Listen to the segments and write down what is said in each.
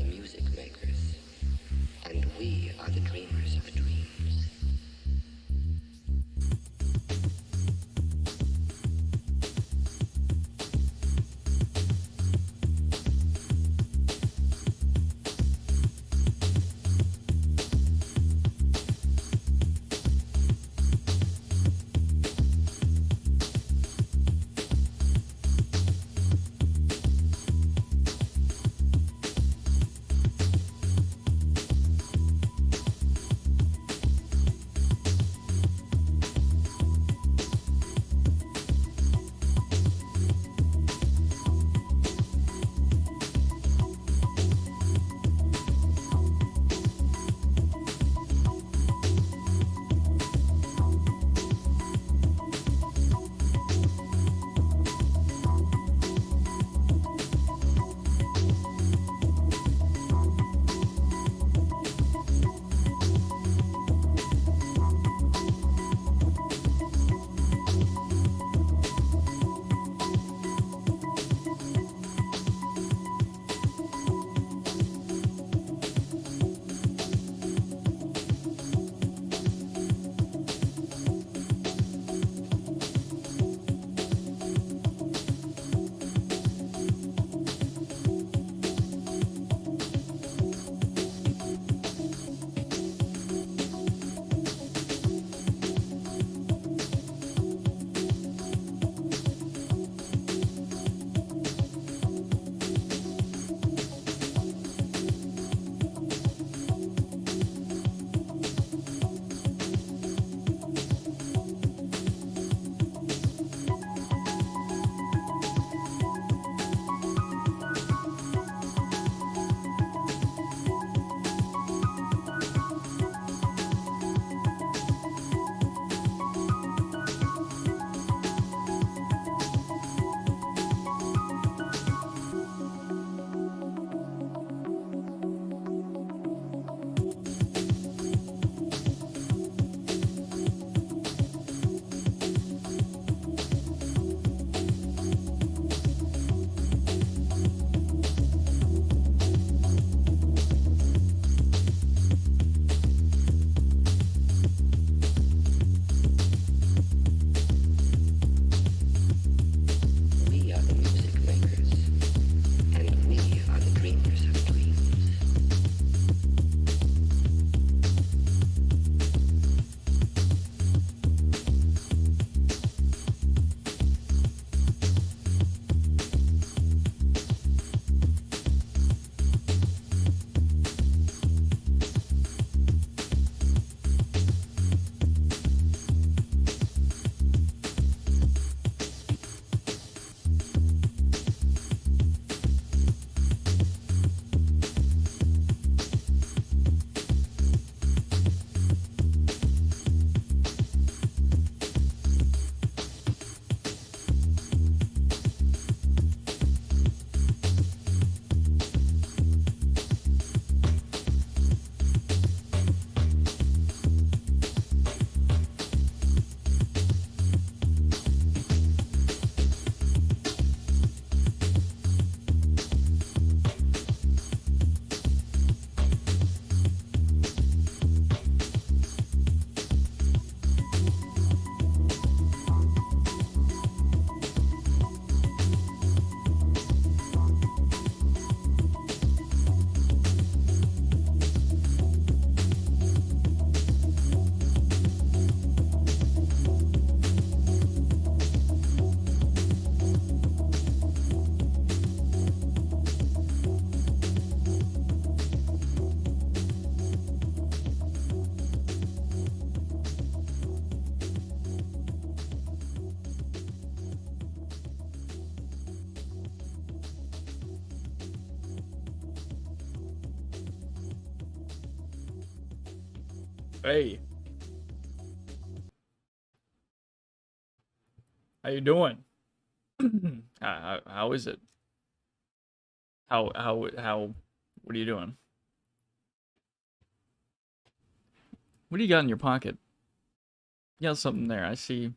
music makers, and we are the dreamers of dreams. We are the music makers, and we are the dreamers of dreams. Hey, how you doing? How is it? How? What are you doing? What do you got in your pocket? You got something there. I see.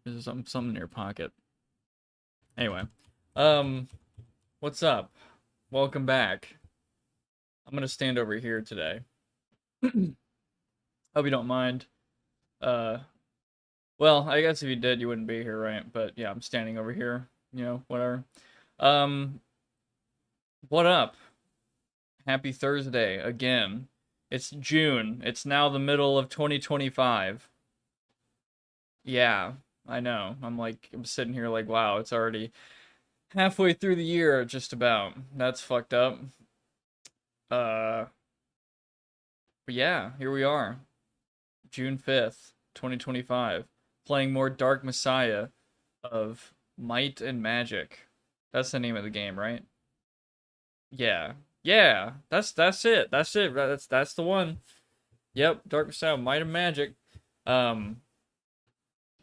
There's something in your pocket. Anyway, um, what's up? Welcome back. I'm gonna stand over here today. Hope you don't mind. Uh, well, I guess if you did, you wouldn't be here, right? But yeah, I'm standing over here. Whatever. Um, what up? Happy Thursday again. It's June. It's now the middle of 2025. Yeah, I know. I'm sitting here like, wow, it's already halfway through the year, just about. That's fucked up. Uh, but yeah, here we are. June 5th, 2025. Playing more Dark Messiah of Might and Magic. That's the name of the game, right? Yeah. Yeah. That's it. That's it. That's the one. Yep, Dark Messiah, Might and Magic. Um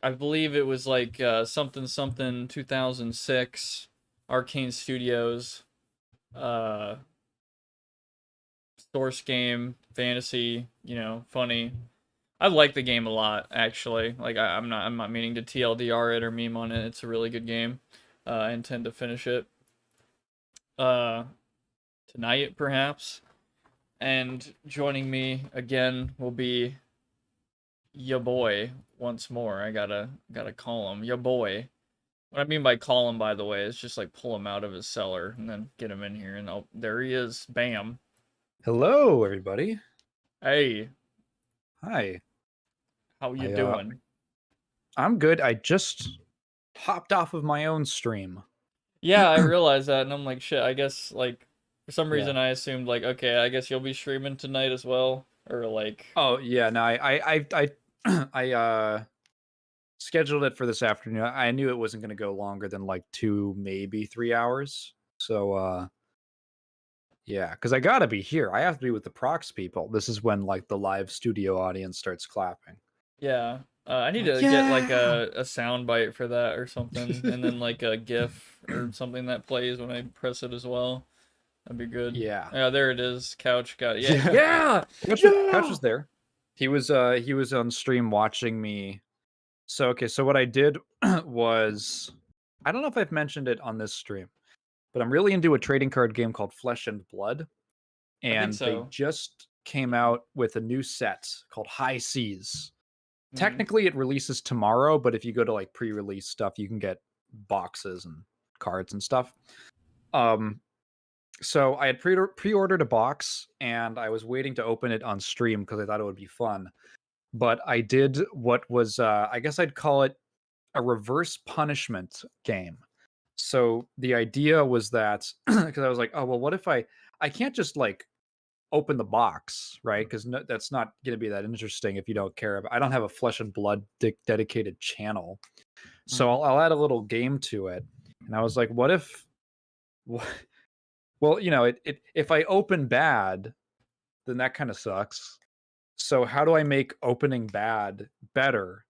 I believe it was like something something 2006 Arcane Studios uh source game, fantasy, funny. I like the game a lot actually. Like I'm not meaning to TLDR it or meme on it. It's a really good game. I intend to finish it uh tonight perhaps. And joining me again will be ya boy once more. I gotta call him ya boy. What I mean by call him, by the way, is just like pull him out of his cellar and then get him in here. And oh, there he is. Bam. Hello, everybody. Hey, Hi. how you doing? I'm good. I just hopped off of my own stream. Yeah, I realized that, and I'm like, shit. I guess like for some Yeah. reason I assumed like, okay, I guess you'll be streaming tonight as well, or like. Oh yeah, no, I scheduled it for this afternoon. I knew it wasn't going to go longer than like 2, maybe 3 hours. So yeah, because I gotta be here. I have to be with the prox people. This is when like the live studio audience starts clapping. Yeah. I need Like, to get like yeah! a sound bite for that or something, and then like a GIF or something that plays when I press it as well. That'd be good. Yeah. Yeah, there it is. Couch got it. Yeah. Yeah. Couch was there. He was on stream watching me. So okay, so what I did was, I don't know if I've mentioned it on this stream, but I'm really into a trading card game called Flesh and Blood, I think and they so. just came out with a new set called High Seas. Mhm. Technically it releases tomorrow, but if you go to like pre-release stuff, you can get boxes and cards and stuff. So I had pre-ordered a box and I was waiting to open it on stream because I thought it would be fun. But I did what was I guess I'd call it a reverse punishment game. So the idea was that because I was like, oh well, what if I can't just like open the box, right? Because no, that's not going to be that interesting if you don't care about. I don't have a Flesh and Blood dedicated channel, so Mhm. I'll add a little game to it. And I was like, what if? Well, if I open bad, then that kind of sucks. So how do I make opening bad better?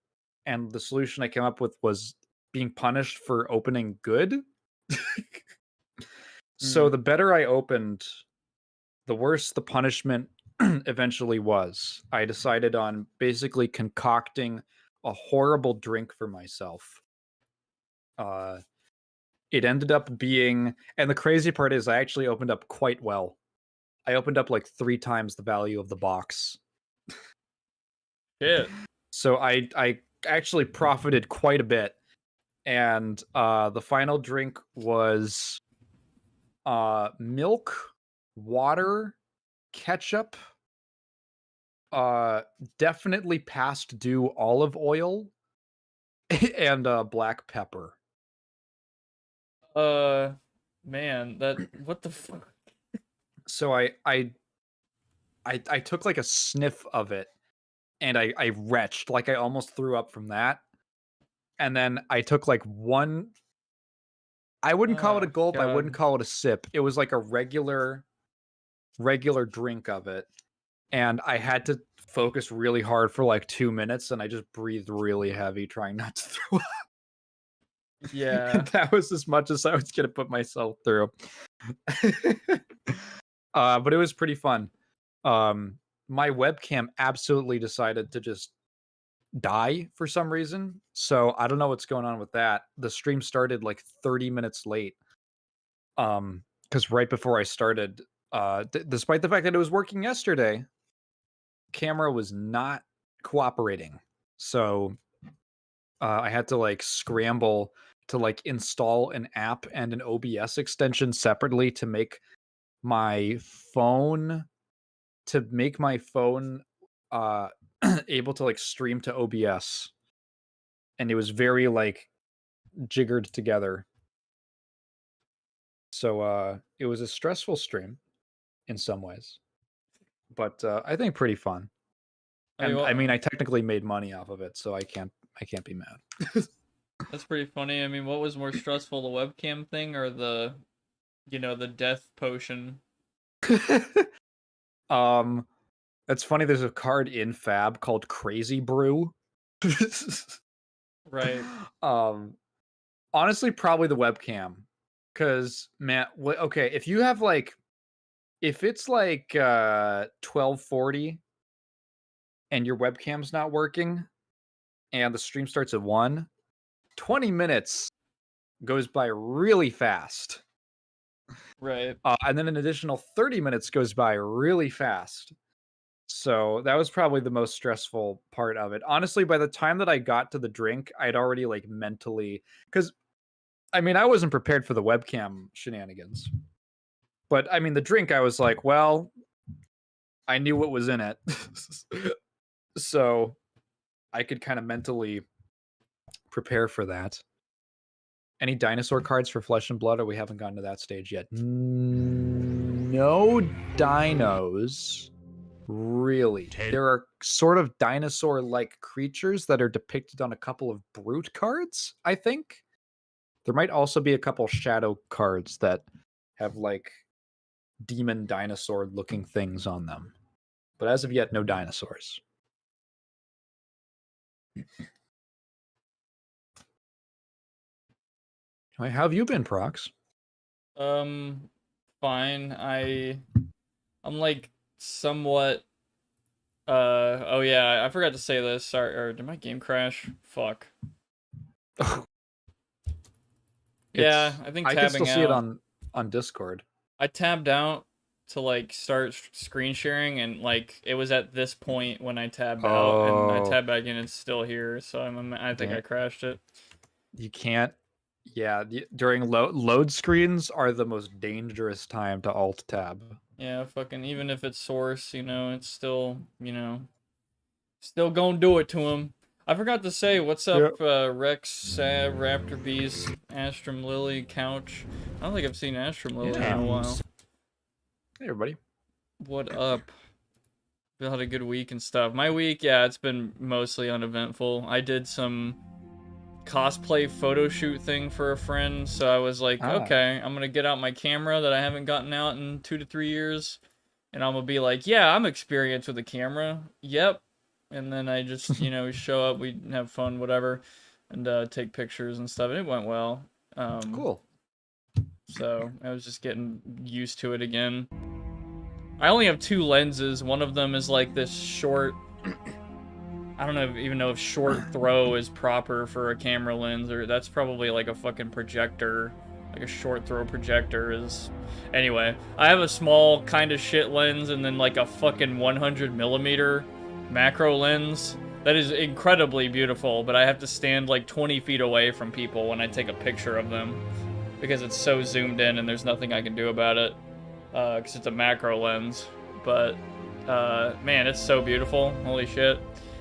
And the solution I came up with was being punished for opening good. So Mhm. the better I opened, the worse the punishment eventually was. I decided on basically concocting a horrible drink for myself. It ended up being, and the crazy part is I actually opened up quite well. I opened up like 3 times the value of the box. Shit. So I actually profited quite a bit. And the final drink was milk, water, ketchup, definitely past due olive oil, and black pepper. Man, that what the fuck? So I took like a sniff of it and I retched, like I almost threw up from that. And then I took like one, I wouldn't call it a Oh gulp, I wouldn't God. call it a sip. It was like a regular drink of it. And I had to focus really hard for like 2 minutes and I just breathed really heavy trying not to throw up. Yeah. That was as much as I was gonna put myself through. But it was pretty fun. My webcam absolutely decided to just die for some reason. So I don't know what's going on with that. The stream started like 30 minutes late. Because right before I started, despite the fact that it was working yesterday, camera was not cooperating. So I had to like scramble to like install an app and an OBS extension separately to make my phone uh able to like stream to OBS. And it was very like jiggered together. So it was a stressful stream in some ways. But I think pretty fun. And I mean I technically made money off of it, so I can't be mad. That's pretty funny. I mean, what was more stressful, the webcam thing or the death potion? That's funny. There's a card in Fab called Crazy Brew. Right. Honestly, probably the webcam, because man, okay, if you have like, if it's like 12:40 and your webcam's not working, and the stream starts at 1, 20 minutes goes by really fast. Right. And then an additional 30 minutes goes by really fast. So that was probably the most stressful part of it. Honestly, by the time that I got to the drink, I'd already like mentally, because I mean, I wasn't prepared for the webcam shenanigans. But I mean, the drink, I was like, well, I knew what was in it. So I could kind of mentally prepare for that. Any dinosaur cards for Flesh and Blood, or we haven't gotten to that stage yet? No dinos. Really. There are sort of dinosaur-like creatures that are depicted on a couple of brute cards, I think. There might also be a couple shadow cards that have like demon dinosaur-looking things on them. But as of yet, no dinosaurs. How have you been, Prox? Fine. I'm like somewhat oh yeah, I forgot to say this. Sorry, or did my game crash? Fuck. Yeah, I think I tabbing can still see it out. on Discord. I tabbed out to like start screen sharing, and like it was at this point when I tabbed out, and I tabbed back in, it's still here. So I think I crashed it. You can't. Yeah, during load screens are the most dangerous time to alt tab. Yeah, fucking even if it's source, it's still, still gonna do it to him. I forgot to say, what's up, Rex, Sav, Raptor Beast, Astrum Lily, Couch. I don't think I've seen Astrum Lily in a while. Hey, everybody. What up? We had a good week and stuff. My week, yeah, it's been mostly uneventful. I did some cosplay photo shoot thing for a friend, so I was like, okay, I'm gonna get out my camera that I haven't gotten out in 2 to 3 years, and I'm gonna be like, yeah, I'm experienced with a camera. Yep. And then I just, show up, we have fun, whatever, and take pictures and stuff, and it went well. Cool. So I was just getting used to it again. I only have 2 lenses. One of them is like this short, I don't even know if short throw is proper for a camera lens, or that's probably like a fucking projector. Like a short throw projector is. Anyway, I have a small kind of shit lens, and then like a fucking 100mm macro lens that is incredibly beautiful, but I have to stand like 20 feet away from people when I take a picture of them because it's so zoomed in and there's nothing I can do about it because it's a macro lens. But man, it's so beautiful. Holy shit.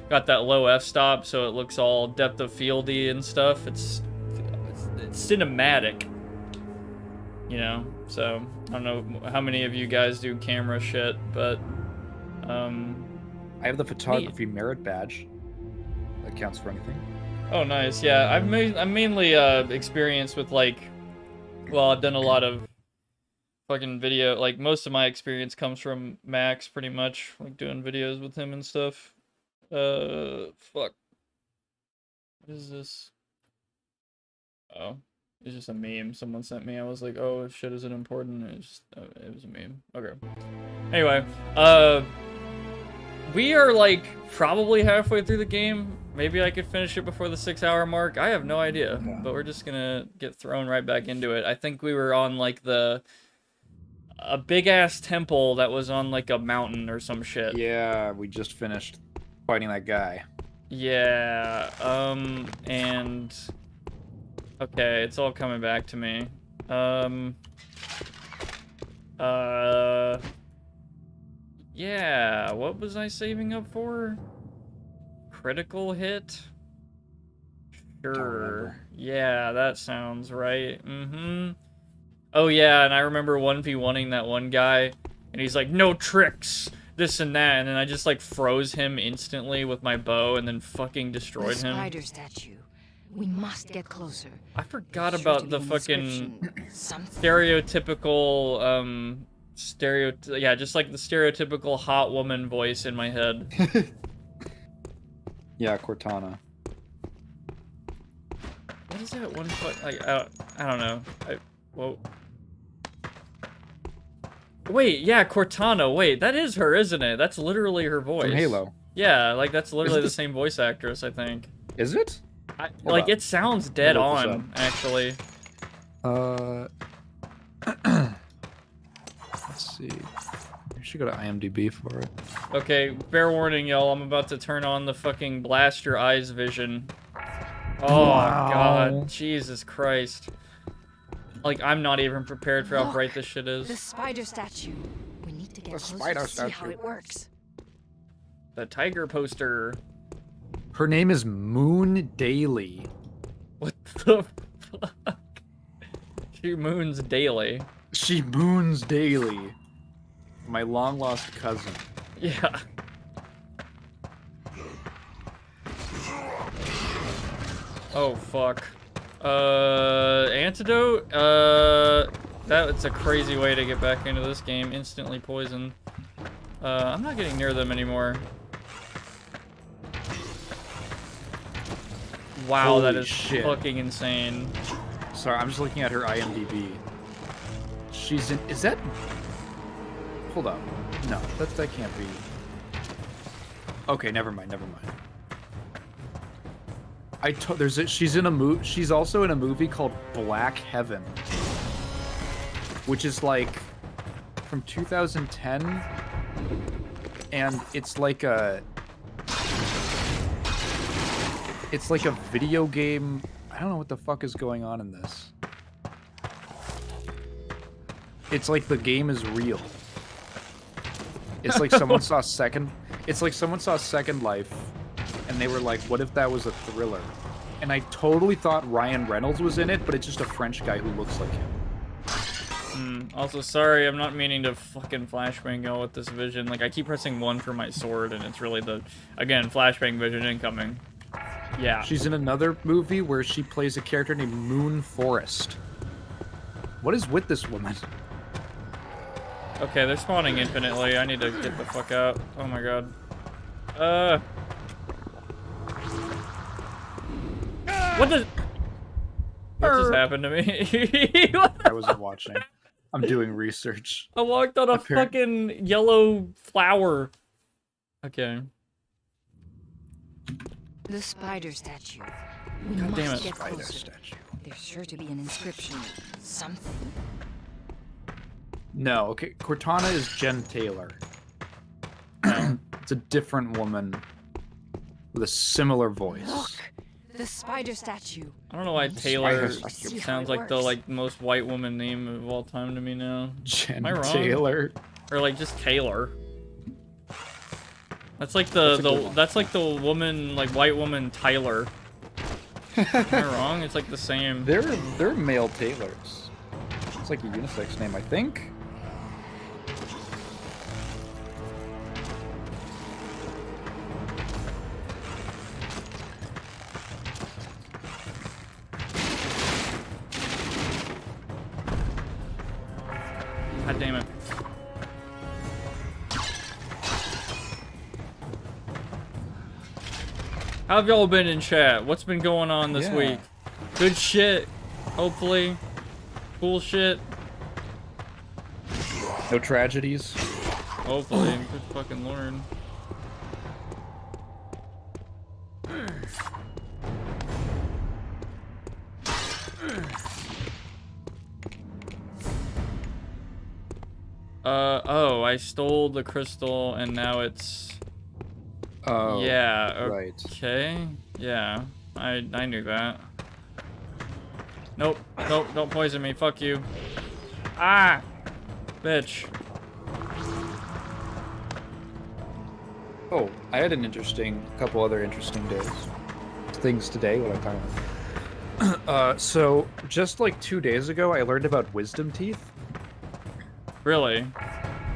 Got that low f-stop, so it looks all depth of fieldy and stuff. It's cinematic, so I don't know how many of you guys do camera shit, but I have the photography merit badge. That counts for anything. Oh, nice. Yeah, I'm mainly experienced with like, well, I've done a lot of fucking video. Like most of my experience comes from Max, pretty much, like doing videos with him and stuff. Fuck. What is this? Oh, it's just a meme someone sent me. I was like, oh shit, is it important? It was a meme. Okay. Anyway, we are like probably halfway through the game. Maybe I could finish it before the 6-hour mark. I have no idea, but we're just gonna get thrown right back into it. I think we were on like the a big ass temple that was on like a mountain or some shit. Yeah, we just finished fighting that guy. Yeah, and okay, it's all coming back to me. Yeah, what was I saving up for? Critical hit? Sure. Yeah, that sounds right. Mm-hmm. Oh yeah, and I remember 1v1ing that one guy, and he's like, no tricks, this and that, and then I just like froze him instantly with my bow and then fucking destroyed him. Spider statue. We must get closer. I forgot There's sure about to the be an fucking inscription. Something. stereotypical, yeah, just like the stereotypical hot woman voice in my head. Yeah, Cortana. What is that one foot? Like, I don't know. Whoa. Wait, yeah, Cortana. Wait, that is her, isn't it? That's literally her voice. From Halo. Yeah, like that's literally the this- same voice actress, I think. Is it? Like on. it sounds dead I'll look this on, actually. Let's see. You should go to IMDb for it. Okay, fair warning, y'all. I'm about to turn on the fucking blast your eyes vision. Oh Wow. God, Jesus Christ! Like I'm not even prepared for how Look, bright this shit is. The spider statue. We need to get The closer spider to see how statue. it works. The tiger poster. Her name is Moon Daily. What the fuck? She moons daily. She moons daily. My long lost cousin. Yeah. Oh fuck. Antidote? That's a crazy way to get back into this game. Instantly poisoned. I'm not getting near them anymore. Wow, that Holy is shit. fucking insane. Sorry, I'm just looking at her IMDb. She's in. Is that? Hold up. No, that can't be. Okay, never mind. Never mind. She's in a movie. She's also in a movie called Black Heaven, which is like from 2010, and it's like a video game. I don't know what the fuck is going on in this. It's like the game is real. It's like someone saw Second. It's like someone saw Second Life, and they were like, "What if that was a thriller?" And I totally thought Ryan Reynolds was in it, but it's just a French guy who looks like him. Also, sorry, I'm not meaning to fucking flashbang y'all with this vision. Like, I keep pressing 1 for my sword, and it's really again, flashbang vision incoming. Yeah. She's in another movie where she plays a character named Moon Forest. What is with this woman? Okay, they're spawning infinitely. I need to get the fuck out. Oh my god. What just happened to me? I wasn't watching. I'm doing research. I walked on a fucking yellow flower. Okay. The spider statue. We God damn must it. get Spider closer. statue. There's sure to be an inscription. Something. No, okay. Cortana is Jen Taylor. It's a different woman with a similar voice. Look, the spider statue. I don't know why Taylor Spider statue. sounds like the most white woman name of all time to me now. Jen Am I wrong? Taylor. Or like just Taylor. That's like the woman, like white woman Tyler. Am I wrong? It's like the same. They're male Taylors. It's like a unisex name, I think. God damn it. How have y'all been in chat? What's been going on this Yeah. week? Good shit, hopefully. Cool shit, No tragedies. hopefully. Good fucking lord. Oh, I stole the crystal and now it's... Oh, yeah, right. okay. Yeah, I knew that. Nope, nope, don't poison me, fuck you. Ah! Bitch. Oh, I had couple other interesting things today. What I'm talking about. So just like 2 days ago, I learned about wisdom teeth. Really?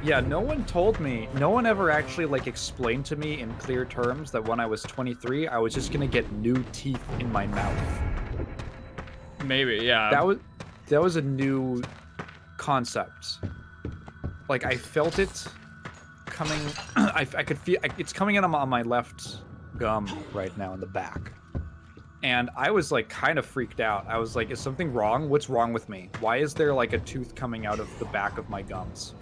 Yeah, no one ever actually like explained to me in clear terms that when I was 23, I was just gonna get new teeth in my mouth. Maybe, yeah. That was a new concept. Like I felt it coming. I could feel it's coming in on my left gum right now in the back, and I was like kind of freaked out. I was like, "Is something wrong? What's wrong with me? Why is there like a tooth coming out of the back of my gums?"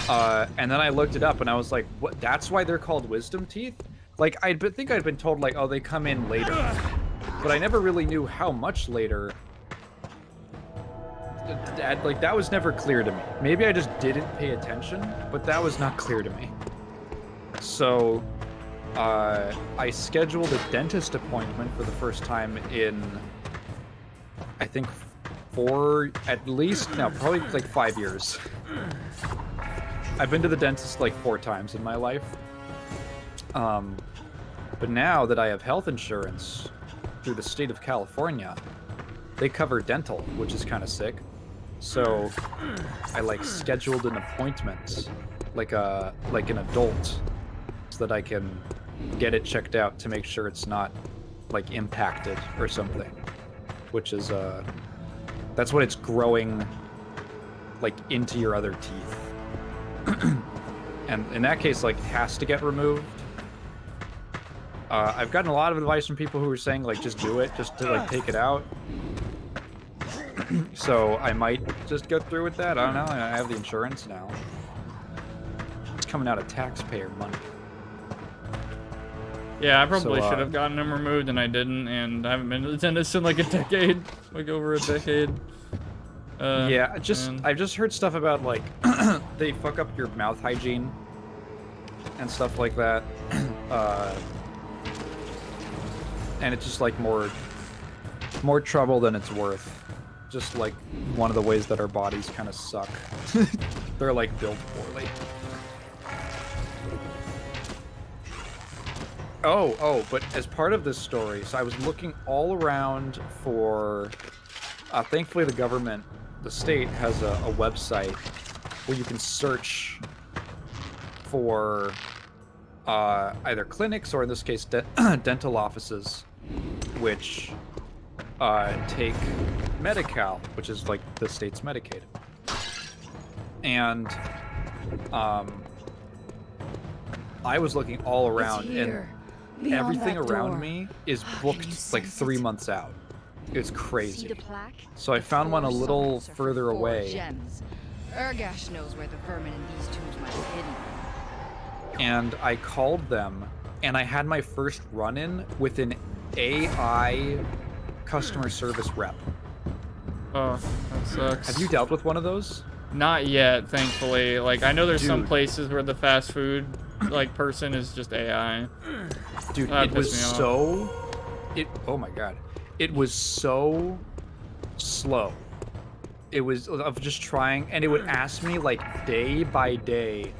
And then I looked it up, and I was like, "What? That's why they're called wisdom teeth?" Like think I'd been told like, "Oh, they come in later," but I never really knew how much later. Like that was never clear to me. Maybe I just didn't pay attention, but that was not clear to me. So, I scheduled a dentist appointment for the first time in, I think, probably like 5 years. I've been to the dentist like 4 times in my life. But now that I have health insurance through the state of California, they cover dental, which is kind of sick. So I like scheduled an appointment, like an adult, so that I can get it checked out to make sure it's not like impacted or something. Which is that's when it's growing like into your other teeth. And in that case, like it has to get removed. I've gotten a lot of advice from people who are saying like just do it, just to like take it out. So I might just go through with that. I don't know. I have the insurance now. It's coming out of taxpayer money. Yeah, I probably should have gotten them removed, and I didn't. And I haven't been to the dentist in like a decade, like over a decade. Yeah, I've just heard stuff about like they fuck up your mouth hygiene and stuff like that. And it's just like more trouble than it's worth. Just like one of the ways that our bodies kind of suck. They're like built poorly. Oh, but as part of this story, so I was looking all around for, thankfully the state has a website where you can search for either clinics or in this case dental offices, which take Medi-Cal, which is like the state's Medicaid. And I was looking all around and everything around me is booked like 3 months out. It's crazy. So I found one a little further away. Urgash knows where the vermin in these tombs might be hidden. And I called them, and I had my first run-in with an AI customer service rep. Oh, that sucks. Have you dealt with one of those? Not yet, thankfully. Like, I know there's some Dude. places where the fast food, like, person is just AI. Dude, That it was pissed me off. oh my god. It was so slow. It was of just trying, and it would ask me like day by day,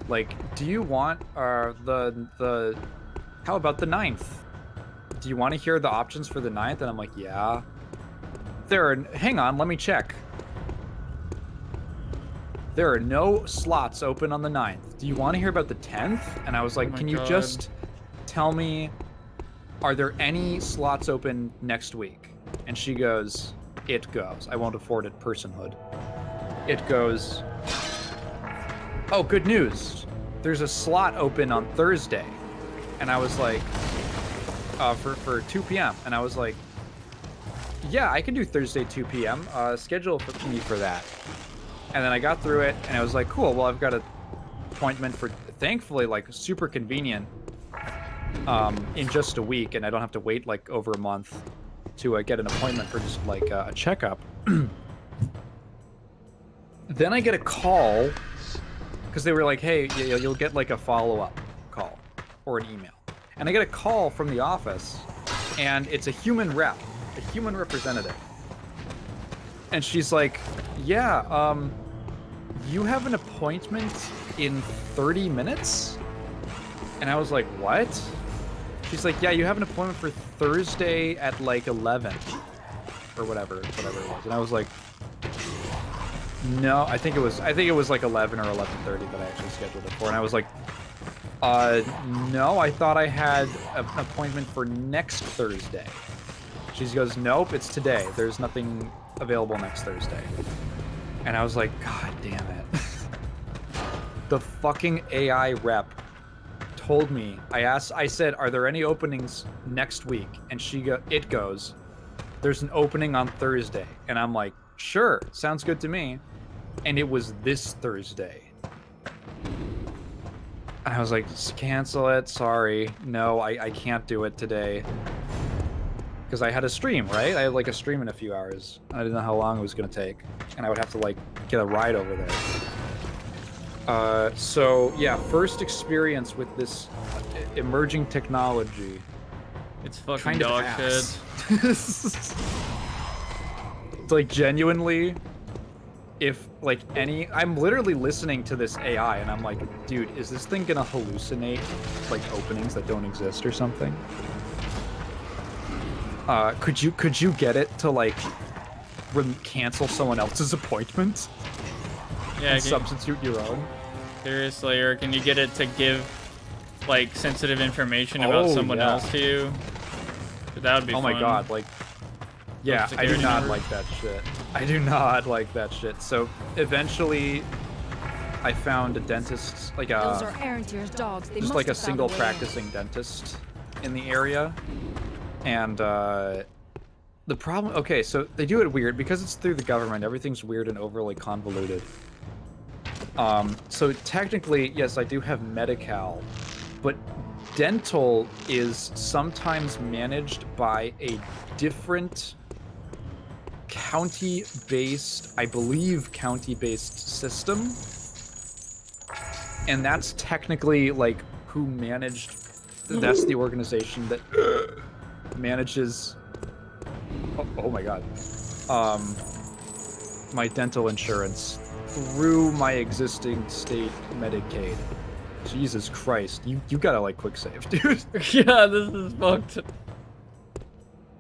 like, do you want how about the 9th? Do you want to hear the options for the 9th? And I'm like, yeah. Hang on, let me check. There are no slots open on the 9th. Do you want to hear about the 10th? And I was like, Oh my can you God. just tell me, are there any slots open next week? And she goes, it goes. I won't afford it, personhood. It goes, oh, good news. There's a slot open on Thursday. And I was like, for 2 p.m. And I was like, yeah, I can do Thursday 2 p.m. Schedule me for that. And then I got through it, and I was like, cool, well, I've got an appointment for, thankfully, like, super convenient, in just a week, and I don't have to wait, like, over a month to get an appointment for just, like, a checkup. Then I get a call because they were like, hey, you'll get like a follow-up call or an email. And I get a call from the office, and it's a human representative. And she's like, yeah, you have an appointment in 30 minutes? And I was like, what? She's like, yeah, you have an appointment for Thursday at like 11 or whatever it was. And I was like, no, I think it was like 11 or 11:30 that I actually scheduled it for. And I was like, no, I thought I had an appointment for next Thursday. She goes, nope, it's today. There's nothing available next Thursday. And I was like, God damn it. The fucking AI rep told me, I said, are there any openings next week? And it goes, there's an opening on Thursday. And I'm like, sure, sounds good to me. And it was this Thursday. And I was like, just cancel it, sorry. No, I can't do it today. Because I had a stream, right? I had like a stream in a few hours. I didn't know how long it was going to take. And I would have to like get a ride over there. So yeah, first experience with this emerging technology. It's fucking kind of dog ass. shit. It's like genuinely, if like I'm literally listening to this AI and I'm like, dude, is this thing gonna hallucinate like openings that don't exist or something? Could you get it to like cancel someone else's appointment? Yeah, and substitute your own? Seriously, or can you get it to give like sensitive information about someone else to you? That would be fun. Oh my god, like, yeah, I do not like that shit. I do not like that shit. So eventually, I found a dentist, like Those are Errantier's dogs. They just must like a have found single way in. practicing dentist in the area, and the problem. Okay, so they do it weird because it's through the government. Everything's weird and overly convoluted. So technically, yes, I do have Medi-Cal, but dental is sometimes managed by a different county-based, I believe, county-based system. And that's technically like who managed, that's the organization that manages, oh my god, my dental insurance through my existing state Medicaid. Jesus Christ, you gotta like quick save, dude. Yeah, this is fucked.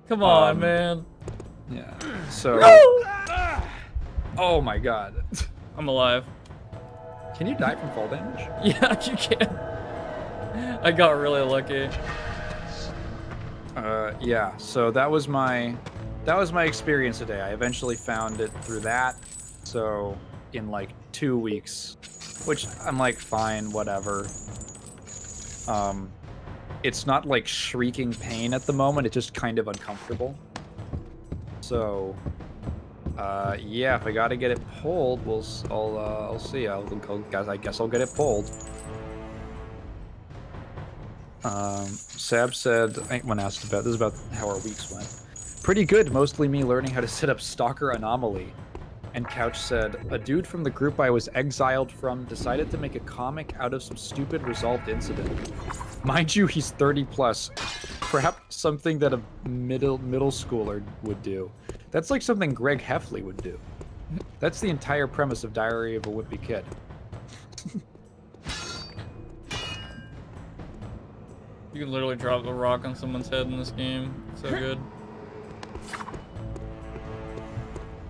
Come on, man. Yeah. So. Oh my god. I'm alive. Can you die from fall damage? Yeah, you can. I got really lucky. Yeah. So that was my experience today. I eventually found it through that. So in like 2 weeks, which I'm like, fine, whatever. It's not like shrieking pain at the moment. It's just kind of uncomfortable. So, yeah, if I gotta get it pulled, I'll see. I guess I'll get it pulled. Sab said, when asked about this is about how our weeks went. Pretty good, mostly me learning how to set up Stalker Anomaly. And Couch said, a dude from the group I was exiled from decided to make a comic out of some stupid resolved incident. Mind you, he's 30 plus. Perhaps something that a middle schooler would do. That's like something Greg Heffley would do. That's the entire premise of Diary of a Wimpy Kid. You can literally drop a rock on someone's head in this game. So good.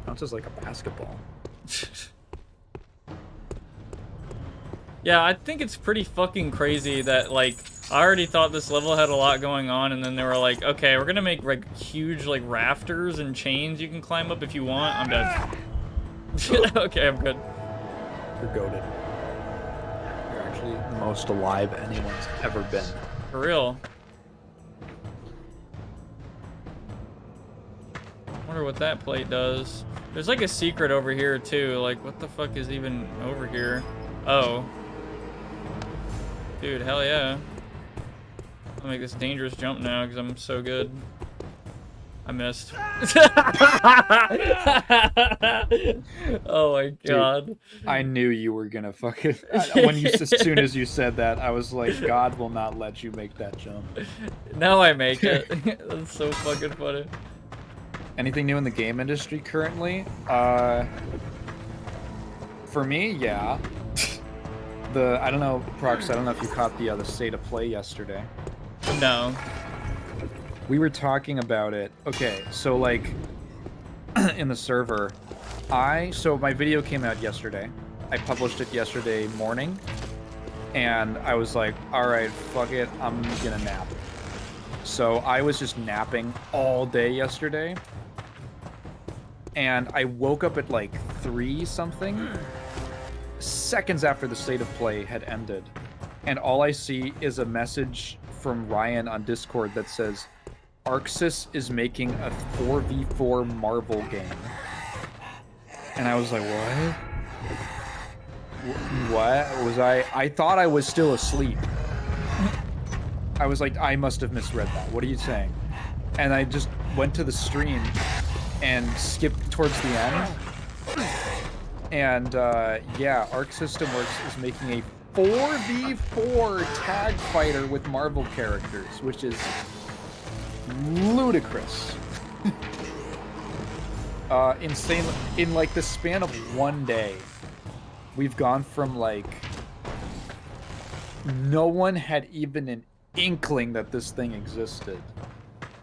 Bounces like a basketball. Yeah, I think it's pretty fucking crazy that, like, I already thought this level had a lot going on, and then they were like, okay, we're gonna make, like, huge, like, rafters and chains you can climb up if you want. I'm dead. Okay, I'm good. You're goated. You're actually the most alive anyone's ever been. For real. Wonder what that plate does. There's like a secret over here too. Like, what the fuck is even over here? Oh. Dude, hell yeah. I'll make this dangerous jump now because I'm so good. I missed. Oh my god. I knew you were gonna fucking as soon as you said that, I was like, God will not let you make that jump. Now I make it. That's so fucking funny. Anything new in the game industry currently? For me, yeah. I don't know, Prox, I don't know if you caught the state of play yesterday. No. We were talking about it. Okay, so like in the server, so my video came out yesterday. I published it yesterday morning, and I was like, all right, fuck it, I'm gonna nap. So I was just napping all day yesterday, and I woke up at like 3 something, seconds after the state of play had ended, and all I see is a message from Ryan on Discord that says, Arxis is making a 4v4 Marvel game. And I was like, what? What? I thought I was still asleep. I was like, I must have misread that. What are you saying? And I just went to the stream and skipped towards the end. And yeah, Arc System Works is making a 4v4 tag fighter with Marvel characters, which is ludicrous. Insane. In like the span of one day, we've gone from like no one had even an inkling that this thing existed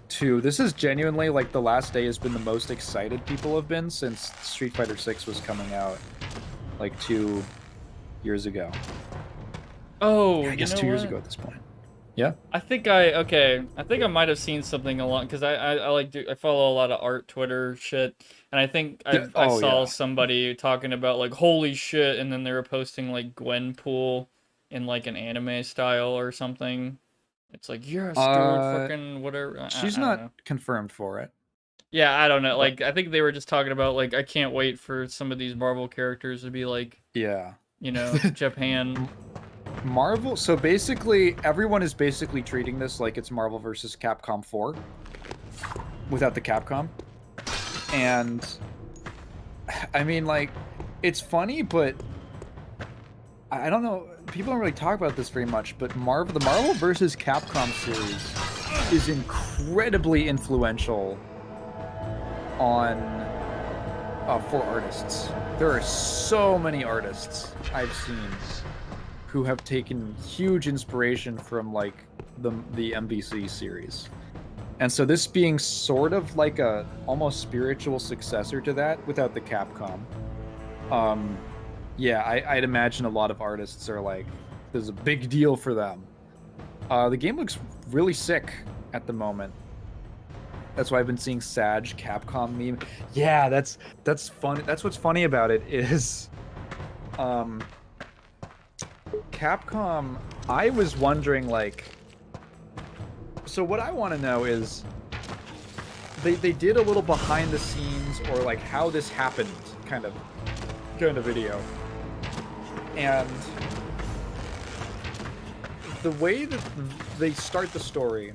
to this is genuinely like the last day has been the most excited people have been since Street Fighter 6 was coming out like 2 years ago. Oh, I guess 2 years ago at this point. Yeah. I think I might have seen something along because I follow a lot of art Twitter shit, and I think I saw somebody talking about like holy shit, and then they were posting like Gwenpool in like an anime style or something. It's like yes, dude, fucking whatever. She's I don't not know. confirmed for it. Yeah, I don't know. Like I think they were just talking about like I can't wait for some of these Marvel characters to be like yeah, you know, Japan. Marvel, so basically everyone is basically treating this like it's Marvel versus Capcom 4 without the Capcom. And I mean like it's funny, but I don't know, people don't really talk about this very much, but the Marvel versus Capcom series is incredibly influential on for artists. There are so many artists I've seen who have taken huge inspiration from like the MVC series. And so this being sort of like a almost spiritual successor to that without the Capcom. Yeah, I'd imagine a lot of artists are like, this is a big deal for them. The game looks really sick at the moment. That's why I've been seeing Sag Capcom meme. Yeah, that's funny. That's what's funny about it is Capcom, I was wondering, like... So what I want to know is... They did a little behind the scenes, or like how this happened, kind of video. And... the way that they start the story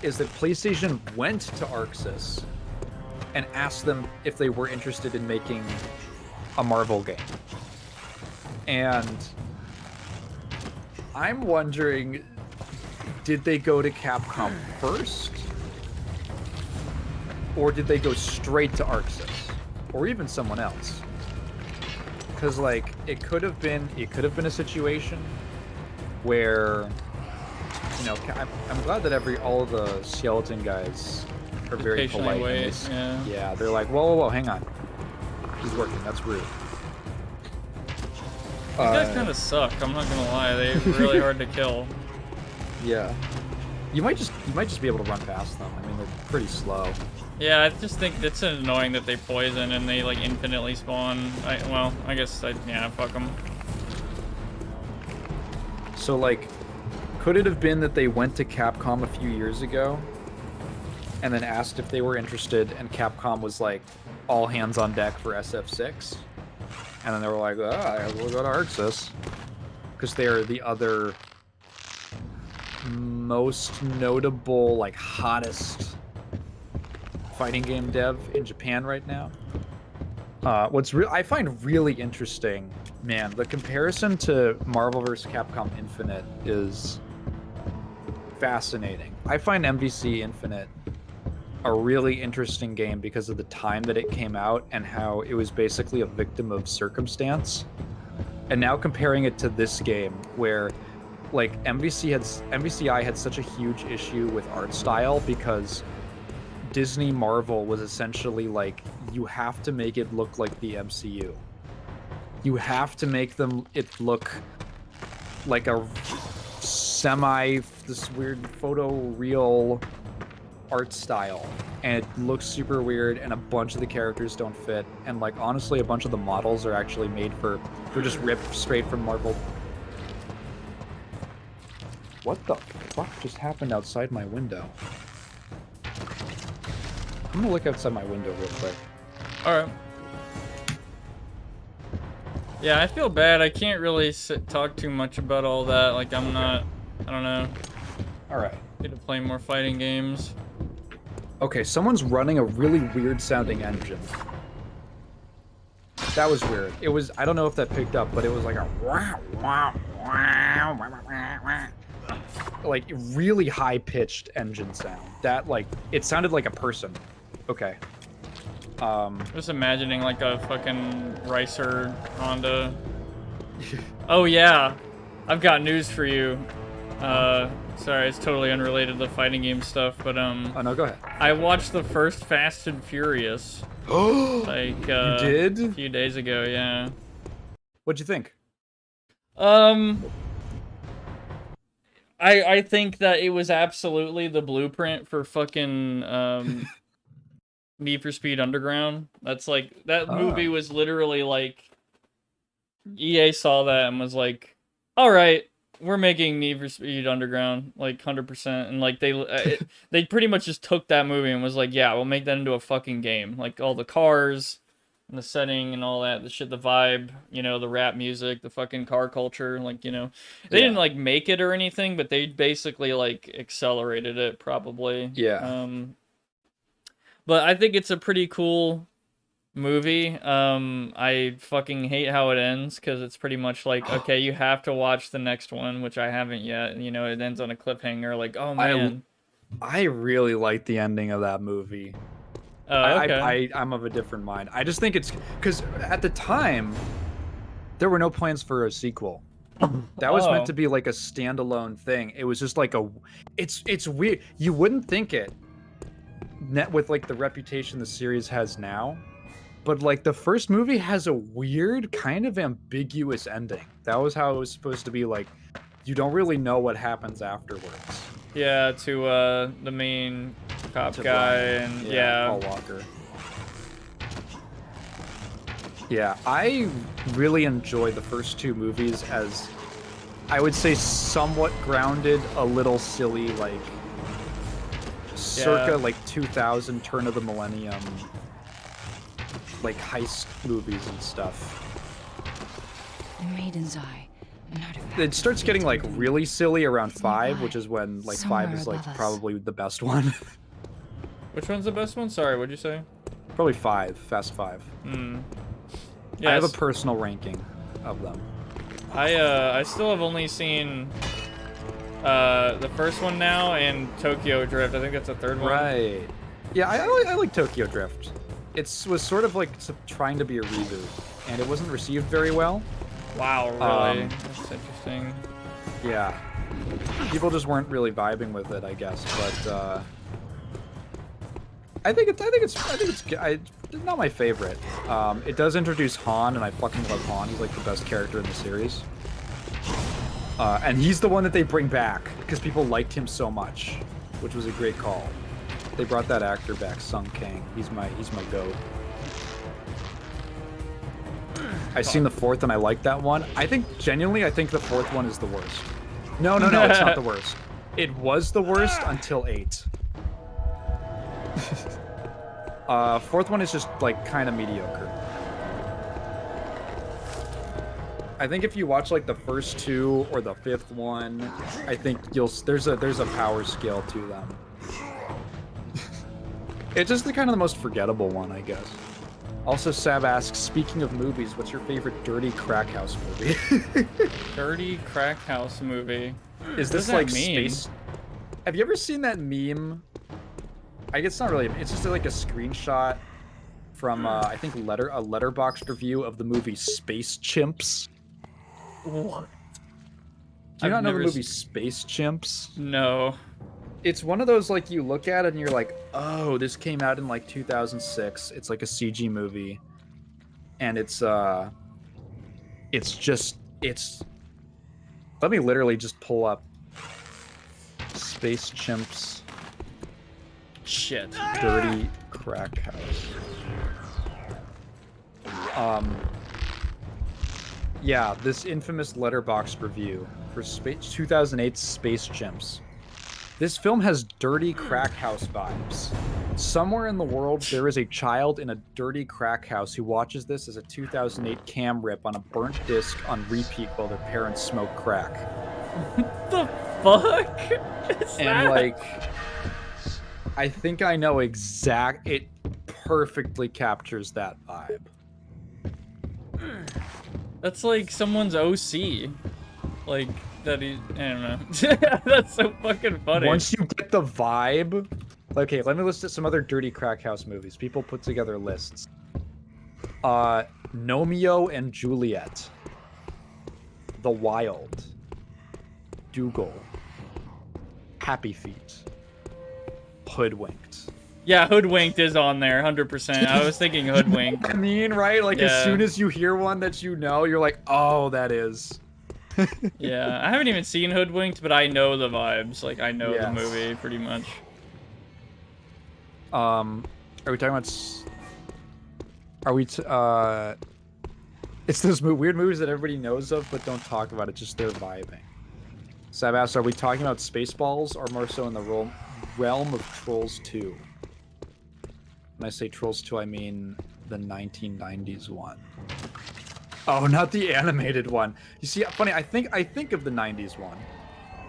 is that PlayStation went to Arxis and asked them if they were interested in making a Marvel game. And... I'm wondering, did they go to Capcom first? Or did they go straight to Arxis? Or even someone else? Because, like, it could have been a situation where, you know, I'm glad that all of the skeleton guys are very polite. Wait, yeah, they're like, whoa, hang on. He's working, that's rude. These guys kind of suck. I'm not gonna lie. They're really hard to kill. Yeah, you might just be able to run past them. I mean, they're pretty slow. Yeah, I just think it's annoying that they poison and they like infinitely spawn. I guess fuck them. So like, could it have been that they went to Capcom a few years ago, and then asked if they were interested, and Capcom was like, all hands on deck for SF6? And then they were like, we'll go to Arxis. Because they're the other most notable, like, hottest fighting game dev in Japan right now. I find really interesting, man, the comparison to Marvel vs. Capcom Infinite is fascinating. I find MVC Infinite a really interesting game because of the time that it came out and how it was basically a victim of circumstance. And now comparing it to this game where like MVCI had such a huge issue with art style because Disney Marvel was essentially like, you have to make it look like the MCU. You have to make it look like a this weird photo-real art style. And it looks super weird, and a bunch of the characters don't fit. And like, honestly, a bunch of the models are actually they're just ripped straight from Marvel. What the fuck just happened outside my window? I'm gonna look outside my window real quick. Alright. Yeah, I feel bad. I can't really talk too much about all that. Like, I don't know. Alright. Need to play more fighting games. Okay, someone's running a really weird sounding engine. That was weird. It was, I don't know if that picked up, but it was like a like really high pitched engine sound. That like, it sounded like a person. Okay. Just imagining like a fucking Ricer Honda. Oh yeah, I've got news for you. Sorry, it's totally unrelated to fighting game stuff, but Oh no, go ahead. I watched the first Fast and Furious. Like you did? A few days ago, yeah. What'd you think? I think that it was absolutely the blueprint for fucking Need for Speed Underground. That's like, that movie was literally like, EA saw that and was like, all right, we're making Need for Speed Underground, like 100%. And like they pretty much just took that movie and was like, yeah, we'll make that into a fucking game. Like all the cars and the setting and all that, the shit, the vibe, you know, the rap music, the fucking car culture, like, you know, they didn't like make it or anything, but they basically like accelerated it probably. Yeah. But I think it's a pretty cool movie. I fucking hate how it ends because it's pretty much like, okay, you have to watch the next one, which I haven't yet. You know, it ends on a cliffhanger. Like, oh man, I really like the ending of that movie. Okay. I'm of a different mind. I just think it's because at the time there were no plans for a sequel. That was meant to be like a standalone thing. It was just like it's weird. You wouldn't think it. With like the reputation the series has now, but like the first movie has a weird kind of ambiguous ending. That was how it was supposed to be. Like, you don't really know what happens afterwards. Yeah, to the main cop guy and Paul Walker. Yeah, I really enjoyed the first two movies as, I would say, somewhat grounded, a little silly, like circa like 2000 turn of the millennium, like heist movies and stuff. The Maiden's Eye. It starts getting like really silly around 5, which is when like 5 is like probably the best one. Which one's the best one? Sorry, what'd you say? Probably 5, Fast 5. Yeah, I have a personal ranking of them. I still have only seen the first one now and Tokyo Drift. I think that's the third one. Right. Yeah, I like Tokyo Drift. It was sort of like trying to be a reboot, and it wasn't received very well. Wow, really? That's interesting. Yeah. People just weren't really vibing with it, I guess. But I think it's not my favorite. It does introduce Han, and I fucking love Han. He's like the best character in the series. And he's the one that they bring back because people liked him so much, which was a great call. They brought that actor back, Sung Kang. He's my goat. I've seen the fourth and I like that one. I think the fourth one is the worst. No, it's not the worst. It was the worst until 8. Fourth one is just like kind of mediocre. I think if you watch like the first 2 or the 5th one, I think there's a power scale to them. It's just the kind of the most forgettable one, I guess. Also, Sab asks, speaking of movies, what's your favorite dirty crack house movie? Dirty crack house movie. Is What this does that like mean? space? Have you ever seen that meme? I guess it's not really. It's just like a screenshot from I think a Letterboxd review of the movie Space Chimps. What? Do you not know the never movie Space Chimps? No. It's one of those like you look at it and you're like, oh, this came out in like 2006. It's like a CG movie, and it's. Let me literally just pull up Space Chimps Shit. dirty crack house. Yeah, this infamous Letterboxd review for 2008's Space Chimps. This film has dirty crack house vibes. Somewhere in the world, there is a child in a dirty crack house who watches this as a 2008 cam rip on a burnt disc on repeat while their parents smoke crack. What the fuck? Is And that? like, I think I know it perfectly captures that vibe. That's like someone's OC. Like, that he, I don't know. That's so fucking funny. Once you get the vibe, okay, let me list some other dirty crack house movies. People put together lists. Romeo and Juliet, The Wild, Dougal, Happy Feet, Hoodwinked. Yeah, Hoodwinked is on there, 100%. I was thinking Hoodwinked. I mean, right? Like, as Yeah. soon as you hear one that you know, you're like, oh, that is. Yeah, I haven't even seen Hoodwinked, but I know the vibes. Like, I know the Yes. movie pretty much. Are we talking about? Are we? It's those weird movies that everybody knows of but don't talk about it. Just they're vibing. Sab asks, are we talking about Spaceballs or more so in the realm of Trolls 2? When I say Trolls 2, I mean the 1990s one. Oh, not the animated one. You see, funny. I think of the 90s one.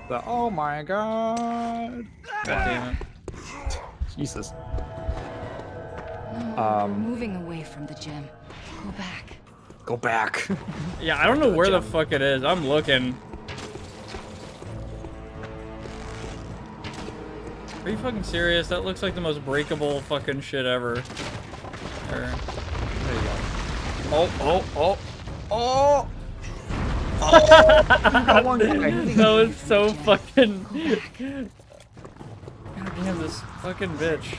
The oh my god. God damn it. Jesus. We're moving away from the gem. Go back. Go back. Yeah, I don't know where the gem. fuck it is. I'm looking. Are you fucking serious? That looks like the most breakable fucking shit ever. Or... There you go. Oh! Oh! You got one guy. That was so fucking... God damn, this fucking bitch.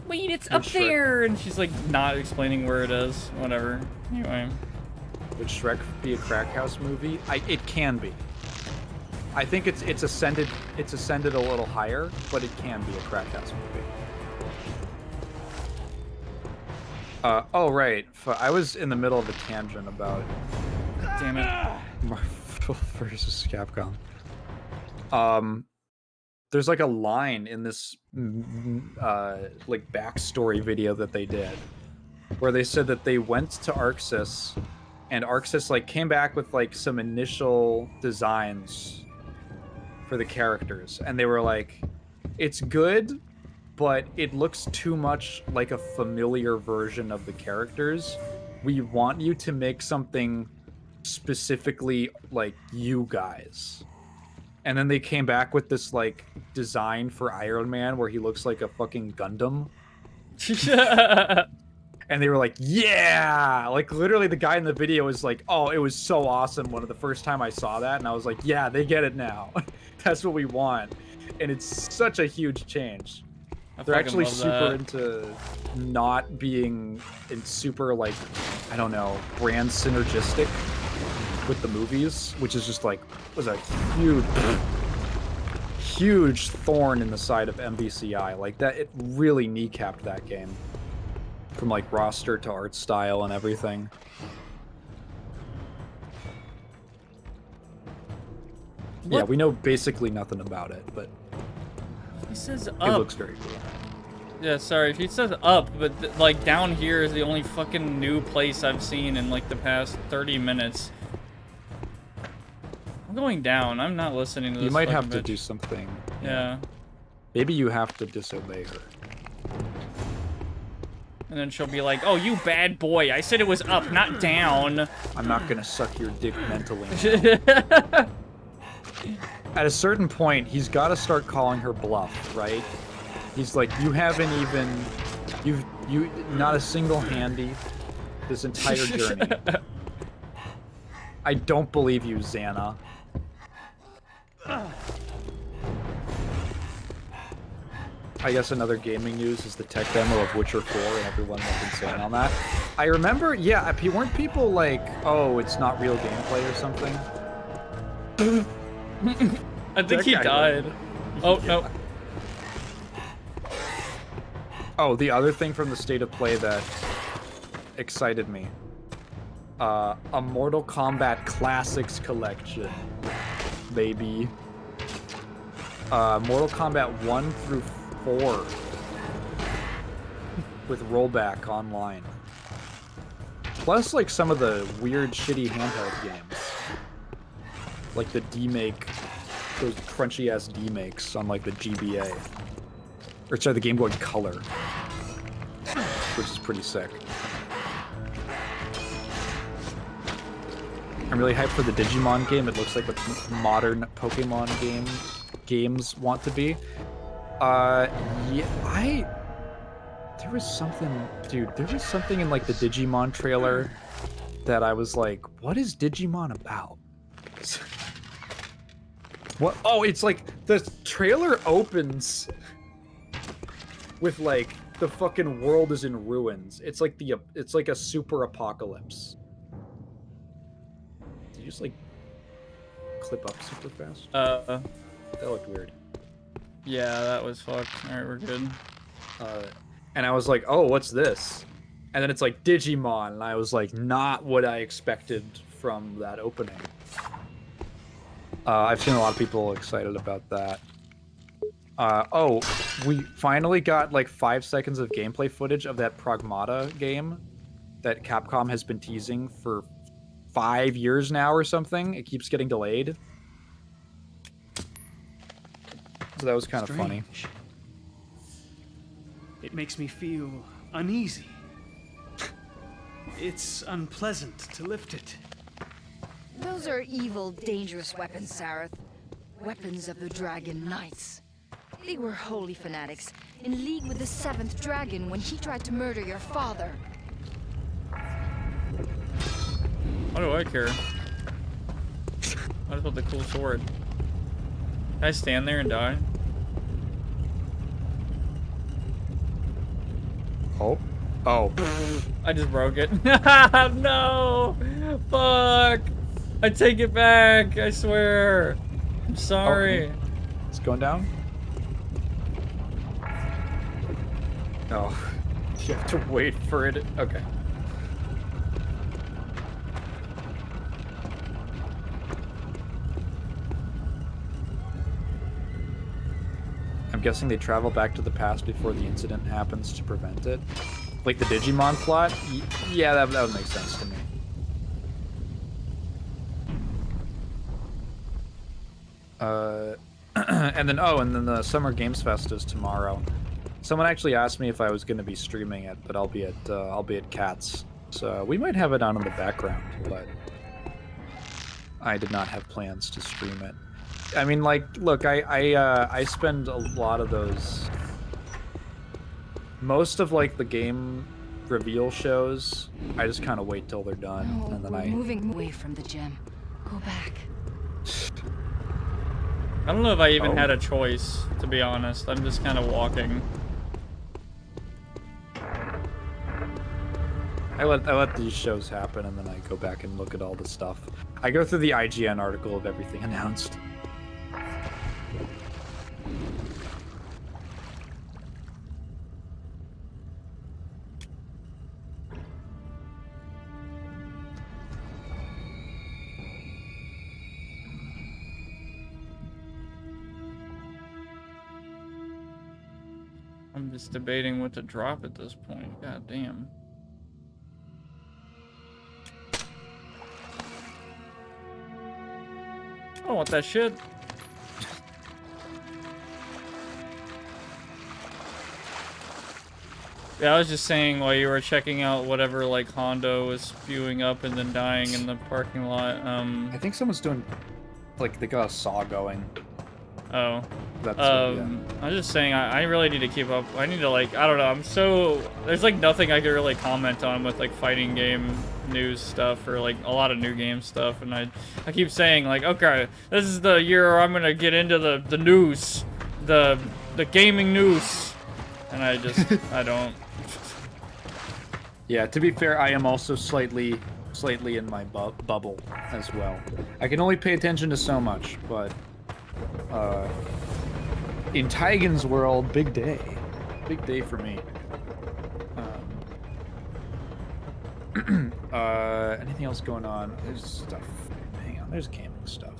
Wait, it's up Shrek. there! And she's like not explaining where it is. Whatever. Anyway. Would Shrek be a crack house movie? It can be. I think it's ascended a little higher, but it can be a crack house movie. Oh right, I was in the middle of a tangent about God damn it. Marvel versus Capcom. There's like a line in this like backstory video that they did where they said that they went to Arxis and Arxis like came back with like some initial designs for the characters and they were like, it's good, but it looks too much like a familiar version of the characters. We want you to make something specifically like you guys. And then they came back with this like design for Iron Man where he looks like a fucking Gundam. And they were like, yeah! Like literally the guy in the video was like, oh, it was so awesome the first time I saw that. And I was like, yeah, they get it now. That's what we want. And it's such a huge change. They're actually super into not being in super like, I don't know, brand synergistic with the movies, which is just like, was a huge thorn in the side of MVCI. Like that, it really kneecapped that game. From like roster to art style and everything. What? Yeah, we know basically nothing about it, but He says it up. looks very cool. Yeah, sorry. She says up, but like down here is the only fucking new place I've seen in like the past 30 minutes. How going down. I'm not listening to this. You might have fucking to bitch. do something. Yeah. Maybe you have to disobey her. And then she'll be like, "Oh, you bad boy! I said it was up, not down." I'm not gonna suck your dick mentally. At a certain point, he's got to start calling her bluff, right? He's like, you haven't even, you not a single handy this entire journey. I don't believe you, Xana. I guess another gaming news is the tech demo of Witcher 4, and everyone went insane on that. I remember, yeah, weren't people like, oh, it's not real gameplay or something? I think he died. Oh, no. Oh, the other thing from the State of Play that excited me. A Mortal Kombat Classics collection, baby. Mortal Kombat 1 through 4 with rollback online. Plus, like, some of the weird, shitty handheld games. Like the D-Make, those crunchy-ass D-Makes on, like, the GBA. Or, sorry, the Game Boy Color. Which is pretty sick. I'm really hyped for the Digimon game. It looks like what modern Pokemon games want to be. Yeah, there was something, dude, there was something in like the Digimon trailer that I was like, what is Digimon about? What? Oh, it's like the trailer opens with like the fucking world is in ruins. It's like a super apocalypse. Did you just like clip up super fast? That looked weird. Yeah, that was fucked. Alright, we're good. And I was like, oh, what's this? And then it's like Digimon, and I was like, not what I expected from that opening. I've seen a lot of people excited about that. Oh, we finally got like 5 seconds of gameplay footage of that Pragmata game that Capcom has been teasing for 5 years now or something. It keeps getting delayed. So that was kind of funny. It makes me feel uneasy. It's unpleasant to lift it. Those are evil, dangerous weapons, Sareth. Weapons of the Dragon Knights. They were holy fanatics, in league with the 7th Dragon when he tried to murder your father. Why do I care? I just want the cool sword. Can I stand there and die? Oh. Oh. I just broke it. No! Fuck! I take it back, I swear. I'm sorry. Okay. It's going down? Oh. You have to wait for it. Okay. I'm guessing they travel back to the past before the incident happens to prevent it. Like the Digimon plot? Yeah, that would make sense to me. And then the Summer Games Fest is tomorrow. Someone actually asked me if I was going to be streaming it, but I'll be at Cats. So we might have it on in the background, but I did not have plans to stream it. I mean, like, look, I spend a lot of those. Most of like the game reveal shows, I just kind of wait till they're done, No, and then we're I. moving away from the gem. Go back. I don't know if I even Oh. had a choice, to be honest. I'm just kind of walking. I let these shows happen, and then I go back and look at all the stuff. I go through the IGN article of everything announced. I'm just debating what to drop at this point. God damn. don't want that shit. Yeah, I was just saying while you were checking out whatever like Hondo was spewing up and then dying in the parking lot. I think someone's doing, like, they got a saw going. Oh. That's I was just saying I really need to keep up. I need to like, I don't know, I'm so, there's like nothing I could really comment on with like fighting game news stuff or like a lot of new game stuff, and I keep saying like, okay, this is the year I'm gonna get into the news, the gaming news, and I just I don't. Yeah, to be fair, I am also slightly in my bubble as well. I can only pay attention to so much, but in Tigan's world, big day for me. Anything else going on? There's stuff. Hang on, there's gaming stuff.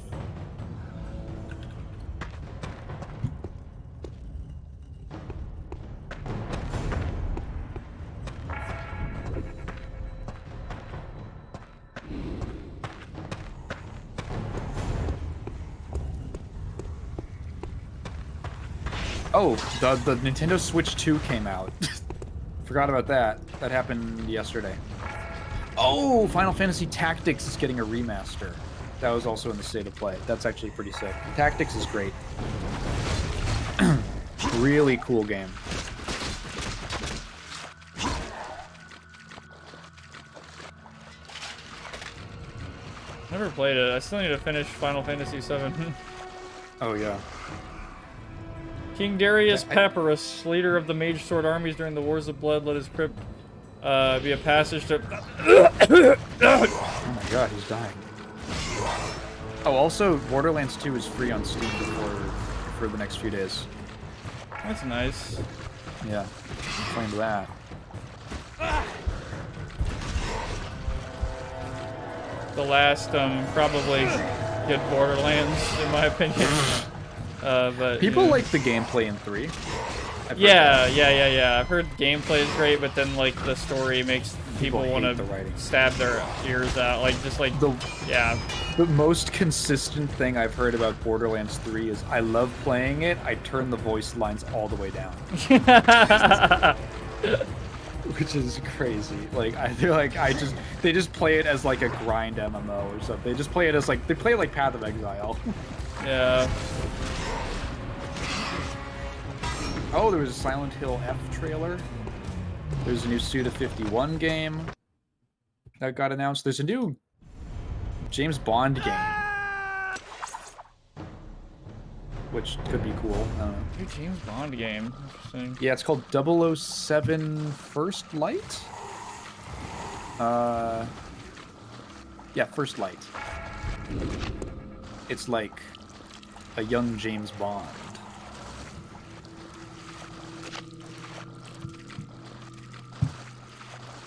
Oh, the Nintendo Switch 2 came out. Forgot about that. That happened yesterday. Oh, Final Fantasy Tactics is getting a remaster. That was also in the state of play. That's actually pretty sick. Tactics is great. Really cool game. Never played it. I still need to finish Final Fantasy VII. Oh yeah. King Darius Papyrus, leader of the Mage Sword armies during the Wars of Blood, let his crypt be a passage to. Oh my god, he's dying. Oh, also, Borderlands 2 is free on Steam for the next few days. That's nice. Yeah, playing that. The last, probably good Borderlands, in my opinion. But People yeah. like the gameplay in 3. Yeah. I've heard gameplay is great, but then like the story makes people want hate the to writing. stab their ears out. Like just like yeah. The most consistent thing I've heard about Borderlands 3 is I love playing it. I turn the voice lines all the way down, which is crazy. Like I feel like they just play it as like a grind MMO or something. They just play it as like they play it like Path of Exile. Yeah. Oh, there was a Silent Hill F trailer. There's a new Suda 51 game that got announced. There's a new James Bond game, which could be cool. I don't know. New James Bond game. Interesting. Yeah, it's called 007 First Light. Yeah, First Light. It's like a young James Bond.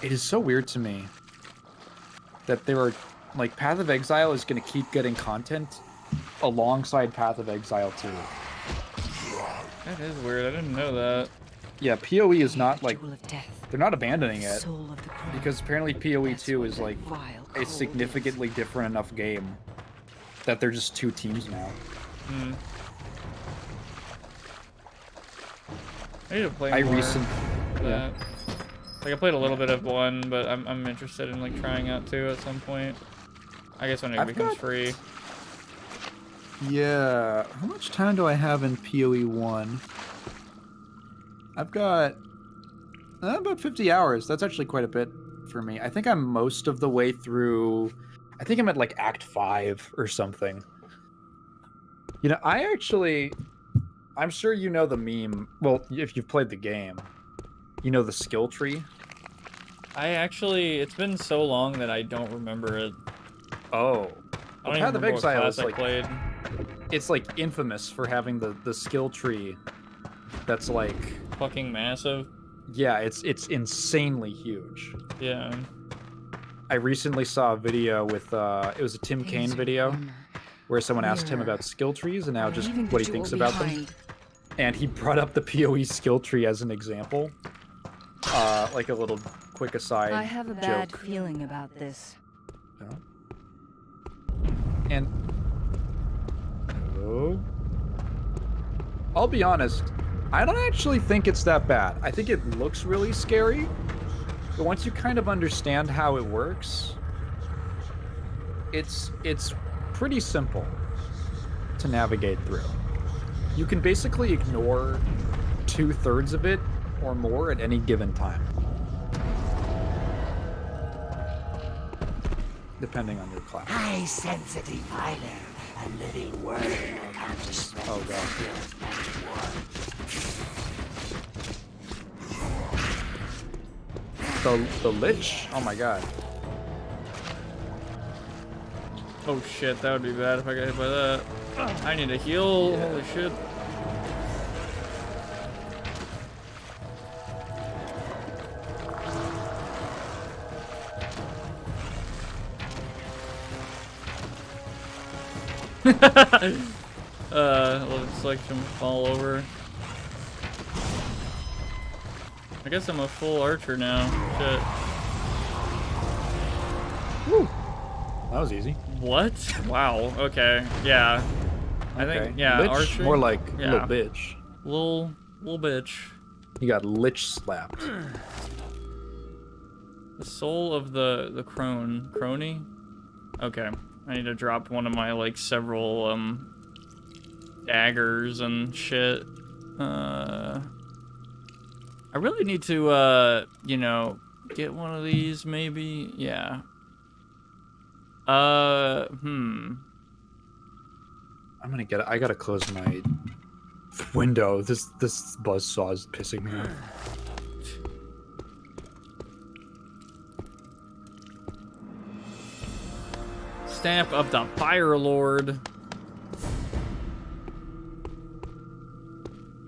It is so weird to me that there are, like, Path of Exile is going to keep getting content alongside Path of Exile 2. That is weird. I didn't know that. Yeah, PoE is not, like, Jewel of death, they're not abandoning it, soul of the crown. because apparently PoE 2 is, like, Vile a cold. significantly different enough game that they're just 2 teams now. Hmm. I need to play I more recently... of that. Like I played a little bit of 1, but I'm interested in like trying out 2 at some point. I guess when it becomes free. Yeah, how much time do I have in PoE 1? I've got about 50 hours. That's actually quite a bit for me. I think I'm most of the way through. I think I'm at like Act 5 or something. You know, I'm sure you know the meme. Well, if you've played the game, you know the skill tree. It's been so long that I don't remember it. Oh, I don't even Path of remember what Exile class is I like played. it's like infamous for having the skill tree that's like Fucking massive. yeah, it's insanely huge. Yeah. I recently saw a video with it was a Tim Kaine video where someone asked him about skill trees and now just Leaving the what he jewel thinks about them, behind. and he brought up the PoE skill tree as an example, like a little quick aside I have a bad joke. feeling about this. And I'll be honest, I don't actually think it's that bad. I think it looks really scary, but once you kind of understand how it works, it's pretty simple to navigate through. You can basically ignore 2/3 of it or more at any given time, depending on your class. I sense a defiler, a living word accomplishment. Oh god. The Lich? Oh my god. Oh shit, that would be bad if I got hit by that. I need a heal. Yeah. Holy shit. Looks like some fall over. I guess I'm a full archer now. Shit. Woo. That was easy. What? Wow. Okay. Yeah. I think yeah. Lich, Archer. more like yeah. little bitch. Little bitch. You got Lich slapped. The soul of the crony. Okay. I need to drop one of my like several daggers and shit. I really need to you know, get one of these maybe. Yeah. I'm gonna get it. I gotta close my window. This buzzsaw is pissing me off. Stamp of the Fire Lord.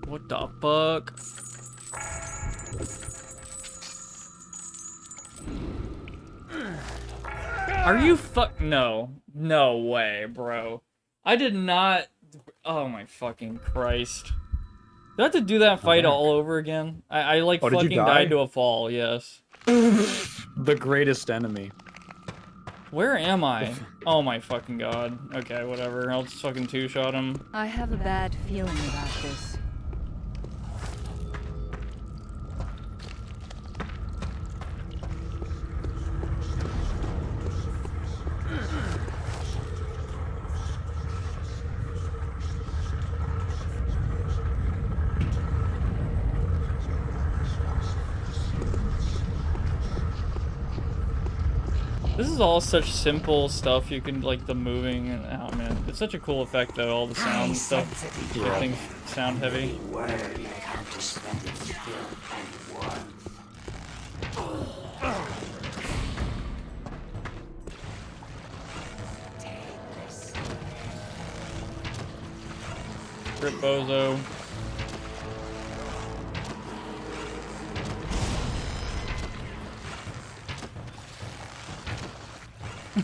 What the fuck? Are you no way, bro. I did not. Oh my fucking Christ. Do I have to do that fight all over again? I like Oh, did you fucking die? died to a fall, yes. The greatest enemy. Where am I? Oh my fucking god. Okay, whatever. I'll just fucking two-shot him. I have a bad feeling about this. This is all such simple stuff. You can like the moving and oh man, it's such a cool effect though. All the sound stuff. Yeah. Things sound heavy. Word accomplishment in skill and warmth. Rip Bozo.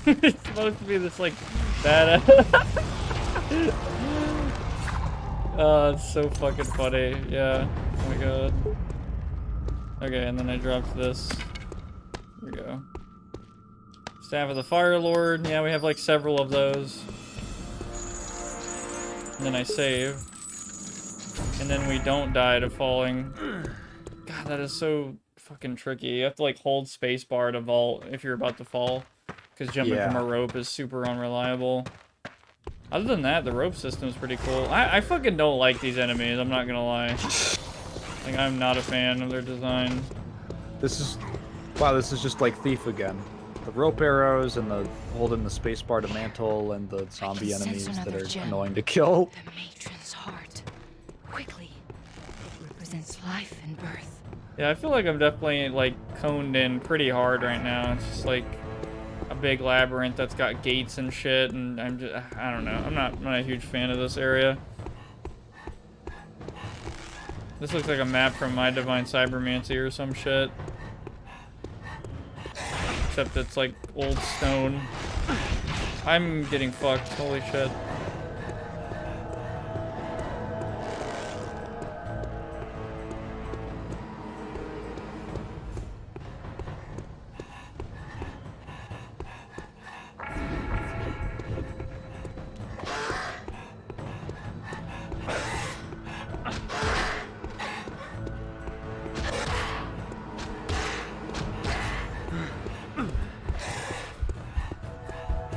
It's supposed to be this like badass. Oh, it's so fucking funny. Yeah. Oh my god. Okay, and then I dropped this. Here we go. Staff of the Fire Lord. Yeah, we have like several of those. And then I save. And then we don't die to falling. God, that is so fucking tricky. You have to like hold spacebar to vault if you're about to fall. Because jumping from a rope is super unreliable. Other than that, the rope system is pretty cool. I fucking don't like these enemies, I'm not gonna lie. Like, I'm not a fan of their design. This is... Wow, this is just like Thief again. The rope arrows and the holding the spacebar to mantle and the zombie enemies that are annoying to kill. The matron's heart. Quickly. It represents life and birth. Yeah, I feel like I'm definitely, like, coned in pretty hard right now. It's just, like, a big labyrinth that's got gates and shit, and I'm just... I don't know. I'm not a huge fan of this area. This looks like a map from My Divine Cybermancy or some shit. Except it's, like, old stone. I'm getting fucked. Holy shit.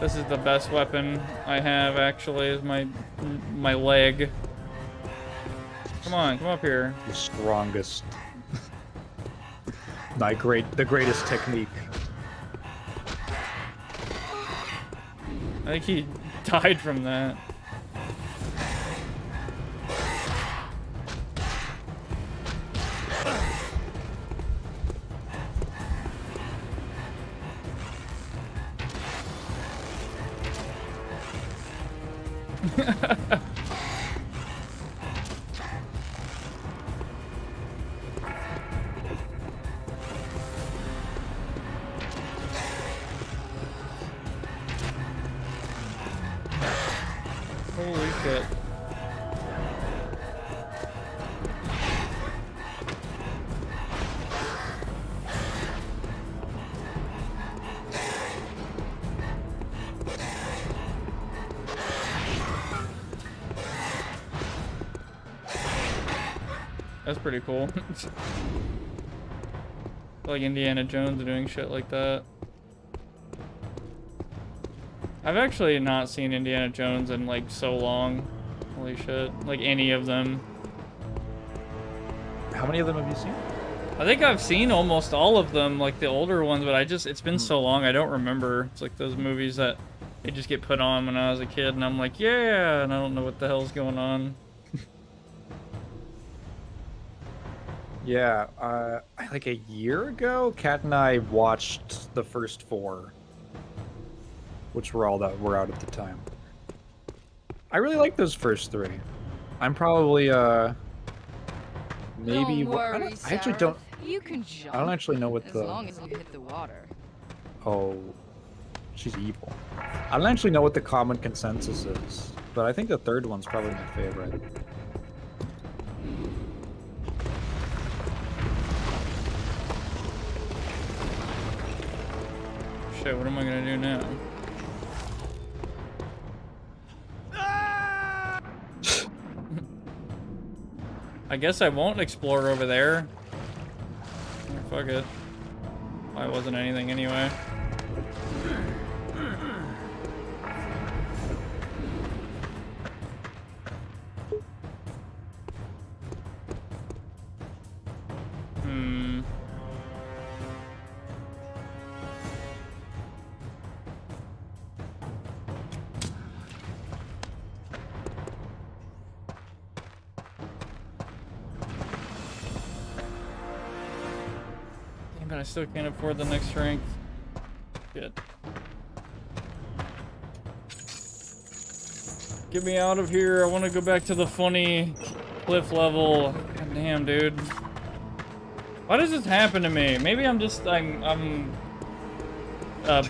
This is the best weapon I have, actually, is my leg. Come on, come up here. The strongest. The greatest technique. I think he died from that. Holy shit. That's pretty cool. Like Indiana Jones doing shit like that. I've actually not seen Indiana Jones in like so long. Holy shit. Like any of them. How many of them have you seen? I think I've seen almost all of them, like the older ones, but it's been so long I don't remember. It's like those movies that they just get put on when I was a kid and I'm like, yeah, and I don't know what the hell's going on. Yeah, like a year ago, Kat and I watched the first 4, which were all that were out at the time. I really like those first 3. I'm probably maybe Don't worry, I actually don't. You can jump. I don't actually know what as the. long as you hit the water. Oh, she's evil. I don't actually know what the common consensus is, but I think the third one's probably my favorite. Shit, what am I gonna do now? I guess I won't explore over there. Oh, fuck it. Why wasn't anything anyway? I still can't afford the next strength. Good. Get me out of here. I want to go back to the funny cliff level. God damn, dude. Why does this happen to me? Maybe I'm just I'm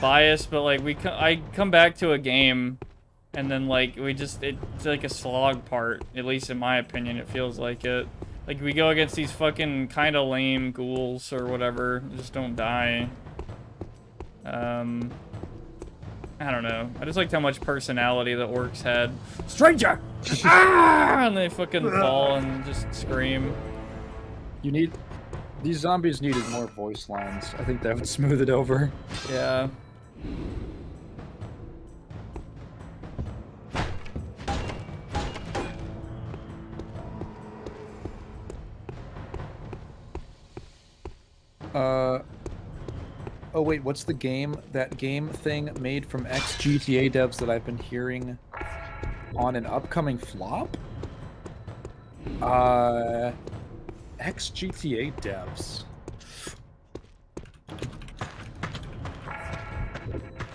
biased, but like I come back to a game and then like it's like a slog part. At least in my opinion, it feels like it. Like, we go against these fucking kind of lame ghouls or whatever. Just don't die. I don't know. I just liked how much personality the orcs had. Stranger! Ah! And they fucking fall and just scream. These zombies needed more voice lines. I think that would smooth it over. Yeah. Oh wait, what's the game? That game thing made from ex-GTA devs that I've been hearing on an upcoming flop? Ex-GTA devs.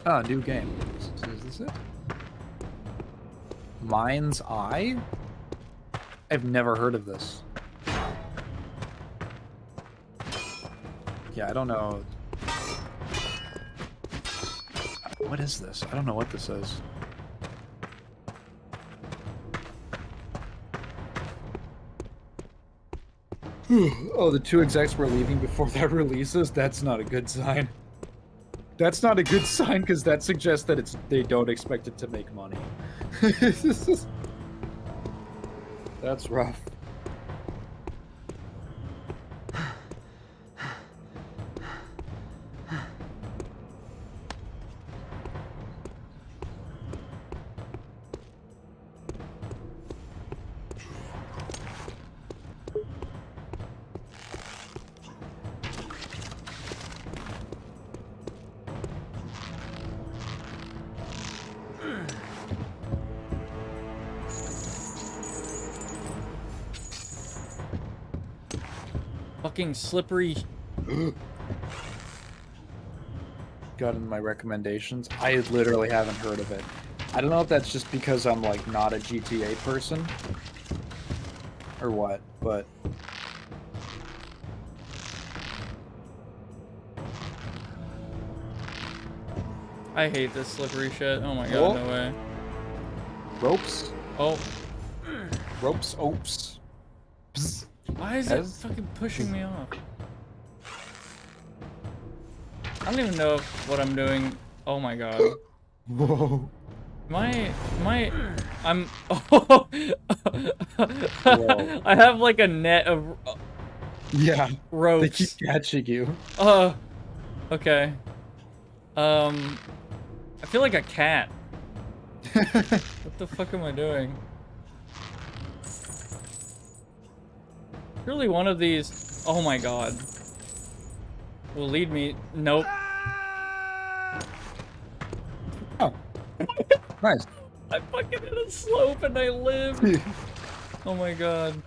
Ah, new game. Is this it? Mind's Eye? I've never heard of this. Yeah, I don't know. What is this? I don't know what this is. Oh, the 2 execs were leaving before that releases? That's not a good sign. That's not a good sign because that suggests that they don't expect it to make money. That's rough. Fucking slippery. Got in my recommendations. I literally haven't heard of it. I don't know if that's just because I'm like not a GTA person or what, but I hate this slippery shit. Oh my god, Oh. no way. ropes, Oh, oops. Psst. why is it fucking pushing me off? I don't even know if what I'm doing. Oh my god. Whoa. I'm. Oh, Whoa. I have like a net of Yeah, they ropes. keep catching you. Okay. I feel like a cat. What the fuck am I doing? Surely one of these. Oh my god. Will lead me. Nope. Oh, nice. I fucking hit a slope and I lived. Oh my god.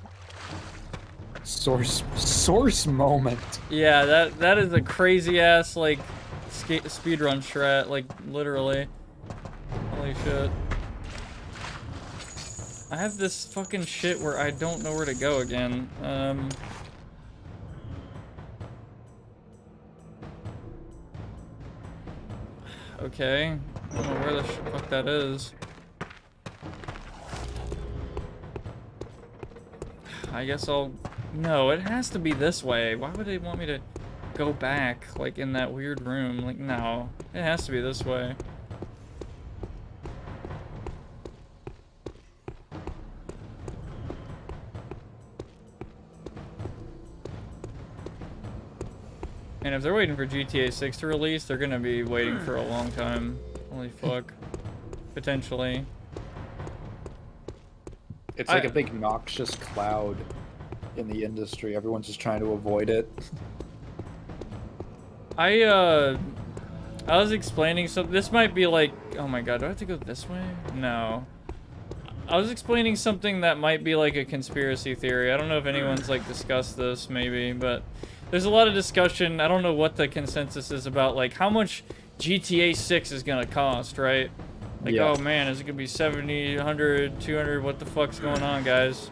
Source moment. Yeah, that is a crazy ass like speedrun strat, like literally. Holy shit. I have this fucking shit where I don't know where to go again. Okay. I don't know where the fuck that is. I guess I'll... No, it has to be this way. Why would they want me to go back, like, in that weird room? Like, no. It has to be this way. And if they're waiting for GTA 6 to release, they're gonna be waiting for a long time. Holy fuck. Potentially. It's like a big noxious cloud in the industry. Everyone's just trying to avoid it. I was explaining something. This might be like, oh my god, do I have to go this way? No. I was explaining something that might be like a conspiracy theory. I don't know if anyone's like discussed this maybe, but there's a lot of discussion. I don't know what the consensus is about like how much GTA 6 is gonna cost, right? Like, Yeah. oh man, is it gonna be 70, 100, 200? What the fuck's going on, guys?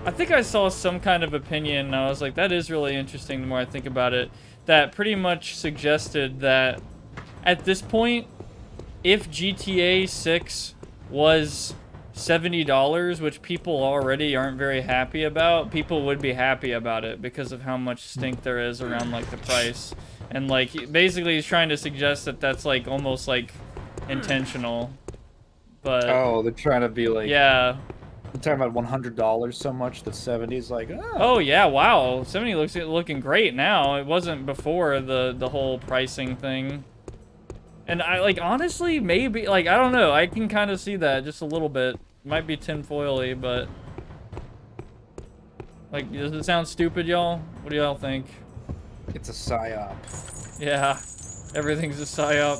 I think I saw some kind of opinion, and I was like, that is really interesting the more I think about it, that pretty much suggested that at this point, if GTA 6 was $70, which people already aren't very happy about, people would be happy about it because of how much stink there is around, like, the price. And, like, basically he's trying to suggest that that's, like, almost, like, intentional. But... Oh, they're trying to be like... Yeah. They're talking about $100 so much that 70's like, Oh yeah, wow. 70 looks looking great now. It wasn't before the whole pricing thing. And I like honestly maybe like I don't know. I can kind of see that just a little bit. Might be tinfoily, but like does it sound stupid, y'all? What do y'all think? It's a psyop. Yeah. Everything's a psyop.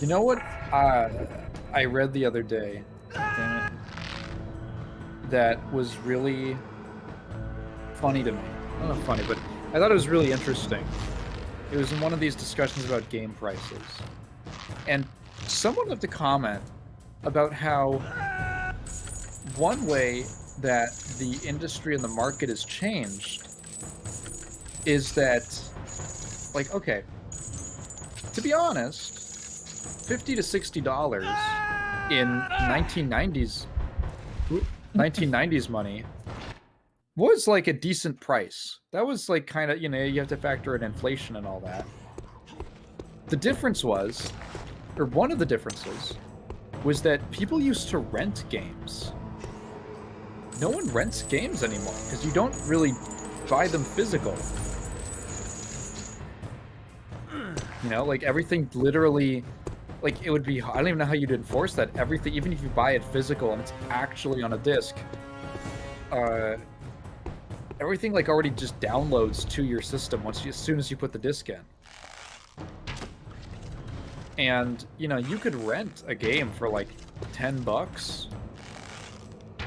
You know what I read the other day? Damn it. That was really funny to me. Not funny, but I thought it was really interesting. It was in one of these discussions about game prices. And someone left a comment about how one way that the industry and the market has changed is that, like, okay, to be honest, $50 to $60 in 1990s money was like a decent price. That was like kind of, you know, you have to factor in inflation and all that. The difference was, or one of the differences, was that people used to rent games. No one rents games anymore because you don't really buy them physical. You know, like everything literally, like it would be, I don't even know how you'd enforce that. Everything, even if you buy it physical and it's actually on a disc, everything like already just downloads to your system as soon as you put the disc in. And, you know, you could rent a game for like $10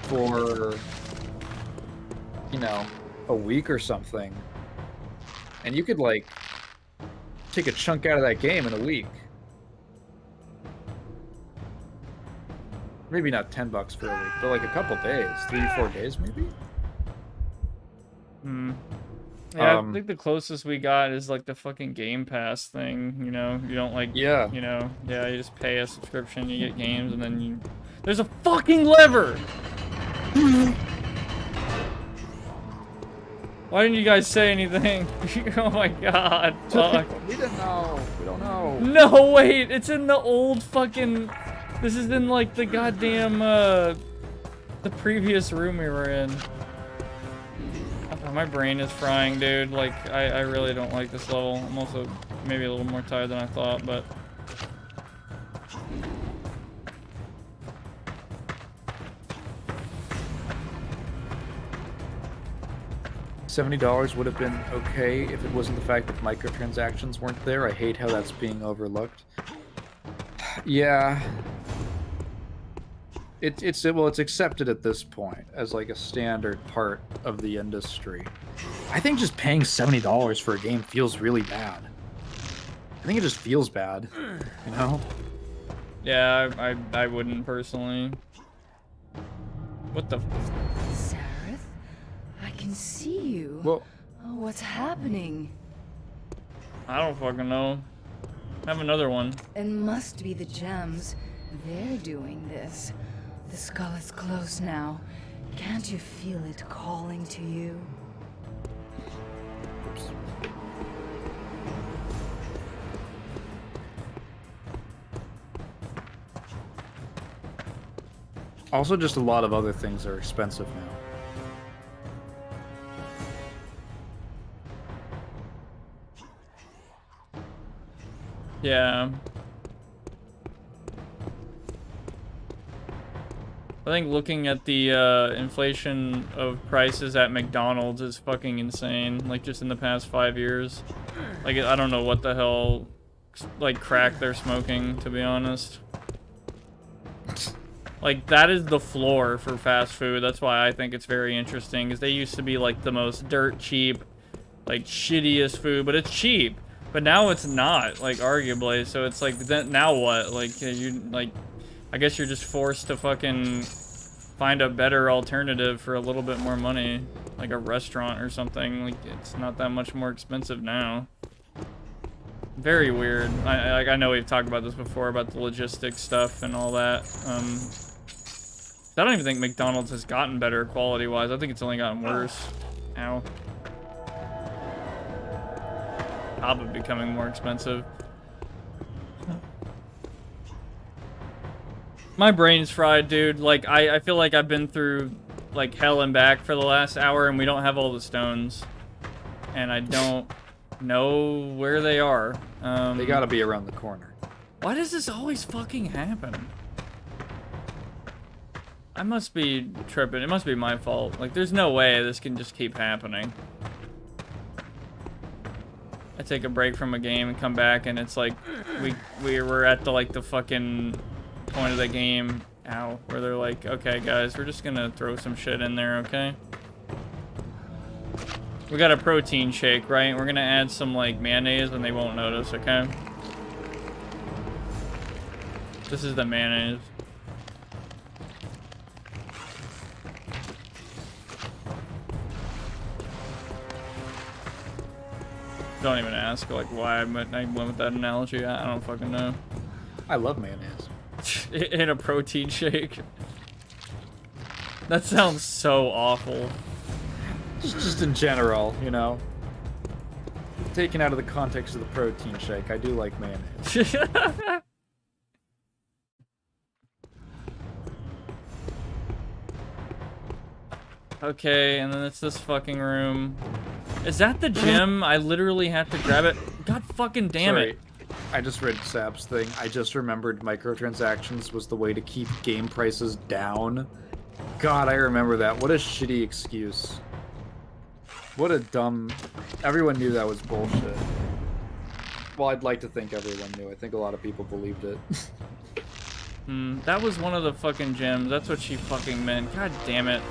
for you know, a week or something. And you could, like, take a chunk out of that game in a week. Maybe not $10 for a week, but like a couple days, 3-4 days maybe. Yeah, I think the closest we got is like the fucking Game Pass thing. You know, you don't like. Yeah. You know, yeah, you just pay a subscription, you get games, and then you. There's a fucking lever. Why didn't you guys say anything? Oh my god. Fuck. We didn't know. We don't know. No, wait, it's in the old fucking. This is in like the goddamn the previous room we were in. Oh, my brain is frying, dude. Like I really don't like this level. I'm also maybe a little more tired than I thought, but $70 would have been okay if it wasn't the fact that microtransactions weren't there. I hate how that's being overlooked. Yeah. It's accepted at this point as like a standard part of the industry. I think just paying $70 for a game feels really bad. I think it just feels bad, you know? yeah, I wouldn't personally. What the? Sareth, I can see you. Well, Oh, what's happening? I don't fucking know. Have another one. It must be the gems. They're doing this. The skull is close now. Can't you feel it calling to you? oops. Also, just a lot of other things are expensive now. Yeah. I think looking at the inflation of prices at McDonald's is fucking insane. Like just in the past 5 years. Like I don't know what the hell like crack they're smoking, to be honest. Like that is the floor for fast food. That's why I think it's very interesting, is they used to be like the most dirt cheap, like shittiest food, but it's cheap. But now it's not, like arguably. So it's like then now what? Like you like I guess you're just forced to fucking find a better alternative for a little bit more money, like a restaurant or something. Like it's not that much more expensive now. Very weird. I know we've talked about this before about the logistics stuff and all that. I don't even think McDonald's has gotten better quality-wise. I think it's only gotten worse. Ow. Probably becoming more expensive. My brain's fried, dude. Like, I feel like I've been through, like, hell and back for the last hour, and we don't have all the stones. And I don't know where they are. They gotta be around the corner. Why does this always fucking happen? I must be tripping. It must be my fault. Like, there's no way this can just keep happening. I take a break from a game and come back, and it's like we were at the like the fucking point of the game, ow, where they're like, okay guys, we're just gonna throw some shit in there, okay? We got a protein shake, right? We're gonna add some like mayonnaise and they won't notice, okay? This is the mayonnaise. Don't even ask like why I went with that analogy. I don't fucking know. I love mayonnaise. In a protein shake. That sounds so awful. Just in general, you know. Taken out of the context of the protein shake, I do like mayonnaise. Okay, and then it's this fucking room. Is that the gym? I literally have to grab it. God fucking damn Sorry, it. I just read Sap's thing. I just remembered microtransactions was the way to keep game prices down. God, I remember that. What a shitty excuse. What a dumb... Everyone knew that was bullshit. Well, I'd like to think everyone knew. I think a lot of people believed it. That was one of the fucking gyms. That's what she fucking meant. God damn it.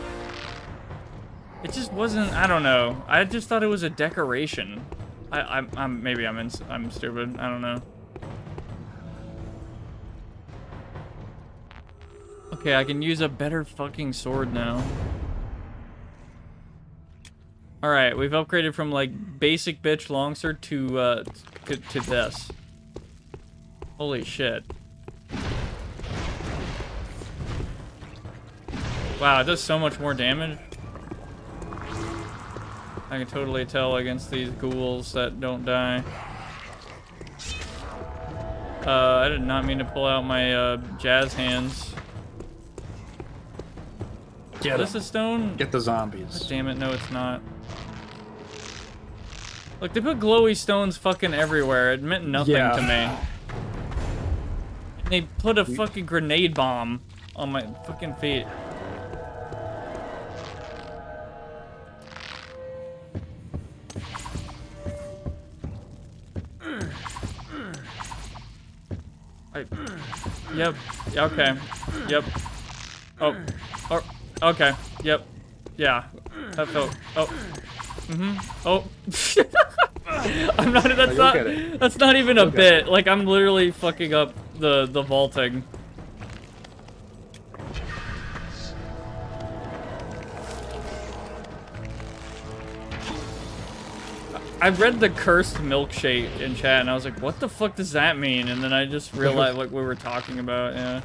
It just wasn't. I don't know. I just thought it was a decoration. Maybe I'm stupid. I don't know. Okay, I can use a better fucking sword now. All right, we've upgraded from like basic bitch longsword to this. Holy shit. Wow, it does so much more damage. I can totally tell against these ghouls that don't die. I did not mean to pull out my jazz hands. Get Is this a stone? Get the zombies. God damn it, no it's not. Look, they put glowy stones fucking everywhere. It meant nothing to me. They put a fucking grenade bomb on my fucking feet. Yep. Okay. Yep. Oh. Okay. Yep. Yeah. That felt. Oh. Oh. I'm not. That's not even a bit. Like I'm literally fucking up the vaulting. I read the cursed milkshake in chat and I was like, what the fuck does that mean? And then I just realized what we were talking about, yeah.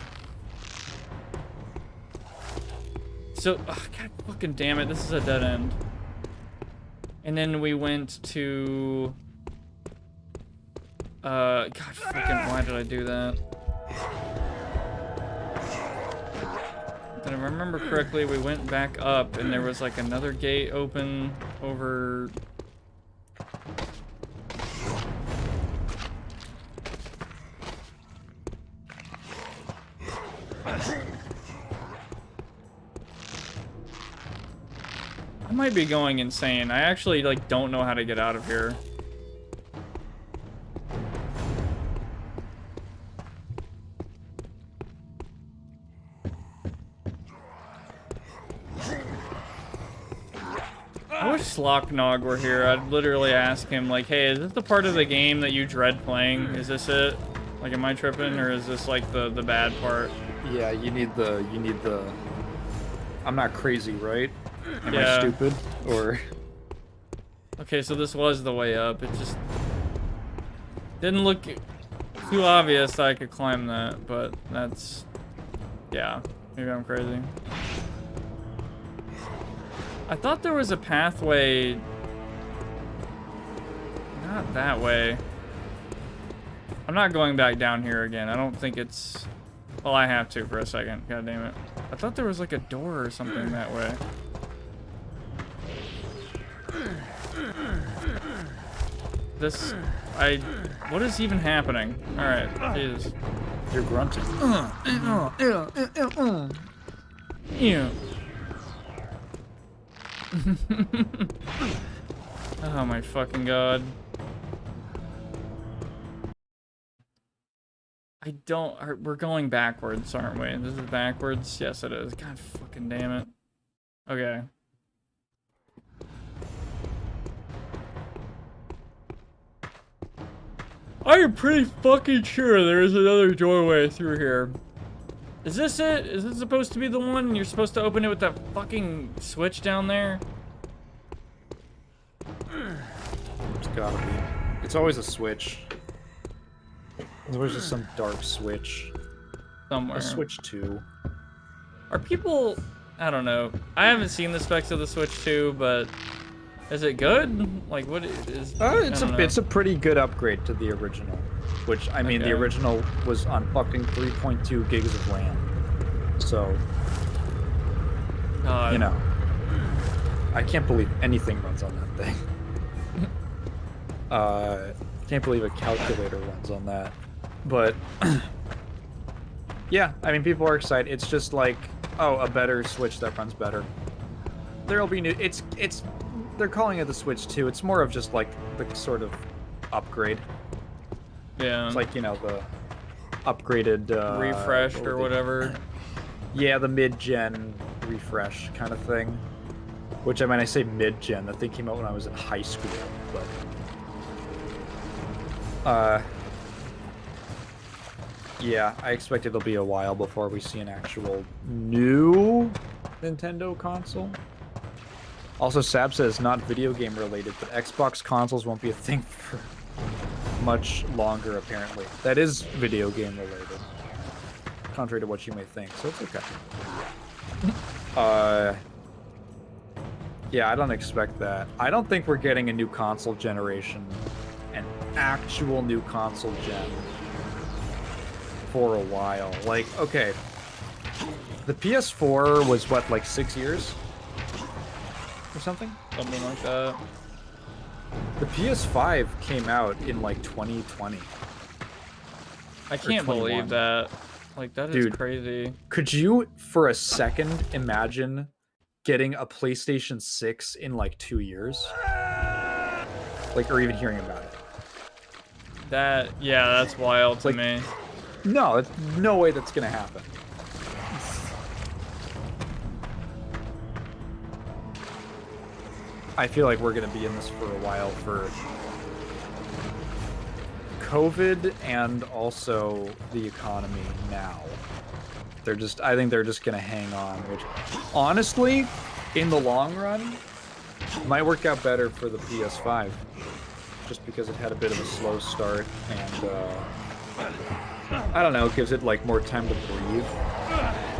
So, oh, god fucking damn it, this is a dead end. And then we went to... god fucking, why did I do that? If I remember correctly, we went back up and there was like another gate open over... I might be going insane. I actually like don't know how to get out of here. I wish Slocknog were here. I'd literally ask him like, hey, is this the part of the game that you dread playing? Is this it? Like, am I tripping, or is this like the bad part? Yeah, you need the I'm not crazy, right? Am Yeah. I stupid? Or Okay, so this was the way up. It just didn't look too obvious that I could climb that, but that's... Yeah, maybe I'm crazy. I thought there was a pathway... Not that way. I'm not going back down here again. I don't think it's... Well, I have to for a second. God damn it. I thought there was like a door or something that way. This... What is even happening? Alright, Jesus. you're grunting. Yeah. Oh my fucking god. We're going backwards, aren't we? This is backwards? Yes, it is. God fucking damn it. Okay. I am pretty fucking sure there is another doorway through here. Is this it? Is this supposed to be the one? You're supposed to open it with that fucking switch down there? It's gotta be. It's always a switch. There's always just some dark switch. Somewhere. A switch 2. Are people... I don't know. I haven't seen the specs of the Switch 2, but... Is it good? Like, what is... It's a pretty good upgrade to the original. Which, I mean, the Okay. original was on fucking 3.2 gigs of RAM. So, God. you know. I can't believe anything runs on that thing. Can't believe a calculator runs on that. But, yeah, I mean, people are excited. It's just like, oh, a better Switch that runs better. There'll be new... They're calling it the Switch 2. It's more of just like the sort of upgrade. Yeah. It's like, you know, the upgraded... refreshed or whatever. Yeah, the mid-gen refresh kind of thing. Which, I mean, I say mid-gen. That thing came out when I was in high school, but... yeah, I expect it'll be a while before we see an actual new Nintendo console. Also, Sab says not video game related, but Xbox consoles won't be a thing for much longer, apparently. That is video game related, contrary to what you may think, so it's okay. Yeah, I don't expect that. I don't think we're getting a new console generation, an actual new console gen, for a while. Like, okay, the PS4 was what, like 6 years? Or something? Something like that. The PS5 came out in like 2020. I can't believe that. Like, that is crazy. Could you, for a second, imagine getting a PlayStation 6 in like 2 years? Like, or even hearing about it. Yeah, that's wild to like, me. No, it's no way that's gonna happen. I feel like we're gonna be in this for a while for COVID and also the economy now. I think they're just gonna hang on, which honestly, in the long run, might work out better for the PS5. Just because it had a bit of a slow start and I don't know, it gives it like more time to breathe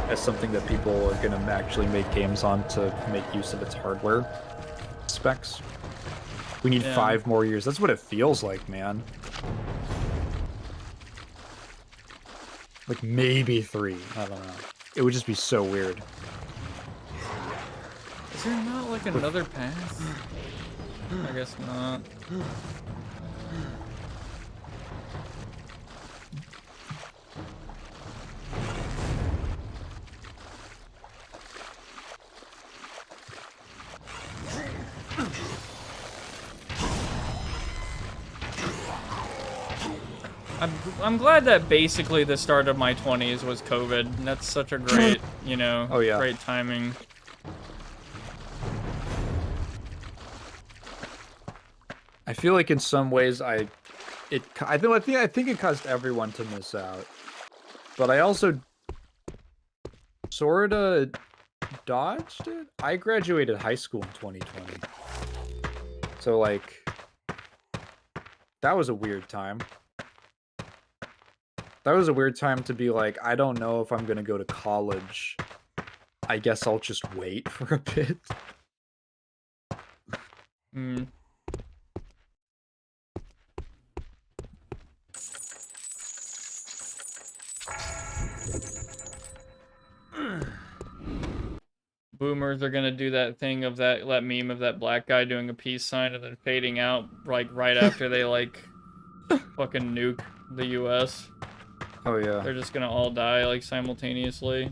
as something that people are gonna actually make games on to make use of its hardware specs. We need 5 more years. That's what it feels like, man. Like maybe 3. I don't know. It would just be so weird. Is there not like another path? I guess not. I'm glad that basically the start of my 20s was COVID, and that's such a great, you know, great timing. I feel like in some ways I think it caused everyone to miss out, but I also sorta dodged it. I graduated high school in 2020, so like that was a weird time. That was a weird time to be like, I don't know if I'm gonna go to college. I guess I'll just wait for a bit. Hmm. Boomers are gonna do that thing of that meme of that black guy doing a peace sign and then fading out like right after they like fucking nuke the US. Oh yeah. They're just gonna all die like simultaneously,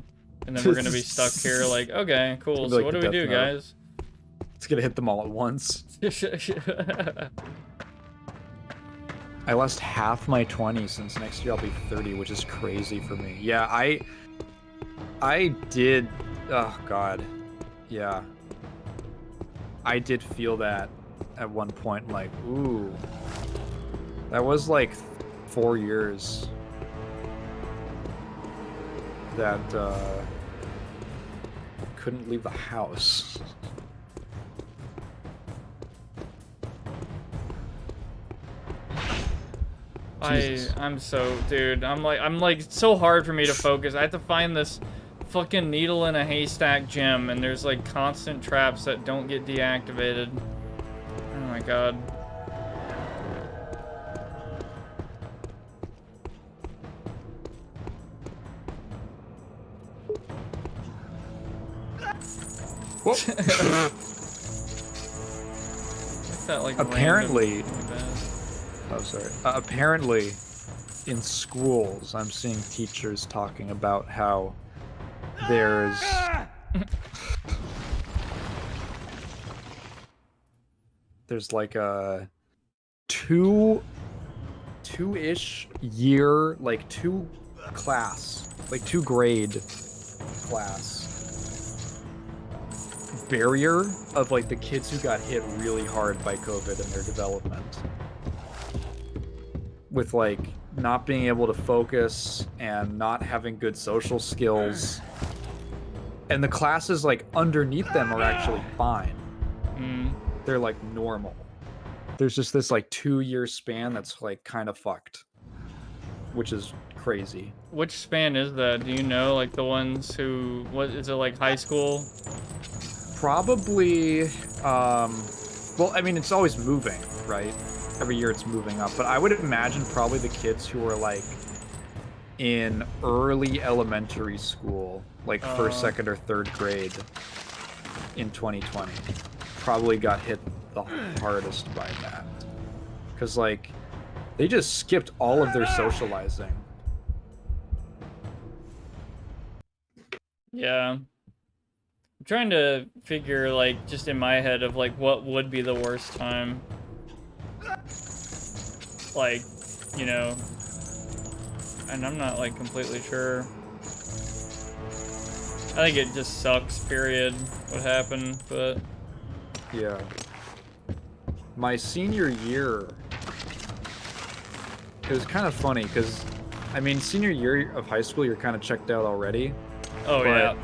and then we're gonna be stuck here like, okay, cool. So like what do we do, guys? It's gonna hit them all at once. I lost half my 20 since next year I'll be 30, which is crazy for me. Yeah, I did. Oh god. Yeah. I did feel that at one point, like, ooh. That was like 4 years that couldn't leave the house. I'm so, dude, I'm like it's so hard for me to focus. I have to find this fucking needle in a haystack gem, and there's like constant traps that don't get deactivated. Oh my god. That, like, apparently, random... apparently, in schools, I'm seeing teachers talking about how there's like a two-ish year, like two grade class barrier of like the kids who got hit really hard by COVID and their development. With like not being able to focus and not having good social skills. And the classes like underneath them are actually fine. They're like normal. There's just this like 2-year span that's like kind of fucked, which is crazy. Which span is that? Do you know? Like the ones who, what is it, like high school? Probably, well, I mean, it's always moving, right? Every year it's moving up, but I would imagine probably the kids who are like in early elementary school, like first, second, or third grade in 2020, probably got hit the hardest by that. Because like, they just skipped all of their socializing. Yeah. I'm trying to figure, like, just in my head of, like, what would be the worst time. Like, you know. And I'm not, like, completely sure. I think it just sucks, period, what happened, but... Yeah. My senior year, it was kind of funny, because, I mean, senior year of high school, you're kind of checked out already. Oh, but yeah.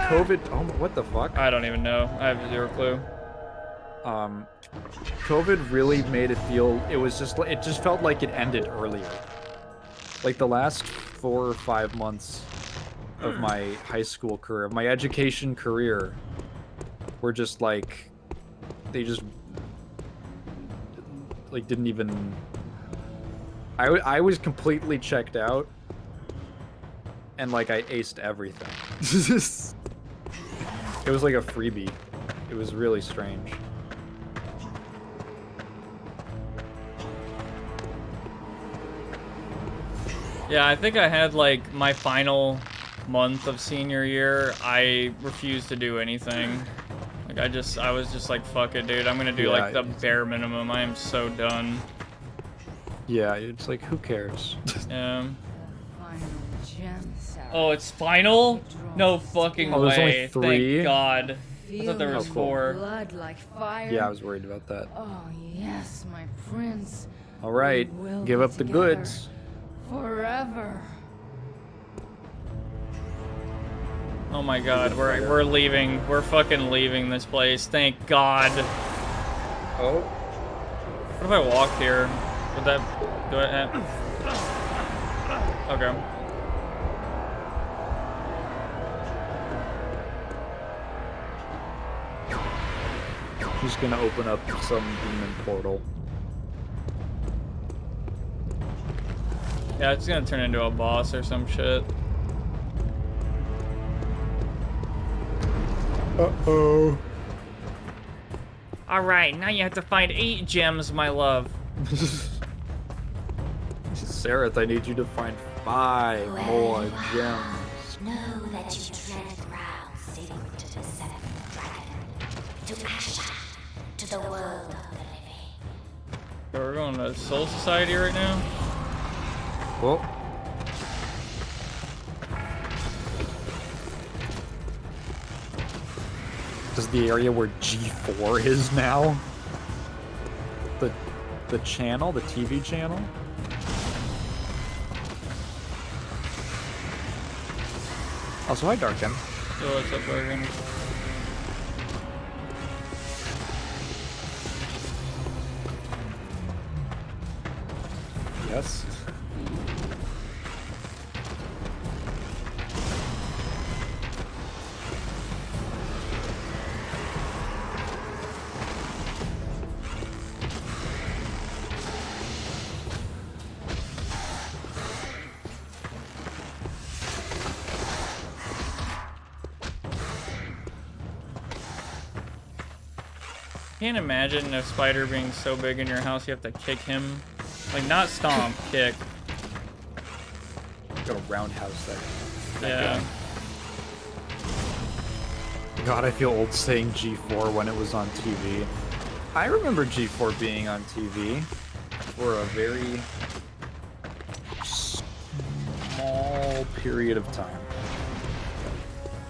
COVID, oh, what the fuck? I don't even know. I have zero clue. COVID really made it feel, it just felt like it ended earlier. Like the last 4 or 5 months of my high school career, my education career, were just like, they just, like, didn't even, I was completely checked out. And like I aced everything. It was like a freebie. It was really strange. Yeah, I think I had like my final month of senior year, I refused to do anything. Like I was just like, fuck it, dude. I'm gonna do like the bare minimum. I am so done. Yeah, it's like, who cares? Yeah. Oh, it's final? No fucking there's way. only 3? Thank God. I thought there was 4. Blood like fire. Yeah, I was worried about that. Oh yes, my prince. All right, We'll give be up the together goods. Forever. Oh my God, we're leaving. We're fucking leaving this place. Thank God. Oh. What if I walk here? Would that do it? Okay. He's gonna open up some demon portal. Yeah, it's gonna turn into a boss or some shit. Uh-oh. Alright, now you have to find 8 gems, my love. Sarah, I need you to find 5 more gems. Know that you tread ground sacred to the 7th dragon, to Asha, to the world of the living. So we're going to Soul Society right now? Well. This is the area where G4 is now? The channel? The TV channel? Also, hi, Darken. Yo, what's up, Logan? Yes. Can't imagine a spider being so big in your house you have to kick him. Like, not stomp, kick. Got a roundhouse there. Yeah. God, I feel old saying G4 when it was on TV. I remember G4 being on TV for a very small period of time.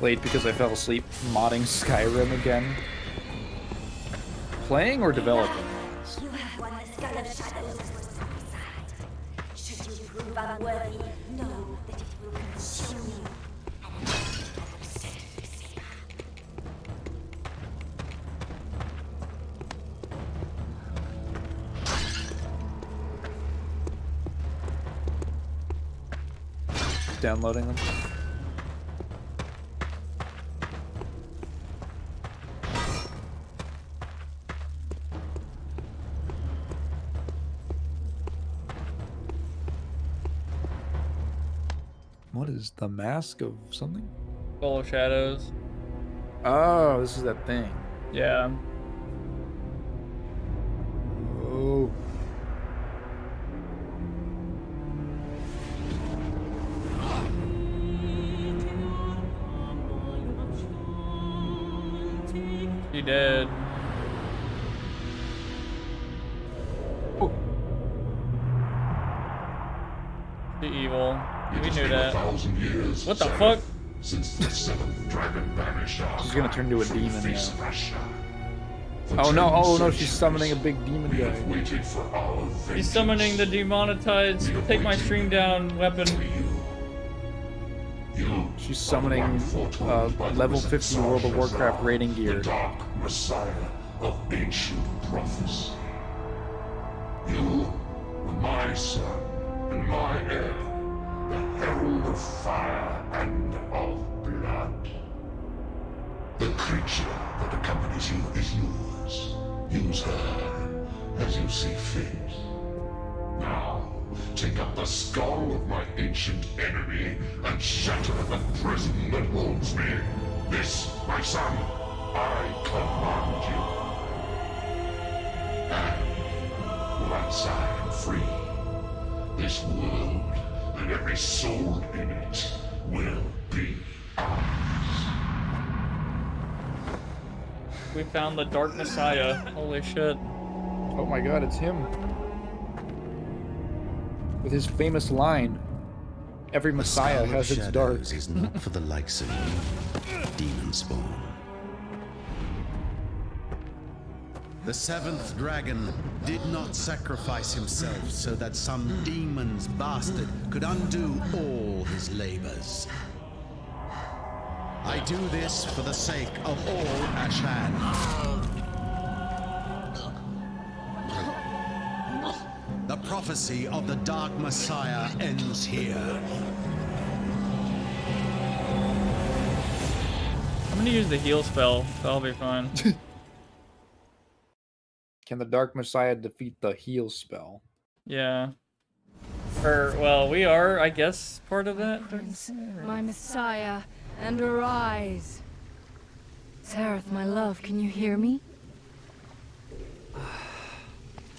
Late because I fell asleep modding Skyrim again. Playing or developing? You have won the skull of shadows for suicide. Should you prove unworthy, know that it will consume you and another set of escape. Downloading them. What is the mask of something? Full of shadows. Oh, this is that thing. Yeah. Oh. She did. Oh. The evil. It We has knew been that. 1,000 years, What the Sarah, fuck? since the seventh dragon banished our She's gonna turn into a from the demon face now. of Russia. For Oh no, 10 oh no, she's centuries, summoning a big demon we guy. have waited for our He's vengeance. summoning the demonetized, take my stream down weapon. To you, She's summoning level 50 World of Warcraft raiding gear. the dark messiah of ancient prophets. You were my son and my heir, the herald of fire and of blood. The creature that accompanies you is yours. Use her as you see fit. Now, take up the skull of my ancient enemy and shatter the prison that holds me. This, my son, I command you. And once I am free, this world and every soul in it will be ours. We found the Dark Messiah. Holy shit. Oh my god, it's him. With his famous line, every messiah Skull of has its dark. Shadows is not for the likes of you, demon spawn. The seventh dragon did not sacrifice himself so that some demon's bastard could undo all his labors. I do this for the sake of all Ashan. The prophecy of the Dark Messiah ends here. I'm gonna use the heal spell, so I'll be fine. Can the Dark Messiah defeat the heal spell? Yeah. Or, well, we are, I guess, part of that. Prince, my Messiah, and arise. Sareth, my love, can you hear me?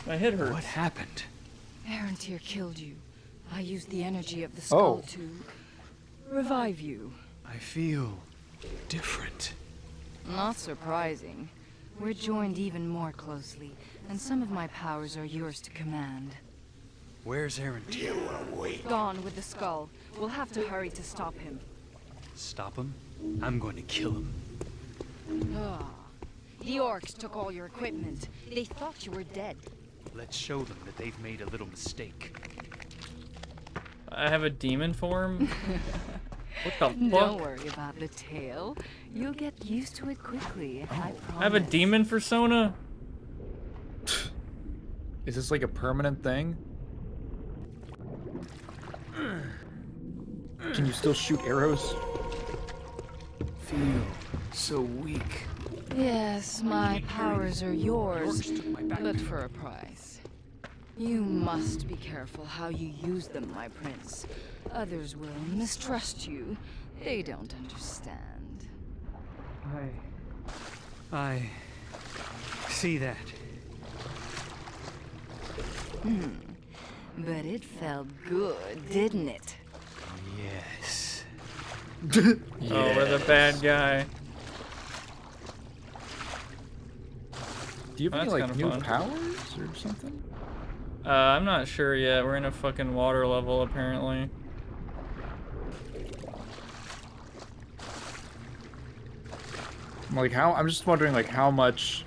My head hurts. What happened? Arantir killed you. I used the energy of the skull Oh. to revive you. I feel different. Not surprising. We're joined even more closely, and some of my powers are yours to command. Where's Aaron? Gone with the skull. We'll have to hurry to stop him. Stop him? I'm going to kill him. Ah. The orcs took all your equipment. They thought you were dead. Let's show them that they've made a little mistake. I have a demon form? What the fuck? Don't worry about the tail. You'll get used to it quickly, I promise. I have a demon persona? Is this like a permanent thing? Can you still shoot arrows? Feel so weak. Yes, my powers are yours, Orcs took my backpack. but for a price. You must be careful how you use them, my prince. Others will mistrust you. They don't understand. I see that. But it felt good, didn't it? Yes. Oh, we're the bad guy. Do you have any That's like kinda new fun. powers or something? I'm not sure yet. We're in a fucking water level, apparently. Like I'm just wondering like how much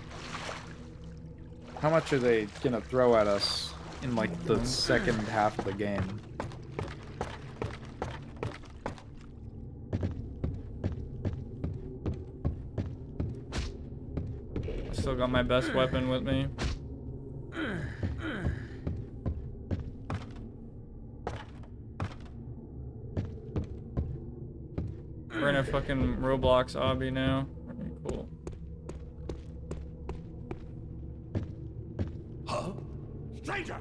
are they gonna throw at us in like the second half of the game? I still got my best weapon with me. We're in a fucking Roblox obby now. Okay, cool. Huh? Stranger!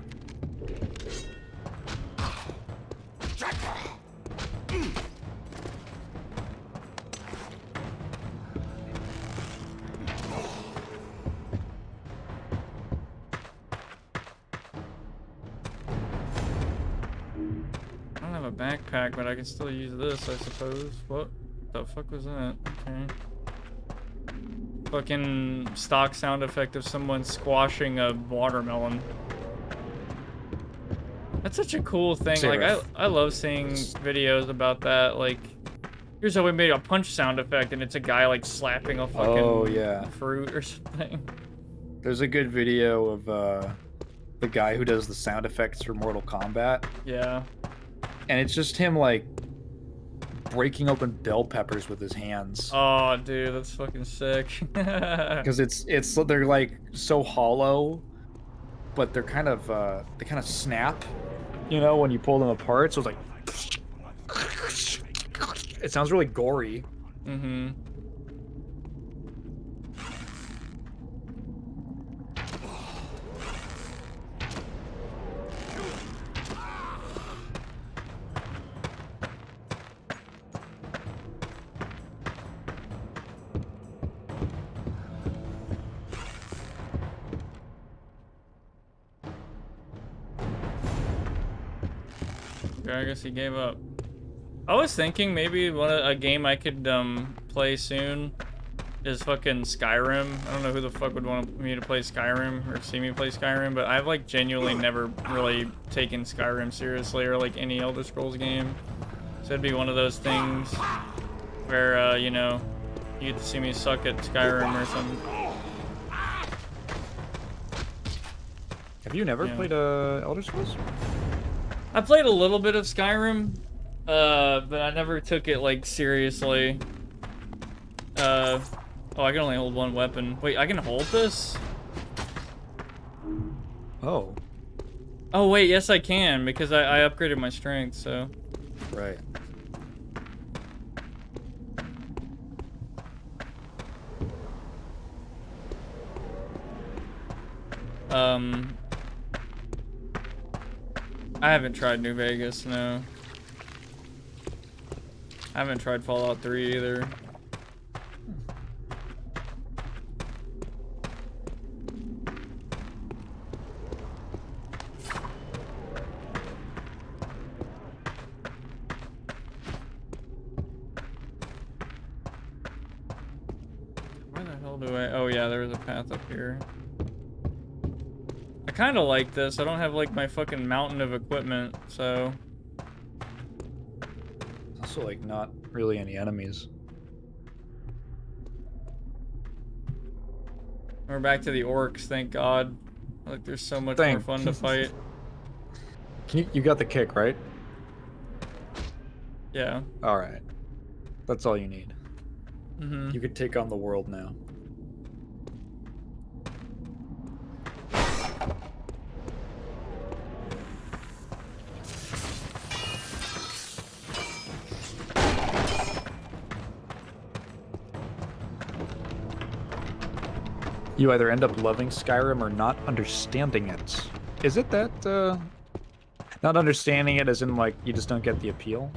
I don't have a backpack, but I can still use this, I suppose. What the fuck was that? Okay. Fucking stock sound effect of someone squashing a watermelon. That's such a cool thing. Like, I love seeing videos about that. Like, here's how we made a punch sound effect, and it's a guy, like, slapping a fucking fruit or something. There's a good video of the guy who does the sound effects for Mortal Kombat. Yeah. And it's just him, like, breaking open bell peppers with his hands. Oh, dude, that's fucking sick. Because they're, like, so hollow, but they're kind of, they kind of snap, you know, when you pull them apart. So it's like, it sounds really gory. Mm-hmm. I guess he gave up. I was thinking maybe a game I could play soon is fucking Skyrim. I don't know who the fuck would want me to play Skyrim or see me play Skyrim, but I've like genuinely never really taken Skyrim seriously or like any Elder Scrolls game. So it'd be one of those things where you know, you get to see me suck at Skyrim or something. Have you never played Elder Scrolls? I played a little bit of Skyrim, but I never took it like seriously. Oh, I can only hold one weapon. Wait, I can hold this? Oh. Oh wait, yes I can, because I upgraded my strength, so. Right. I haven't tried New Vegas, no. I haven't tried Fallout 3 either. Where the hell do I... Oh yeah, there's a path up here. I kind of like this. I don't have like my fucking mountain of equipment, so. Also, like, not really any enemies. We're back to the orcs, thank God. Like, there's so much more fun to fight. You got the kick, right? Yeah. All right. That's all you need. Mm-hmm. You could take on the world now. You either end up loving Skyrim or not understanding it. Is it that, not understanding it as in, like, you just don't get the appeal?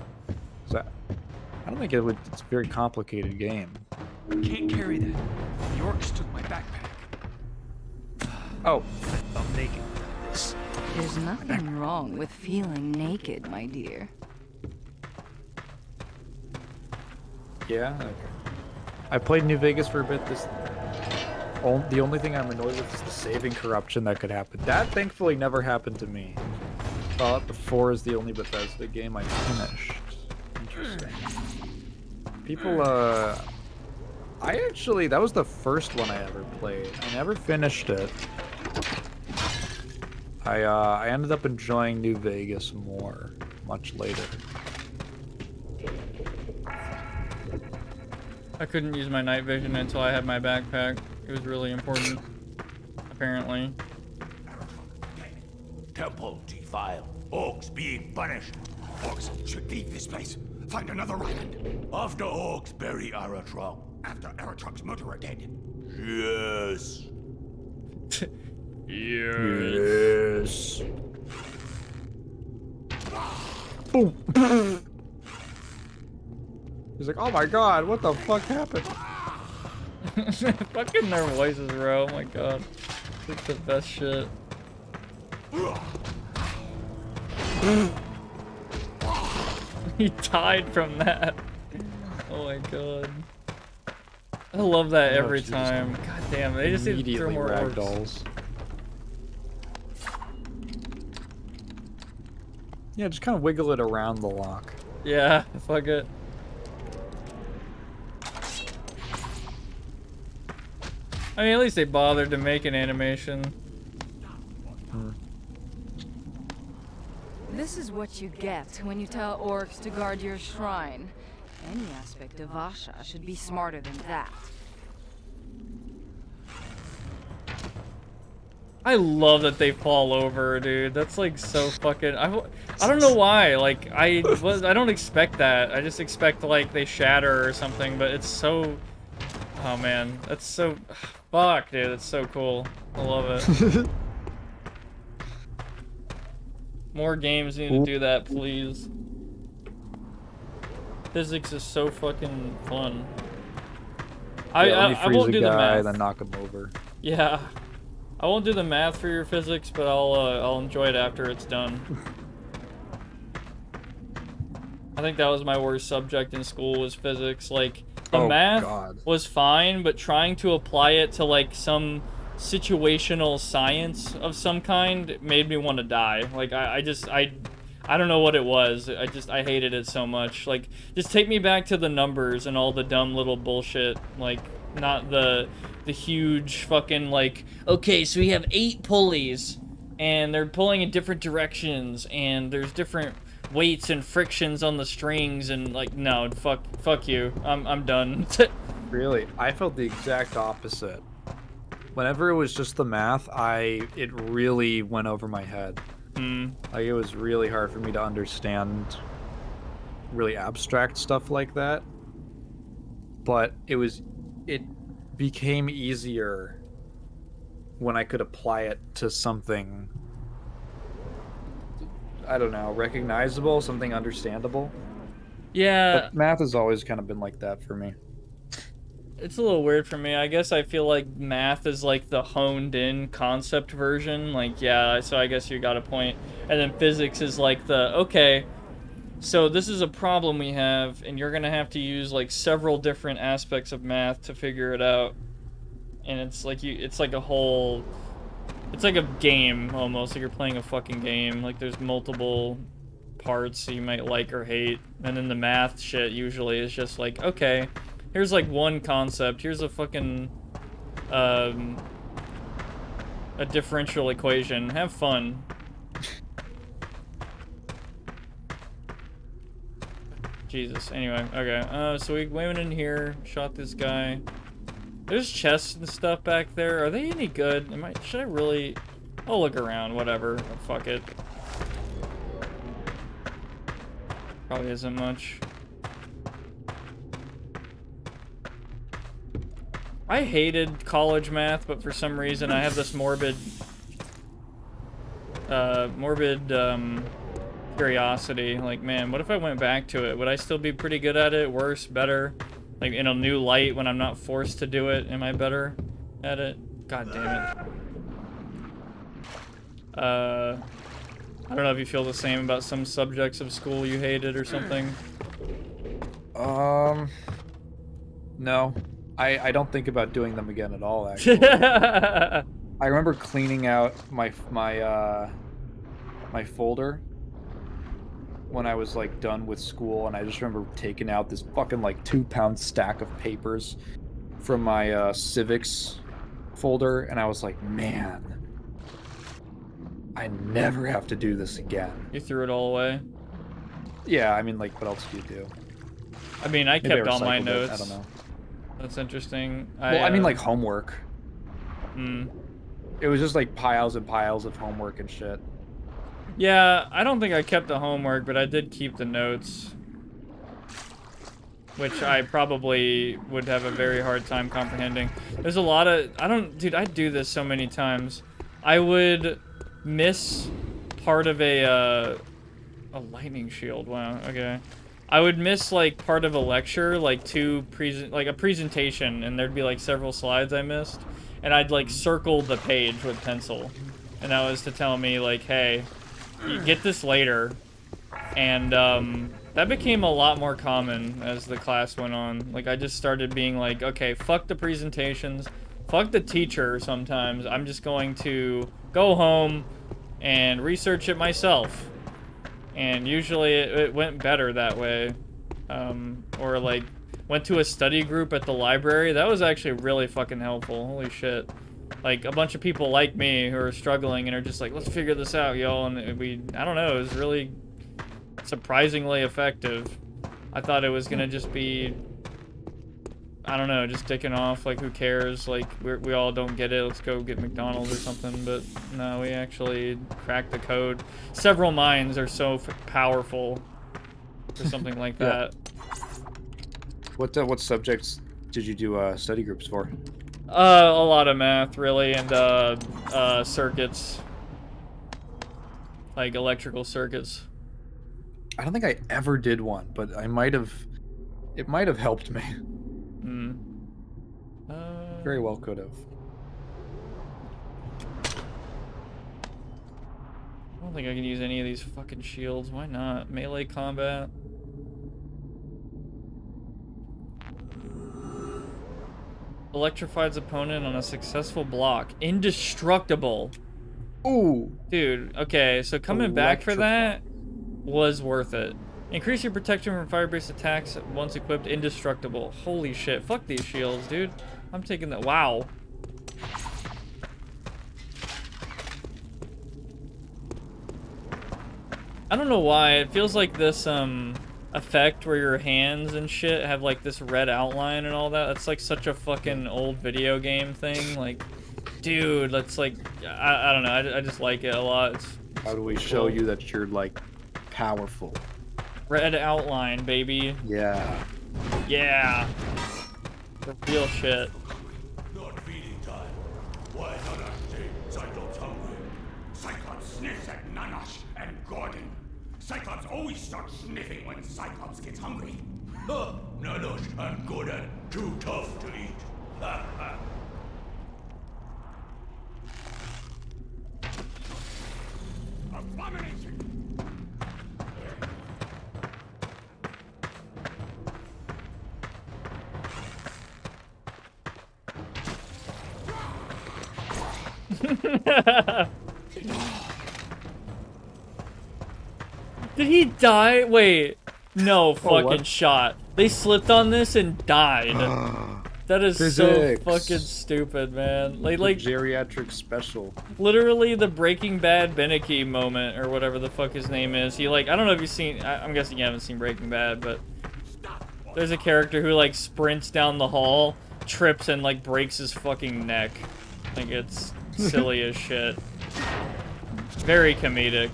Is that... I don't think it's a very complicated game. Can't carry that. The orcs took my backpack. Oh. I'm naked without this. There's nothing wrong with feeling naked, my dear. Yeah? Okay. I played New Vegas for a bit. The only thing I'm annoyed with is the saving corruption that could happen. That thankfully never happened to me. Fallout 4 is the only Bethesda game I finished. Interesting. People, that was the first one I ever played. I never finished it. I ended up enjoying New Vegas more much later. I couldn't use my night vision until I had my backpack. It was really important, apparently. Temple defiled. Orcs being punished. Orcs should leave this place. Find another island. After orcs bury Aratrok. After Aratrok's murderer dead. Yes. Yes. Boom. He's like, oh my god, what the fuck happened? Fucking their voices, bro. Oh my god. It's the best shit. He died from that. Oh my god. I love that every time. God damn, they just need to throw more orcs. Ragdolls. Yeah, just kind of wiggle it around the lock. Yeah, fuck it. I mean, at least they bothered to make an animation. This is what you get when you tell orcs to guard your shrine. Any aspect of Asha should be smarter than that. I love that they fall over, dude. That's like so fucking. I don't know why. Like I don't expect that. I just expect like they shatter or something. But it's so. Oh man, that's so. Fuck, dude. That's so cool. I love it. More games need to do that, please. Physics is so fucking fun. I won't do the math. Then knock him over. Yeah, I won't do the math for your physics, but I'll enjoy it after it's done. I think that was my worst subject in school was physics. Like the math was fine, but trying to apply it to like some situational science of some kind made me want to die. Like I don't know what it was. I hated it so much. Like just take me back to the numbers and all the dumb little bullshit. Like not the huge fucking like, okay, so we have 8 pulleys and they're pulling in different directions and there's different weights and frictions on the strings and like no, fuck you. I'm done. Really? I felt the exact opposite. Whenever it was just the math, it really went over my head. Like it was really hard for me to understand really abstract stuff like that. But it became easier when I could apply it to something, I don't know, recognizable, something understandable. Yeah. But math has always kind of been like that for me. It's a little weird for me. I guess I feel like math is like the honed in concept version. Like, yeah, so I guess you got a point. And then physics is like the, okay, so this is a problem we have, and you're going to have to use like several different aspects of math to figure it out. And it's like it's like a whole, it's like a game almost, like you're playing a fucking game. Like there's multiple parts you might like or hate. And then the math shit usually is just like, okay, here's like one concept. Here's a fucking a differential equation. Have fun. Jesus. Anyway, okay. So we went in here, shot this guy. There's chests and stuff back there. Are they any good? Should I really? I'll look around. Whatever. Oh, fuck it. Probably isn't much. I hated college math, but for some reason I have this morbid curiosity. Like, man, what if I went back to it? Would I still be pretty good at it? Worse? Better? Like, in a new light when I'm not forced to do it? Am I better at it? God damn it. I don't know if you feel the same about some subjects of school you hated or something. No. I don't think about doing them again at all, actually. I remember cleaning out my folder when I was like done with school, and I just remember taking out this fucking like 2-pound stack of papers, from my civics folder, and I was like, man, I never have to do this again. You threw it all away? Yeah, I mean, like, what else do you do? I mean, I Maybe kept all my recycled it, notes. I don't know. That's interesting. Well, I mean, like, homework. Hmm. It was just, like, piles and piles of homework and shit. Yeah, I don't think I kept the homework, but I did keep the notes. Which I probably would have a very hard time comprehending. There's a lot of... Dude, I do this so many times. I would miss part of a lightning shield. Wow, okay. I would miss, like, part of a lecture, like, a presentation, and there'd be, like, several slides I missed. And I'd, like, circle the page with pencil. And that was to tell me, like, hey, you get this later. And, that became a lot more common as the class went on. Like, I just started being like, okay, fuck the presentations, fuck the teacher sometimes. I'm just going to go home and research it myself. And usually it went better that way. Or, like, went to a study group at the library. That was actually really fucking helpful. Holy shit. Like, a bunch of people like me who are struggling and are just like, let's figure this out, y'all. And I don't know, it was really... surprisingly effective. I thought it was gonna just be, I don't know, just dicking off, like, who cares, like, we all don't get it, let's go get McDonald's or something, but no, we actually cracked the code. Several minds are so powerful for something like that. What subjects did you do study groups for? A lot of math, really, and circuits. Like, electrical circuits. I don't think I ever did one, but it might have helped me. Hmm. Very well could have. I don't think I can use any of these fucking shields. Why not? Melee combat. Electrifies opponent on a successful block. Indestructible. Ooh. Dude, okay, so coming back for that was worth it. Increase your protection from fire-based attacks once equipped. Indestructible. Holy shit. Fuck these shields, dude. I'm taking that. Wow. I don't know why. It feels like this, effect where your hands and shit have, like, this red outline and all that. That's, like, such a fucking old video game thing. Like, dude, that's, like, I don't know. I just like it a lot. It's How do we show you that you're, like, powerful? Red outline, baby. Yeah. Yeah. The real shit. Not feeding time. Why Nanash Cyclops hungry? Cyclops sniffs at Nanash and Gordon. Cyclops always starts sniffing when Cyclops gets hungry. Nanash and Gordon, too tough to eat. Ha ha. Abomination! Did he die? Wait. No fucking what? shot. They slipped on this and died. That is Physics. so fucking stupid, man. Like Geriatric special. literally the Breaking Bad Beneke moment, or whatever the fuck his name is. He, like, I don't know if you've seen, I'm guessing you haven't seen Breaking Bad, but there's a character who, like, sprints down the hall, trips, and, like, breaks his fucking neck. Like, it's silly as shit. Very comedic.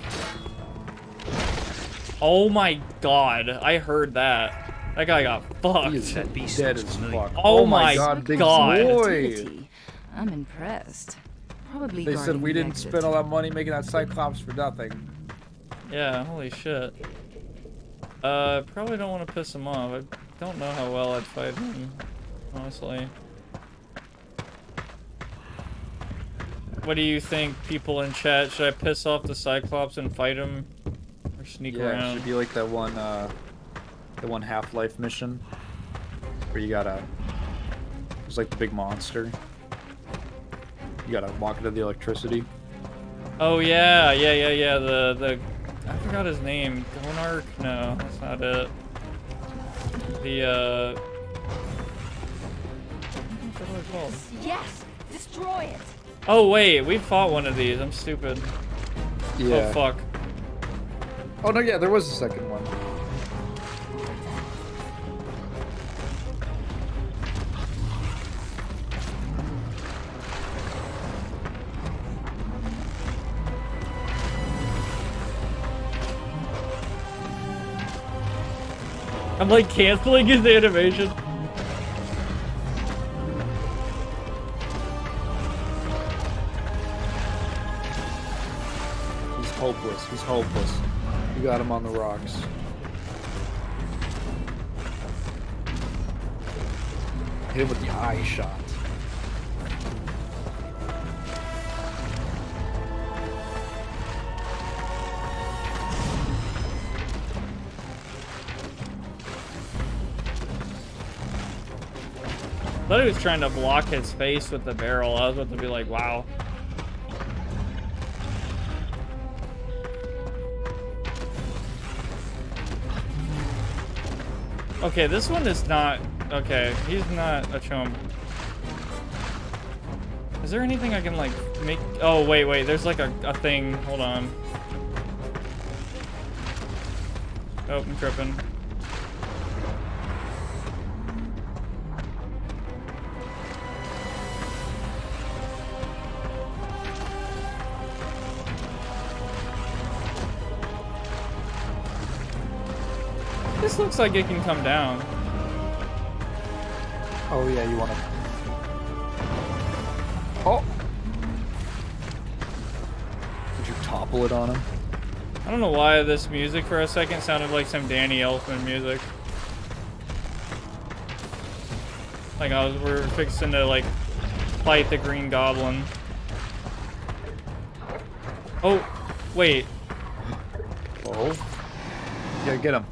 Oh my god, I heard that. That guy got fucked. He is dead as fuck. Oh my god, big God. boy. Activity. I'm impressed. Probably They said guarding we the didn't exit. spend all that money making that Cyclops for nothing. Yeah, holy shit. Probably don't want to piss him off. I don't know how well I'd fight him, honestly. What do you think, people in chat? Should I piss off the Cyclops and fight him? Or sneak Yeah, it around? should be like that one Half-Life mission where you gotta, it's like the big monster. You gotta walk into the electricity. Oh yeah. The I forgot his name. Gonark? No, that's not it. The Yes, yes! Destroy it! Oh wait, we fought one of these. I'm stupid. Yeah. Oh fuck. Oh no, yeah, there was a second one. I'm like canceling his animation. He's hopeless. He's hopeless. You got him on the rocks. Hit him with the eye shot. I thought he was trying to block his face with the barrel. I was about to be like, wow. Okay, this one is not... Okay, he's not a chump. Is there anything I can, like, make... Oh, wait. There's, like, a thing. Hold on. Oh, I'm tripping. This looks like it can come down. Oh yeah, you want to... Oh! Did you topple it on him? I don't know why this music for a second sounded like some Danny Elfman music. Like we're fixing to like fight the Green Goblin. Oh, wait. Oh. You gotta get him.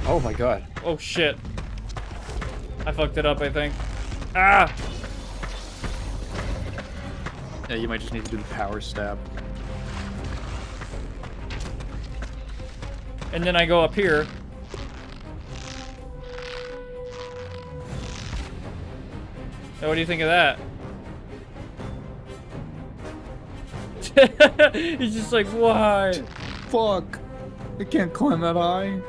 Oh my god. Oh shit. I fucked it up, I think. Ah! Yeah, you might just need to do the power stab. And then I go up here. So what do you think of that? He's just like, why? Fuck. I can't climb that high.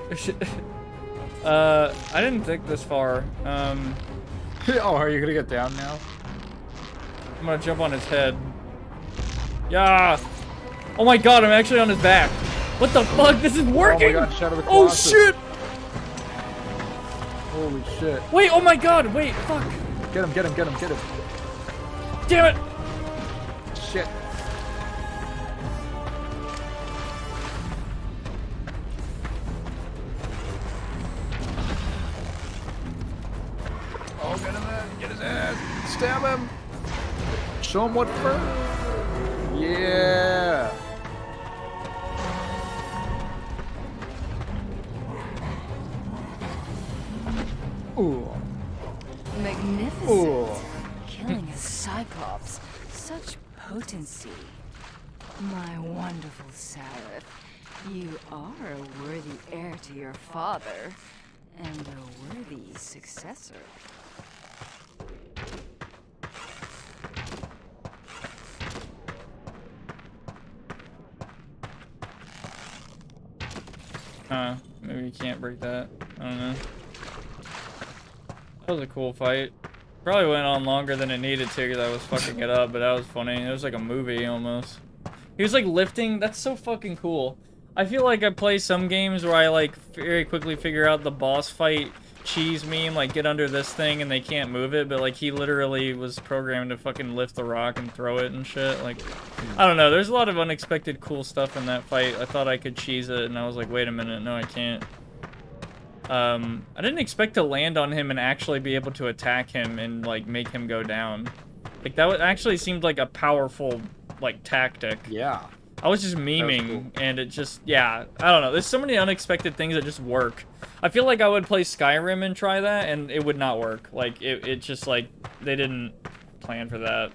I didn't think this far. Oh, are you gonna get down now? I'm gonna jump on his head. Yeah. Oh my god, I'm actually on his back. What the fuck? This is working! Oh my god, Shadow of the Oh Colossus. shit! Holy shit. Wait, oh my god, wait, fuck. Get him, get him, get him, get him. Damn it! Shit. Oh, get him in, get his ass. Stab him. Show him what for. Yeah. Ooh. Magnificent. Ooh. Killing a Cyclops. Such potency. My wonderful Sareth. You are a worthy heir to your father. And a worthy successor. Maybe you can't break that. I don't know. That was a cool fight. Probably went on longer than it needed to because I was fucking it up, but that was funny. It was like a movie almost. He was like lifting. That's so fucking cool. I feel like I play some games where I like very quickly figure out the boss fight cheese meme, like get under this thing and they can't move it, but like he literally was programmed to fucking lift the rock and throw it and shit. Like, I don't know, there's a lot of unexpected cool stuff in that fight. I thought I could cheese it and I was like, wait a minute, no I can't. I didn't expect to land on him and actually be able to attack him and like make him go down. Like that actually seemed like a powerful like tactic. Yeah. I was just memeing, cool. And it just, yeah, I don't know. There's so many unexpected things that just work. I feel like I would play Skyrim and try that, and it would not work. Like, it just, like, they didn't plan for that.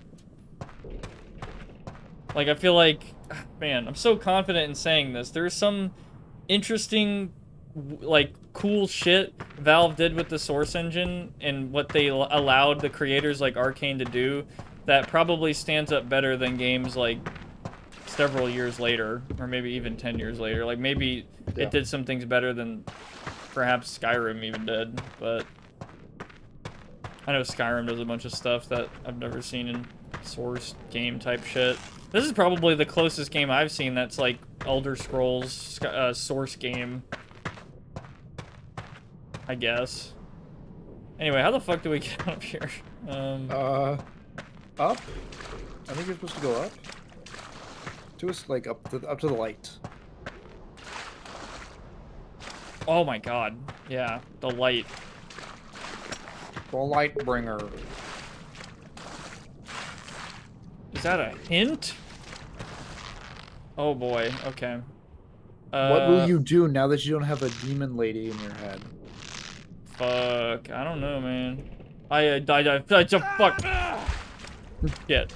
Like, I feel like, man, I'm so confident in saying this. There's some interesting, like, cool shit Valve did with the Source engine and what they allowed the creators like Arcane to do that probably stands up better than games like several years later, or maybe even 10 years later. Like, maybe it did some things better than perhaps Skyrim even did, but I know Skyrim does a bunch of stuff that I've never seen in Source game type shit. This is probably the closest game I've seen that's like Elder Scrolls Source game, I guess. Anyway, how the fuck do we get up here? Up? I think you're supposed to go up. To us, like up to the light. Oh my god. Yeah, the light. The light bringer. Is that a hint? Oh boy, okay. What will you do now that you don't have a demon lady in your head? Fuck, I don't know, man. I fuck. Shit.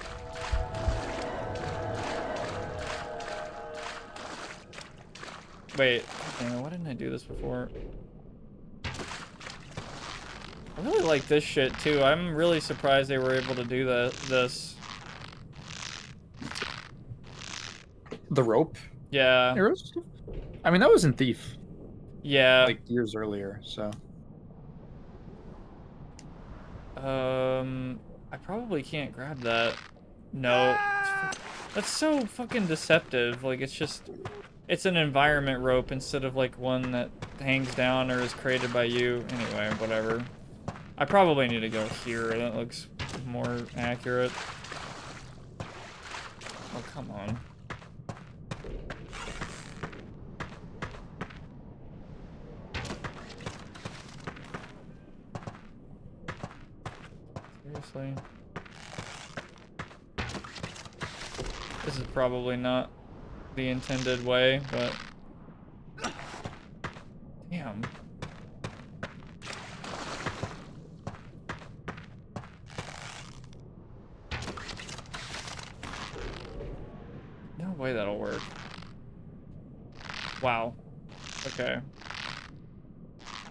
Wait, damn, why didn't I do this before? I really like this shit too. I'm really surprised they were able to do this. The rope? Yeah. Arrows? I mean, that was in Thief. Yeah. Like years earlier, so. I probably can't grab that. No. That's so fucking deceptive. Like, it's an environment rope instead of like one that hangs down or is created by you. Anyway, whatever. I probably need to go here. That looks more accurate. Oh, come on. Seriously? This is probably not the intended way, but... Damn. No way that'll work. Wow. Okay.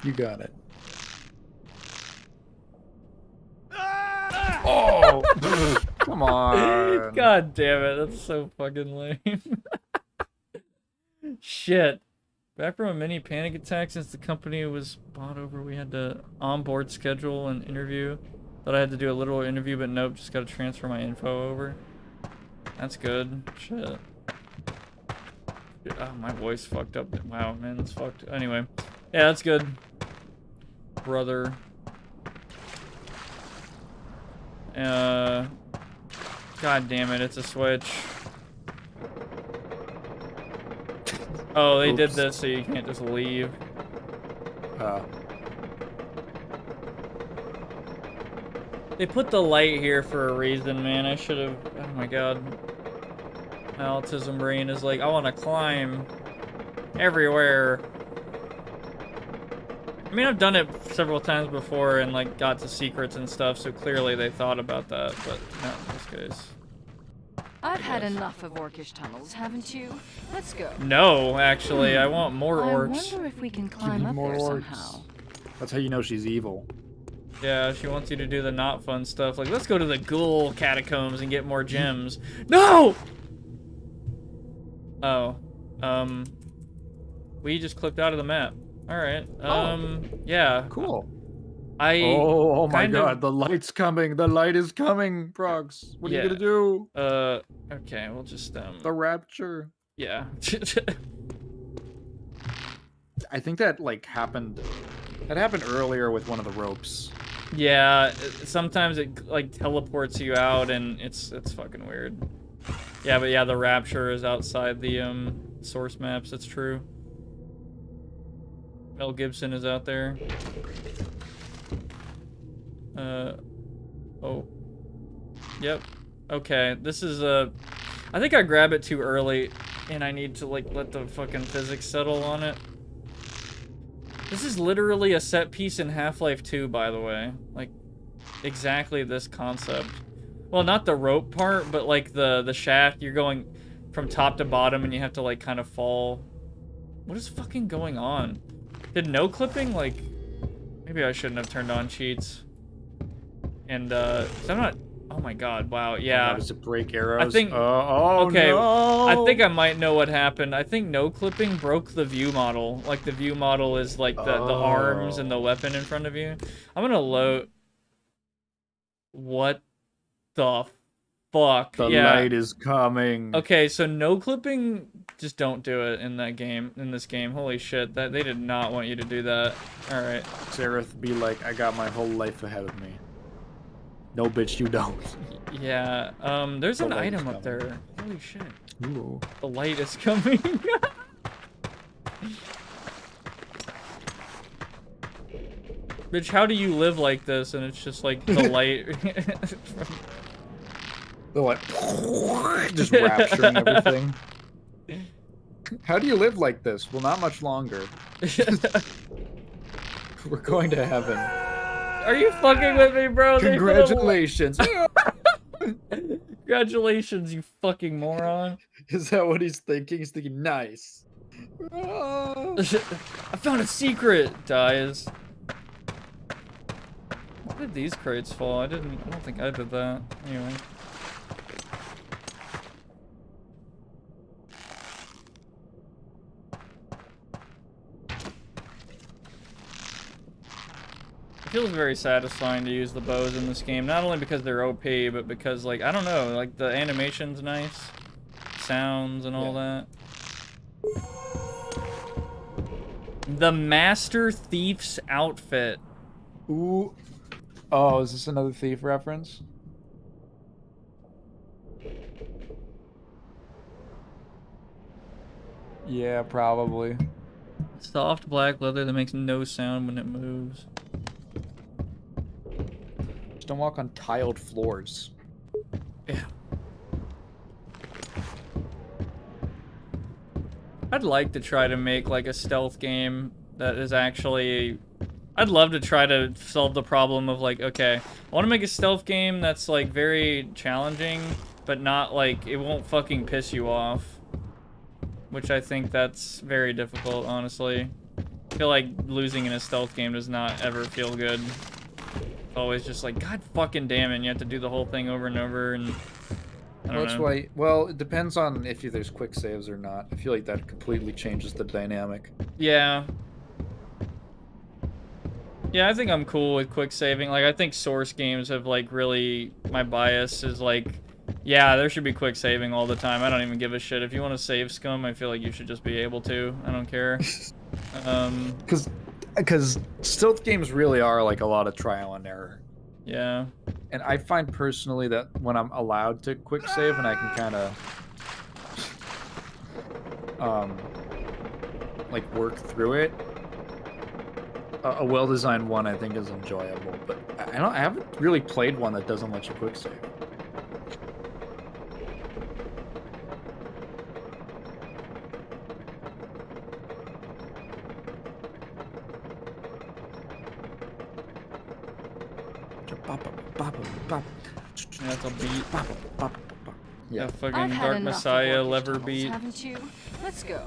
You got it. Oh! Come on. God damn it, that's so fucking lame. Shit. Back from a mini panic attack since the company was bought over, we had to onboard schedule an interview. Thought I had to do a literal interview, but nope, just gotta transfer my info over. That's good. Shit. Oh, my voice fucked up. Wow, man, it's fucked. Anyway. Yeah, that's good. Brother. God damn it, it's a switch. Oh, they did this so you can't just leave. They put the light here for a reason, man. I should have... Oh my god. My autism brain is like, I want to climb everywhere. I mean, I've done it several times before and, like, got to secrets and stuff, so clearly they thought about that, but not in this case. I've had enough of orcish tunnels, haven't you? Let's go. No, actually, I want more orcs. I wonder if we can climb up there somehow. That's how you know she's evil. Yeah, she wants you to do the not fun stuff. Like, let's go to the ghoul catacombs and get more gems. No! Oh. We just clicked out of the map. Alright. Yeah. Cool. Oh my god, the light's coming. The light is coming, Progs. What are you gonna do? Okay, we'll just, The rapture. Yeah. I think that, like, happened... That happened earlier with one of the ropes. Yeah, sometimes it, like, teleports you out, and it's fucking weird. Yeah, but yeah, the rapture is outside the, source maps, it's true. Mel Gibson is out there. Oh. Yep. Okay, this is I think I grab it too early, and I need to, like, let the fucking physics settle on it. This is literally a set piece in Half-Life 2, by the way. Like, exactly this concept. Well, not the rope part, but, like, the shaft. You're going from top to bottom, and you have to, like, kind of fall. What is fucking going on? Did no clipping, like, maybe I shouldn't have turned on cheats. And, 'cause I'm not, oh my god, wow, yeah. Does it break arrows? I think, okay, no. I think I might know what happened. I think no clipping broke the view model. Like, the view model is, like, the arms and the weapon in front of you. I'm gonna load... What the fuck? The yeah. light is coming. Okay, so no clipping, just don't do it in that game, in this game. Holy shit, that they did not want you to do that. Alright. Seraph be like, I got my whole life ahead of me. No, bitch, you don't. Yeah, there's The an light is item up coming. there. Holy shit. Ooh. The light is coming. Bitch, how do you live like this? And it's just like the light. They're like, just rapturing everything. How do you live like this? Well, not much longer. We're going to heaven. Are you fucking with me, bro? Congratulations. Congratulations, you fucking moron. Is that what he's thinking? He's thinking, nice. I found a secret. Dies. Why did these crates fall? I don't think I did that. Anyway. It feels very satisfying to use the bows in this game, not only because they're OP, but because, like, I don't know, like, the animation's nice, sounds and all that. The Master Thief's outfit. Ooh. Oh, is this another Thief reference? Yeah, probably. Soft black leather that makes no sound when it moves. Just don't walk on tiled floors. Yeah. I'd like to try to make like a stealth game that is actually... I'd love to try to solve the problem of like, okay, I want to make a stealth game that's like very challenging, but not like, it won't fucking piss you off. Which I think that's very difficult, honestly. I feel like losing in a stealth game does not ever feel good. It's always just like, god fucking damn it, and you have to do the whole thing over and over, and I don't That's know. why, well, it depends on if there's quick saves or not. I feel like that completely changes the dynamic. Yeah. Yeah, I think I'm cool with quick saving. Like, I think Source games have, like, really... My bias is, like... Yeah, there should be quick saving all the time. I don't even give a shit. If you want to save scum, I feel like you should just be able to. I don't care. Because stealth games really are, like, a lot of trial and error. Yeah. And I find, personally, that when I'm allowed to quick save and I can kind of... like, work through it, a well-designed one I think is enjoyable, but I haven't really played one that doesn't let you quick save. That's a beat. Yeah. A fucking I've had Dark enough of Messiah orcish lever tunnels, beat. haven't you? Let's go.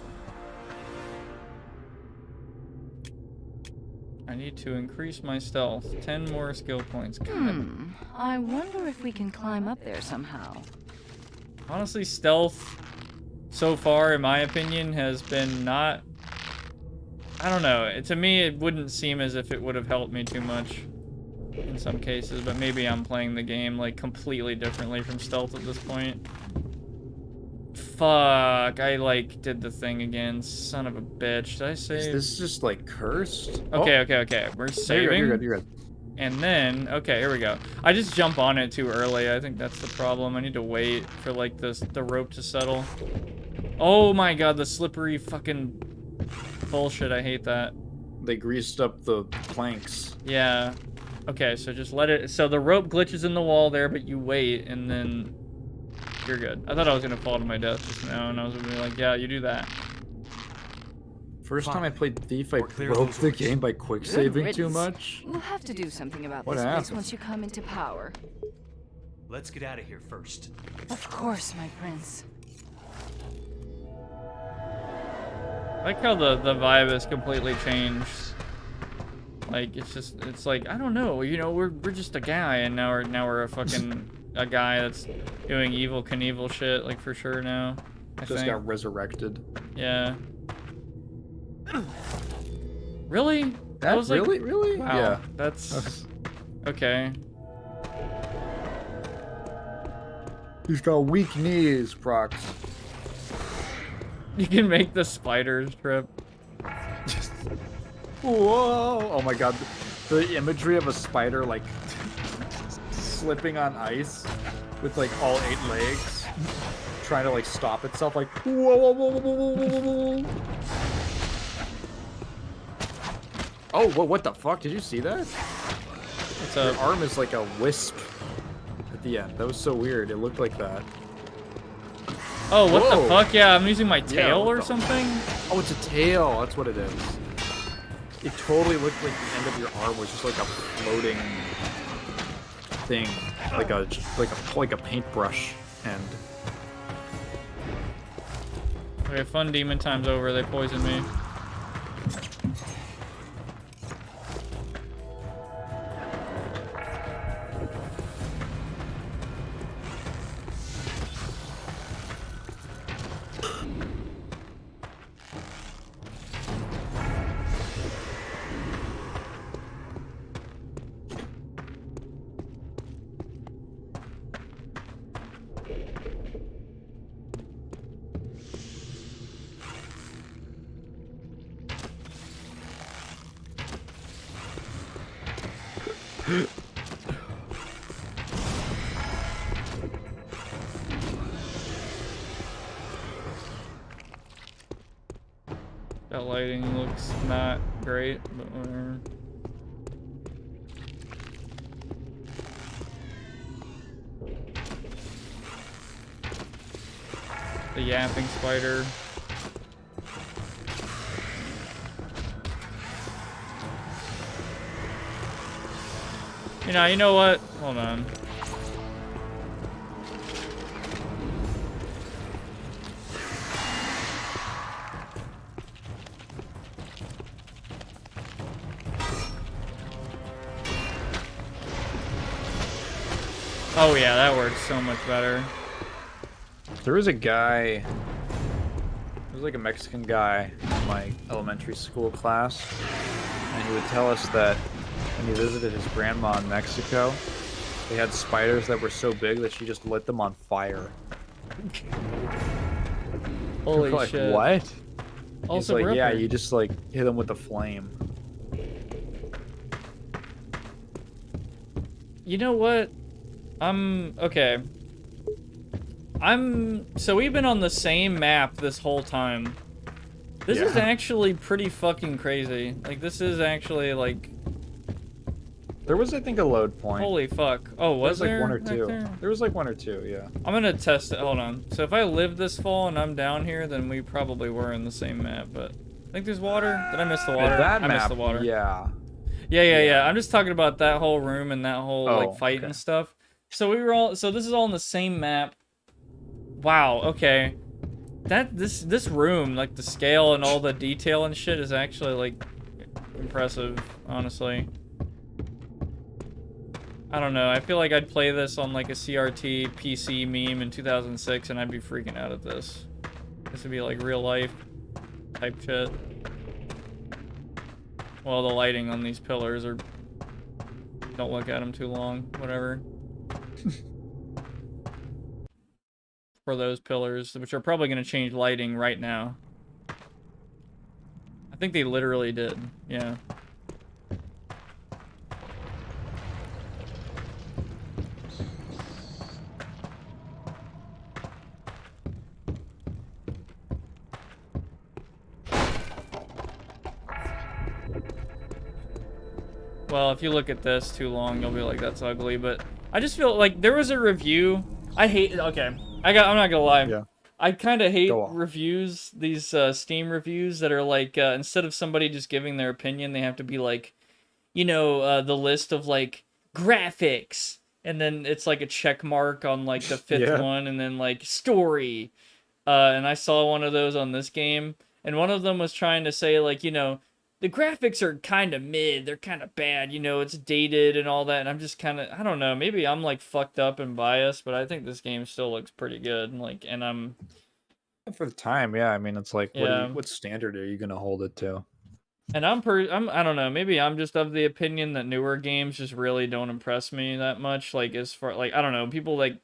I need to increase my stealth. 10 more skill points. God. I wonder if we can climb up there somehow. Honestly, stealth so far, in my opinion, has been not... I don't know. To me, it wouldn't seem as if it would have helped me too much in some cases, but maybe I'm playing the game, like, completely differently from stealth at this point. Fuck, I, like, did the thing again. Son of a bitch. Did I save? Is this just, like, cursed? Okay, okay. We're saving. You're good. And then, okay, here we go. I just jump on it too early. I think that's the problem. I need to wait for, like, the rope to settle. Oh my god, the slippery fucking bullshit. I hate that. They greased up the planks. Yeah. Okay, so just let it... So the rope glitches in the wall there, but you wait, and then you're good. I thought I was going to fall to my death just now, and I was going to be like, yeah, you do that. First time I played Thief, I clear broke those the doors. game by quick saving too riddance. much. We'll have to do something about What this place happened? once you come into power. Let's get out of here first. Of course, my prince. like how the vibe has completely changed. Like it's like I don't know, you know, we're just a guy, and now we're a fucking a guy that's doing evil Knievel shit, like for sure now. I Just think. got resurrected. Yeah. Really? That was like, really? wow, Yeah. that's okay. He's got weak knees, Prox. You can make the spiders trip. Whoa! Oh my god, the imagery of a spider like slipping on ice with like all 8 legs, trying to like stop itself, like whoa, whoa, whoa, whoa, whoa, whoa, whoa. Oh, what the fuck? Did you see that? What's Your up? arm is like a wisp at the end. That was so weird. It looked like that. Oh, what Whoa. the fuck? Yeah, I'm using my Yeah, tail what or the- something? Oh, it's a tail. That's what it is. It totally looked like the end of your arm was just like a floating thing, like a paintbrush end. Okay, fun demon time's over. They poisoned me. That lighting looks not great, but whatever. The yapping spider. You know what? Hold on. Oh yeah, that works so much better. There was a guy, there was like a Mexican guy in my elementary school class, and he would tell us that when he visited his grandma in Mexico, they had spiders that were so big that she just lit them on fire. Holy We're like, shit. what? Also, He's like, yeah, Ripper. you just like hit them with a flame. You know what? Okay. So we've been on the same map this whole time. This is Yeah. actually pretty fucking crazy. Like, this is actually, like, There was, I think, a load point. holy fuck. Oh, was there there? was like one or back two. there? There was like one or two, yeah. I'm gonna test it. Hold on. So if I live this fall and I'm down here, then we probably were in the same map, but I think there's water. Did I miss the water? That I map, missed the water. yeah. Yeah. I'm just talking about that whole room and that whole Oh, like fight okay. and stuff. So this is all in the same map. Wow, okay. This room, like the scale and all the detail and shit is actually like impressive, honestly. I don't know. I feel like I'd play this on like a CRT PC meme in 2006 and I'd be freaking out at this. This would be like real life type shit. Well, the lighting on these pillars are... Don't look at them too long. Whatever. For those pillars, which are probably going to change lighting right now. I think they literally did. Yeah. Well, if you look at this too long, you'll be like, that's ugly, but I just feel like there was a review. I hate, okay, I'm not gonna lie. Yeah. I kind of hate Go on. reviews, these Steam reviews that are like, instead of somebody just giving their opinion, they have to be like, you know, the list of like graphics, and then it's like a check mark on like the fifth Yeah. one, and then like story. And I saw one of those on this game, and one of them was trying to say, like, you know, the graphics are kind of mid, they're kind of bad, you know, it's dated and all that, and I'm just kind of, I don't know, maybe I'm, like, fucked up and biased, but I think this game still looks pretty good, like, and I'm... For the time, yeah, I mean, it's like, Yeah. what standard are you gonna hold it to? And I don't know, maybe I'm just of the opinion that newer games just really don't impress me that much, like, as far, like, I don't know, people, like,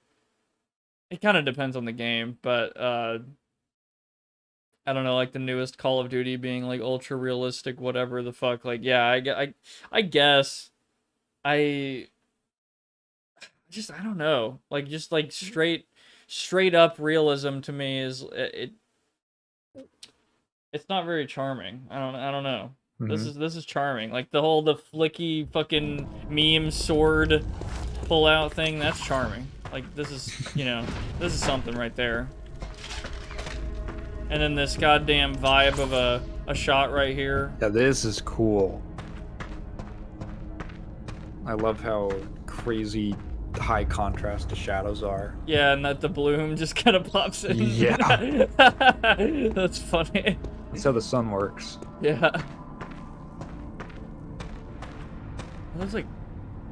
it kind of depends on the game, but, I don't know, like the newest Call of Duty being like ultra realistic, whatever the fuck. Like, yeah, I guess I don't know. Like, just like straight up realism to me is it's not very charming. I don't know. This is charming. Like the flicky fucking meme sword pull out thing. That's charming. Like this is, you know, this is something right there. And then this goddamn vibe of a shot right here. Yeah, this is cool. I love how crazy high contrast the shadows are. Yeah, and that the bloom just kind of pops in. Yeah. That's funny. That's how the sun works. Yeah. Are those like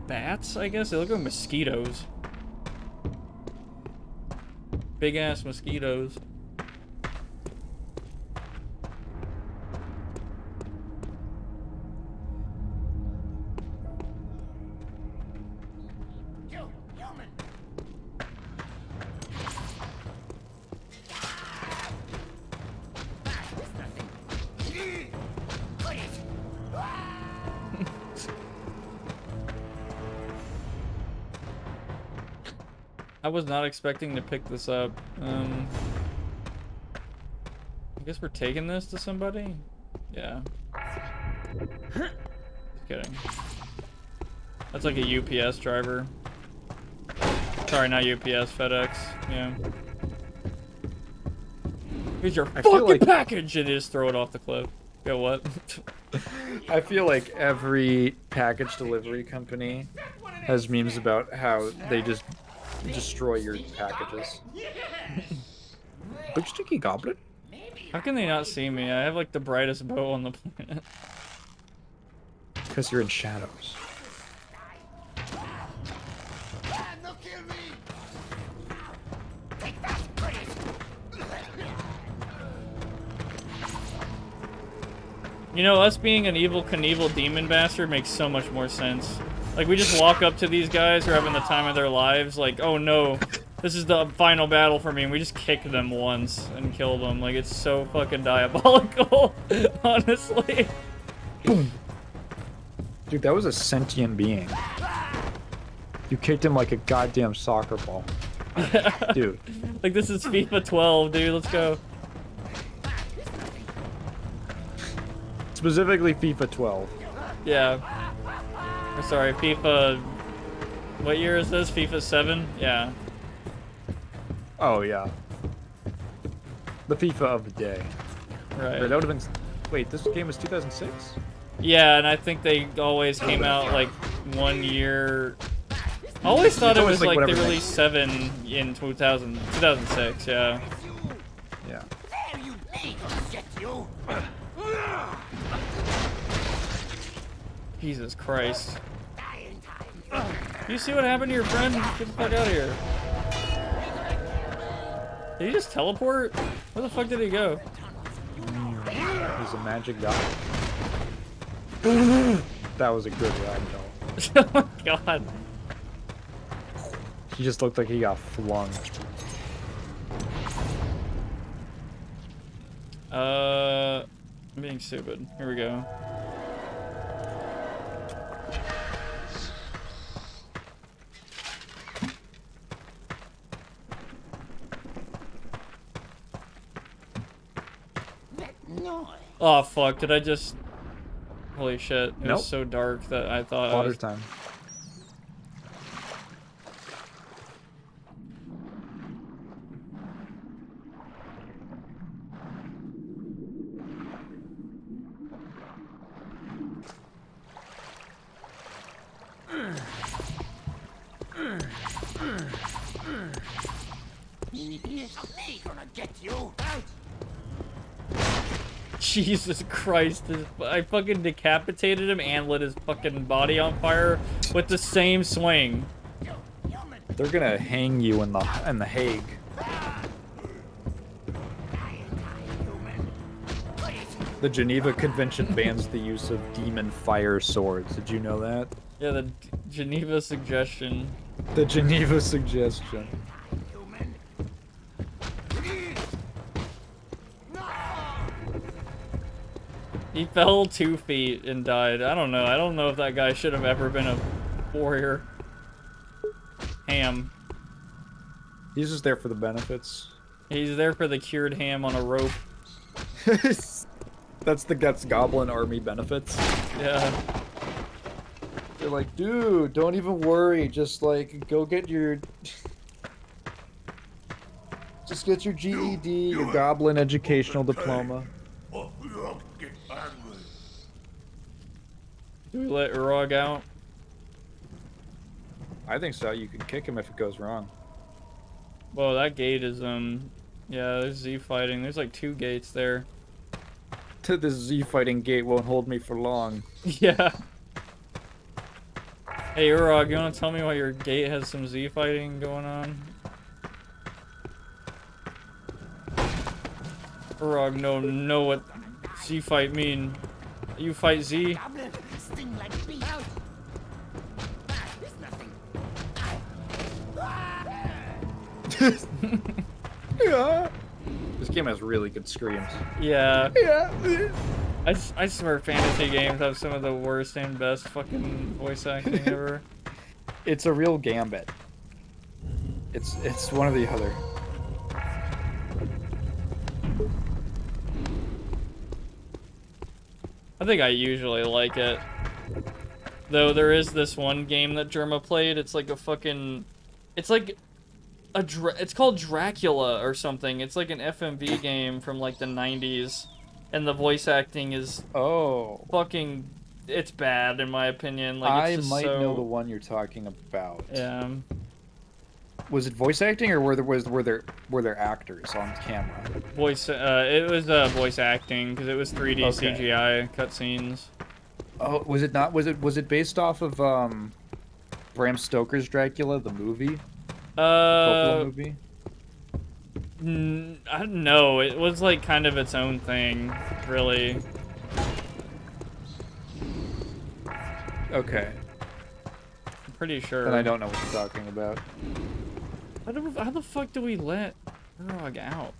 bats, I guess? They look like mosquitoes. Big ass mosquitoes. I was not expecting to pick this up. I guess we're taking this to somebody? Yeah. Just kidding. That's like a UPS driver. Sorry, not UPS, FedEx. Yeah. Here's your fucking package! And they just throw it off the cliff. Go what? I feel like every package delivery company has memes about how they just destroy your packages. Big sticky goblin? How can they not see me? I have like the brightest bow on the planet. Because you're in shadows. You know, us being an evil Knievel demon bastard makes so much more sense. Like, we just walk up to these guys who are having the time of their lives, like, oh no, this is the final battle for me, and we just kick them once and kill them. Like, it's so fucking diabolical, honestly. Boom. Dude, that was a sentient being. You kicked him like a goddamn soccer ball. Dude. Like, this is FIFA 12, dude, let's go. Specifically FIFA 12. Yeah. Or sorry, FIFA... What year is this? FIFA 7? Yeah. Oh, yeah. The FIFA of the day. Right. That would have been... Wait, this game was 2006? Yeah, and I think they always came out, like, 1 year... I always thought it was, like they released 7 in 2006, yeah. Yeah. Jesus Christ. You see what happened to your friend? Get the fuck out of here. Did he just teleport? Where the fuck did he go? He's a magic guy. That was a good ragdoll. Oh my god. He just looked like he got flung. I'm being stupid. Here we go. Oh fuck, did I just... Holy shit, it was so dark that I thought Water time. Jesus Christ. I fucking decapitated him and lit his fucking body on fire with the same swing. They're gonna hang you in the Hague. The Geneva Convention bans the use of demon fire swords. Did you know that? Yeah, the Geneva suggestion. The Geneva suggestion. He fell 2 feet and died. I don't know. I don't know if that guy should have ever been a warrior. Ham. He's just there for the benefits. He's there for the cured ham on a rope. That's Goblin Army benefits. Yeah. They're like, dude, don't even worry. Just like, go get your... Just get your GED, your Goblin Educational Diploma. Do we let Urog out? I think so. You can kick him if it goes wrong. Whoa, that gate is, yeah, there's Z fighting. There's like 2 gates there. This Z fighting gate won't hold me for long. Yeah. Hey, Urog, you wanna tell me why your gate has some Z fighting going on? Urog, know what Z fight mean. You fight Z? Yeah. This game has really good screams. Yeah. Yeah. I swear fantasy games have some of the worst and best fucking voice acting ever. It's a real gambit. It's one or the other. I think I usually like it. Though there is this one game that Germa played, it's like a fucking... It's like... It's called Dracula or something. It's like an FMV game from like the 90s. And the voice acting is... Oh. Fucking... It's bad in my opinion. Like, it's just I might know the one you're talking about. Yeah. Was it voice acting or were there actors on camera? Voice, it was voice acting because it was 3D CGI cutscenes. Oh, was it not? Was it based off of Bram Stoker's Dracula, the movie? Coppola movie? I don't know. It was like kind of its own thing, really. Okay. I'm pretty sure. Then I don't know what you're talking about. How the fuck do we let Urog out?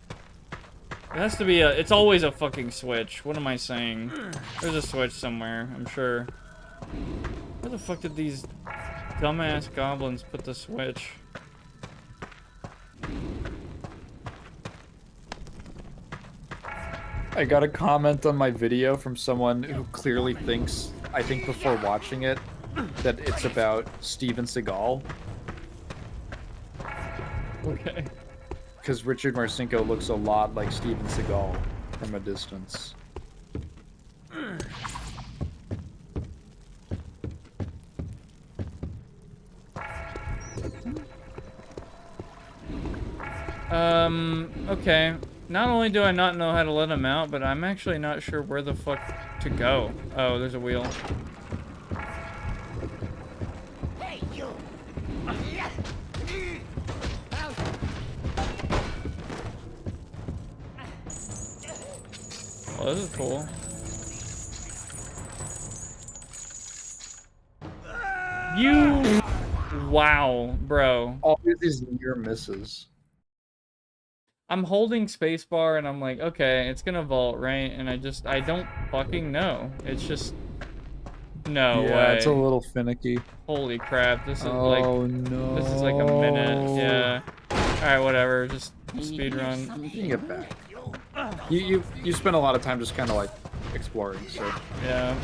It has to be a... It's always a fucking switch. What am I saying? There's a switch somewhere, I'm sure. Where the fuck did these dumbass goblins put the switch? I got a comment on my video from someone who clearly thinks, I think before watching it, that it's about Steven Seagal. Okay. Because Richard Marcinko looks a lot like Steven Seagal from a distance. Okay. Not only do I not know how to let him out, but I'm actually not sure where the fuck to go. Oh, there's a wheel. Hey, you! Oh, this is cool. You... Wow, bro. Always these near misses. I'm holding spacebar and I'm like, okay, it's gonna vault, right? And I don't fucking know. It's just... No yeah, way. It's a little finicky. Holy crap, this is no. This is like a minute, yeah. Alright, whatever, just speedrun. You can get back. You spend a lot of time just kind of like exploring, so... Yeah.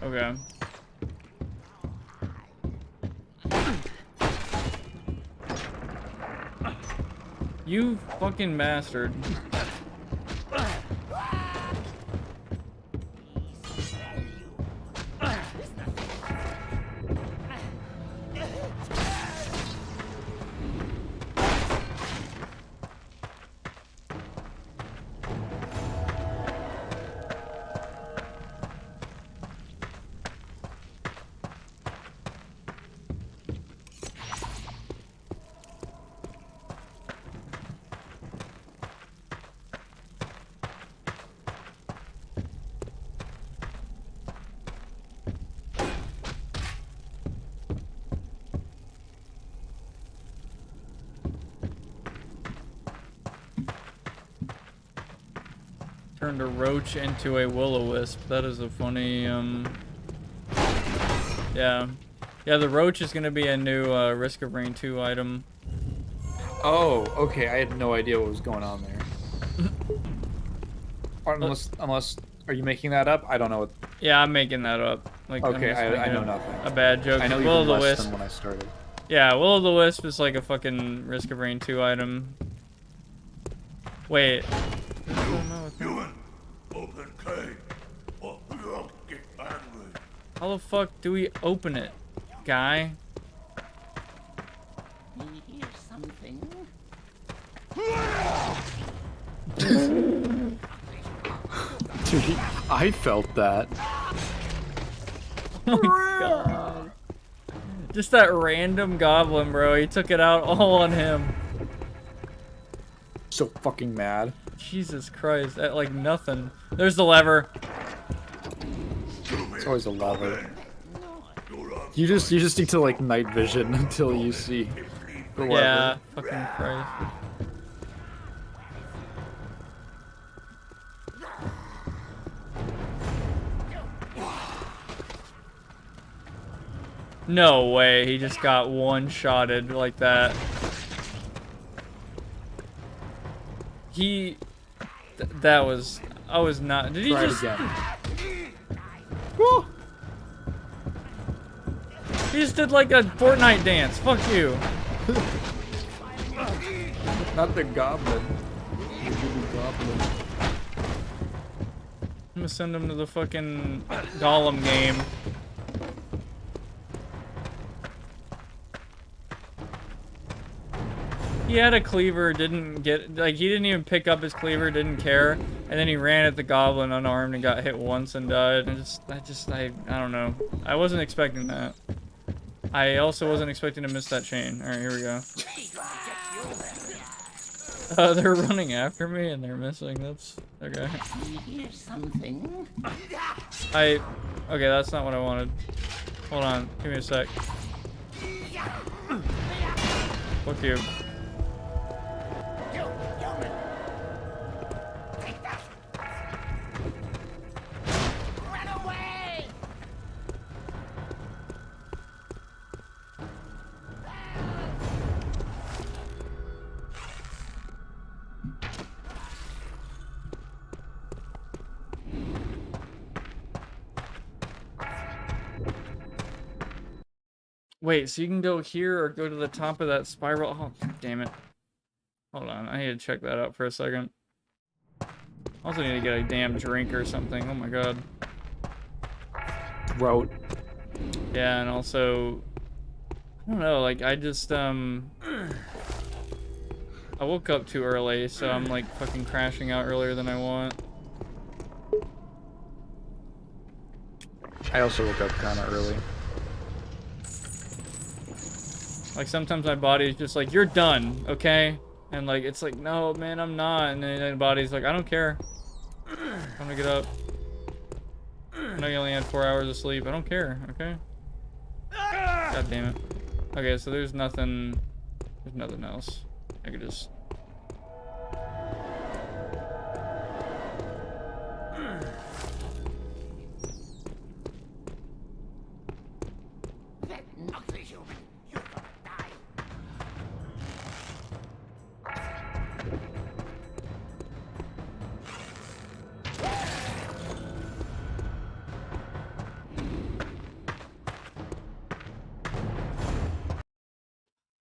Okay. You fucking bastard. Turned a roach into a will-o-wisp. That is a funny, yeah. Yeah, the roach is gonna be a new, Risk of Rain 2 item. Oh, okay. I had no idea what was going on there. Or unless, are you making that up? I don't know what... Yeah, I'm making that up. Like, okay, I know nothing. A bad joke. I know even less than when I started. Yeah, Will-o-the-Wisp is like a fucking Risk of Rain 2 item. Wait. Human, open cave, or we'll get angry. How the fuck do we open it, guy? Here's something. Dude, I felt that. Oh my god. Just that random goblin, bro. He took it out all on him. So fucking mad. Jesus Christ. At like nothing. There's the lever. It's always a lever. You just need to like night vision until you see the lever. Yeah, fucking Christ. No way, he just got one-shotted like that. That was... I was not... Did he Try just... it again. Woo! He just did like a Fortnite dance. Fuck you. Not the goblin. The goblin. I'm gonna send him to the fucking Golem game. He had a cleaver, didn't get, like, he didn't even pick up his cleaver, didn't care, and then he ran at the goblin unarmed and got hit once and died. I don't know. I wasn't expecting that. I also wasn't expecting to miss that chain. Alright, here we go. They're running after me and they're missing. That's, okay. Here's something. Okay, that's not what I wanted. Hold on, give me a sec. Fuck you. Wait, so you can go here or go to the top of that spiral? Oh, God damn it. Hold on, I need to check that out for a second. Also need to get a damn drink or something. Oh my god. Throat. Yeah, and also... I don't know, like, I just, I woke up too early, so I'm, like, fucking crashing out earlier than I want. I also woke up kind of early. Like, sometimes my body is just like, you're done, okay? And, like, it's like, no, man, I'm not. And then the body's like, I don't care. I'm gonna get up. I know you only had 4 hours of sleep. I don't care, okay? God damn it. Okay, so there's nothing else. I could just...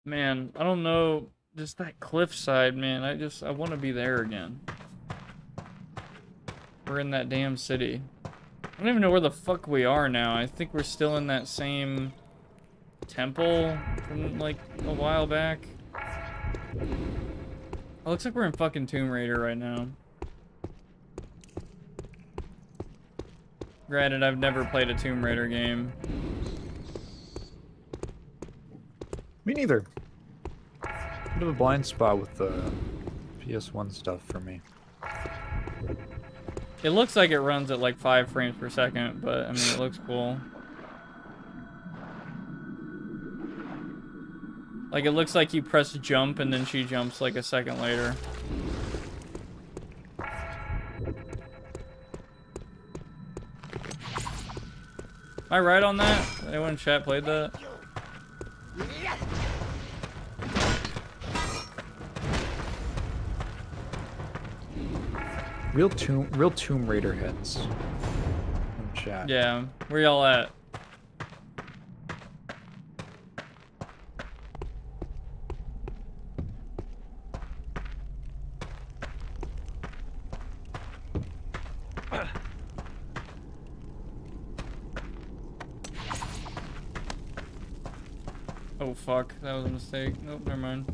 Man, I don't know. Just that cliffside, man. I want to be there again. We're in that damn city. I don't even know where the fuck we are now. I think we're still in that same temple from like a while back. Oh, looks like we're in fucking Tomb Raider right now. Granted, I've never played a Tomb Raider game. Me neither. Bit of a blind spot with the PS1 stuff for me. It looks like it runs at like 5 frames per second, but I mean, it looks cool. Like, it looks like you press jump and then she jumps like a second later. Am I right on that? Anyone in chat played that? Real Tomb Raider heads in chat. Yeah, where y'all at? Oh fuck, that was a mistake. Nope, never mind.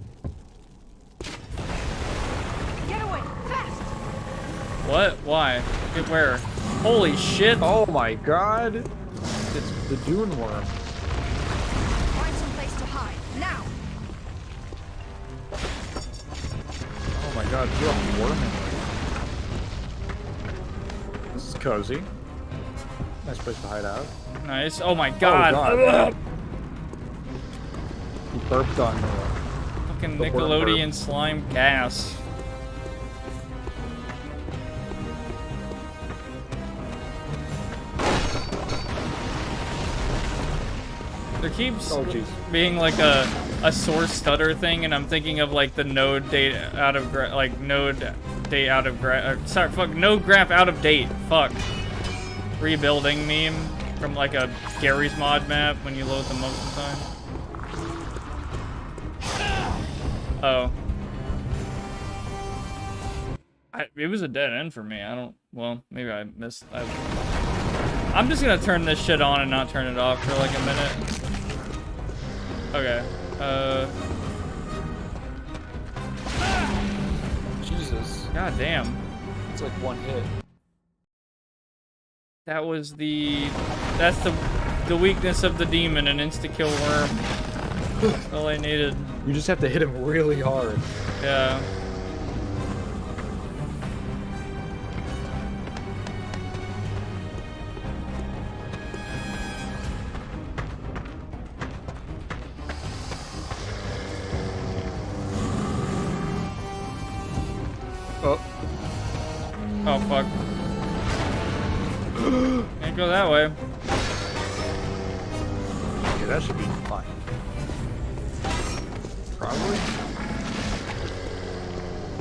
Get away, fast! What? Why? Get where? Holy shit! Oh my god! It's the Dune worm. Find some place to hide, now! Oh my god, you're a worm in there. This is cozy. Nice place to hide out. Nice. Oh my god! Oh god. He burped on me. Fucking The worm Nickelodeon burp. slime gas. There keeps being like a source stutter thing, and I'm thinking of like the node date out of node date out of sorry, fuck, node graph out of date. Fuck. Rebuilding meme from like a Gary's mod map when you load them up sometime. Oh. It was a dead end for me. I don't. Well, maybe I missed. I'm just gonna turn this shit on and not turn it off for like a minute. Okay. Jesus. God damn. It's like one hit. That was the. That's the weakness of the demon, an insta-kill worm. That's all I needed. You just have to hit him really hard. Yeah. Oh. Oh, fuck. Can't go that way. Okay, that should be fine. Probably.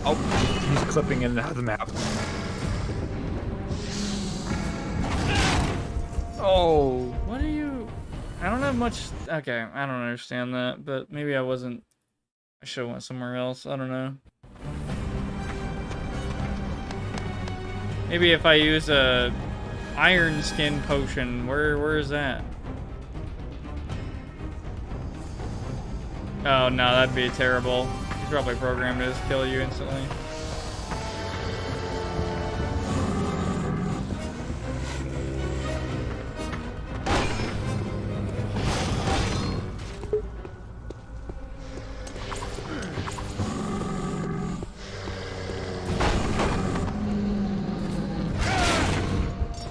Oh, he's clipping in and out of the map. Oh. What are you... I don't have much... Okay, I don't understand that, but maybe I wasn't... I should have went somewhere else. I don't know. Maybe if I use a iron skin potion, where is that? Oh no, that'd be terrible. He's probably programmed to just kill you instantly.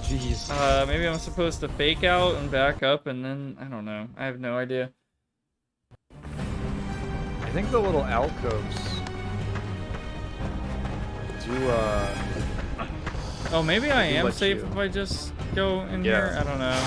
Jeez. Maybe I'm supposed to fake out and back up and then, I don't know. I have no idea. I think the little alcoves do, Oh, maybe I am let safe you. if I just go in Yeah. here? I don't know.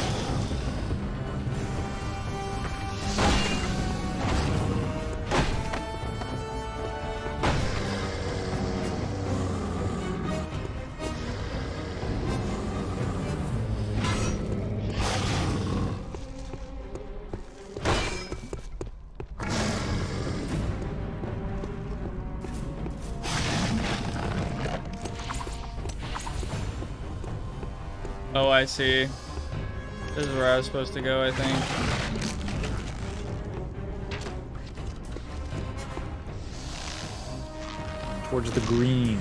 Oh, I see. This is where I was supposed to go, I think. Towards the green.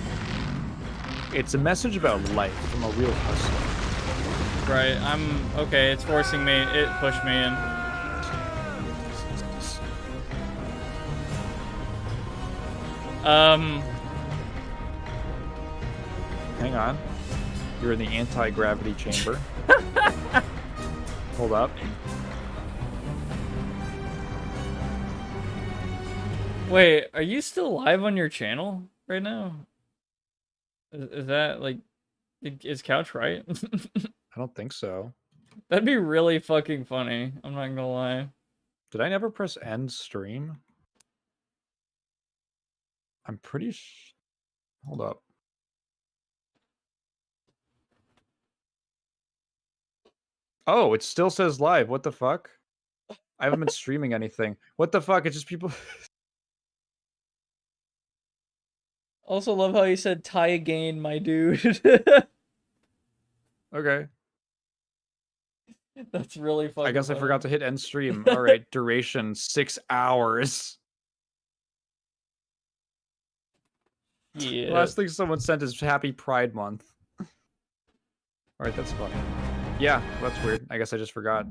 It's a message about life from a real hustler. Right, okay, it's forcing me, it pushed me in. Hang on. You're in the anti-gravity chamber. Hold up. Wait, are you still live on your channel right now? Is that, like, is Couch right? I don't think so. That'd be really fucking funny, I'm not gonna lie. Did I never press end stream? I'm pretty Hold up. Oh, it still says live. What the fuck? I haven't been streaming anything. What the fuck? It's just people... Also love how you said tie again, my dude. Okay. That's really fucking I guess funny. I forgot to hit end stream. All right, duration 6 hours. Yeah. The last thing someone sent is Happy Pride Month. All right, that's funny. Yeah, that's weird. I guess I just forgot.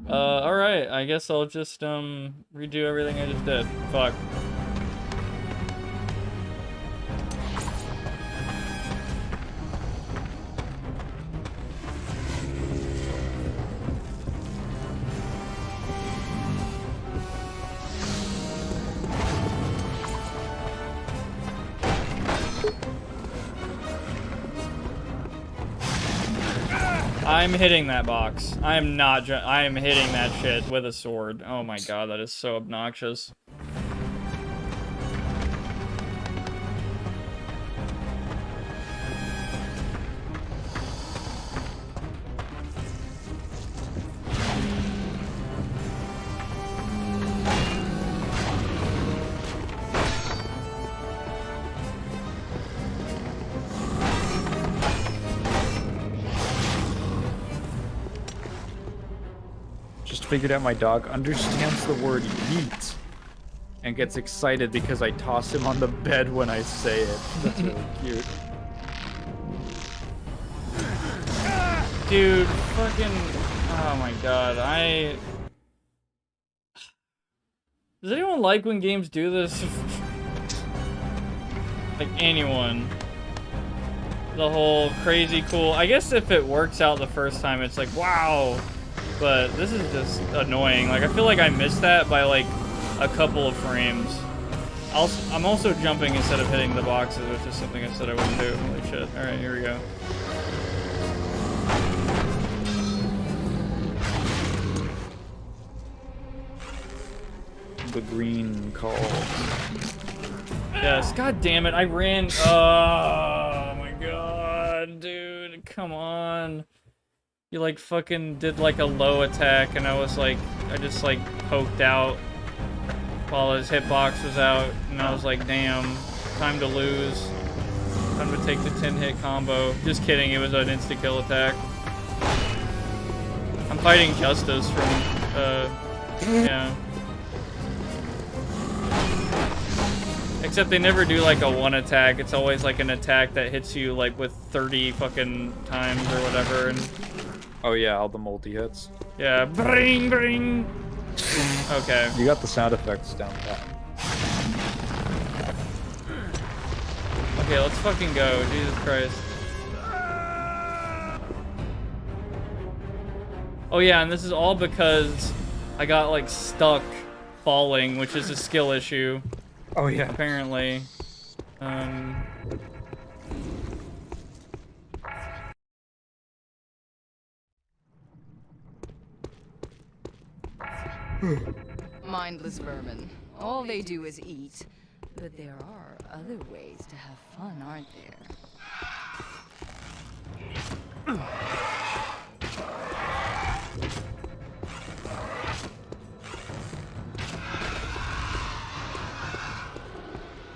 All right. I guess I'll just redo everything I just did. Fuck. I'm hitting that box. I am not. I am hitting that shit with a sword. Oh my god, that is so obnoxious. Figured out my dog understands the word yeet and gets excited because I toss him on the bed when I say it. That's really cute. Dude, fucking... Oh my god, Does anyone like when games do this? Like, anyone. The whole crazy cool... I guess if it works out the first time, it's like, wow! But this is just annoying. Like, I feel like I missed that by, like, a couple of frames. I'm also jumping instead of hitting the boxes, which is something I said I wouldn't do. Holy shit. Alright, here we go. The green calls. Yes, god damn it, I ran... Oh my god, dude, come on. You like fucking did like a low attack and I was like, I just like poked out while his hitbox was out and I was like, damn, time to lose. Time to take the 10-hit combo. Just kidding, it was an insta-kill attack. I'm fighting Justice from, yeah. Except they never do like a one attack, it's always like an attack that hits you like with 30 fucking times or whatever and... Oh yeah, all the multi-hits. Yeah, bring, bring. Okay. You got the sound effects down pat. Okay, let's fucking go. Jesus Christ. Oh yeah, and this is all because I got like stuck falling, which is a skill issue. Oh yeah. Apparently. Mindless vermin. All they do is eat. But there are other ways to have fun, aren't there?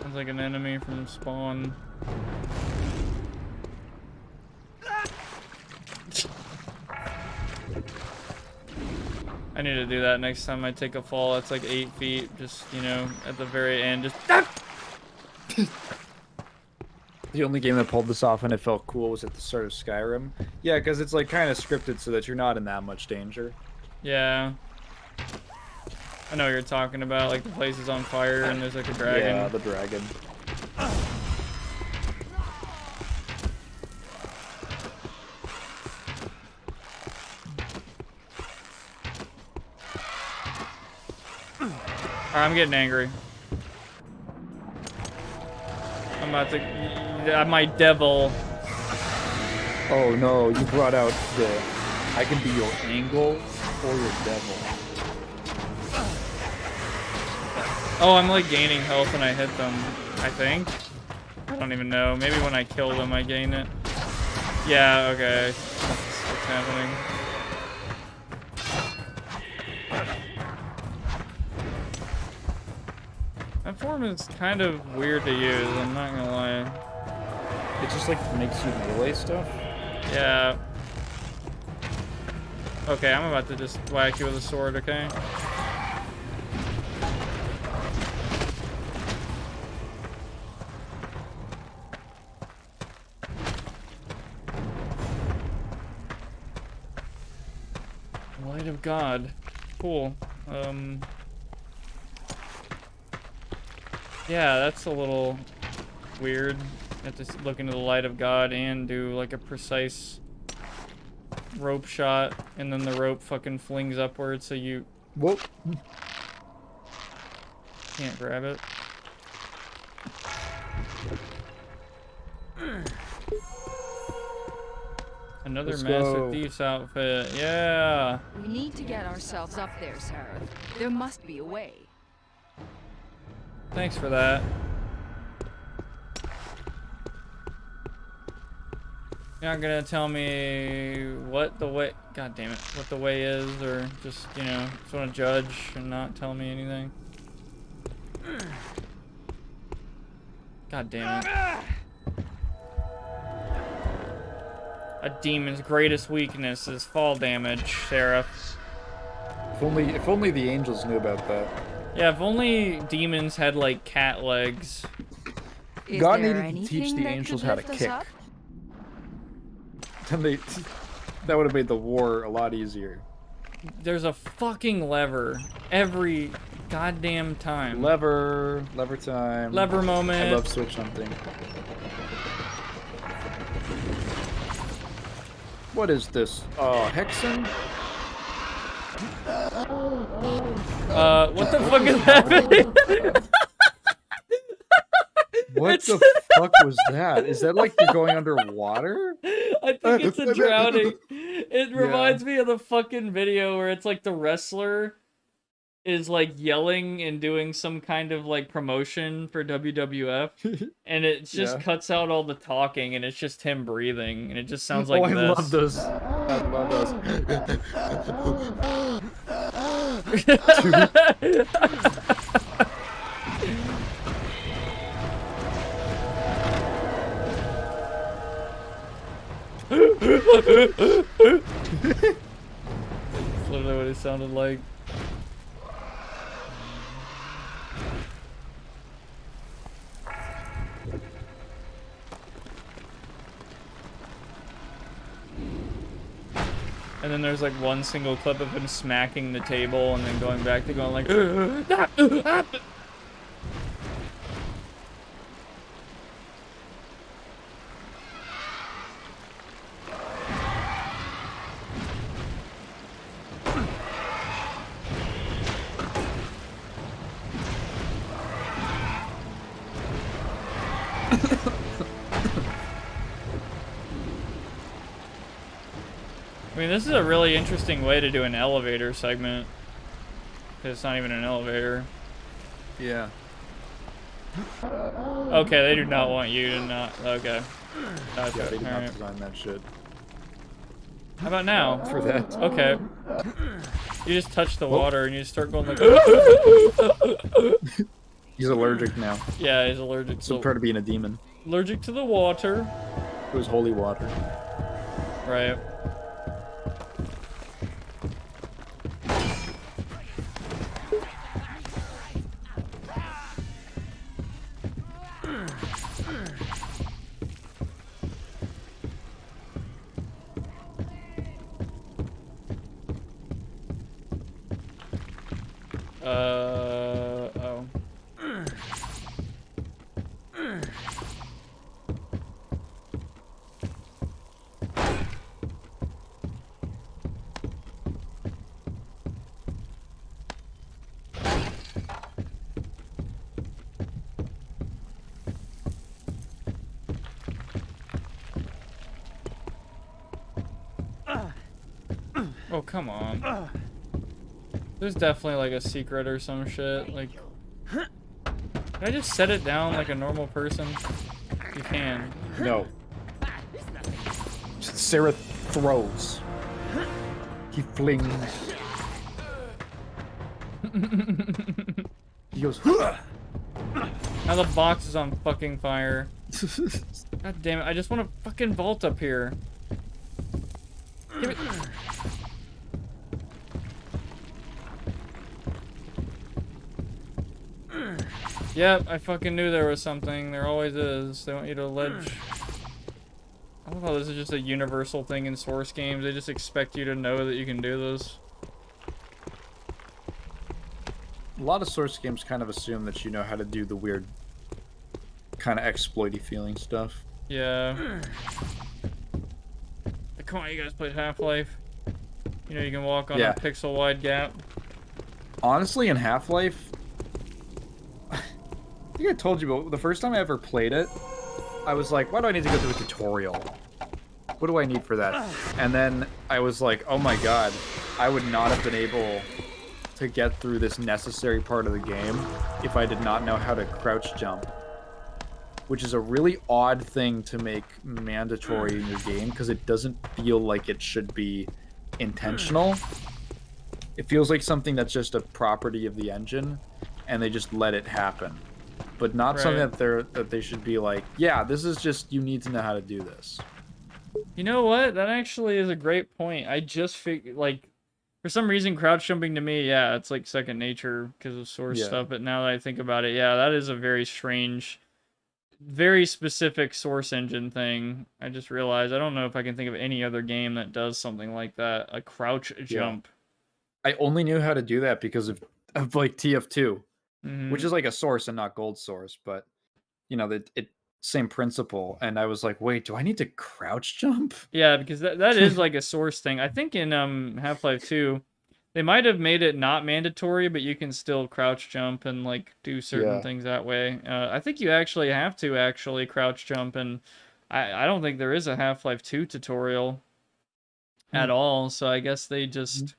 Sounds like an enemy from Spawn. I need to do that next time I take a fall. It's like 8 feet, just, you know, at the very end, just... The only game that pulled this off and it felt cool was at the start of Skyrim. Yeah, because it's like kind of scripted so that you're not in that much danger. Yeah. I know what you're talking about, like the place is on fire and there's like a dragon. Yeah, the dragon. Alright, I'm getting angry. I'm about to... my devil. Oh no, you brought out the... I can be your angle or your devil. Oh, I'm like gaining health when I hit them, I think. I don't even know. Maybe when I kill them I gain it. Yeah, okay. That's what's happening. That form is kind of weird to use, I'm not gonna lie. It just like makes you melee stuff? Yeah. Okay, I'm about to just whack you with a sword, okay? Light of God. Cool. Yeah, that's a little weird. You have to look into the light of God and do like a precise rope shot, and then the rope fucking flings upwards so you... Whoop. Can't grab it. Another Let's Master go. Thief's outfit. Yeah! We need to get ourselves up there, Sarah. There must be a way. Thanks for that. You're not gonna tell me what the way... God damn it. What the way is, or just, you know, just wanna judge and not tell me anything. God damn it. A demon's greatest weakness is fall damage, Seraph. If only the angels knew about that. Yeah, if only demons had, like, cat legs. Is God there needed to teach anything the that angels could how to lift us kick. up? Then that would have made the war a lot easier. There's a fucking lever every goddamn time. Lever time. Lever moment. I love switch something. What is this? Hexen? What the fuck is happening? What the fuck was that? Is that like you're going underwater? I think it's a drowning. It reminds me of the fucking video where it's like the wrestler is like yelling and doing some kind of like promotion for WWF, and it just cuts out all the talking and it's just him breathing, and it just sounds like I this. love those. I love those. That's literally what it sounded like. And then there's like one single clip of him smacking the table and then going back to going like I mean, this is a really interesting way to do an elevator segment. Because it's not even an elevator. Yeah. Okay, they do not want you to not... Okay. Gotcha. Yeah, they did not Alright. design that shit. How about now? For that. Okay. You just touch the water and you just start going like... He's allergic now. Yeah, he's allergic So to... part of being a demon. Allergic to the water. It was holy water. Right. Oh. Oh, come on. There's definitely like a secret or some shit. Like, can I just set it down like a normal person? You can. No. Sarah throws. He flings. He goes. Now the box is on fucking fire. God damn it! I just want to fucking vault up here. Give it. Yep, I fucking knew there was something. There always is. They want you to ledge. I don't know. This is just a universal thing in Source games. They just expect you to know that you can do this. A lot of Source games kind of assume that you know how to do the weird, kind of exploity feeling stuff. Yeah. Like, come on, you guys played Half-Life. You know you can walk on a pixel-wide gap. Honestly, in Half-Life, I think I told you, but the first time I ever played it, I was like, why do I need to go through a tutorial? What do I need for that? And then I was like, oh my god, I would not have been able to get through this necessary part of the game if I did not know how to crouch jump. Which is a really odd thing to make mandatory in your game, because it doesn't feel like it should be intentional. It feels like something that's just a property of the engine, and they just let it happen. But not something that they should be like, yeah, this is just, you need to know how to do this. You know what? That actually is a great point. I just figured, like, for some reason, crouch jumping to me, yeah, it's like second nature because of Source stuff. But now that I think about it, yeah, that is a very strange, very specific Source engine thing. I just realized I don't know if I can think of any other game that does something like that, a crouch jump. I only knew how to do that because of like TF2, which is like a Source and not Gold Source, but you know, it same principle. And I was like, wait, do I need to crouch jump? Yeah, because that is like a Source thing. I think in Half-Life 2, they might have made it not mandatory, but you can still crouch jump and like do certain things that way. I think you actually have to actually crouch jump, and I don't think there is a Half-Life 2 tutorial at all. So I guess they just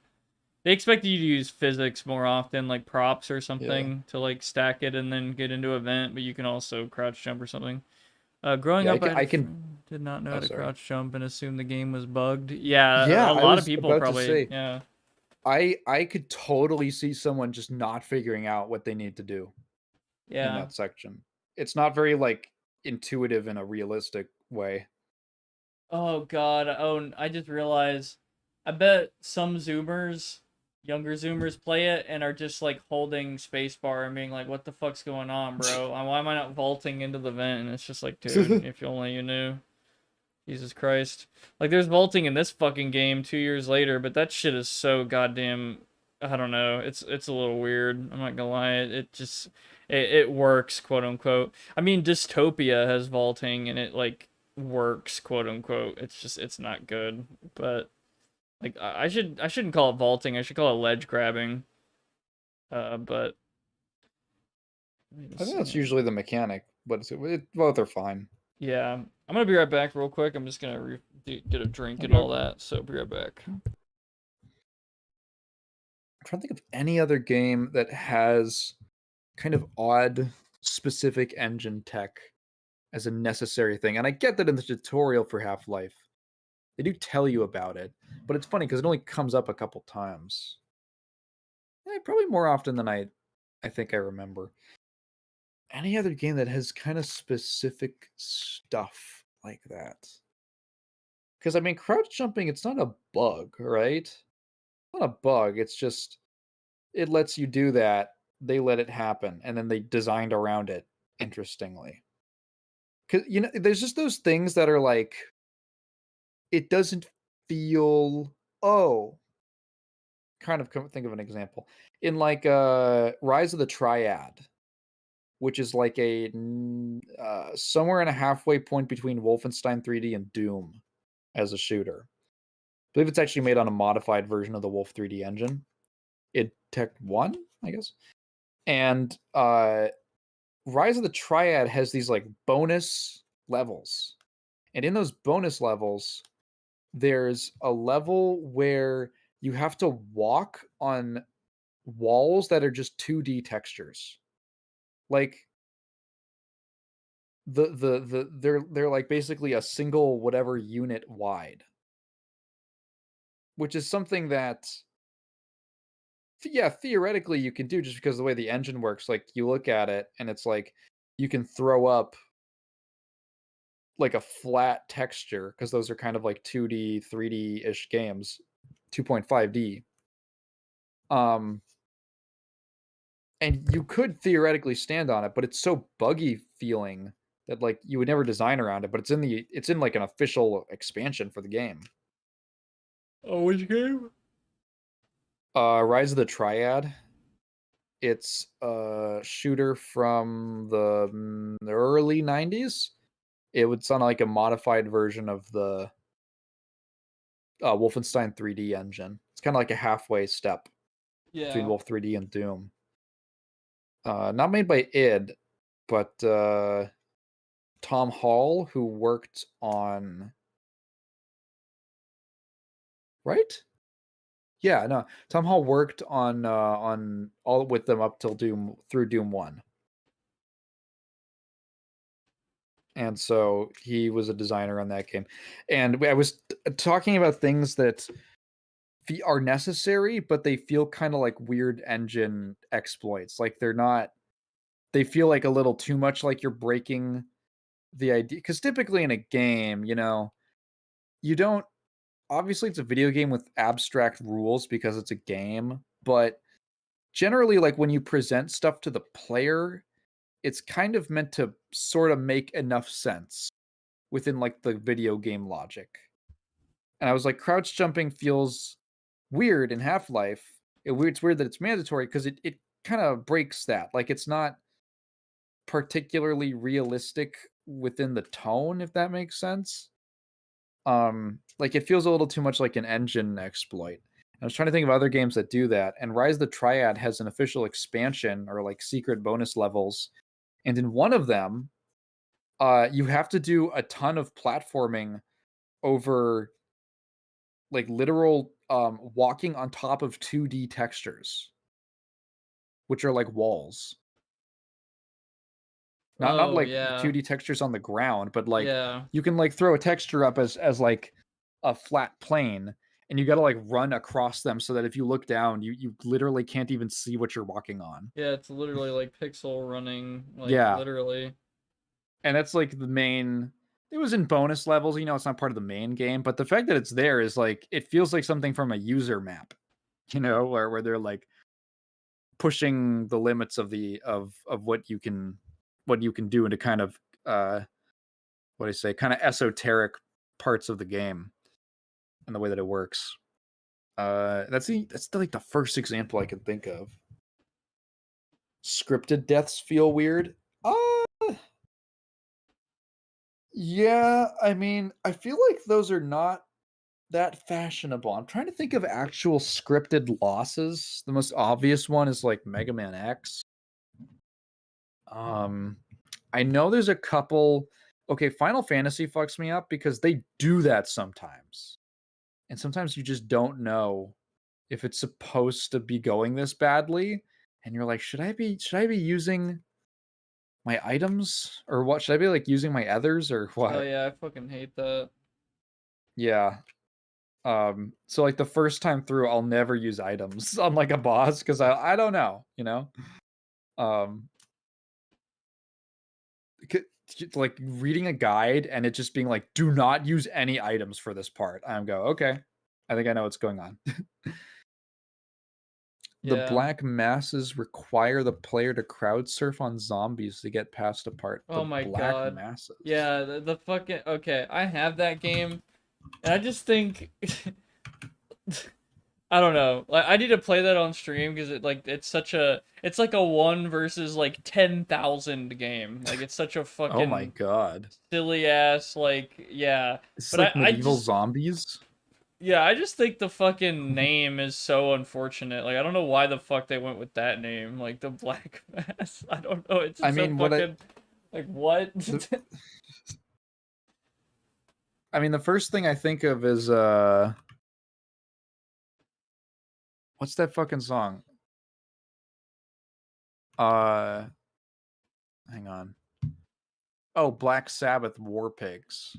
they expect you to use physics more often, like props or something, to like stack it and then get into a vent. But you can also crouch jump or something. Growing up, I did not know how to crouch jump and assumed the game was bugged. Yeah, a lot of people probably. Yeah. I could totally see someone just not figuring out what they need to do in that section. It's not very like intuitive in a realistic way. Oh god, I just realized I bet some Zoomers, younger Zoomers play it and are just like holding spacebar and being like, what the fuck's going on, bro? Why am I not vaulting into the vent? And it's just like, dude, if only you knew. Jesus Christ. Like, there's vaulting in this fucking game 2 years later, but that shit is so goddamn, I don't know, it's a little weird. I'm not gonna lie, it just, it works, quote unquote. I mean, Dystopia has vaulting, and it, like, works, quote unquote. It's just, it's not good, but, like, I shouldn't call it vaulting, I should call it ledge grabbing, but... I think that's usually the mechanic, but both are fine. Yeah, I'm gonna be right back real quick. I'm just gonna get a drink and all that, so be right back. I'm trying to think of any other game that has kind of odd, specific engine tech as a necessary thing. And I get that in the tutorial for Half-Life, they do tell you about it, but it's funny because it only comes up a couple times. Probably more often than I think I remember. Any other game that has kind of specific stuff like that? Because, I mean, crouch jumping, it's not a bug, right? It's not a bug. It's just, it lets you do that. They let it happen. And then they designed around it, interestingly. Because, you know, there's just those things that are like, it doesn't feel, kind kind of think of an example. In like Rise of the Triad, which is like a somewhere in a halfway point between Wolfenstein 3D and Doom as a shooter. I believe it's actually made on a modified version of the Wolf 3D engine. It Tech 1, I guess. And Rise of the Triad has these like bonus levels. And in those bonus levels, there's a level where you have to walk on walls that are just 2D textures. Like they're like basically a single whatever unit wide. Which is something that theoretically you can do just because of the way the engine works. Like you look at it and it's like you can throw up like a flat texture because those are kind of like 2D, 3D-ish games, 2.5D. And you could theoretically stand on it, but it's so buggy feeling that like you would never design around it, but it's in like an official expansion for the game. Oh, which game? Rise of the Triad. It's a shooter from the early 90s. It would sound like a modified version of the Wolfenstein 3D engine. It's kind of like a halfway step between Wolf 3D and Doom. Not made by id, but Tom Hall, who worked on... Right? Yeah, no. Tom Hall worked on all with them up till Doom, through Doom 1. And so he was a designer on that game. And I was talking about things that are necessary, but they feel kind of like weird engine exploits. Like they feel like a little too much like you're breaking the idea. Because typically in a game, you don't, obviously it's a video game with abstract rules because it's a game, but generally like when you present stuff to the player, it's kind of meant to sort of make enough sense within like the video game logic. And I was like, crouch jumping feels weird in Half-Life. It's weird that it's mandatory because it kind of breaks that. Like it's not particularly realistic within the tone, if that makes sense. Like it feels a little too much like an engine exploit. I was trying to think of other games that do that, and Rise of the Triad has an official expansion or like secret bonus levels. And in one of them, you have to do a ton of platforming over like literal walking on top of 2D textures, which are like walls. Not like 2D textures on the ground, but like you can like throw a texture up as like a flat plane, and you got to like run across them so that if you look down, you literally can't even see what you're walking on. Yeah, it's literally like pixel running, like literally. And that's like the main. It was in bonus levels, it's not part of the main game, but the fact that it's there is like it feels like something from a user map, where they're like pushing the limits of what you can do into kind of kind of esoteric parts of the game and the way that it works. That's like the first example I can think of. Scripted deaths feel weird. Yeah, I mean, I feel like those are not that fashionable. I'm trying to think of actual scripted losses. The most obvious one is like Mega Man X. I know there's a couple. Okay, Final Fantasy fucks me up because they do that sometimes. And sometimes you just don't know if it's supposed to be going this badly. And you're like, should I be using my items? Or what? Should I be like using my others or what? Oh yeah, I fucking hate that. Yeah. So like the first time through, I'll never use items on like a boss because I don't know, like reading a guide and it just being like, do not use any items for this part. I'm go, okay, I think I know what's going on. The black masses require the player to crowd surf on zombies to get past a part. Oh my god. Masses. Yeah, the fucking... Okay, I have that game, and I just think... I don't know. Like, I need to play that on stream because it's like a 1 versus like 10,000 game. Like it's such a Oh my fucking god. silly ass like yeah. It's But like I medieval just zombies. yeah, I just think the fucking name is so unfortunate. Like I don't know why the fuck they went with that name. Like the Black Mass. I don't know. It's I just so mean, fucking like what? I mean, the first thing I think of is what's that fucking song? Hang on. Oh, Black Sabbath War Pigs.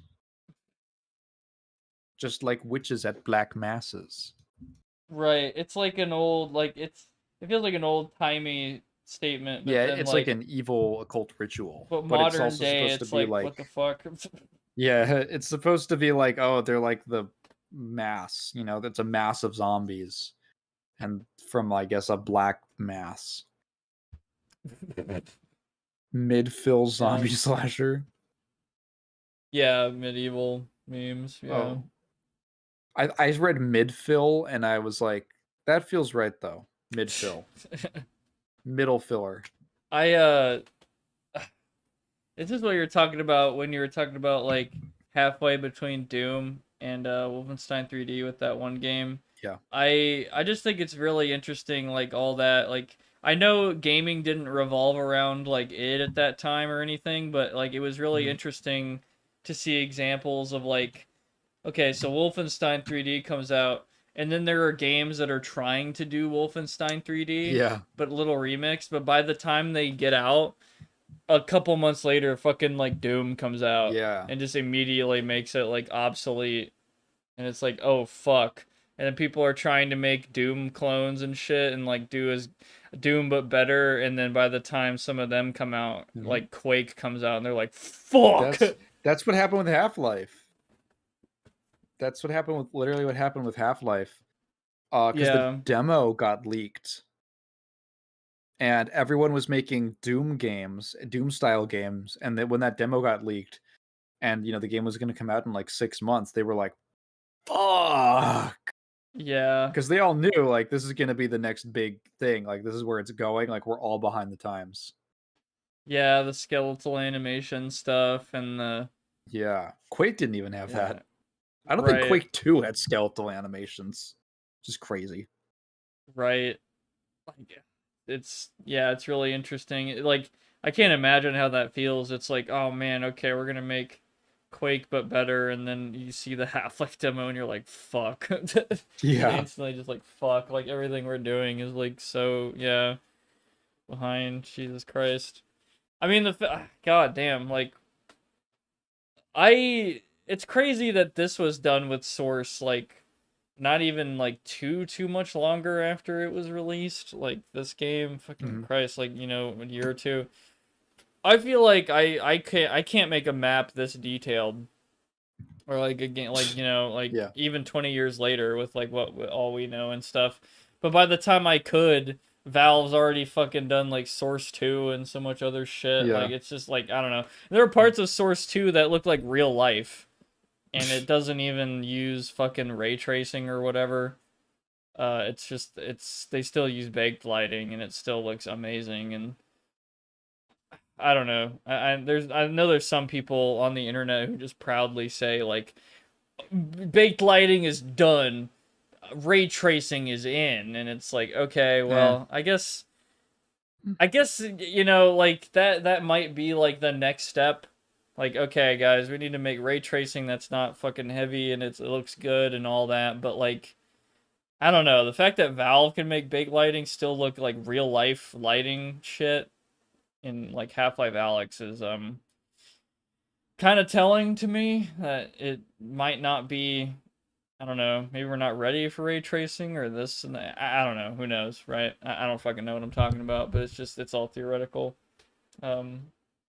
Just like witches at black masses. Right. It's like an old it feels like an old timey statement, but Yeah, then it's like an evil occult ritual. but But it's modern also day supposed to it's be like what the fuck? yeah, it's supposed to be like, oh, they're like the mass, you know, that's a mass of zombies. And from, I guess, a black mass. Mid-fill zombie slasher. Yeah, medieval memes. Yeah. Oh. I read mid-fill and I was like, that feels right though. Mid-fill. Middle filler. This is what you're talking about when you were talking about like halfway between Doom and Wolfenstein 3D with that one game. Yeah. I just think it's really interesting, like all that. Like I know gaming didn't revolve around like it at that time or anything, but like it was really interesting to see examples of like, okay, so Wolfenstein 3D comes out, and then there are games that are trying to do Wolfenstein 3D, Yeah. but little remixed. But by the time they get out, a couple months later, fucking like Doom comes out, Yeah. and just immediately makes it like obsolete, and it's like, oh fuck. And then people are trying to make Doom clones and shit, and like do as Doom but better. And then by the time some of them come out, like Quake comes out, and they're like, fuck. That's what happened with Half-Life. That's what happened with literally what happened with Half-Life. Because the demo got leaked. And everyone was making Doom games, Doom style games, and then when that demo got leaked, and you know the game was going to come out in like 6 months, they were like, "Fuck!" Yeah, because they all knew like this is going to be the next big thing. Like this is where it's going. Like we're all behind the times. Yeah, the skeletal animation stuff and the Quake didn't even have that. I don't think Quake 2 had skeletal animations. Just crazy. Right. Like it's really interesting. Like I can't imagine how that feels. It's like, oh man, okay, we're gonna make Quake but better, and then you see the Half-Life demo and you're like, fuck. Yeah. Instantly just like fuck. Like everything we're doing is like so behind. Jesus Christ. I mean god damn, like it's crazy that this was done with Source like not even like too much longer after it was released. Like this game, fucking Christ, like, you know, a year or two. I feel like I can't make a map this detailed, or like a game like, you know, like even 20 years later with like what all we know and stuff. But by the time I could, Valve's already fucking done like Source 2 and so much other shit. Like it's just like, I don't know. There are parts of Source 2 that look like real life. And it doesn't even use fucking ray tracing or whatever. It's just they still use baked lighting, and it still looks amazing. And I don't know. I know there's some people on the internet who just proudly say like, baked lighting is done, ray tracing is in, and it's like, okay, well, I guess you know, like that might be like the next step. Like, okay, guys, we need to make ray tracing that's not fucking heavy and it looks good and all that. But, like, I don't know. The fact that Valve can make baked lighting still look like real-life lighting shit in, like, Half-Life Alyx is kind of telling to me that it might not be, I don't know, maybe we're not ready for ray tracing or this and that. I don't know. Who knows, right? I don't fucking know what I'm talking about, but it's all theoretical.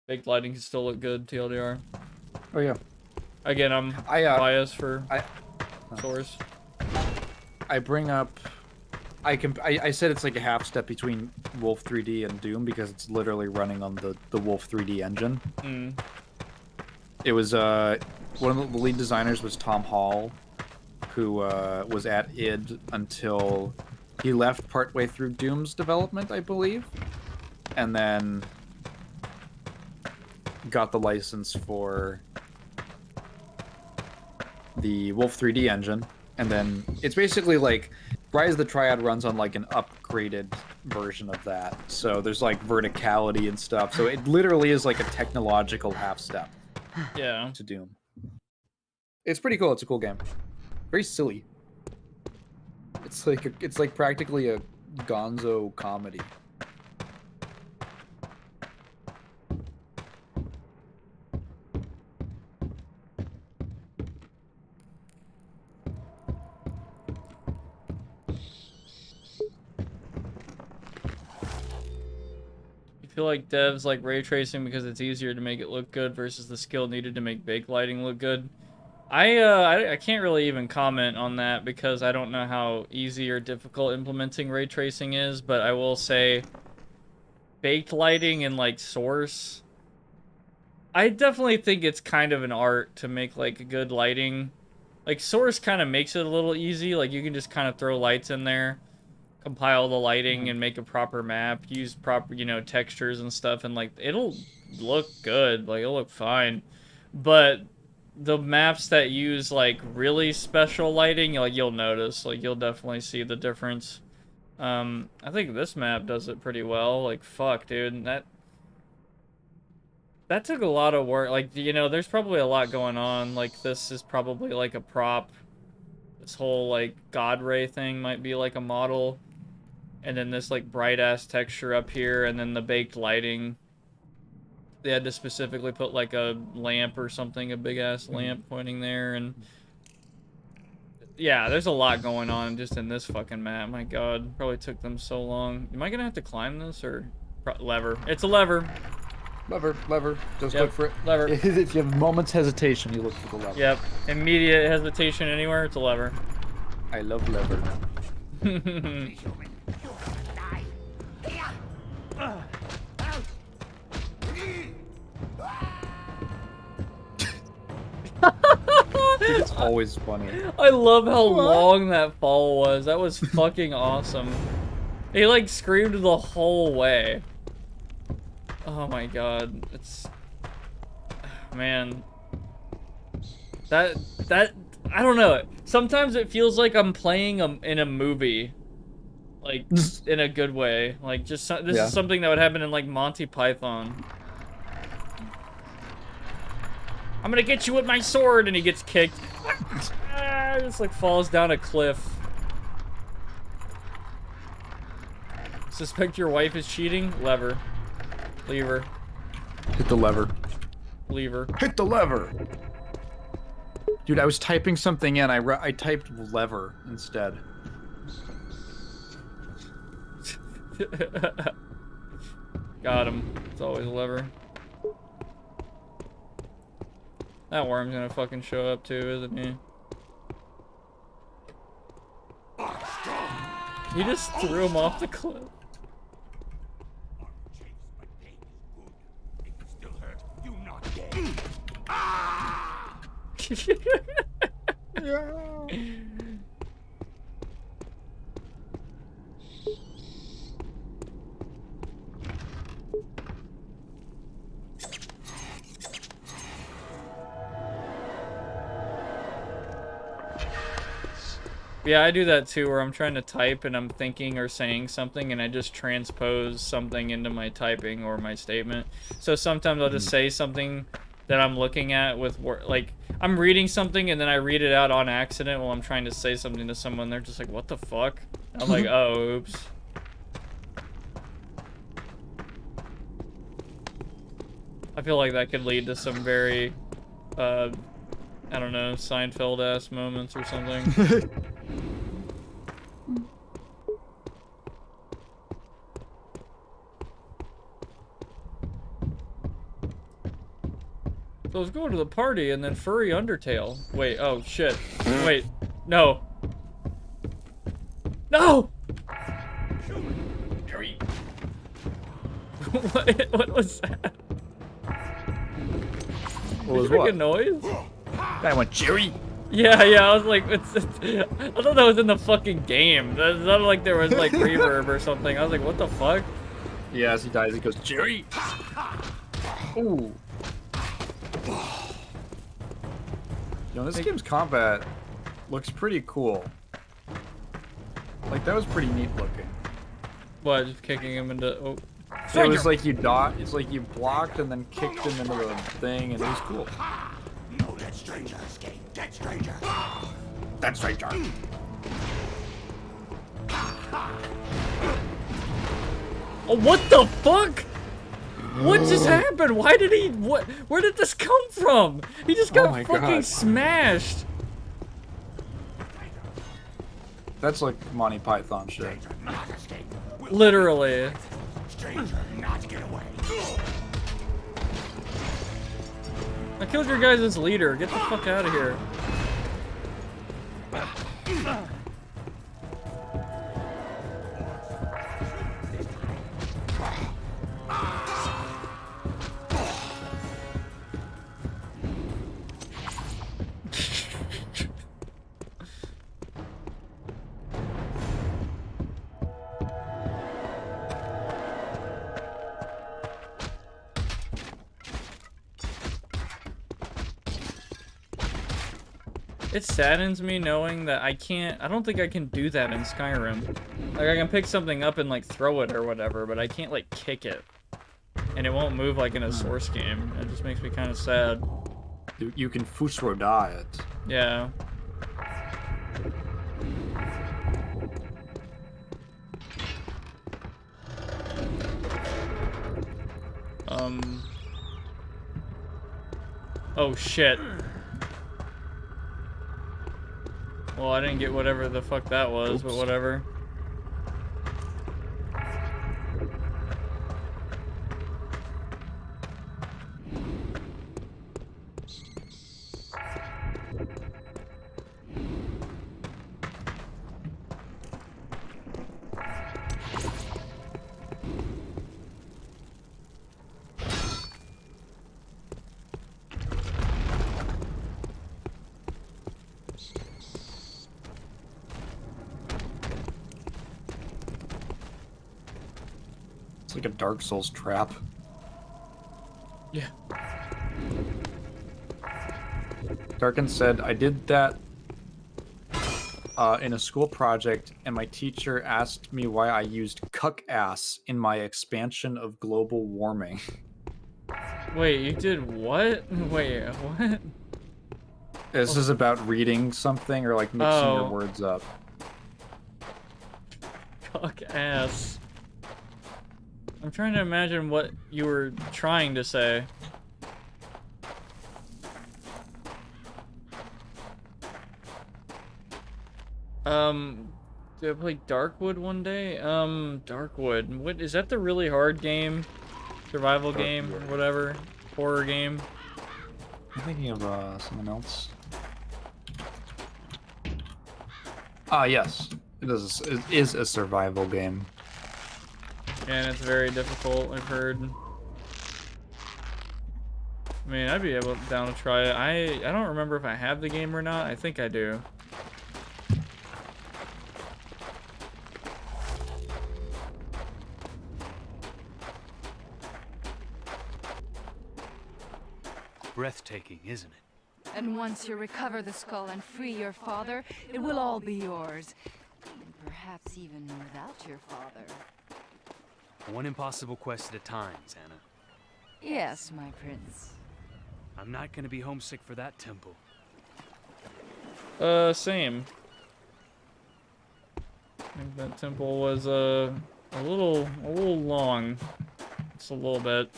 Baked lighting can still look good, TLDR. Oh yeah. Again, I'm biased for Source. I bring up, I said it's like a half step between Wolf 3D and Doom because it's literally running on the Wolf 3D engine. It was one of the lead designers was Tom Hall, who was at id until he left partway through Doom's development, I believe, and then got the license for the Wolf 3D engine. And then it's basically like Rise of the Triad runs on like an upgraded version of that. So there's like verticality and stuff. So it literally is like a technological half step. Yeah. To Doom. It's pretty cool. It's a cool game. Very silly. It's like practically a gonzo comedy. I feel like devs like ray tracing because it's easier to make it look good versus the skill needed to make baked lighting look good. I can't really even comment on that because I don't know how easy or difficult implementing ray tracing is, but I will say baked lighting and like Source, I definitely think it's kind of an art to make like a good lighting. Like Source kind of makes it a little easy, like you can just kind of throw lights in there, compile the lighting and make a proper map, use proper, you know, textures and stuff, and like it'll look good, like it'll look fine. But the maps that use like really special lighting, like you'll notice, like you'll definitely see the difference. I think this map does it pretty well. Like fuck, dude, that took a lot of work. Like, you know, there's probably a lot going on. Like this is probably like a prop. This whole like God Ray thing might be like a model. And then this like bright ass texture up here, and then the baked lighting. They had to specifically put like a lamp or something, a big ass lamp pointing there, and yeah, there's a lot going on just in this fucking map. My god, probably took them so long. Am I gonna have to climb this or lever? It's a lever. Lever. Just look for it. Lever. If you have a moment's hesitation, you look for the lever. Yep. Immediate hesitation anywhere, it's a lever. I love lever. It's always funny. I love how long that fall was. That was fucking awesome. He like screamed the whole way. Oh my god. It's... Man. That I don't know. Sometimes it feels like I'm playing in a movie. Like, in a good way. Like, just this is something that would happen in like Monty Python. I'm gonna get you with my sword, and he gets kicked. Just like falls down a cliff. Suspect your wife is cheating? Lever. Lever. Hit the lever. Lever. Hit the lever. Dude, I was typing something in. I typed lever instead. Got him. It's always a lever. That worm's gonna fucking show up too, isn't he? You just threw him off the cliff. Yeah, I do that too, where I'm trying to type and I'm thinking or saying something and I just transpose something into my typing or my statement. So sometimes I'll just say something that I'm looking at with, like, I'm reading something and then I read it out on accident while I'm trying to say something to someone. They're just like, what the fuck? I'm like, oh, oops. I feel like that could lead to some very, I don't know, Seinfeld-ass moments or something. So I was going to the party and then furry Undertale. Wait, oh shit. Wait, no. No! What was that? What was Did you make what? a noise? I went, Jerry! Yeah, I was like, I thought that was in the fucking game. It sounded like there was like reverb or something. I was like, what the fuck? Yeah, as he dies, he goes, Jerry! Ooh. You know, this game's combat looks pretty cool. Like, that was pretty neat looking. What, just kicking him into... Oh. It was like you dodged, it's like you blocked and then kicked him into the thing, and it was cool. No, that stranger escaped. That stranger. That stranger. Oh, what the fuck? What just happened? Why did he... What? Where did this come from? He just got my fucking God. smashed. That's like Monty Python shit. Not escape. Literally. Stranger, not get away. I killed your guys' leader. Get the fuck out of here. It saddens me knowing that I don't think I can do that in Skyrim. Like, I can pick something up and, like, throw it or whatever, but I can't, like, kick it. And it won't move like in a Source game. It just makes me kind of sad. You can Fusroda it. Yeah. Oh, shit. Well, I didn't get whatever the fuck that was, but whatever. It's like a Dark Souls trap. Yeah. Darkin said, I did that in a school project, and my teacher asked me why I used cuck ass in my expansion of global warming. Wait, you did what? Wait, what? This is about reading something or like mixing your words up. Fuck ass. I'm trying to imagine what you were trying to say. Did I play Darkwood one day? Darkwood. What is that? The really hard game? Survival game or whatever? Horror game? I'm thinking of someone else. Ah, yes. It is a survival game. And it's very difficult, I've heard. I mean, I'd be down to try it. I don't remember if I have the game or not. I think I do. Breathtaking, isn't it? And once you recover the skull and free your father, it will all be yours. And perhaps even without your father. One impossible quest at a time, Xana. Yes, my prince. I'm not gonna be homesick for that temple. Same. I think that temple was a little long. Just a little bit.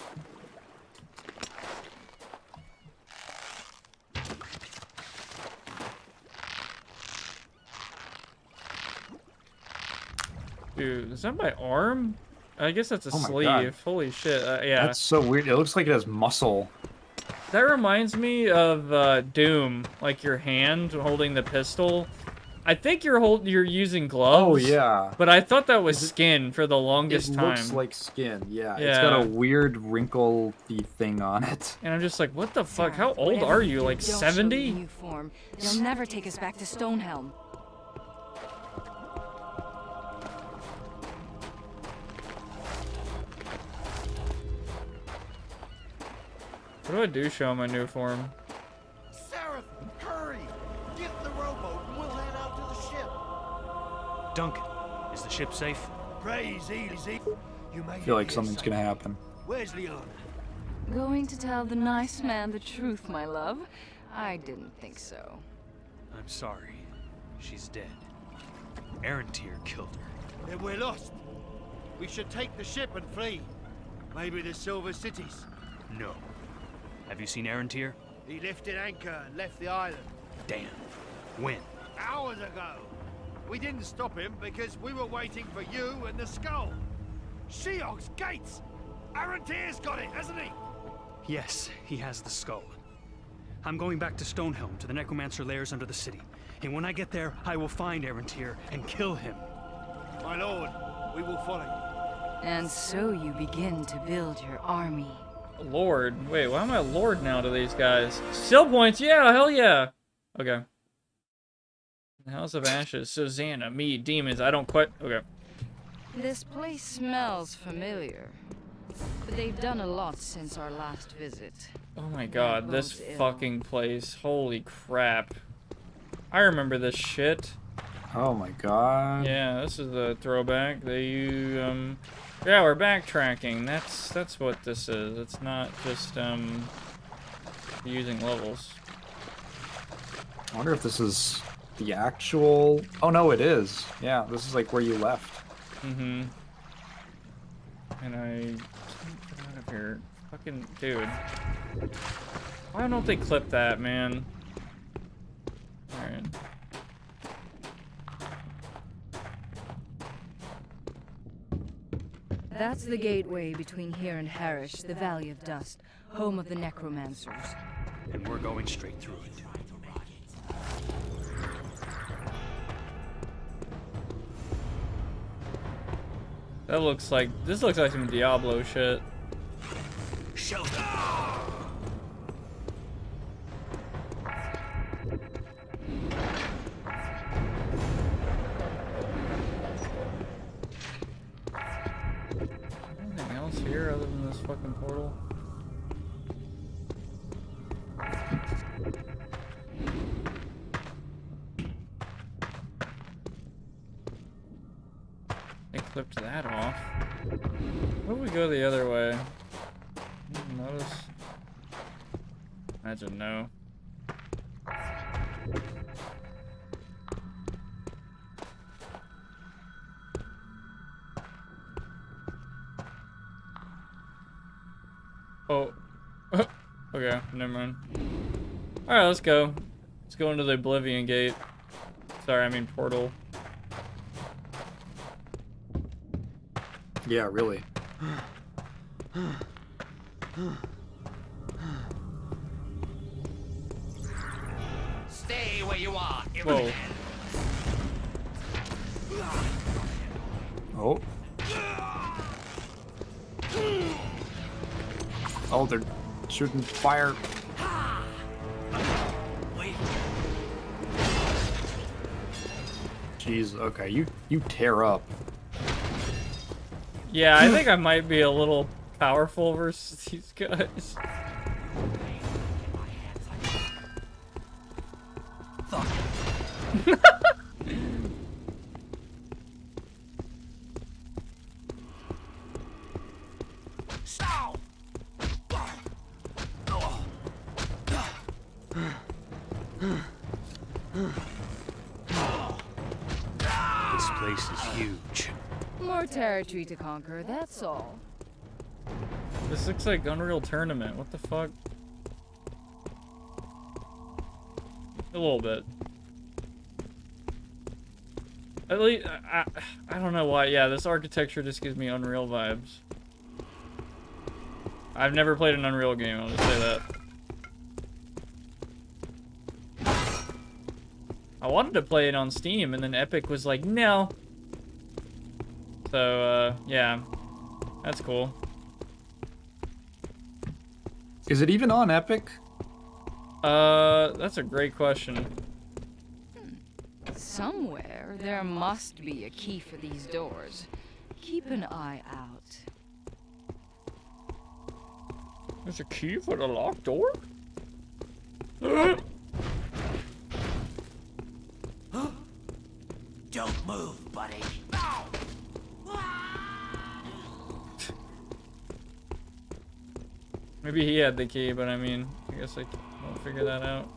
Dude, is that my arm? I guess that's a sleeve. God. Holy shit, yeah. That's so weird. It looks like it has muscle. That reminds me of Doom, like your hand holding the pistol. I think you're using gloves. Oh yeah. But I thought that was skin for the longest It time. looks like skin, yeah. Yeah. It's got a weird wrinkly thing on it. And I'm just like, what the fuck? Sarah, How old whatever are you you? do, Like don't show the 70? new form. They'll never take us back to Stonehelm. What do I do show my new form? Sarah, hurry! Get in the rowboat and we'll head out to the ship. Duncan, is the ship safe? Praise easy. You made I feel like something's gonna happen. Where's Leona? Going to tell the nice man the truth, my love? I didn't think so. I'm sorry. She's dead. Arantir killed her. Then we're lost. We should take the ship and flee. Maybe the Silver Cities. No. Have you seen Arantir? He lifted anchor and left the island. Damn. When? Hours ago. We didn't stop him because we were waiting for you and the skull. Sheog's gates! Arantir's got it, hasn't he? Yes, he has the skull. I'm going back to Stonehelm, to the necromancer lairs under the city. And when I get there, I will find Arantir and kill him. My lord, we will follow you. And so you begin to build your army. Lord. Wait, why am I Lord now to these guys? Still points, yeah, hell yeah. Okay. House of Ashes, Susanna, me, demons, I don't quite. Okay. This place smells familiar. But they've done a lot since our last visit. Oh my god, this bodes ill. fucking place. Holy crap. I remember this shit. Oh my god. Yeah, this is the throwback. Yeah, we're backtracking. That's what this is. It's not just using levels. I wonder if this is the actual... Oh no, it is. Yeah, this is like where you left. Mm-hmm. And get out of here. Fucking dude. Why don't they clip that, man? Alright. That's the gateway between here and Harish, the Valley of Dust, home of the necromancers. And we're going straight through it. This looks like some Diablo shit. Shelter! Anything else here other than this fucking portal? They clipped that off. What if we go the other way? Notice? Imagine no. Oh. Okay, never mind. Alright, let's go. Let's go into the Oblivion Gate. Sorry, I mean portal. Yeah, really. Stay where you are. Whoa. Oh. Oh, they're shooting fire. Jeez, okay, you tear up. Yeah, I think I might be a little powerful versus these guys. This place is huge. More territory to conquer, that's all. This looks like Unreal Tournament. What the fuck? A little bit. At least, I don't know why. Yeah, this architecture just gives me Unreal vibes. I've never played an Unreal game, I'll just say that. I wanted to play it on Steam, and then Epic was like, no. So, yeah. That's cool. Is it even on Epic? That's a great question. Somewhere there must be a key for these doors. Keep an eye out. There's a key for the locked door? Don't move, buddy. Maybe he had the key, but I mean, I guess I won't figure that out.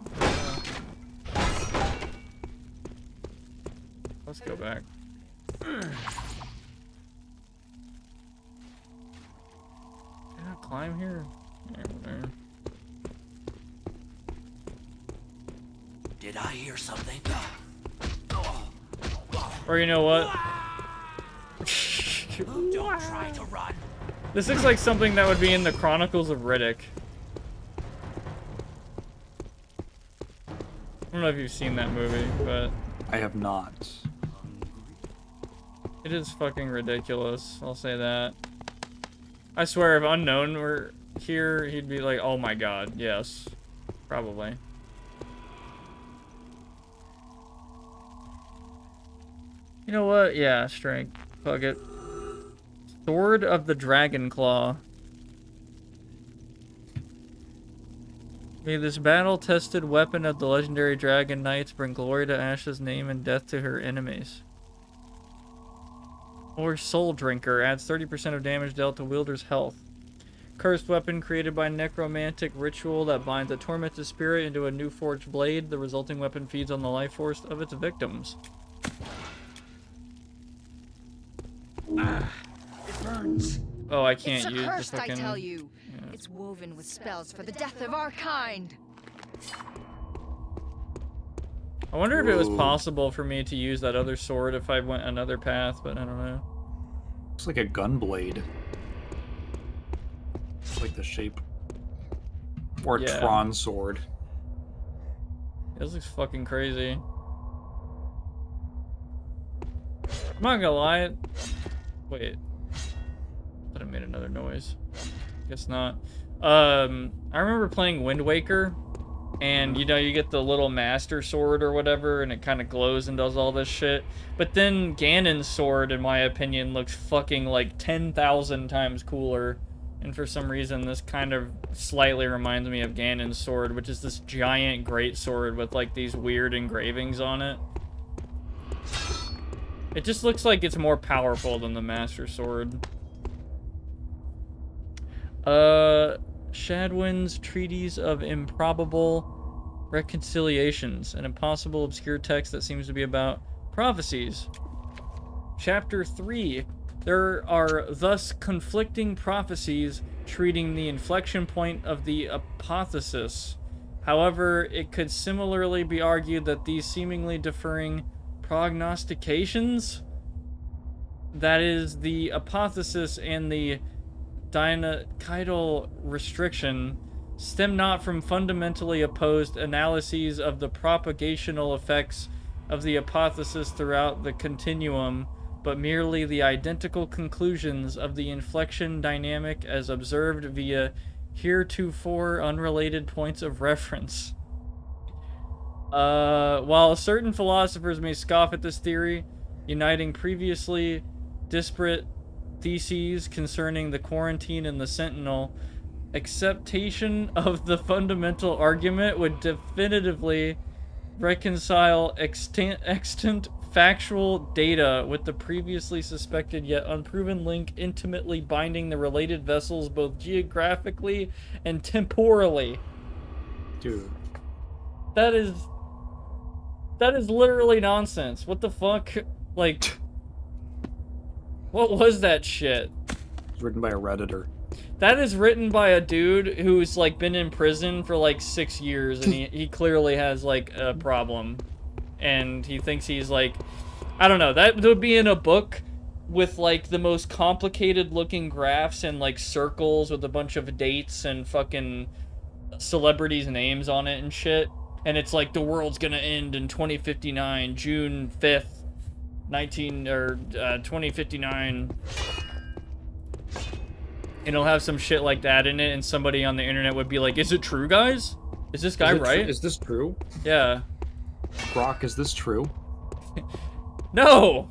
Let's go back. Can I climb here? Yeah, whatever. Did I hear something? Or you know what? Don't try to run. This looks like something that would be in the Chronicles of Riddick. I don't know if you've seen that movie, but I have not. it is fucking ridiculous. I'll say that. I swear, if Unknown were here, he'd be like, oh my god, yes. Probably. You know what? Yeah, strength. Fuck it. Sword of the Dragon Claw. May this battle-tested weapon of the legendary Dragon Knights bring glory to Asha's name and death to her enemies. Or Soul Drinker adds 30% of damage dealt to wielder's health. Cursed weapon created by necromantic ritual that binds a tormented spirit into a new forged blade. The resulting weapon feeds on the life force of its victims. It burns. Oh, I can't It's use accursed, the fucking... I tell you. Yeah. It's woven with spells for the death of our kind. I wonder if it was possible for me to use that other sword if I went another path, but I don't know. Looks like a gun blade. It's like the shape. Or a Yeah. Tron sword. This looks fucking crazy. I'm not gonna lie. Wait. I thought I made another noise. Guess not. I remember playing Wind Waker, and you know, you get the little master sword or whatever, and it kind of glows and does all this shit. But then Ganon's sword, in my opinion, looks fucking like 10,000 times cooler. And for some reason, this kind of slightly reminds me of Ganon's sword, which is this giant great sword with like these weird engravings on it. It just looks like it's more powerful than the Master Sword. Shadwin's Treatise of Improbable Reconciliations, an impossible obscure text that seems to be about prophecies. Chapter 3. There are thus conflicting prophecies treating the inflection point of the apotheosis. However, it could similarly be argued that these seemingly differing prognostications, that is, the apotheosis and the dinacidal restriction, stem not from fundamentally opposed analyses of the propagational effects of the apotheosis throughout the continuum, but merely the identical conclusions of the inflection dynamic as observed via heretofore unrelated points of reference. While certain philosophers may scoff at this theory, uniting previously disparate theses concerning the quarantine and the sentinel, acceptation of the fundamental argument would definitively reconcile extant factual data with the previously suspected yet unproven link intimately binding the related vessels both geographically and temporally. Dude. That is literally nonsense. What the fuck? Like, what was that shit? It's written by a Redditor. That is written by a dude who's like been in prison for like 6 years, and he clearly has like a problem, and he thinks he's like, I don't know, that would be in a book with like the most complicated looking graphs and like circles with a bunch of dates and fucking celebrities' names on it and shit. And it's like the world's gonna end in 2059, June 5th, 2059. And it'll have some shit like that in it, and somebody on the internet would be like, "Is it true, guys? Is this guy right? Is this true? Yeah. Brock, is this true? No!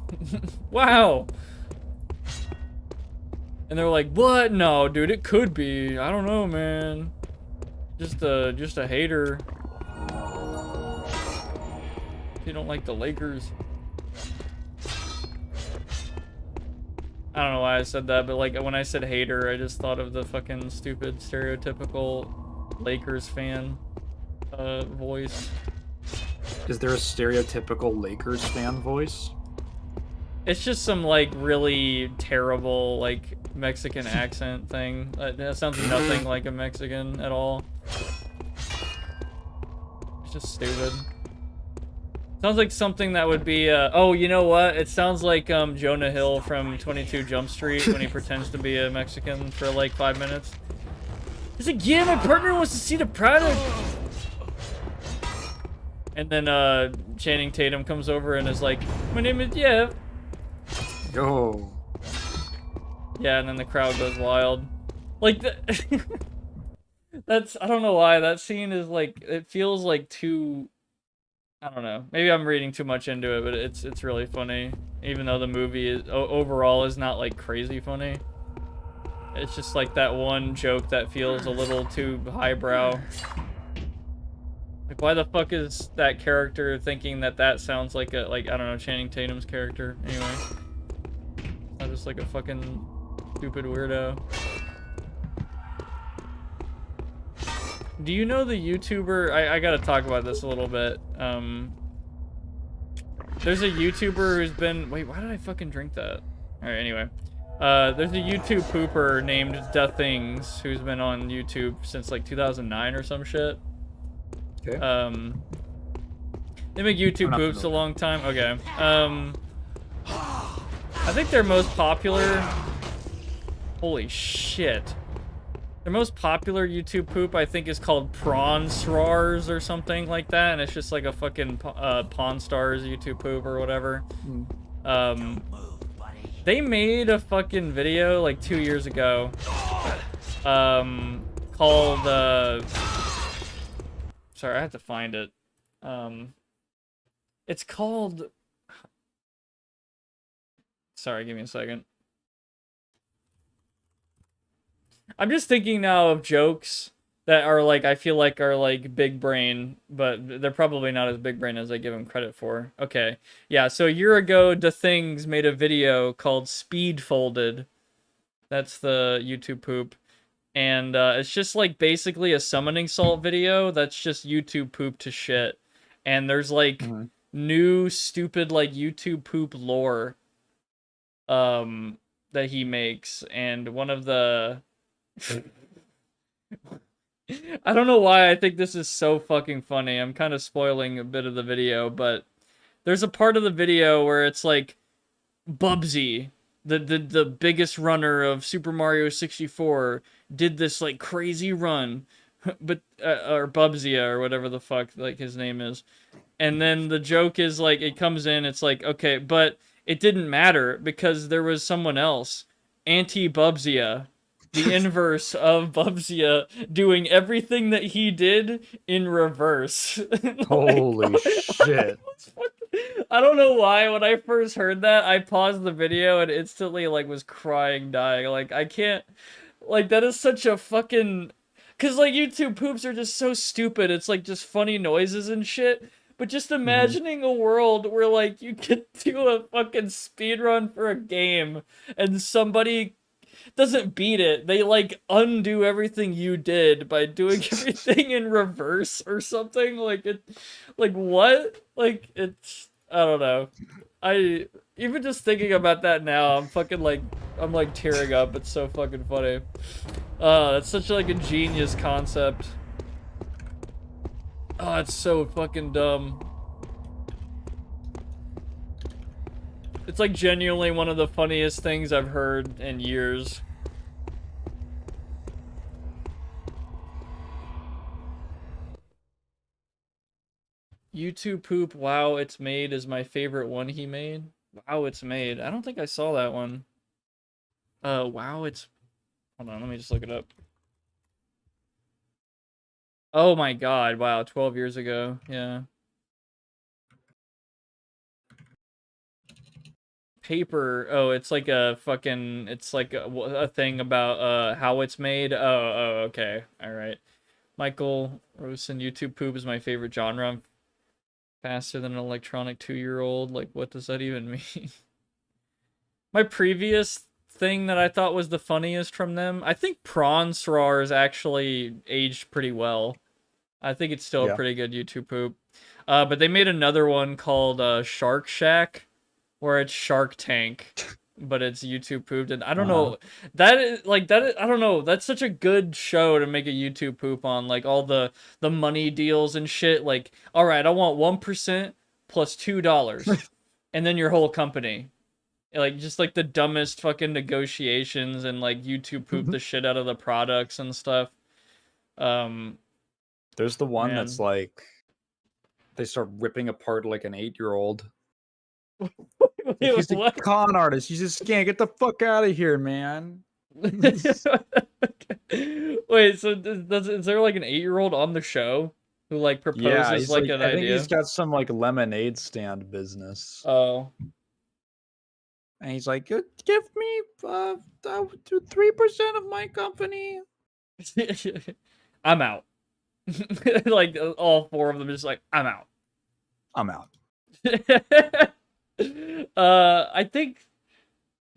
Wow! And they're like, "What? No, dude, it could be. I don't know, man. Just a hater. You don't like the Lakers." I don't know why I said that, but like when I said hater, I just thought of the fucking stupid stereotypical Lakers fan voice. Is there a stereotypical Lakers fan voice? It's just some like really terrible like Mexican accent thing. That sounds nothing like a Mexican at all. It's just stupid. Sounds like something that would be, oh, you know what? It sounds like Jonah Hill from 22 Jump Street when he pretends to be a Mexican for like 5 minutes. He's like, "Yeah, my partner wants to see the product." And then Channing Tatum comes over and is like, "My name is Jeff." Yo. Yeah, and then the crowd goes wild. Like, that's, I don't know why, that scene is like, it feels like too... I don't know. Maybe I'm reading too much into it, but it's really funny. Even though the movie is overall is not like crazy funny. It's just like that one joke that feels a little too highbrow. Like, why the fuck is that character thinking that that sounds like a, like, I don't know, Channing Tatum's character? Anyway. I'm just like a fucking stupid weirdo. Do you know the YouTuber? I gotta talk about this a little bit. There's a YouTuber who's been... Wait, why did I fucking drink that? Alright, anyway. There's a YouTube pooper named Da Things who's been on YouTube since like 2009 or some shit. Okay. They make YouTube poops a long time. Okay. I think their most popular... Holy shit. Their most popular YouTube poop, I think, is called Prawn Stars or something like that, and it's just like a fucking Pawn Stars YouTube poop or whatever. They made a fucking video like 2 years ago called sorry, I have to find it. It's called... Sorry, give me a second. I'm just thinking now of jokes that are like, I feel like are like big brain, but they're probably not as big brain as I give them credit for. Okay. Yeah, so a year ago, Da Things made a video called Speed Folded. That's the YouTube poop. And it's just like basically a summoning salt video that's just YouTube poop to shit. And there's like new stupid like YouTube poop lore that he makes. And one of the... I don't know why I think this is so fucking funny. I'm kind of spoiling a bit of the video, but there's a part of the video where it's like Bubsy, the biggest runner of Super Mario 64, did this like crazy run, but or Bubsia or whatever the fuck like his name is. And then the joke is like it comes in, it's like, okay, but it didn't matter because there was someone else, Anti-Bubsia. The inverse of Bubsia doing everything that he did in reverse. Like, holy shit. I don't know why when I first heard that, I paused the video and instantly like was crying, dying. Like, I can't, like, that is such a fucking, cause like YouTube poops are just so stupid. It's like just funny noises and shit. But just imagining a world where like you could do a fucking speedrun for a game and somebody doesn't beat it, they like undo everything you did by doing everything in reverse or something. Like it, like what? Like it's, I don't know. I even just thinking about that now, I'm fucking like, I'm like tearing up. It's so fucking funny. It's such like a genius concept. Oh, it's so fucking dumb. It's like genuinely one of the funniest things I've heard in years. YouTube poop. Wow, it's made is my favorite one he made. Wow, it's made. I don't think I saw that one. Wow, it's. Hold on, let me just look it up. Oh my god! Wow, 12 years ago. Yeah. Paper. Oh, it's like a fucking. It's like a thing about how it's made. Oh, okay. All right. Michael Rosen, YouTube poop is my favorite genre. I'm faster than an electronic 2-year-old. Like, what does that even mean? My previous thing that I thought was the funniest from them, I think Prawn Srars actually aged pretty well. I think it's still a pretty good YouTube poop. But they made another one called Shark Shack, where it's Shark Tank, but it's YouTube pooped. And I don't know, that is like I don't know. That's such a good show to make a YouTube poop on, like all the money deals and shit. Like, all right, I want 1% plus $2, and then your whole company. Like, just like the dumbest fucking negotiations, and like YouTube poop the shit out of the products and stuff. There's the one that's like they start ripping apart like an 8-year-old. He's a con artist. You just can't get the fuck out of here, man. Wait, so is there like an 8-year-old on the show who like proposes like an idea? I think he's got some like lemonade stand business. Oh. And he's like, give me 3% of my company. I'm out. Like all 4 of them just like, I'm out. I'm out. I think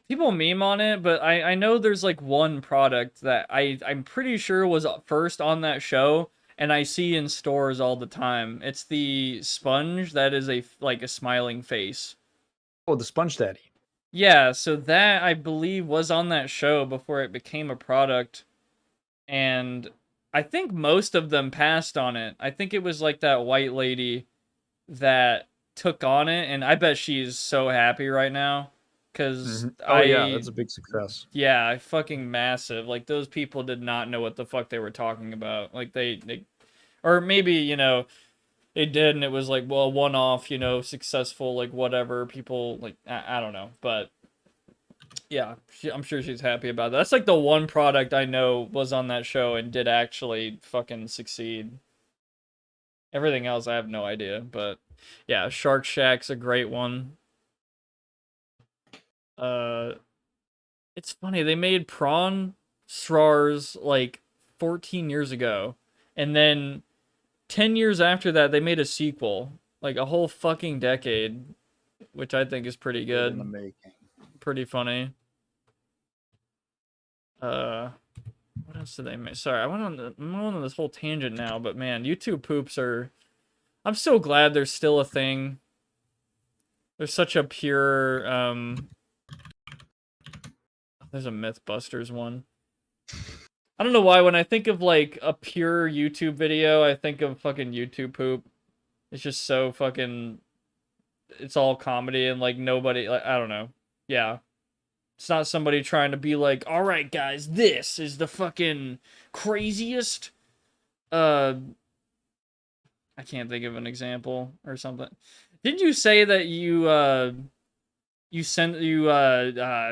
people meme on it, but I know there's like one product that I'm pretty sure was first on that show, and I see in stores all the time. It's the sponge that is like a smiling face. Oh, the Sponge Daddy. Yeah, so that I believe was on that show before it became a product, and I think most of them passed on it. I think it was like that white lady that took on it, and I bet she's so happy right now, because yeah, that's a big success. Yeah, fucking massive. Like, those people did not know what the fuck they were talking about. Like, they or maybe, you know, they did, and it was like, well, one-off, you know, successful, like, whatever. People, like, I don't know, but yeah, I'm sure she's happy about that. That's like the one product I know was on that show and did actually fucking succeed. Everything else, I have no idea, but yeah, Shark Shack's a great one. It's funny, they made Prawn Srars like 14 years ago, and then 10 years after that, they made a sequel, like a whole fucking decade, which I think is pretty good. In the making. Pretty funny. What else did they make? Sorry, I'm on this whole tangent now, but man, YouTube poops are... I'm so glad they're still a thing. They're such a pure, There's a Mythbusters one. I don't know why, when I think of, like, a pure YouTube video, I think of fucking YouTube poop. It's just so fucking... It's all comedy, and, like, nobody... Like, I don't know. Yeah. It's not somebody trying to be like, alright, guys, this is the fucking craziest... I can't think of an example or something. Didn't you say that you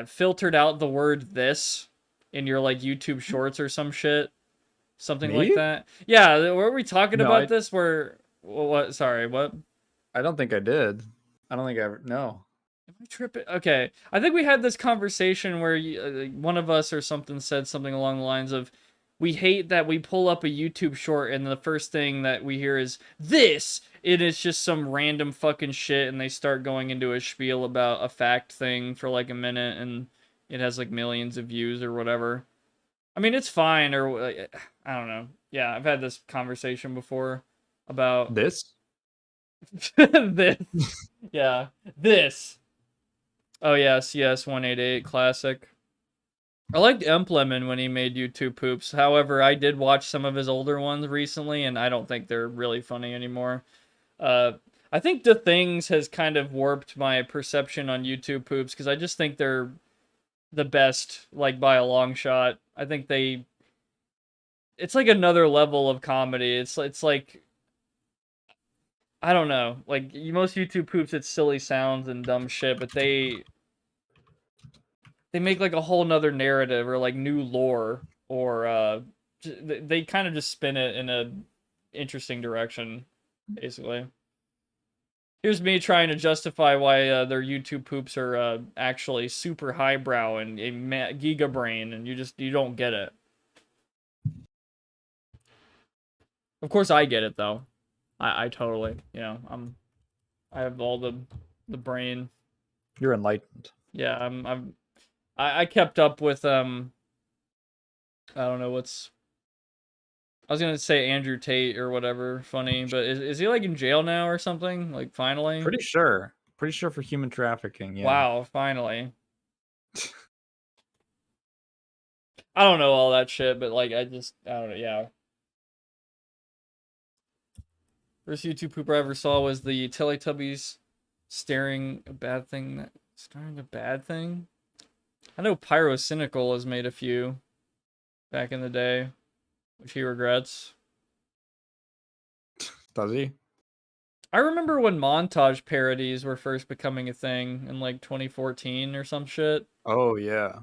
filtered out the word "this" in your like YouTube Shorts or some shit, something like that? Yeah, were we talking about this? Where what? Sorry, what? I don't think I did. I don't think I ever. No. Am I tripping? Okay, I think we had this conversation where one of us or something said something along the lines of, we hate that we pull up a YouTube short and the first thing that we hear is this. It is just some random fucking shit, and they start going into a spiel about a fact thing for like a minute, and it has like millions of views or whatever. I mean, it's fine, or I don't know. Yeah, I've had this conversation before about this. This. Yeah, this. Oh yeah, CS 188 classic. I liked Emplemon when he made YouTube poops. However, I did watch some of his older ones recently, and I don't think they're really funny anymore. I think The Things has kind of warped my perception on YouTube poops, because I just think they're the best, like, by a long shot. I think it's like another level of comedy. It's like... I don't know. Like most YouTube poops, it's silly sounds and dumb shit, but they make like a whole nother narrative or like new lore, or they kind of just spin it in a interesting direction, basically. Here's me trying to justify why their YouTube poops are actually super highbrow and a giga brain, and you don't get it. Of course, I get it though. I totally, you know, I have all the brain. You're enlightened. Yeah, I kept up with I don't know what's. I was gonna say Andrew Tate or whatever, funny, but is he like in jail now or something? Like finally? Pretty sure for human trafficking. Yeah. Wow, finally. I don't know all that shit, but like I don't know. Yeah. First YouTube pooper I ever saw was the Teletubbies staring a bad thing. Staring a bad thing? I know Pyrocynical has made a few back in the day, which he regrets. Does he? I remember when montage parodies were first becoming a thing in like 2014 or some shit. Oh yeah.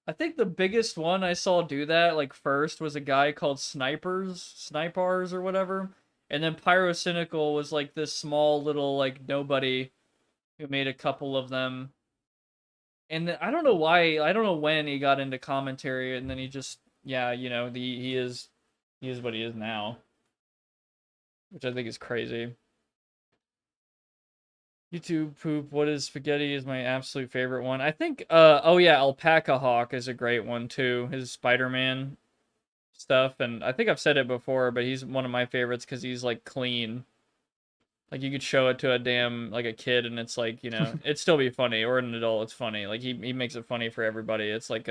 I think the biggest one I saw do that like first was a guy called Snipers or whatever. And then Pyrocynical was like this small little like nobody who made a couple of them. And I don't know why, I don't know when he got into commentary, and then he just, yeah, you know, he is what he is now. Which I think is crazy. YouTube poop, what is spaghetti is my absolute favorite one. I think, oh yeah, Alpaca Hawk is a great one too. His Spider-Man stuff, and I think I've said it before, but he's one of my favorites because he's like clean. Like you could show it to a kid, and it's like, you know, it'd still be funny, or an adult, it's funny. Like he makes it funny for everybody. It's like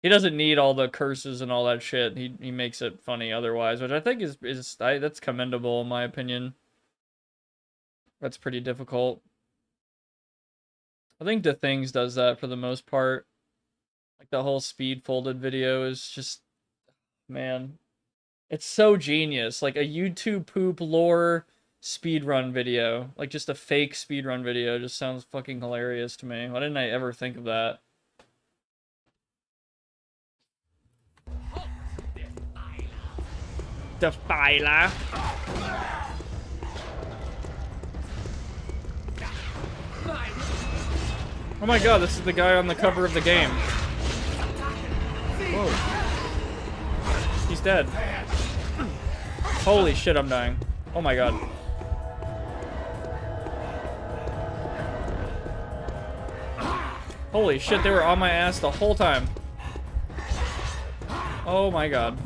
he doesn't need all the curses and all that shit. He makes it funny otherwise, which I think is that's commendable in my opinion. That's pretty difficult. I think The Things does that for the most part. Like the whole speed folded video is just, man, it's so genius. Like a YouTube poop lore speedrun video, like just a fake speedrun video, just sounds fucking hilarious to me. Why didn't I ever think of that? Defiler. Oh my god, this is the guy on the cover of the game. Whoa. He's dead. Holy shit, I'm dying. Oh my god. Holy shit, they were on my ass the whole time. Oh my god.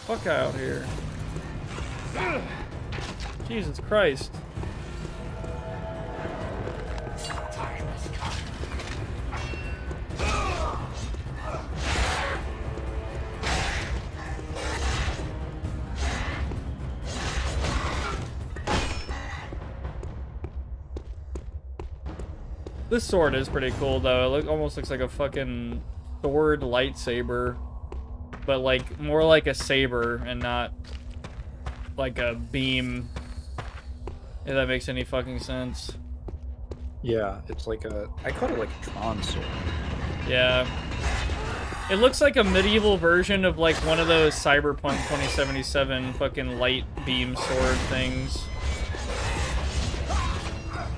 Fuck out here. Jesus Christ. This sword is pretty cool though. It almost looks like a fucking sword lightsaber, but like more like a saber and not like a beam, if that makes any fucking sense. Yeah, it's like I call it like a Tron sword. Yeah. It looks like a medieval version of like one of those Cyberpunk 2077 fucking light beam sword things.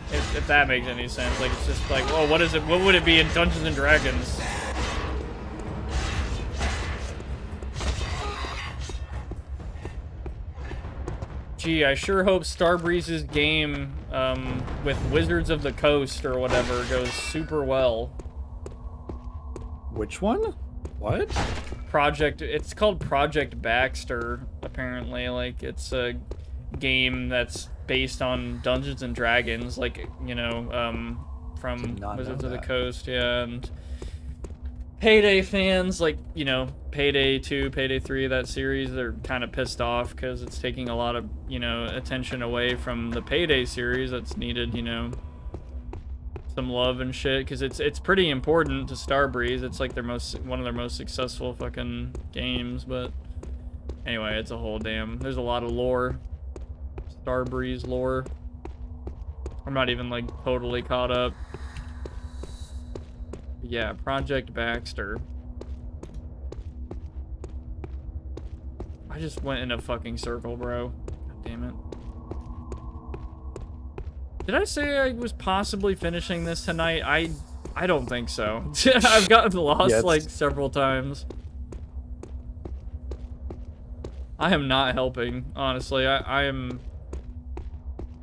If that makes any sense. Like it's just like, oh, what is it? What would it be in Dungeons and Dragons? Gee, I sure hope Starbreeze's game with Wizards of the Coast or whatever goes super well. Which one? What? It's called Project Baxter, apparently. Like, it's a game that's based on Dungeons and Dragons, like, you know, from Wizards of the Coast, yeah, and Payday fans, like, you know, Payday 2, Payday 3, that series, they're kind of pissed off because it's taking a lot of, you know, attention away from the Payday series that's needed, you know, some love and shit, because it's pretty important to Starbreeze. It's like one of their most successful fucking games. But anyway, it's a whole there's a lot of lore, Starbreeze lore. I'm not even like totally caught up. Yeah, Project Baxter. I just went in a fucking circle, bro. God damn it. Did I say I was possibly finishing this tonight? I don't think so. I've gotten lost like several times. I am not helping, honestly. I am...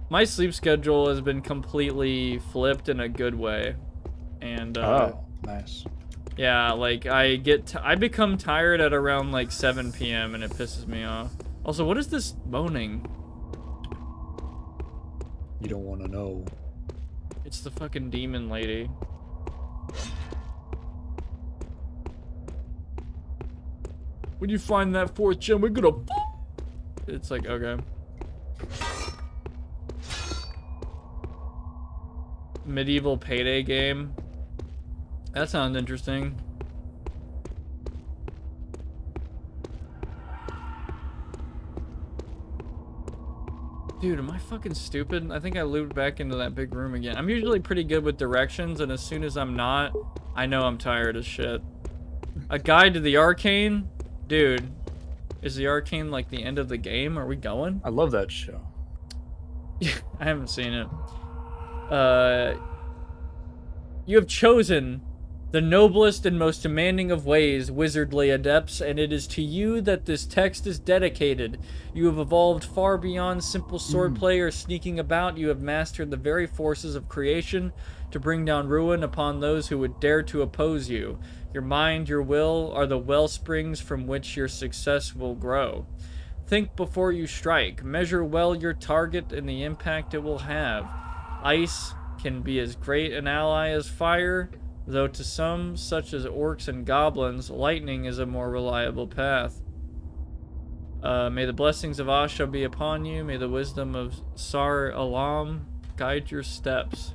My sleep schedule has been completely flipped in a good way. And, oh, nice. Yeah, like, I become tired at around, like, 7 p.m. and it pisses me off. Also, what is this moaning? You don't want to know. It's the fucking demon lady. When you find that 4th gem, we're gonna... It's like, okay. Medieval payday game. That sounds interesting. Dude, am I fucking stupid? I think I looped back into that big room again. I'm usually pretty good with directions, and as soon as I'm not, I know I'm tired as shit. A guide to the arcane? Dude, is the arcane like the end of the game? Are we going? I love that show. I haven't seen it. You have chosen the noblest and most demanding of ways, wizardly adepts, and it is to you that this text is dedicated. You have evolved far beyond simple swordplay or sneaking about. You have mastered the very forces of creation to bring down ruin upon those who would dare to oppose you. Your mind, your will, are the well springs from which your success will grow. Think before you strike. Measure well your target and the impact it will have. Ice can be as great an ally as fire, though to some, such as orcs and goblins, lightning is a more reliable path. May the blessings of Asha be upon you. May the wisdom of Sar Alam guide your steps.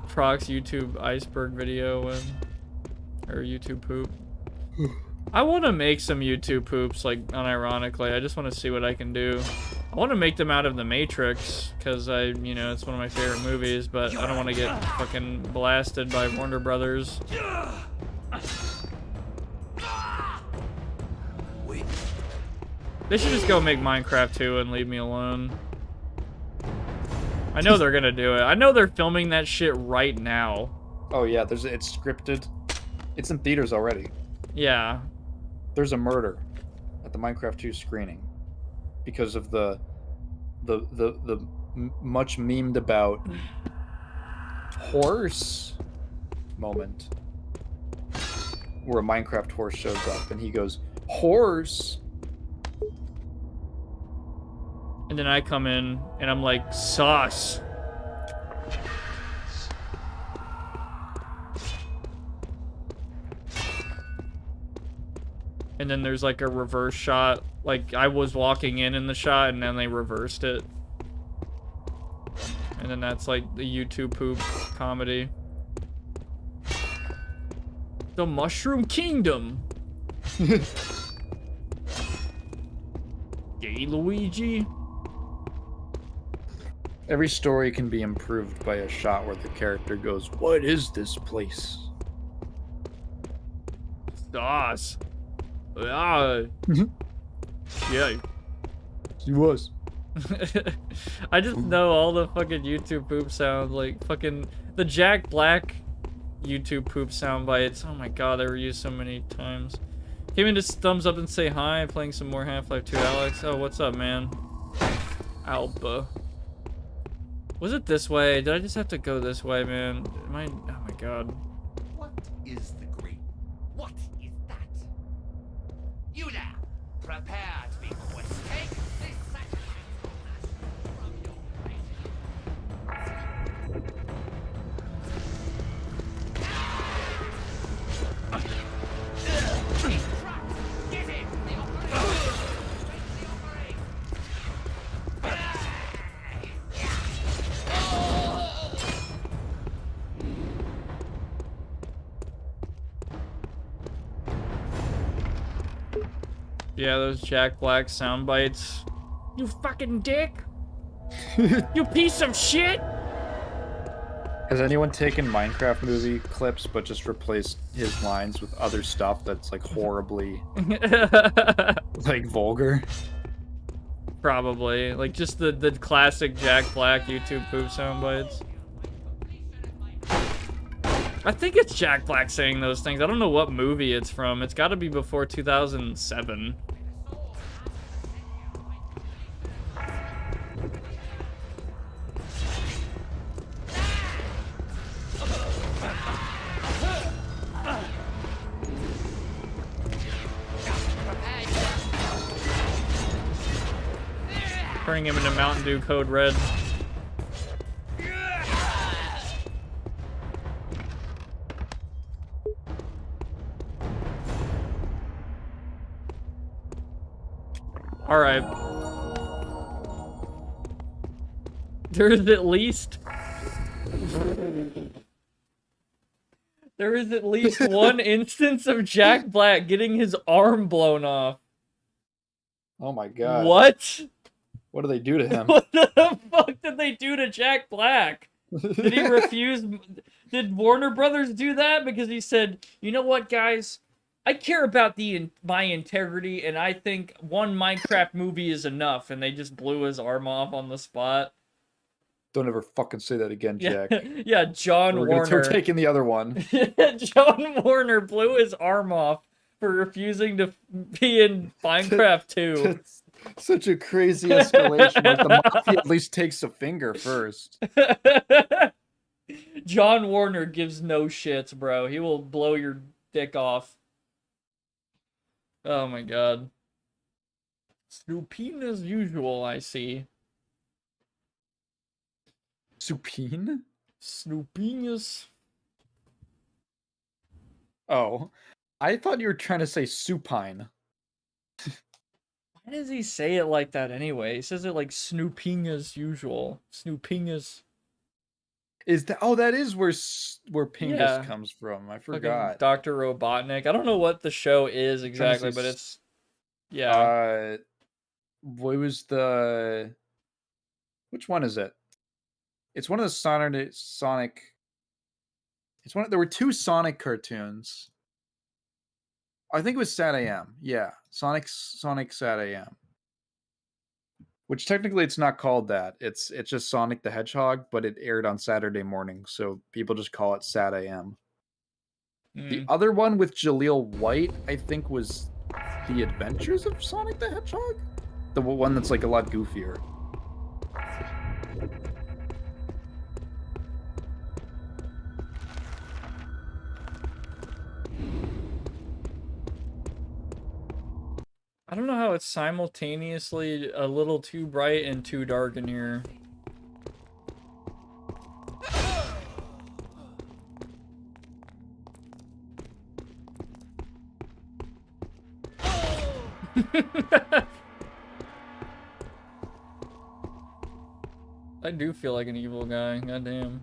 Prox YouTube iceberg video or YouTube poop. I want to make some YouTube poops, like, unironically. I just want to see what I can do. I want to make them out of The Matrix, because you know, it's one of my favorite movies, but I don't want to get fucking blasted by Warner Brothers. They should just go make Minecraft 2 and leave me alone. I know they're gonna do it. I know they're filming that shit right now. Oh yeah, it's scripted. It's in theaters already. Yeah. There's a murder at the Minecraft 2 screening because of the much memed about horse moment where a Minecraft horse shows up and he goes, "Horse!" And then I come in and I'm like, sauce. And then there's like a reverse shot. Like I was walking in the shot and then they reversed it. And then that's like the YouTube poop comedy. The Mushroom Kingdom. Gay Luigi. Every story can be improved by a shot where the character goes, "What is this place?" Sauce. Ah. Yeah. He was. I just know all the fucking YouTube poop sounds, like fucking the Jack Black YouTube poop sound bites. Oh my god, they were used so many times. Came in, just thumbs up and say hi. Playing some more Half-Life 2, Alex. Oh, what's up, man? Alba. Was it this way? Did I just have to go this way, man? Am I? Oh my god. What is the great? What is that? You there, prepare to be quick. Take this sacrifice from your He's trapped. Get him. The operator. Yeah, those Jack Black sound bites. You fucking dick! You piece of shit! Has anyone taken Minecraft movie clips but just replaced his lines with other stuff that's like horribly like vulgar? Probably. Like just the classic Jack Black YouTube poop sound bites. I think it's Jack Black saying those things. I don't know what movie it's from. It's gotta be before 2007. Turning him into Mountain Dew Code Red. Alright. There is at least one instance of Jack Black getting his arm blown off. Oh my god. What? What do they do to him? What the fuck did they do to Jack Black? Did he refuse? Did Warner Brothers do that? Because he said, you know what, guys? I care about my integrity, and I think one Minecraft movie is enough, and they just blew his arm off on the spot. Don't ever fucking say that again, Jack. Yeah, John Warner. We're taking the other one. John Warner blew his arm off for refusing to be in Minecraft 2. Such a crazy escalation. Like, the mafia at least takes a finger first. John Warner gives no shits, bro. He will blow your dick off. Oh my god. Snooping as usual, I see. Supine? Snooping is... Oh. I thought you were trying to say supine. Why does he say it like that anyway? He says it like snooping as usual. Snooping is... Is that... Oh, that is where Pingus comes from. I forgot. Dr. Robotnik. I don't know what the show is exactly, but it's... Yeah. What was the... Which one is it? It's one of the Sonic... It's one. There were two Sonic cartoons. I think it was Sat AM. Yeah, Sonic Sat AM. Which technically it's not called that. It's just Sonic the Hedgehog, but it aired on Saturday morning, so people just call it Sat AM. The other one with Jaleel White, I think, was The Adventures of Sonic the Hedgehog? The one that's like a lot goofier. I don't know how it's simultaneously a little too bright and too dark in here. I do feel like an evil guy, goddamn.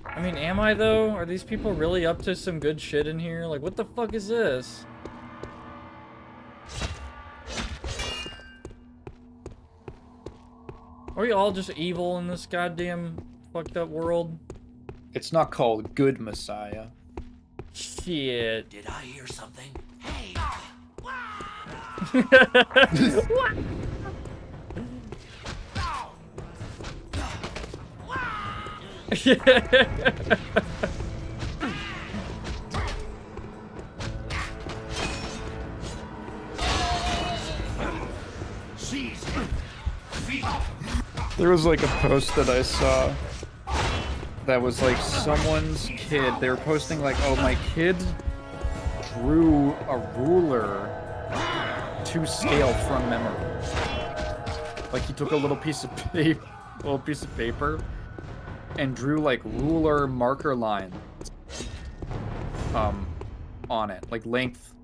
I mean, am I though? Are these people really up to some good shit in here? Like, what the fuck is this? Are we all just evil in this goddamn fucked up world? It's not called Good Messiah. Shit. Did I hear something? Hey! What? There was like a post that I saw that was like someone's kid. They were posting like, oh, my kid drew a ruler to scale from memory. Like he took a little piece of paper, and drew like ruler marker lines on it, like length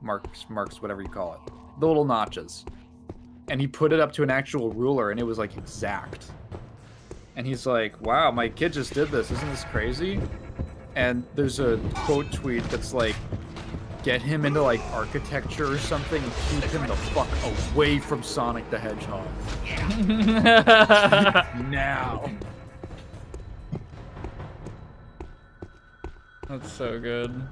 marks, whatever you call it, the little notches, and he put it up to an actual ruler and it was like exact. And he's like, wow, my kid just did this, isn't this crazy? And there's a quote tweet that's like, get him into like architecture or something and keep him the fuck away from Sonic the Hedgehog. Now. That's so good.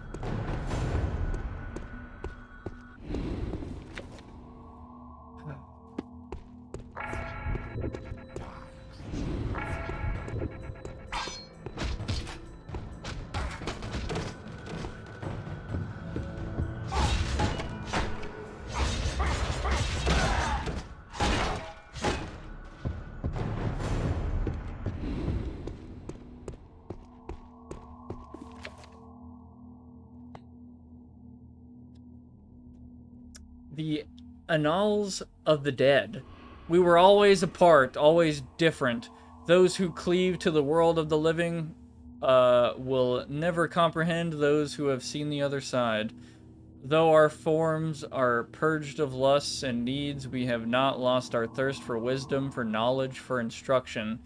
The Annals of the Dead. We were always apart, always different. Those who cleave to the world of the living will never comprehend those who have seen the other side. Though our forms are purged of lusts and needs, we have not lost our thirst for wisdom, for knowledge, for instruction.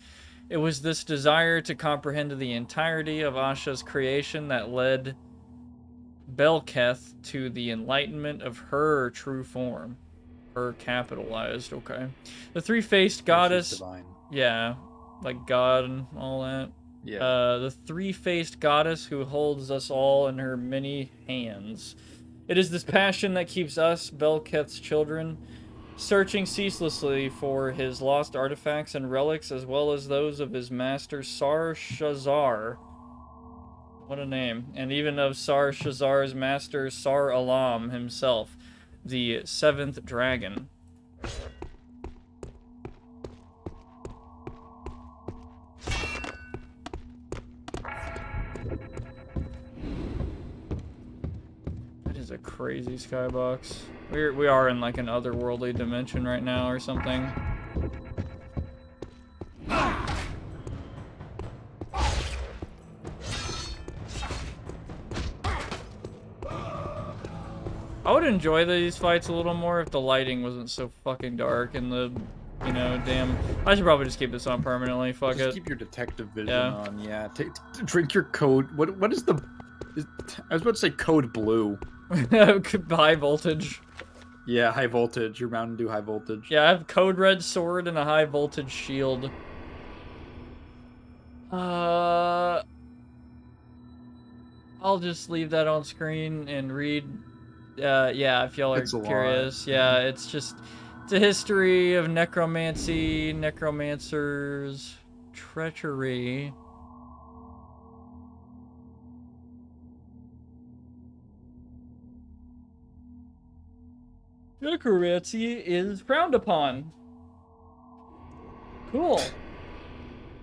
It was this desire to comprehend the entirety of Asha's creation that led Belketh to the enlightenment of her true form. Her capitalized, okay. The three-faced goddess. Divine. Yeah, like God and all that. Yeah. The three-faced goddess who holds us all in her many hands. It is this passion that keeps us, Belketh's children, searching ceaselessly for his lost artifacts and relics, as well as those of his master Sar-Shazar. What a name. And even of Sar-Shazar's master Sar-Alam himself, the 7th dragon. That is a crazy skybox. We are in like an otherworldly dimension right now or something. I would enjoy these fights a little more if the lighting wasn't so fucking dark and the, you know, damn. I should probably just keep this on permanently. Fuck Just it. keep your detective vision Yeah. on. Yeah. Drink your code. What is the? I was about to say code blue. High voltage. Yeah, high voltage. Your Mountain Dew high voltage. Yeah, I have code red sword and a high voltage shield. I'll just leave that on screen and read. Yeah, if y'all are It's a lot. curious. Yeah, it's a history of necromancy, necromancers, treachery. Necromancy is frowned upon. Cool.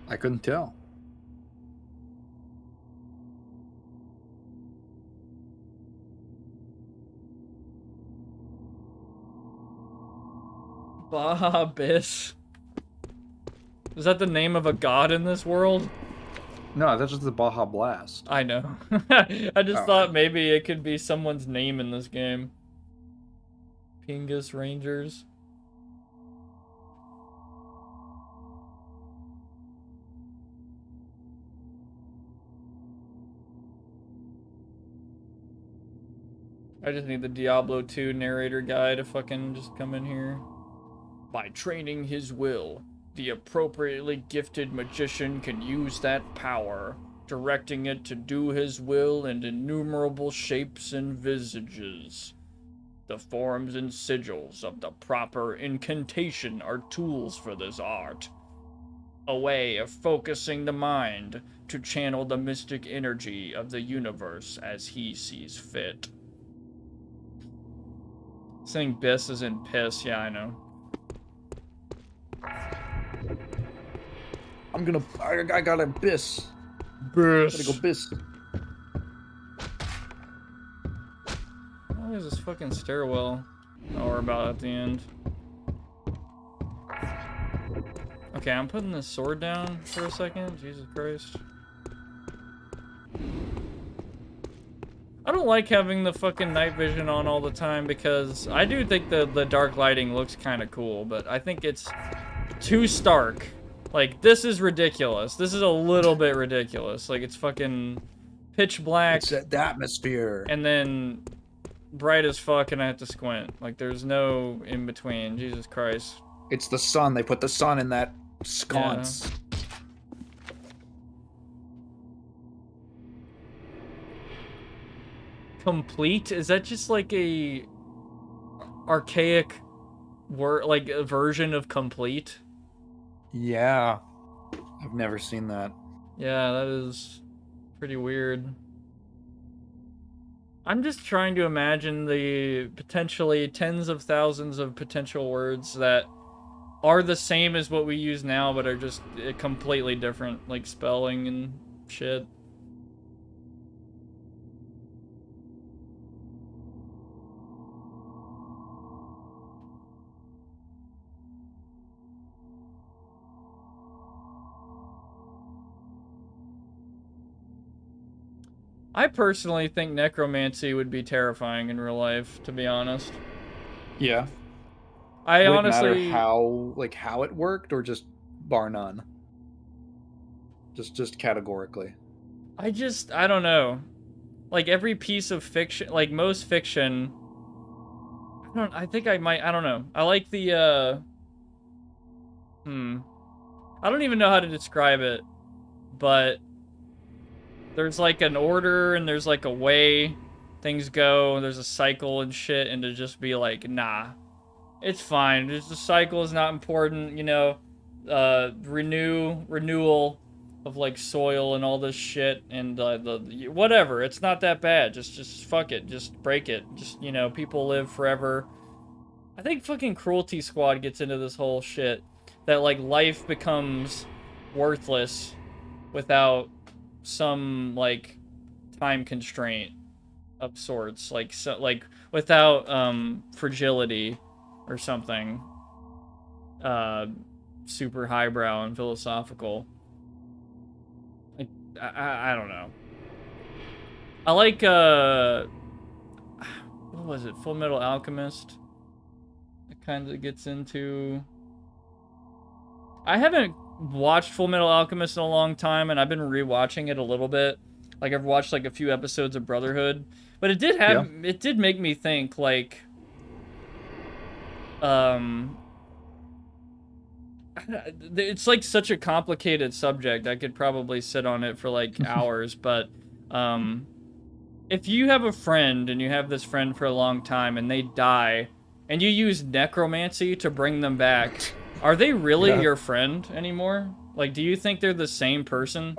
I couldn't tell. Baja Biss. Is that the name of a god in this world? No, that's just the Baja Blast. I know. I just Oh. thought maybe it could be someone's name in this game. Pingus Rangers. I just need the Diablo 2 narrator guy to fucking just come in here. By training his will, the appropriately gifted magician can use that power, directing it to do his will in innumerable shapes and visages. The forms and sigils of the proper incantation are tools for this art. A way of focusing the mind to channel the mystic energy of the universe as he sees fit. Saying Biss is in piss, yeah, I know. I got a Biss. Biss. Gotta go Biss. What is this fucking stairwell? Oh, we're about at the end. Okay, I'm putting this sword down for a second. Jesus Christ. I don't like having the fucking night vision on all the time because I do think the dark lighting looks kind of cool, but I think it's too stark. Like, this is ridiculous. This is a little bit ridiculous. Like, it's fucking pitch black. It's the atmosphere. And then bright as fuck and I have to squint. Like, there's no in between. Jesus Christ. It's the sun. They put the sun in that sconce. Complete? Is that just like a archaic word, like a version of complete? Yeah. I've never seen that. Yeah, that is pretty weird. I'm just trying to imagine the potentially tens of thousands of potential words that are the same as what we use now, but are just completely different, like spelling and shit. I personally think necromancy would be terrifying in real life, to be honest. Yeah. I Would it honestly matter how it worked, or just bar none? Just categorically. I don't know. Like every piece of fiction, like most fiction, I don't know. I like the I don't even know how to describe it, but there's like an order and there's like a way things go, and there's a cycle and shit, and to just be like, nah, it's fine. Just the cycle is not important, you know. Renewal of like soil and all this shit, and the whatever. It's not that bad. Just fuck it. Just break it. Just, you know, people live forever. I think fucking Cruelty Squad gets into this whole shit that like life becomes worthless without some like time constraint of sorts, like without fragility or something super highbrow and philosophical. Like, I don't know. I like what was it, Full Metal Alchemist? It kind of gets into, I haven't watched Full Metal Alchemist in a long time, and I've been rewatching it a little bit. Like I've watched like a few episodes of Brotherhood, but it did make me think like it's like such a complicated subject. I could probably sit on it for like hours, but if you have a friend and you have this friend for a long time and they die and you use necromancy to bring them back, are they really your friend anymore? Like, do you think they're the same person?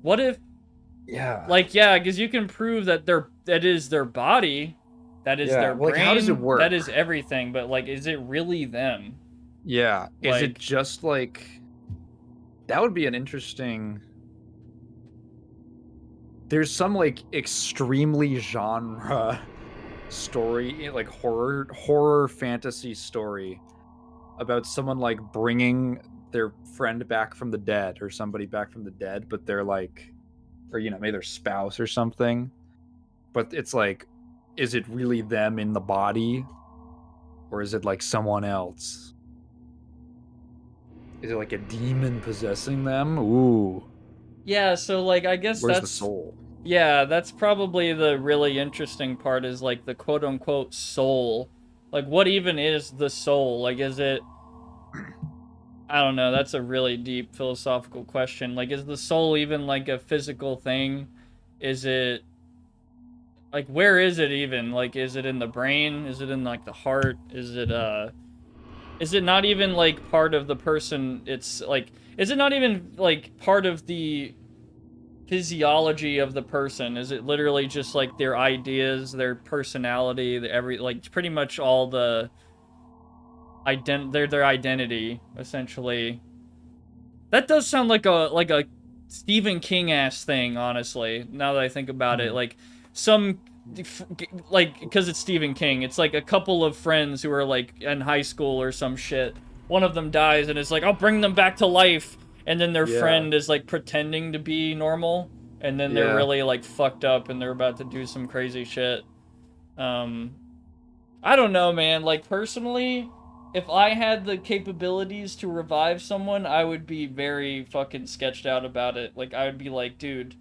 What if... Yeah. Like, yeah, because you can prove that that is their body, that is their brain, how does it work? that is everything, but, like, is it really them? Yeah. Is Like, it just, like... That would be an interesting... There's some, like, extremely genre story, like, horror fantasy story about someone, like, bringing their friend back from the dead, or somebody back from the dead, but they're, like... Or, you know, maybe their spouse or something. But it's like, is it really them in the body? Or is it like someone else? Is it like a demon possessing them? Ooh. yeah, so, like, I guess Where's that's... the soul? Yeah, that's probably the really interesting part, is, like, the quote-unquote soul. Like, what even is the soul? Like, is it... I don't know, that's a really deep philosophical question. Like, is the soul even, like, a physical thing? Is it... Like, where is it even? Like, is it in the brain? Is it in, like, the heart? Is it not even, like, part of the person? It's, like... Is it not even, like, part of the physiology of the person? Is it literally just, like, their ideas, their personality, like, pretty much all the... their identity, essentially. That does sound like a Stephen King ass thing, honestly. Now that I think about it, like because it's Stephen King, it's like a couple of friends who are like in high school or some shit. One of them dies and it's like, I'll bring them back to life, and then their friend is like pretending to be normal, and then they're really like fucked up and they're about to do some crazy shit. I don't know, man. Like, personally, if I had the capabilities to revive someone, I would be very fucking sketched out about it. Like, I would be like, dude,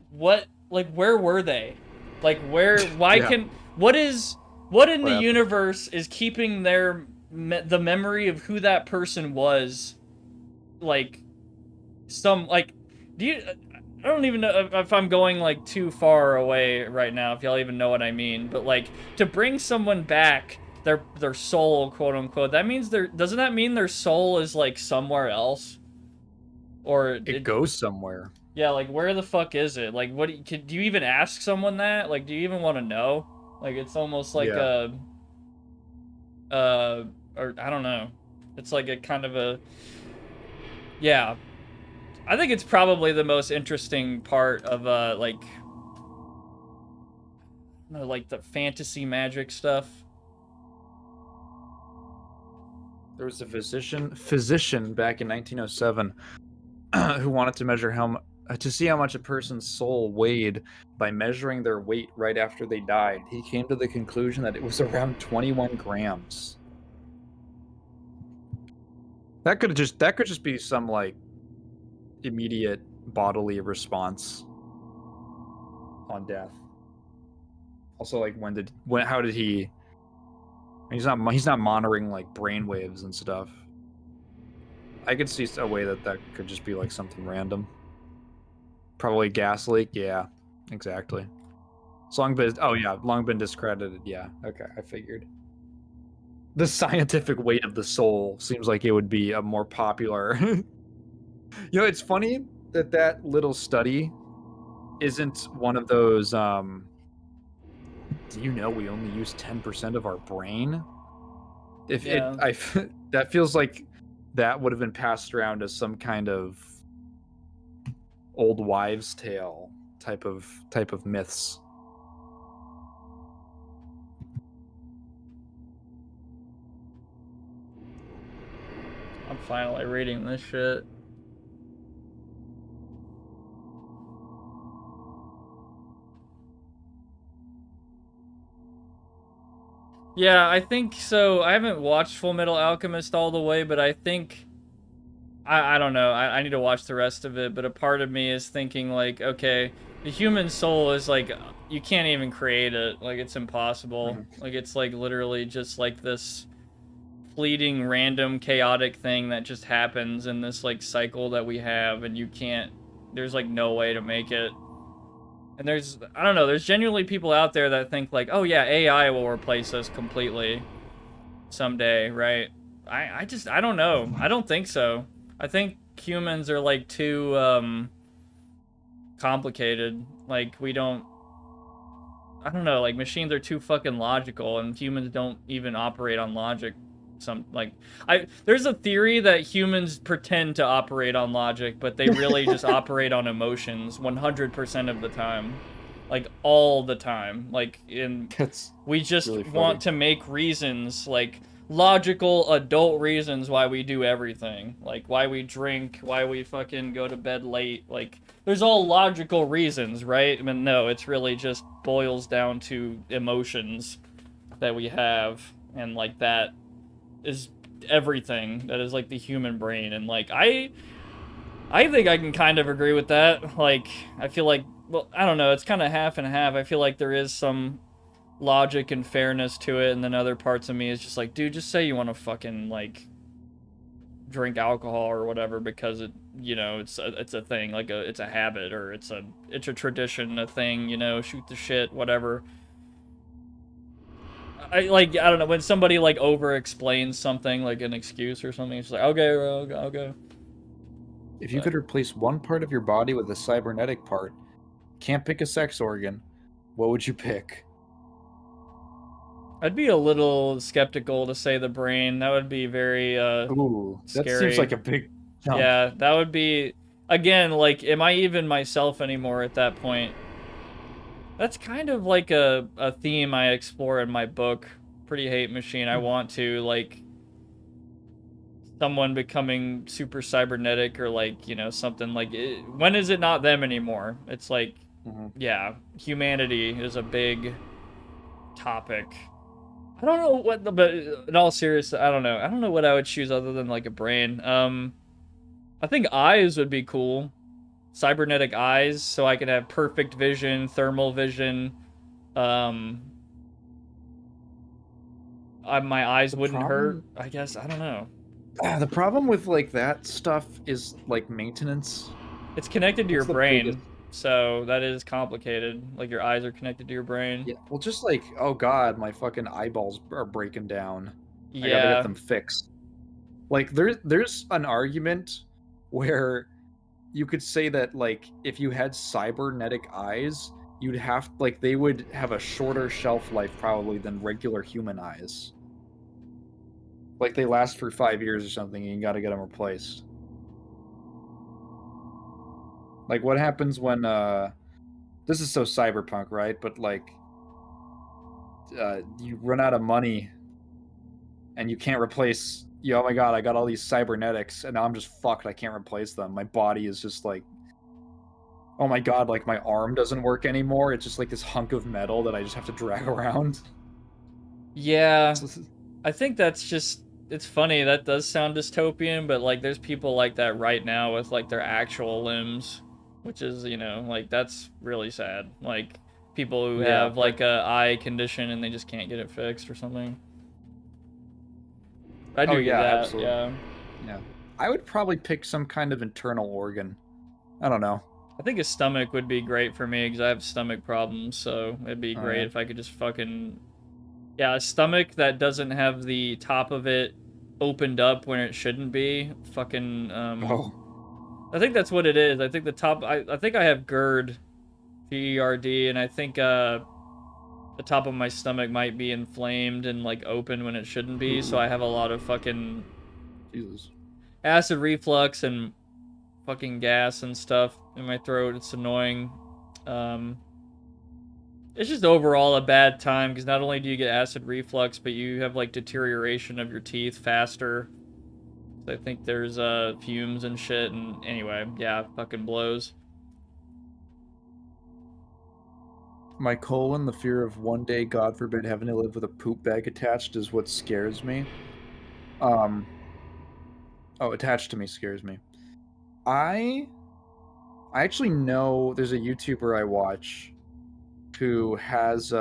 what? Like, where were they? Like, why Yeah. what in the Crap. universe is keeping the memory of who that person was, like, do you, I don't even know if I'm going, like, too far away right now, if y'all even know what I mean, but, like, to bring someone back, their soul, quote unquote, doesn't that mean their soul is, like, somewhere else? Or It goes somewhere. yeah, like, where the fuck is it? Like, what do you even ask someone that? Like, do you even want to know? Like, it's almost like Yeah. or I don't know. It's like a kind of a, yeah. I think it's probably the most interesting part of, like, you know, like the fantasy magic stuff. There was a physician back in 1907 who wanted to measure to see how much a person's soul weighed by measuring their weight right after they died. He came to the conclusion that it was around 21 grams. That could just be some like immediate bodily response on death. Also, like how did he? He's not monitoring like brain waves and stuff. I could see a way that could just be like something random. Probably gas leak. Yeah, exactly. It's long been discredited. Yeah, okay, I figured. The scientific weight of the soul seems like it would be a more popular. You know, it's funny that little study isn't one of those. Do you know we only use 10% of our brain? That feels like that would have been passed around as some kind of old wives' tale type of myths. I'm finally reading this shit. Yeah, I think so. I haven't watched Full Metal Alchemist all the way, but I think I don't know. I need to watch the rest of it, but a part of me is thinking like, okay, the human soul is like, you can't even create it. Like, it's impossible. Like, it's like literally just like this fleeting, random, chaotic thing that just happens in this like cycle that we have, and there's like no way to make it. And I don't know, there's genuinely people out there that think like, oh yeah, AI will replace us completely someday, right? I don't know. I don't think so. I think humans are like too complicated. Like, I don't know, like machines are too fucking logical and humans don't even operate on logic. There's a theory that humans pretend to operate on logic, but they really just operate on emotions 100% of the time. Like, all the time. Like, we just really want to make reasons, like, logical adult reasons why we do everything. Like, why we drink, why we fucking go to bed late. Like, there's all logical reasons, right? I mean, no, it's really just boils down to emotions that we have, and, like, that is everything. That is like the human brain, and like I think I can kind of agree with that. Like, I feel like, well, I don't know, it's kind of half and half. I feel like there is some logic and fairness to it, and then other parts of me is just like, dude, just say you want to fucking like drink alcohol or whatever because it, you know, it's a thing, like it's a habit, or it's a tradition, a thing, you know, shoot the shit, whatever. I don't know, when somebody like over explains something, like an excuse or something, it's like, okay, well, I'll go. If you could replace one part of your body with a cybernetic part, can't pick a sex organ, what would you pick? I'd be a little skeptical to say the brain. That would be very Ooh, that scary. seems like a big jump. Yeah, that would be, again, like, am I even myself anymore at that point? That's kind of like a theme I explore in my book, Pretty Hate Machine. I want to, like, someone becoming super cybernetic, or, like, you know, something like, when is it not them anymore? It's like, yeah, humanity is a big topic. I don't know but in all seriousness, I don't know. I don't know what I would choose other than, like, a brain. I think eyes would be cool. Cybernetic eyes, so I could have perfect vision, thermal vision, my eyes wouldn't hurt. problem- I guess, I don't know. The problem with like that stuff is like maintenance. It's connected to your What's the brain, biggest- so that is complicated. Like your eyes are connected to your brain. Yeah, well, just like, oh god, my fucking eyeballs are breaking down. I gotta Yeah. get them fixed. Like there's an argument where you could say that like if you had cybernetic eyes, you'd have like they would have a shorter shelf life probably than regular human eyes. Like they last for 5 years or something, and you got to get them replaced. Like what happens when this is so cyberpunk, right? But like you run out of money and you can't replace oh my god, I got all these cybernetics and now I'm just fucked. I can't replace them. My body is just like, oh my god, like my arm doesn't work anymore. It's just like this hunk of metal that I just have to drag around. Yeah. I think that's just, it's funny, that does sound dystopian, but like there's people like that right now with like their actual limbs, which is, you know, like that's really sad. Like people who have like a eye condition and they just can't get it fixed or something. I do get that, absolutely. Yeah. I would probably pick some kind of internal organ. I don't know. I think a stomach would be great for me because I have stomach problems, so it'd be great yeah. if I could just fucking... Yeah, a stomach that doesn't have the top of it opened up when it shouldn't be. Fucking, I think that's what it is. I think the top... I think I have GERD, G-E-R-D, and I think, the top of my stomach might be inflamed and, like, open when it shouldn't be, so I have a lot of fucking... Jesus. Acid reflux and fucking gas and stuff in my throat. It's annoying. It's just overall a bad time because not only do you get acid reflux, but you have like deterioration of your teeth faster. So I think there's fumes and shit, and anyway, yeah, fucking blows. My colon, the fear of one day, God forbid, having to live with a poop bag attached is what scares me. Attached to me scares me. I actually know there's a YouTuber I watch who has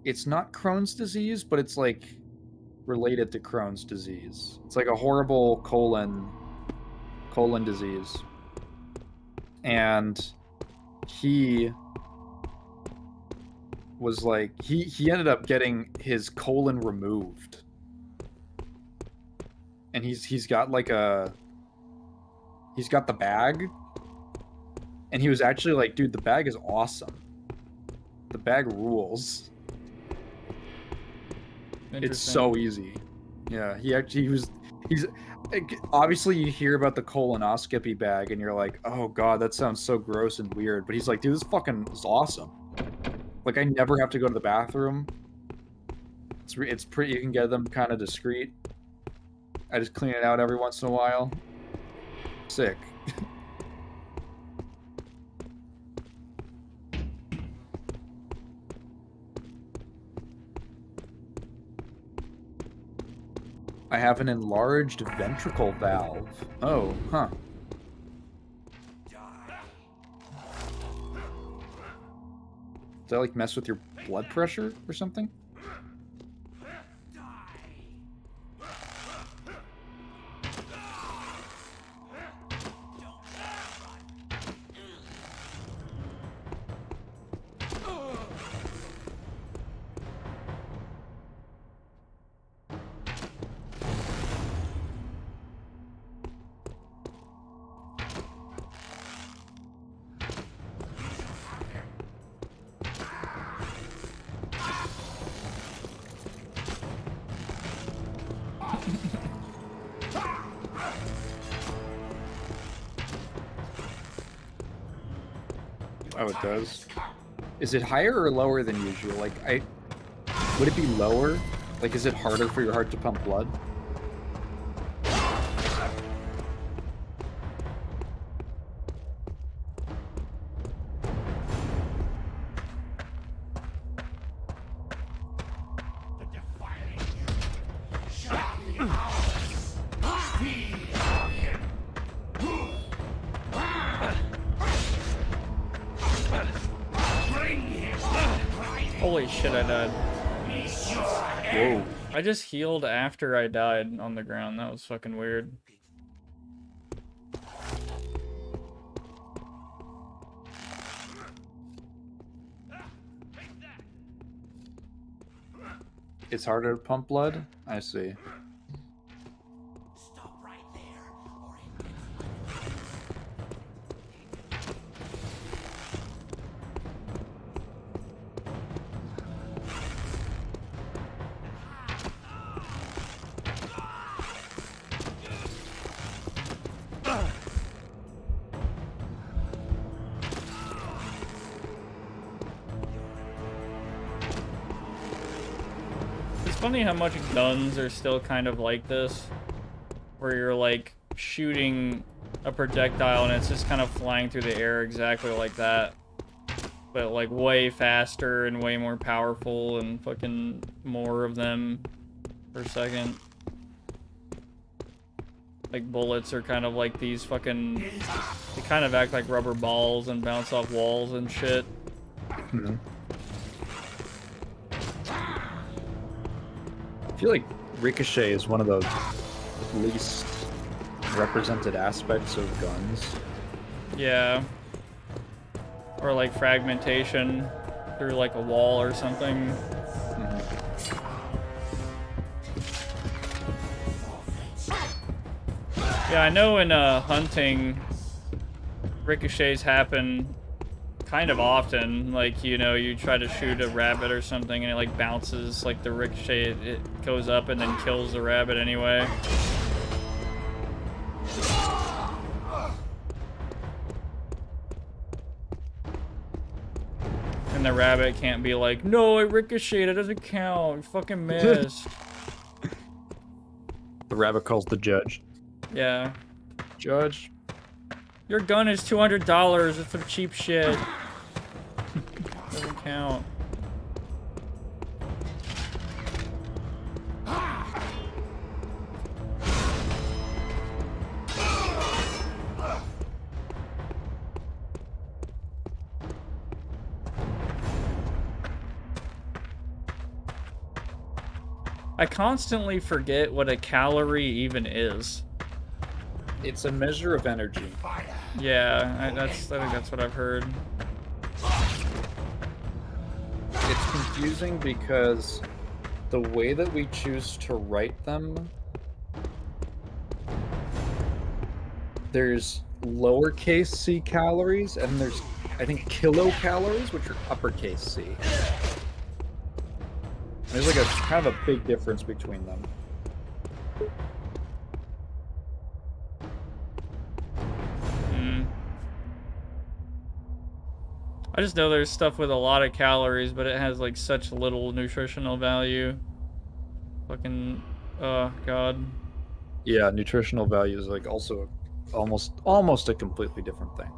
it's not Crohn's disease, but it's like related to Crohn's disease. It's like a horrible colon disease. And he was like he ended up getting his colon removed. And he's got like he's got the bag. And he was actually like, dude, the bag is awesome. The bag rules. It's so easy. Yeah, he's obviously you hear about the colonoscopy bag and you're like, oh god, that sounds so gross and weird. But he's like, dude, this fucking is awesome. Like I never have to go to the bathroom. It's pretty, you can get them kind of discreet. I just clean it out every once in a while. Sick. I have an enlarged ventricle valve. Oh, huh. Does that like mess with your blood pressure or something? Oh, it does. Is it higher or lower than usual? Like, would it be lower? Like, is it harder for your heart to pump blood? Bring Holy shit, I died. Whoa. I just healed after I died on the ground. That was fucking weird. It's harder to pump blood? I see. Stop right there, or It's funny how much guns are still kind of like this, where you're like shooting a projectile and it's just kind of flying through the air exactly like that, but like way faster and way more powerful and fucking more of them per second. Like bullets are kind of like these fucking, they kind of act like rubber balls and bounce off walls and shit. Mm-hmm. I feel like Ricochet is one of the least represented aspects of guns. Yeah. Or like fragmentation through like a wall or something. Yeah, I know in hunting, ricochets happen kind of often. Like, you know, you try to shoot a rabbit or something and it like bounces, like the ricochet, it goes up and then kills the rabbit anyway. And the rabbit can't be like, no, it ricocheted, it doesn't count, you fucking missed. The rabbit calls the judge. Yeah. Judge. Your gun is $200, it's some cheap shit. Doesn't count. I constantly forget what a calorie even is. It's a measure of energy. Yeah, I think that's what I've heard. It's confusing because the way that we choose to write them, there's lowercase c calories, and there's, I think, kilocalories, which are uppercase c. There's like a kind of a big difference between them. I just know there's stuff with a lot of calories, but it has like such little nutritional value. Fucking, oh god. Yeah, nutritional value is like also almost a completely different thing.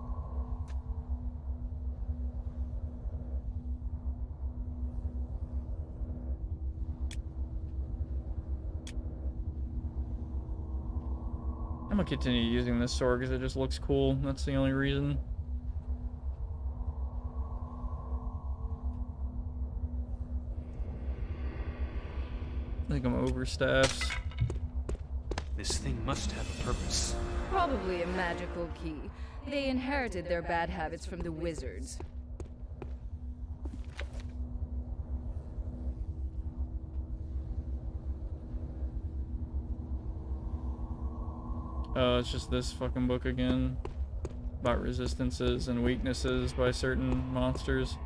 I'm gonna continue using this sword because it just looks cool. That's the only reason. I think I'm overstaffed. This thing must have a purpose. Probably a magical key. They inherited their bad habits from the wizards. Oh, it's just this fucking book again. About resistances and weaknesses by certain monsters.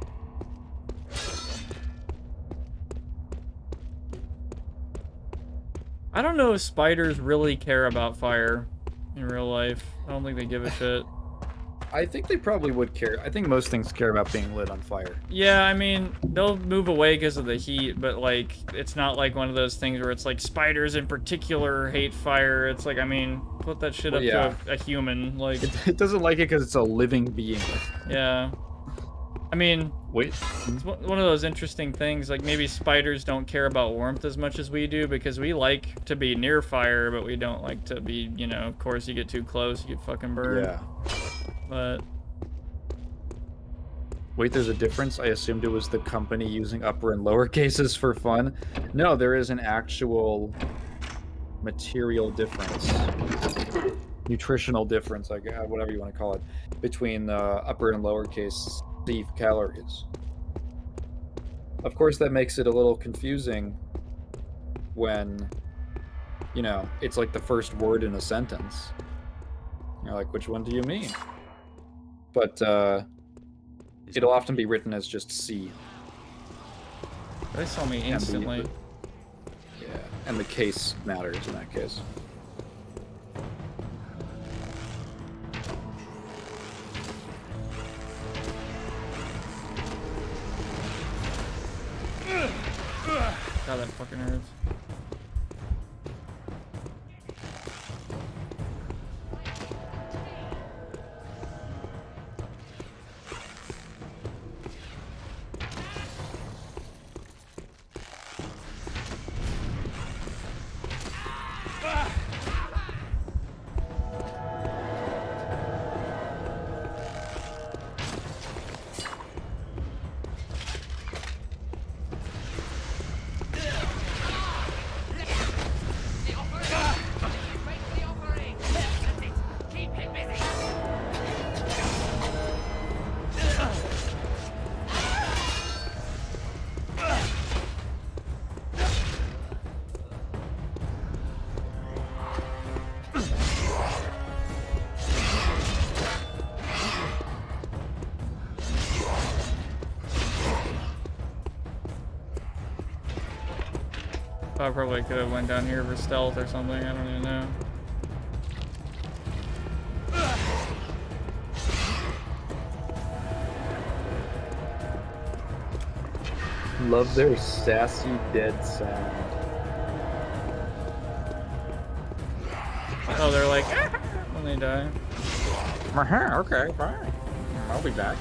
I don't know if spiders really care about fire in real life. I don't think they give a shit. I think they probably would care. I think most things care about being lit on fire. Yeah, I mean, they'll move away because of the heat, but like, it's not like one of those things where it's like spiders in particular hate fire. It's like, I mean, put that shit up to a human. Like, it doesn't like it because it's a living being. Yeah. I mean, wait, it's one of those interesting things. Like, maybe spiders don't care about warmth as much as we do because we like to be near fire, but we don't like to be, you know, of course, you get too close, you get fucking burned. Yeah. But Wait, there's a difference? I assumed it was the company using upper and lower cases for fun. No, there is an actual material difference. Nutritional difference, I guess, whatever you want to call it, between the upper and lower case C calories. Of course, that makes it a little confusing when, you know, it's like the first word in a sentence. You're like, which one do you mean? But, it'll often be written as just C. They saw me instantly. Yeah, and the case matters in that case. God, that fucking hurts. I probably could have went down here for stealth or something, I don't even know. Love their sassy dead sound. Oh, they're like, ah, when they die. Okay, fine. I'll be back.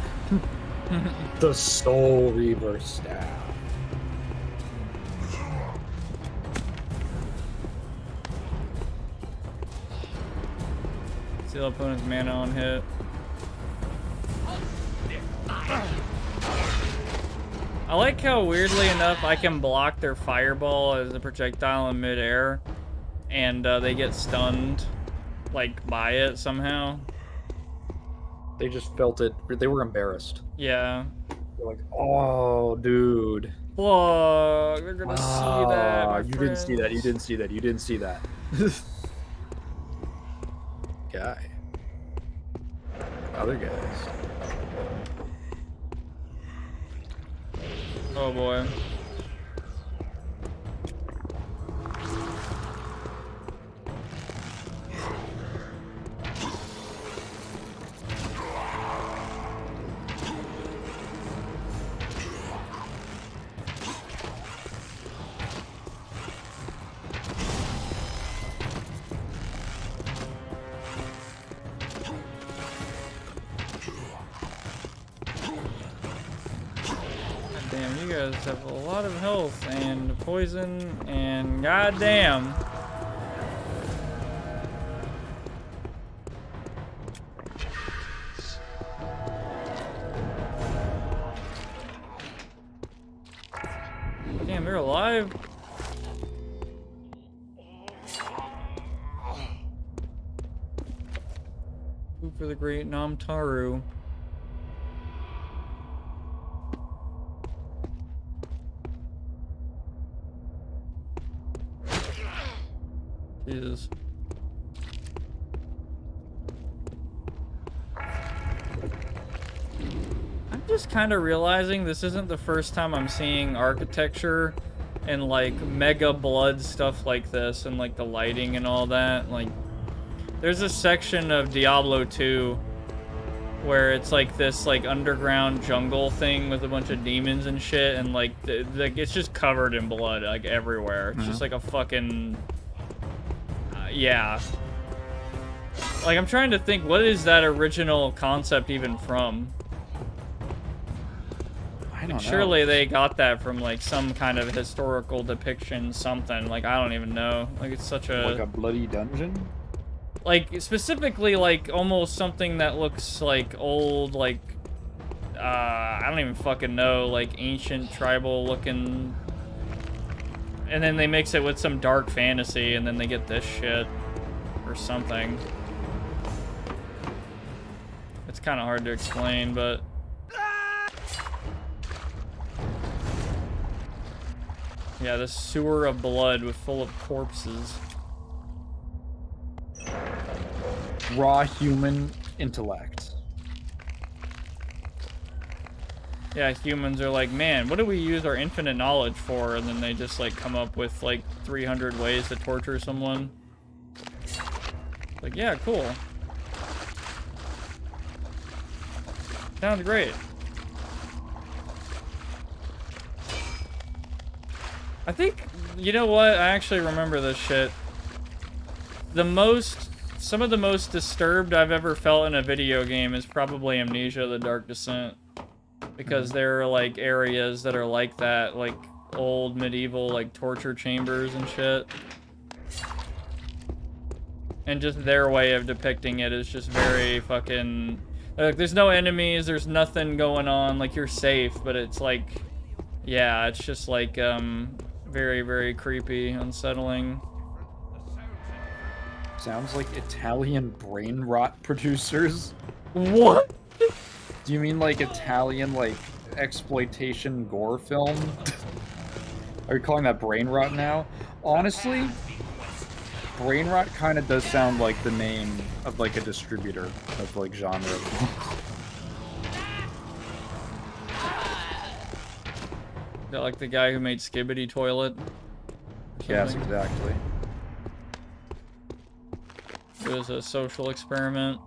The Soul Reaver staff. Steal opponent's mana on hit. I like how weirdly enough I can block their fireball as a projectile in midair, and they get stunned, like, by it somehow. They just felt it. They were embarrassed. Yeah. They're like, oh, dude. Whoa, they're gonna see that. My You didn't see that. You didn't see that. You didn't see that. Guy. Other guys. Oh boy. Damn, you guys have a lot of health and poison and goddamn. Damn, they're alive. Food for the great Namtaru. Jesus. I'm just kind of realizing this isn't the first time I'm seeing architecture and like mega blood stuff like this and like the lighting and all that. Like, there's a section of Diablo 2 where it's like this like underground jungle thing with a bunch of demons and shit, and like it's just covered in blood like everywhere. It's just like a fucking yeah. Like, I'm trying to think, what is that original concept even from? I don't know. Surely they got that from like some kind of historical depiction, something. Like, I don't even know. Like, it's such a... Like a bloody dungeon? Like, specifically, like, almost something that looks like old, like, I don't even fucking know, like ancient tribal looking, and then they mix it with some dark fantasy, and then they get this shit or something. It's kind of hard to explain, but yeah, this sewer of blood with full of corpses. Raw human intellect. Yeah, humans are like, man, what do we use our infinite knowledge for? And then they just like come up with like 300 ways to torture someone. Like, yeah, cool. Sounds great. I think, you know what? I actually remember this shit. Some of the most disturbed I've ever felt in a video game is probably Amnesia: The Dark Descent. Because there are like areas that are like that, like old medieval like torture chambers and shit. And just their way of depicting it is just very fucking, like, there's no enemies, there's nothing going on, like you're safe, but it's like, yeah, it's just like very, very creepy, unsettling. Sounds like Italian brain rot producers. What? Do you mean like Italian, like, exploitation gore film? Are you calling that brain rot now? Honestly, brain rot kind of does sound like the name of like a distributor of like genre. Is that like the guy who made Skibbity Toilet? Yes, exactly. It was a social experiment.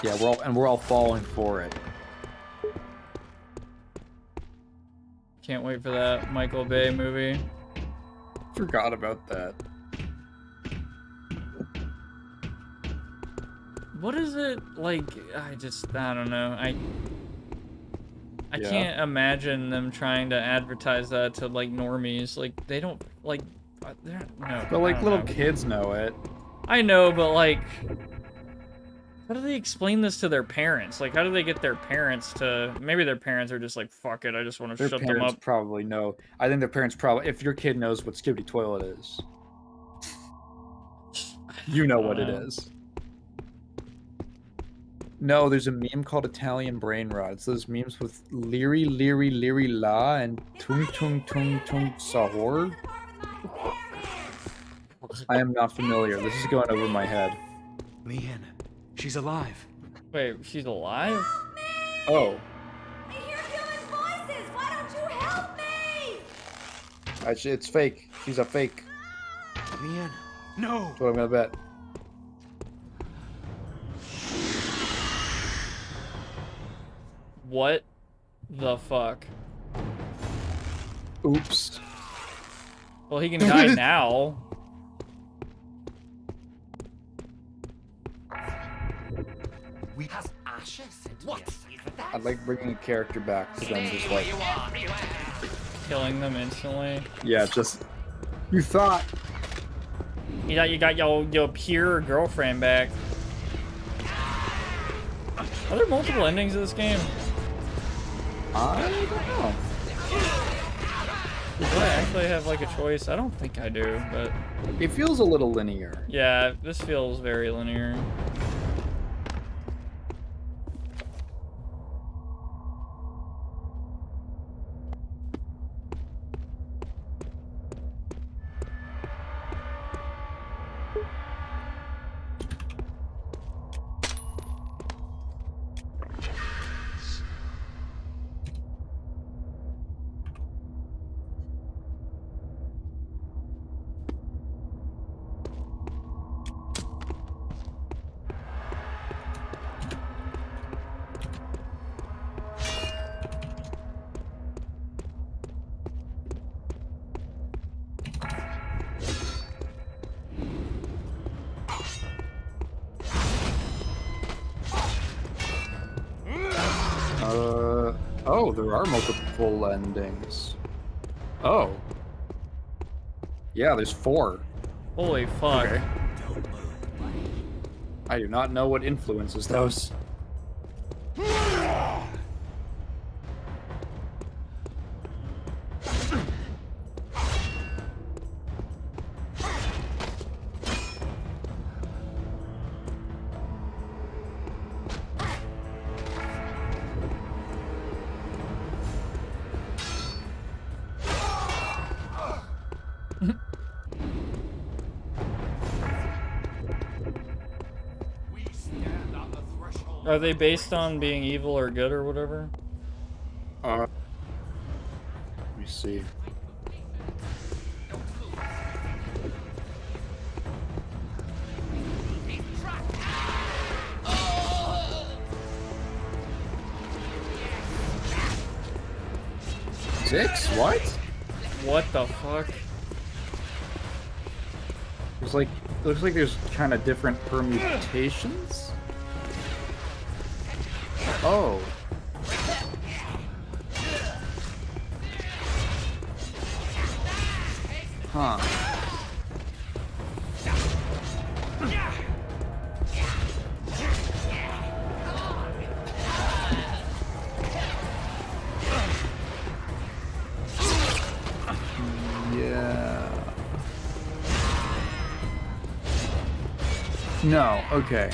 Yeah, we're all falling for it. Can't wait for that Michael Bay movie. Forgot about that. What is it like? I don't know. I Yeah. can't imagine them trying to advertise that to like normies. Like they don't like. They're no. But like I don't little know. kids know it. I know, but like, how do they explain this to their parents? Like, how do they get their parents to? Maybe their parents are just like, fuck it, I just want to Their shut them parents up. probably know. I think their parents probably. If your kid knows what Skibbity Toilet is, you know what it is. No, there's a meme called Italian Brain Rot. It's those memes with Leary, Leary, Leary La and Tung Tung Tung Tung Sahur. I am not familiar. This is going over my head. Leanne, she's alive. Wait, she's alive? Oh. I hear human voices! Why don't you help me? It's fake. She's a fake. Leanne, no! That's what I'm gonna bet. What the fuck? Oops. Well, he can die now. We have ashes. What is that? I'd like bringing a character back to them just like... Killing them instantly. Yeah, just... You thought... You thought you got your pure girlfriend back. Are there multiple endings of this game? I don't know. Do I actually have like a choice? I don't think I do, but... It feels a little linear. Yeah, this feels very linear. Oh, there are multiple endings. Oh. Yeah, there's 4. Holy fuck. Okay. I do not know what influences those. We stand on the threshold. Are they based on being evil or good or whatever? Let me see. Six? What? What the fuck? It's like, looks like there's kind of different permutations. Oh. Huh. Yeah. No, okay.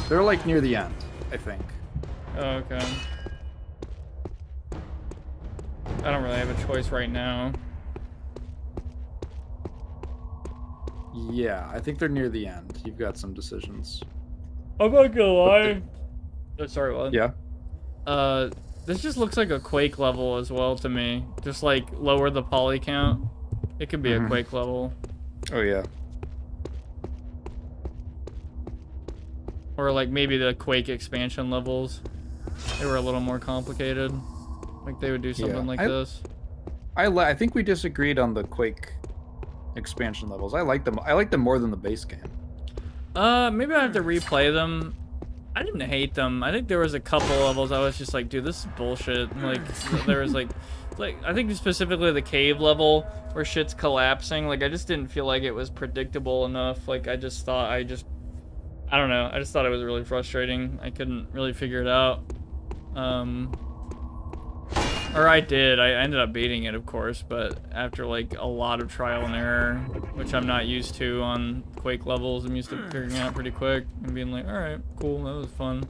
They're like near the end, I think. Oh, okay. I don't really have a choice right now. Yeah, I think they're near the end. You've got some decisions. I'm not gonna lie. Oh, sorry, what? Yeah. This just looks like a Quake level as well to me. Just like lower the poly count. It could be a Quake level. Oh yeah. Or like maybe the Quake expansion levels. They were a little more complicated. Like they would do something like this. I think we disagreed on the Quake expansion levels. I like them. I like them more than the base game. Maybe I have to replay them. I didn't hate them. I think there was a couple levels I was just like, dude, this is bullshit. Like there was like I think specifically the cave level where shit's collapsing. Like I just didn't feel like it was predictable enough. Like I just thought I don't know. I just thought it was really frustrating. I couldn't really figure it out. Or I did. I ended up beating it, of course, but after like a lot of trial and error, which I'm not used to on Quake levels. I'm used to figuring it out pretty quick and being like, all right, cool, that was fun.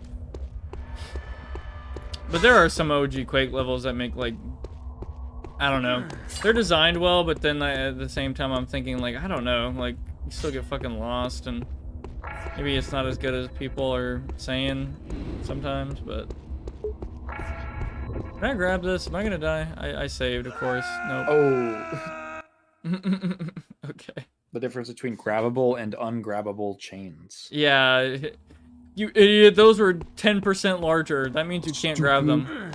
But there are some OG Quake levels that make like, I don't know. They're designed well, but then at the same time, I'm thinking like, I don't know, like you still get fucking lost, and maybe it's not as good as people are saying sometimes, but. Can I grab this? Am I gonna die? I saved, of course. Nope. Oh. Okay. The difference between grabbable and ungrabbable chains. Yeah. You idiot, those were 10% larger. That means you can't grab them.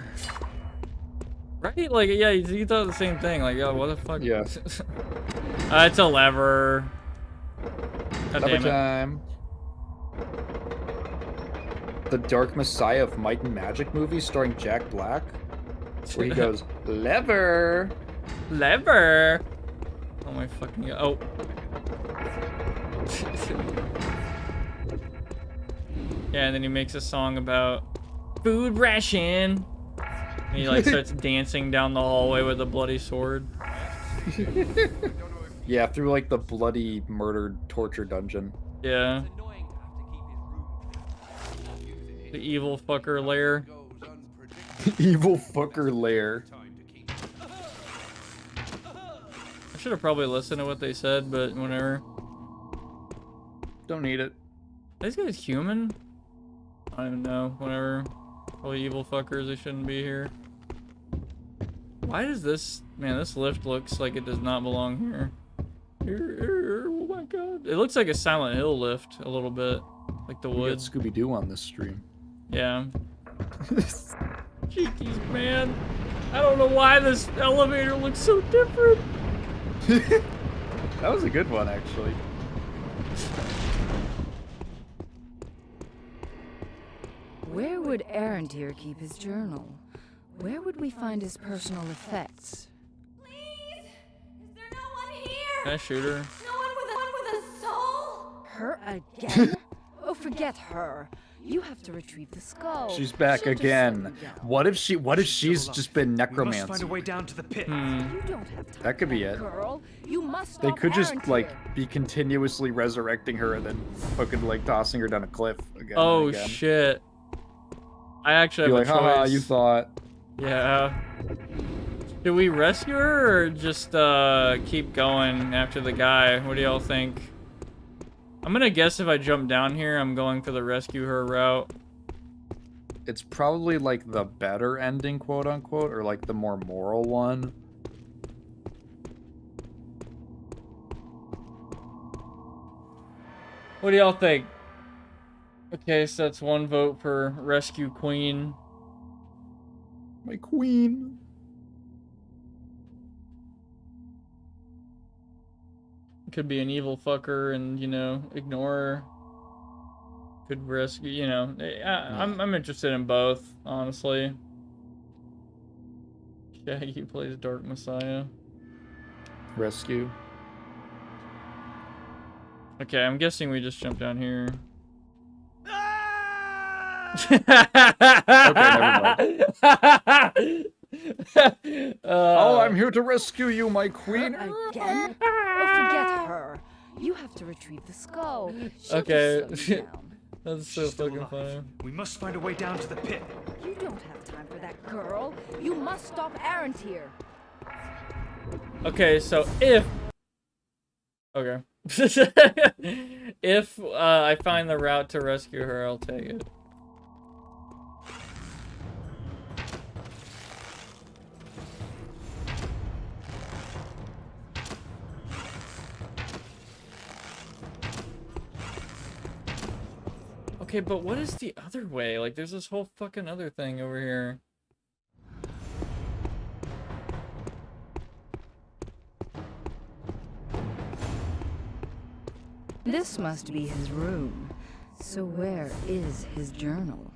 Right? Like, yeah, you thought the same thing. Like, oh, what the fuck? Yeah. It's a lever. God Lever damn it. time. The Dark Messiah of Might and Magic movie starring Jack Black, where he goes, lever. Lever. Oh my fucking god. Oh. Yeah, and then he makes a song about food ration. And he like starts dancing down the hallway with a bloody sword. Yeah, through like the bloody murdered torture dungeon. Yeah. The evil fucker lair. Evil fucker lair. I should have probably listened to what they said, but whatever. Don't need it. Are these guys human? I don't even know. Whatever. Probably evil fuckers. They shouldn't be here. Why does this... Man, this lift looks like it does not belong here. Oh my god. It looks like a Silent Hill lift a little bit. Like the We got wood. Scooby-Doo on this stream. Yeah. Cheekies, man. I don't know why this elevator looks so different. That was a good one, actually. Where would Arentir keep his journal? Where would we find his personal effects? Please? Is there no one here? Can I shoot her? No one with a soul? Her again? Oh, forget her. You have to retrieve the skull. She's back She'll just again. slow you down. What if she's just been We must find necromancy? a way down to the pit. You don't have time That could for be it. Girl. You must They stop could just Aaron like here. be continuously resurrecting her and then fucking like tossing her down a cliff again. Oh and again. shit. I actually Be have like, a haha, choice. you thought. Yeah. Do we rescue her or just keep going after the guy? What do y'all think? I'm gonna guess if I jump down here, I'm going for the rescue her route. It's probably like the better ending, quote unquote, or like the more moral one. What do y'all think? Okay, so that's one vote for rescue queen. My queen. Could be an evil fucker and, you know, ignore her. Could rescue, you know. I'm interested in both, honestly. Shaggy plays Dark Messiah. Rescue. Okay, I'm guessing we just jump down here. Oh, I'm here to rescue you, my queen. Again? Oh, forget her. You have to retrieve the skull. She'll Okay. just slow you down. That's so She's still fucking alive. funny. We must find a way down to the pit. You don't have time for that, girl. You must stop Aaron here. Okay, so if... Okay. If I find the route to rescue her, I'll take it. Okay, but what is the other way? Like, there's this whole fucking other thing over here. This must be his room. So where is his journal?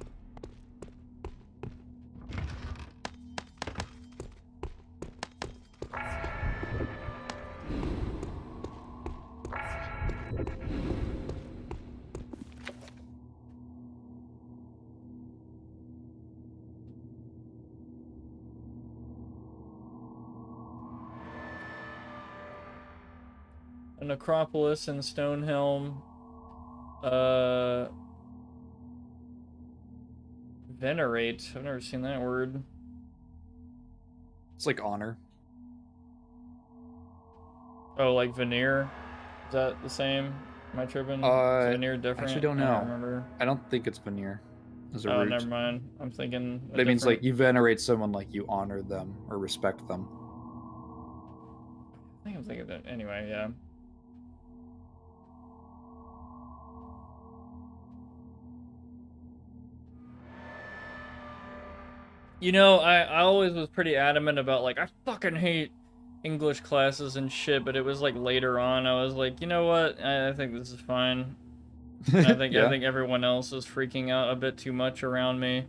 A necropolis in Stonehelm. Venerate. I've never seen that word. It's like honor. Oh, like veneer? Is that the same? Am I tripping? Is veneer different? Actually don't know. I don't remember. I don't think it's veneer. As a Oh, root. never mind. I'm thinking. But it means like you venerate someone like you honor them or respect them. I think I'm thinking that. Anyway, yeah. You know, I always was pretty adamant about, like, I fucking hate English classes and shit, but it was, like, later on, I was like, you know what, I think this is fine. And I think Yeah. I think everyone else is freaking out a bit too much around me.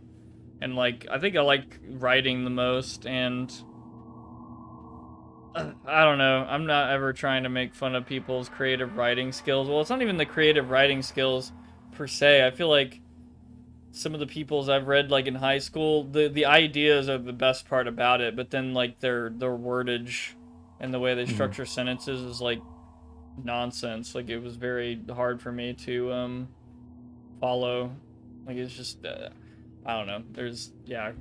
And, like, I think I like writing the most, and... I don't know, I'm not ever trying to make fun of people's creative writing skills. Well, it's not even the creative writing skills, per se. I feel like some of the people's I've read, like, in high school, the ideas are the best part about it, but then, like, their wordage and the way they structure sentences is, like, nonsense. Like, it was very hard for me to follow. Like, it's just I don't know, there's, yeah,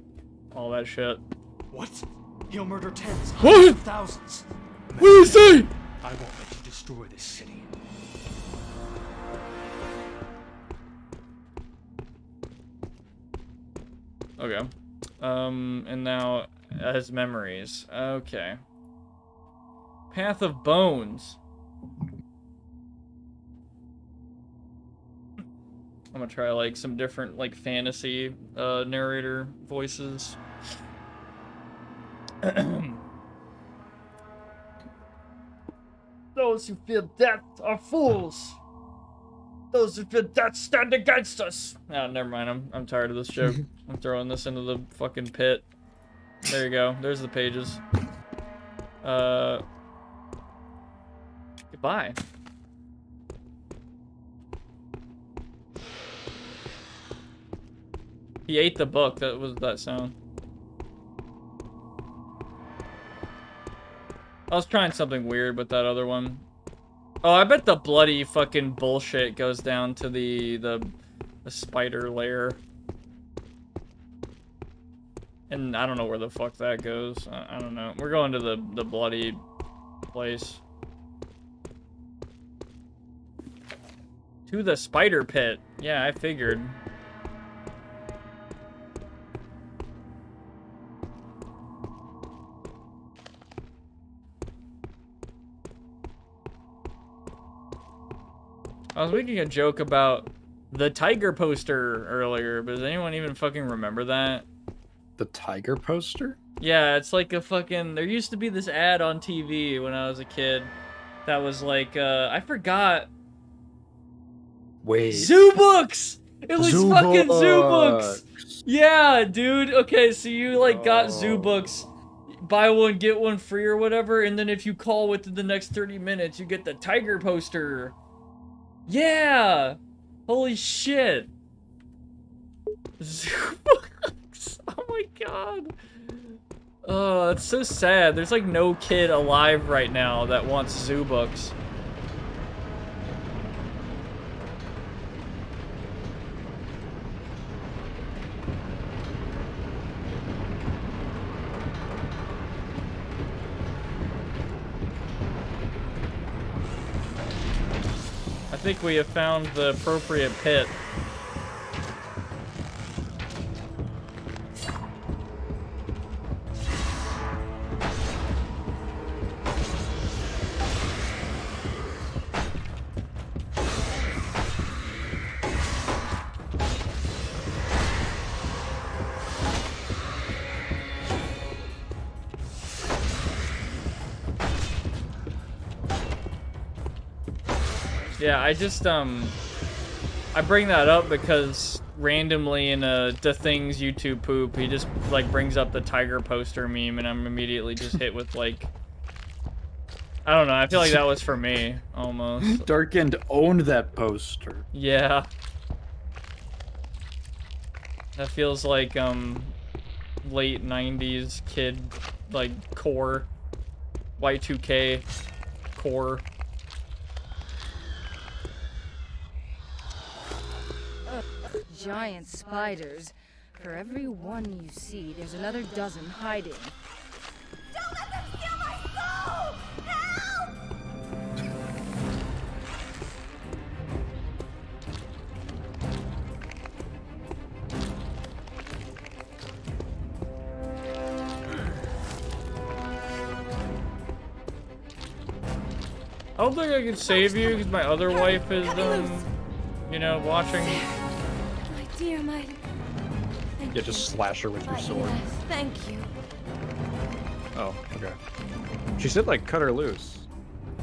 all that shit. What? He'll murder tens, What? hundreds of thousands. What do you say? I won't let you destroy this city. Okay. And now as memories. Okay. Path of Bones. I'm gonna try, like, some different, like, fantasy narrator voices. Those who fear death are fools. Those who fear death stand against us. Oh, never mind. I'm tired of this joke. I'm throwing this into the fucking pit. There you go. There's the pages. Goodbye. He ate the book. That was that sound. I was trying something weird with that other one. Oh, I bet the bloody fucking bullshit goes down to the spider lair. And I don't know where the fuck that goes. I don't know. We're going to the bloody place. To the spider pit. Yeah, I figured. I was making a joke about the tiger poster earlier, but does anyone even fucking remember that? The tiger poster? Yeah, it's like a fucking... There used to be this ad on TV when I was a kid that was like, I forgot. Wait. Zoo Books! It was Zoo fucking Zoo Books! Books! Yeah, dude. Okay, so you like got Zoo Books, buy one, get one free or whatever, and then if you call within the next 30 minutes, you get the tiger poster. Yeah! Holy shit. Zoo Books! Oh my god. Oh, it's so sad. There's like no kid alive right now that wants Zoo Books. I think we have found the appropriate pit. Yeah, I just, I bring that up because randomly in the Things YouTube poop, he just, like, brings up the tiger poster meme, and I'm immediately just hit with, like, I don't know, I feel like that was for me, almost. Darkend owned that poster. Yeah. That feels like, late 90s kid, like, core. Y2K core. Giant spiders. For every one you see, there's another dozen hiding. Don't let them steal my soul! Help! I don't think I can save you because my other wife is, you know, watching. Dear, my... Yeah, just slash her with your sword. Yes, thank you. Oh, okay. She said, like, cut her loose.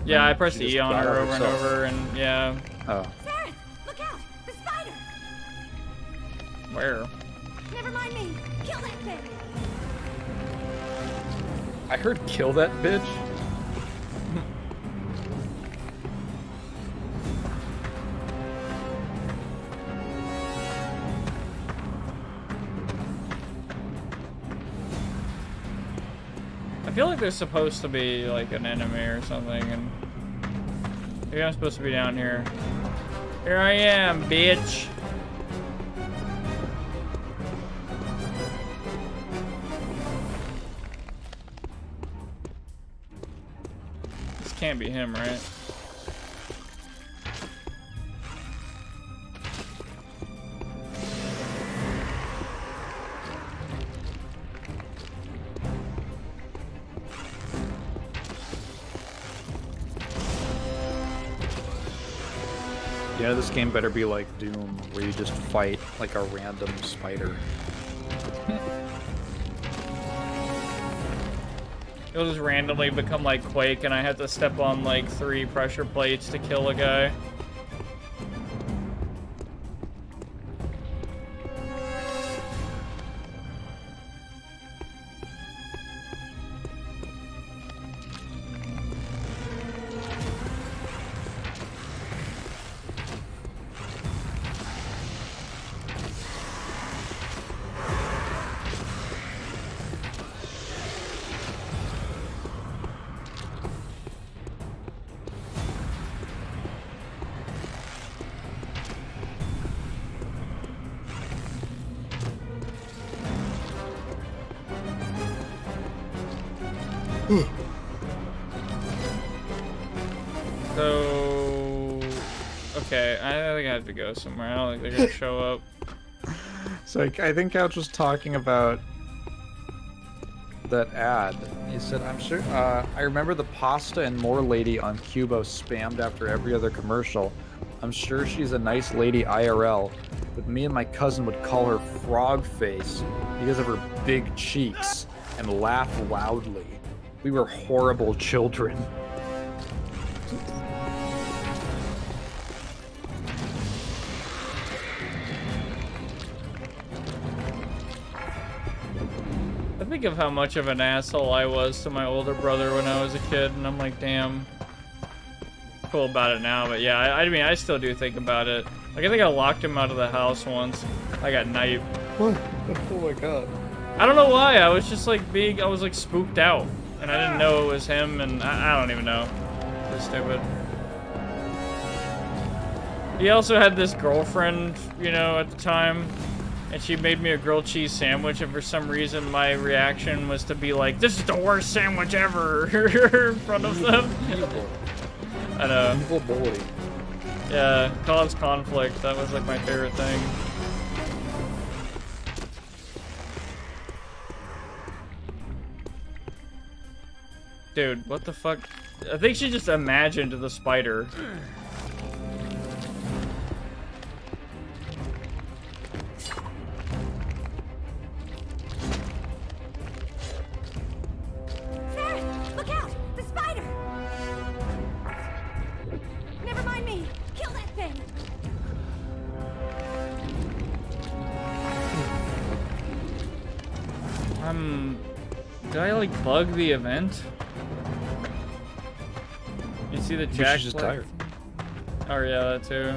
Yeah, I pressed She just E on got her out over and herself. over, and yeah. Oh. Sarah, look out! The spider! Where? Never mind me. Kill that thing! I heard kill that bitch. I feel like there's supposed to be like an enemy or something, and maybe I'm supposed to be down here. Here I am, bitch. This can't be him, right? Yeah, this game better be like Doom, where you just fight like a random spider. It'll just randomly become like Quake, and I have to step on like 3 pressure plates to kill a guy. So, okay, I think I have to go somewhere. I don't think they're gonna show up. So I think Couch was talking about that ad. He said, "I'm sure. I remember the pasta and more lady on Cubo spammed after every other commercial. I'm sure she's a nice lady IRL, but me and my cousin would call her Frog Face because of her big cheeks and laugh loudly. We were horrible children." I think of how much of an asshole I was to my older brother when I was a kid, and I'm like, damn. Cool about it now, but yeah, I mean, I still do think about it. Like, I think I locked him out of the house once. I got night. What? Oh my god. I don't know why. I was just like I was like spooked out, and I didn't know it was him, and I don't even know. It's stupid. He also had this girlfriend, you know, at the time, and she made me a grilled cheese sandwich, and for some reason my reaction was to be like, "This is the worst sandwich ever," in front of them. I know. Evil bully. Yeah, cause conflict. That was like my favorite thing. Dude, what the fuck? I think she just imagined the spider. Sarah, look out! The spider! Never mind me! Kill that thing! Did I like bug the event? You see the jack? She's just tired. Oh yeah, that too.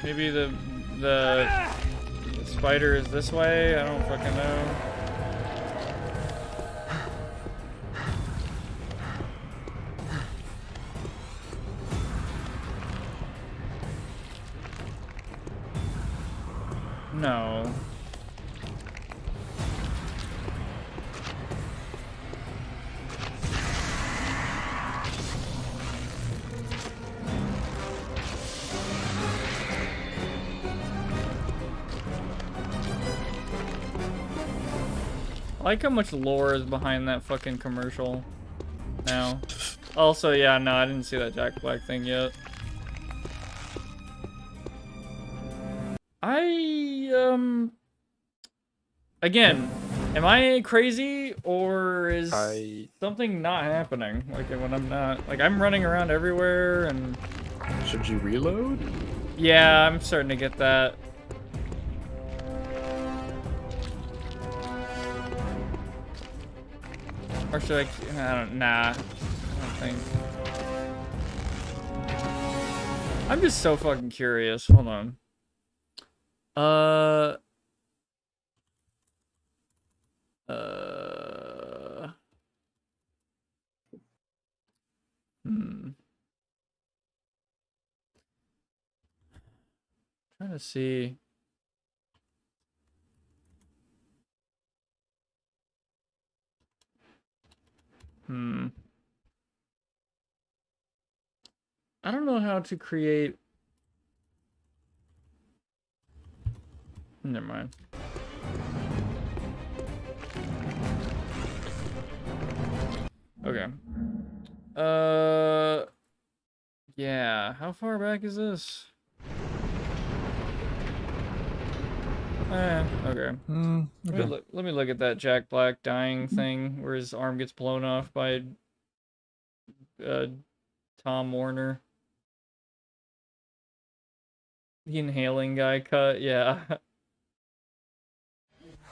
Maybe the spider is this way? I don't fucking know. No. I like how much lore is behind that fucking commercial now. Also, yeah, no, I didn't see that Jack Black thing yet. Again, am I crazy or is something not happening? Like when I'm not, like I'm running around everywhere and... Should you reload? Yeah, I'm starting to get that. Or should nah, I don't think. I'm just so fucking curious. Hold on. Trying to see. I don't know how to create. Never mind. Okay. Yeah. How far back is this? Okay. Okay. Let me look at that Jack Black dying thing where his arm gets blown off by Tom Warner. The inhaling guy cut, yeah.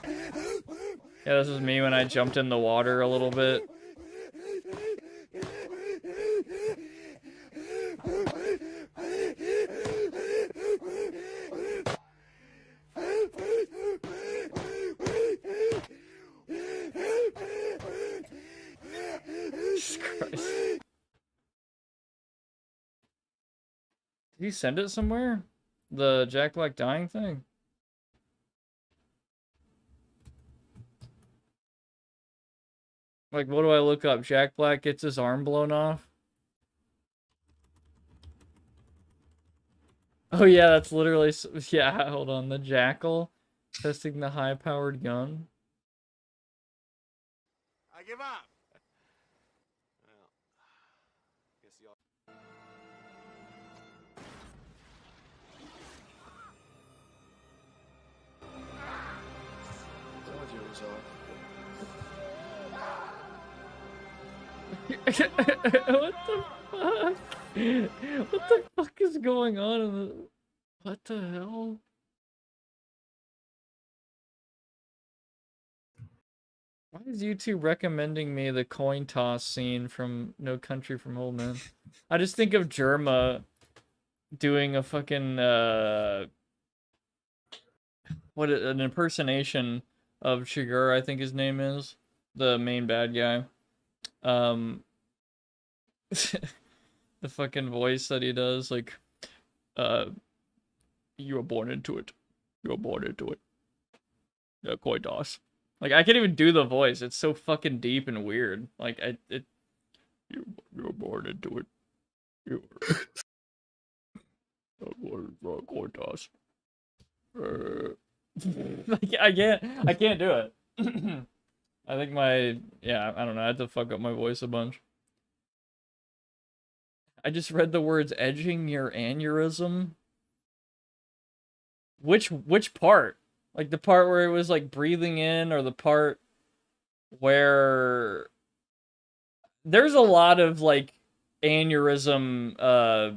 Yeah, this was me when I jumped in the water a little bit. Jesus Christ. Did he send it somewhere? The Jack Black dying thing? Like, what do I look up? Jack Black gets his arm blown off? Oh yeah, that's literally... Yeah, hold on. The Jackal testing the high-powered gun. I give up. Well, guess y'all. Told you it was off. What the fuck? What the fuck is going on in the... What the hell? Why is YouTube recommending me the coin toss scene from No Country for Old Men? I just think of Germa doing a fucking an impersonation of Shigur, I think his name is, the main bad guy. The fucking voice that he does, like, you were born into it. You were born into it. Yeah, coin toss. Like, I can't even do the voice. It's so fucking deep and weird. Like, you were born into it. You were born for a coin toss. Like, I can't do it. I think yeah, I don't know. I had to fuck up my voice a bunch. I just read the words edging your aneurysm. Which part? Like the part where it was like breathing in, or the part where there's a lot of like aneurysm,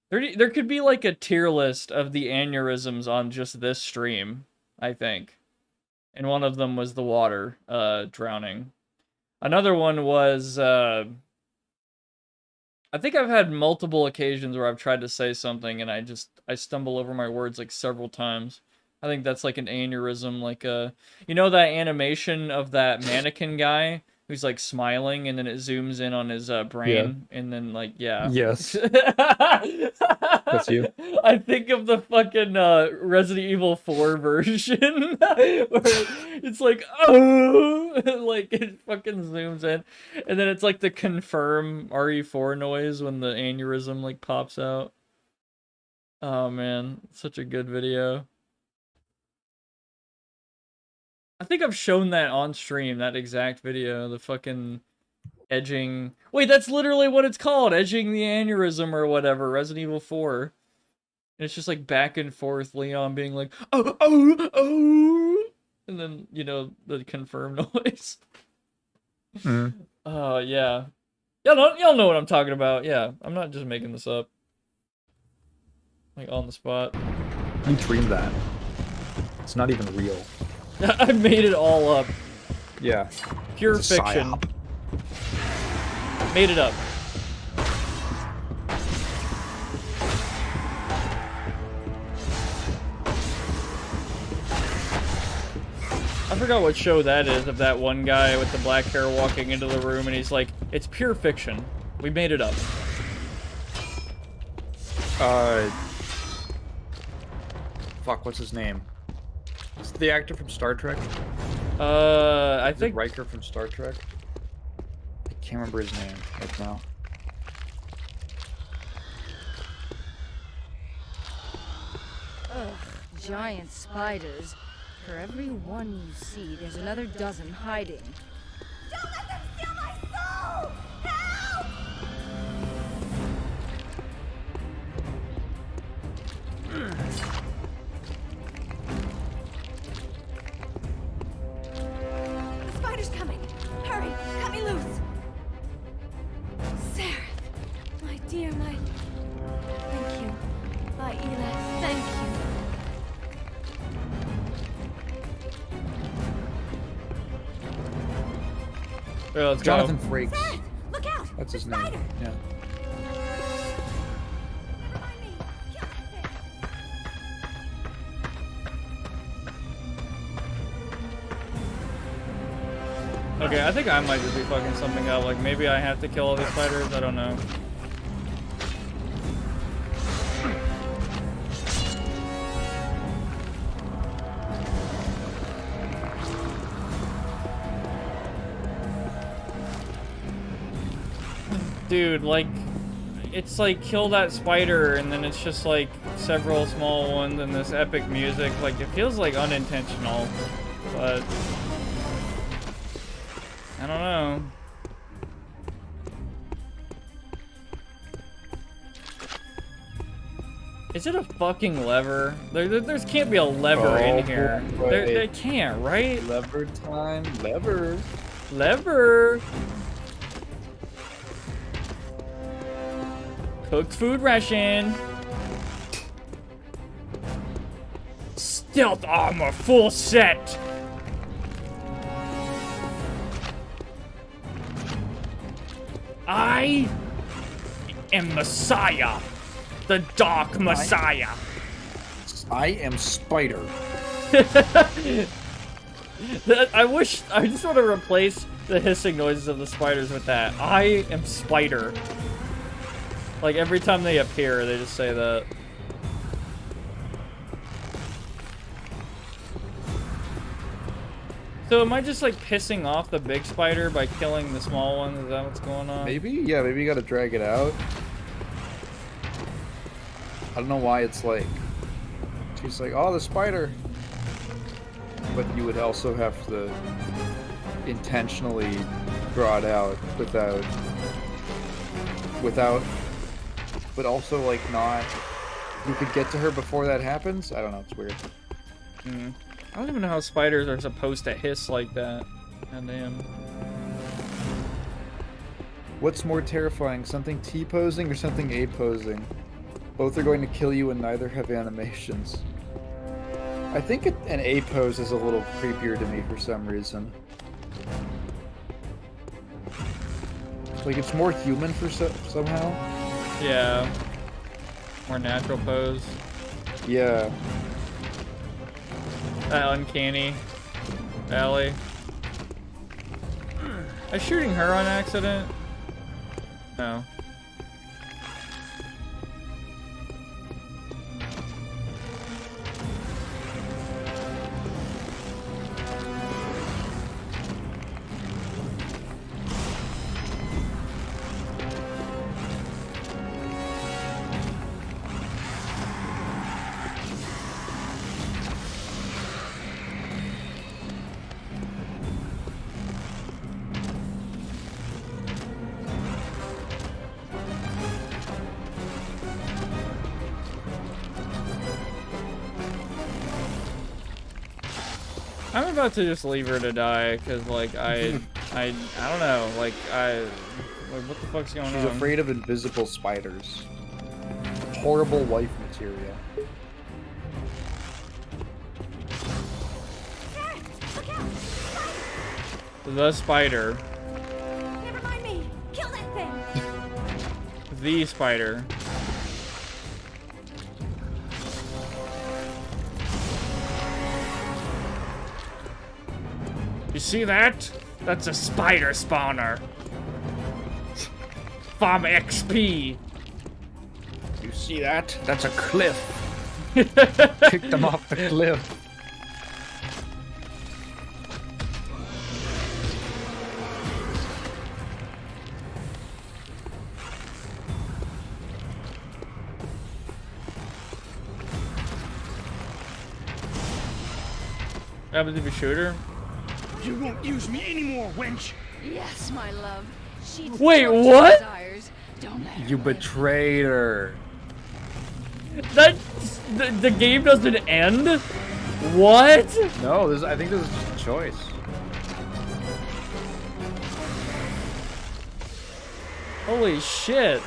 there could be like a tier list of the aneurysms on just this stream, I think. And one of them was the water drowning. Another one was I think I've had multiple occasions where I've tried to say something and I stumble over my words like several times. I think that's like an aneurysm, like you know that animation of that mannequin guy who's like smiling and then it zooms in on his brain and then like, yeah. Yes. That's you. I think of the fucking Resident Evil 4 version where it's like, oh, like it fucking zooms in, and then it's like the confirm RE4 noise when the aneurysm like pops out. Oh man, such a good video. I think I've shown that on stream, that exact video, the fucking edging. Wait, that's literally what it's called, edging the aneurysm or whatever, Resident Evil 4. And it's just like back and forth, Leon being like, oh, oh, oh, and then, you know, the confirm noise. Oh, yeah. Y'all know what I'm talking about. Yeah, I'm not just making this up. Like, on the spot. You dreamed that. It's not even real. I made it all up. Yeah. Pure It's a fiction. psyop. Made it up. I forgot what show that is, of that one guy with the black hair walking into the room and he's like, it's pure fiction. We made it up. Fuck, what's his name? Is it the actor from Star Trek? I Is think it Riker from Star Trek? I can't remember his name right now. Ugh, giant spiders. For every one you see, there's another dozen hiding. Don't let them steal my soul! Help! The spider's coming. Hurry, cut me loose. Sarah, my dear, my... Thank you. Bye, Eli. Thank you. Yeah, let's Jonathan go. Frakes. Sarah, look out! That's his The name. spider. Yeah. Find me. Kill that thing. Okay, I think I might just be fucking something up. Like, maybe I have to kill all these spiders? I don't know. dude, like, it's like kill that spider, and then it's just like several small ones and this epic music. Like, it feels like unintentional, but I don't know. Is it a fucking lever? There can't be a lever in here. There can't, right? Lever time. Lever. Lever. Cooked food ration. Stealth armor full set. I am Messiah. The Dark Messiah. I am Spider. I just want to replace the hissing noises of the spiders with that. I am Spider. Like, every time they appear, they just say that. So am I just, like, pissing off the big spider by killing the small ones? Is that what's going on? Maybe? Yeah, maybe you gotta drag it out. I don't know why it's like... She's like, oh, the spider! But you would also have to intentionally draw it out without... But also, like, not... You could get to her before that happens? I don't know, it's weird. I don't even know how spiders are supposed to hiss like that. God damn. What's more terrifying, something T-posing or something A-posing? Both are going to kill you and neither have animations. I think an A-pose is a little creepier to me for some reason. Like, it's more human for somehow. Yeah. More natural pose. Yeah. Uncanny Valley. I was shooting her on accident? No. I'm about to just leave her to die, cause like I don't know, like what the fuck's going on? She's afraid of invisible spiders. Horrible wife material. The spider. Never mind me. Kill that thing. The spider. You see that? That's a spider spawner. Farm XP. You see that? That's a cliff. Kicked them off the cliff. What happens if you shoot her? You won't use me anymore, wench! Yes, my love. She Wait, fulfills what? your desires. Don't let her You win. betrayed her. That the game doesn't end? What? No, I think this is just a choice. Holy shit.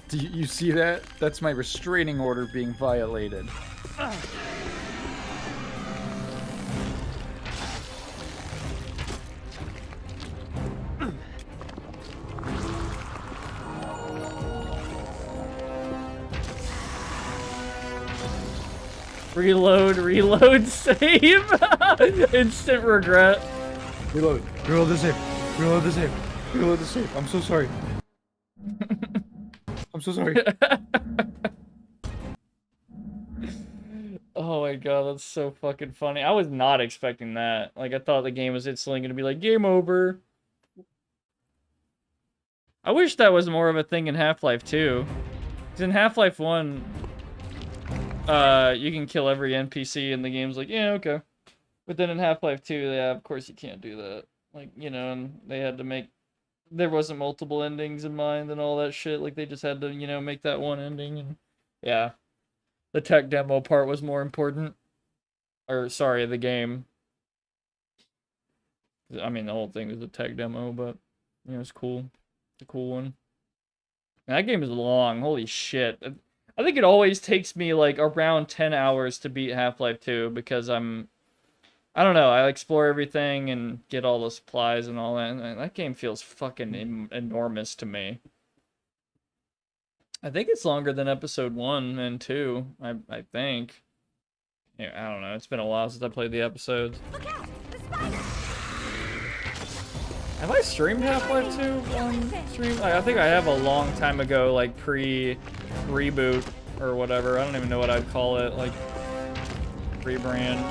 Do you see that? That's my restraining order being violated. Reload, save! Instant regret. Reload the save. Reload the save. Reload the save. I'm so sorry. I'm so sorry. Oh my god, that's so fucking funny. I was not expecting that. Like, I thought the game was instantly gonna be like, game over. I wish that was more of a thing in Half-Life 2. Because in Half-Life 1, you can kill every NPC and the game's like, yeah, okay. But then in Half-Life 2, yeah, of course you can't do that. Like, you know, and they had to make... There wasn't multiple endings in mind and all that shit. Like, they just had to, you know, make that one ending. And yeah. The tech demo part was more important. Or, sorry, the game. I mean, the whole thing was a tech demo, but, you know, it's cool. It's a cool one. And that game is long. Holy shit. I think it always takes me, like, around 10 hours to beat Half-Life 2 because I don't know, I explore everything and get all the supplies and all that, and that game feels fucking enormous to me. I think it's longer than episode 1 and 2, I think. Yeah, I don't know, it's been a while since I played the episodes. Look out! The spider! Have I streamed Half-Life 2 on stream? I think I have a long time ago, like pre-reboot or whatever. I don't even know what I'd call it, like rebrand.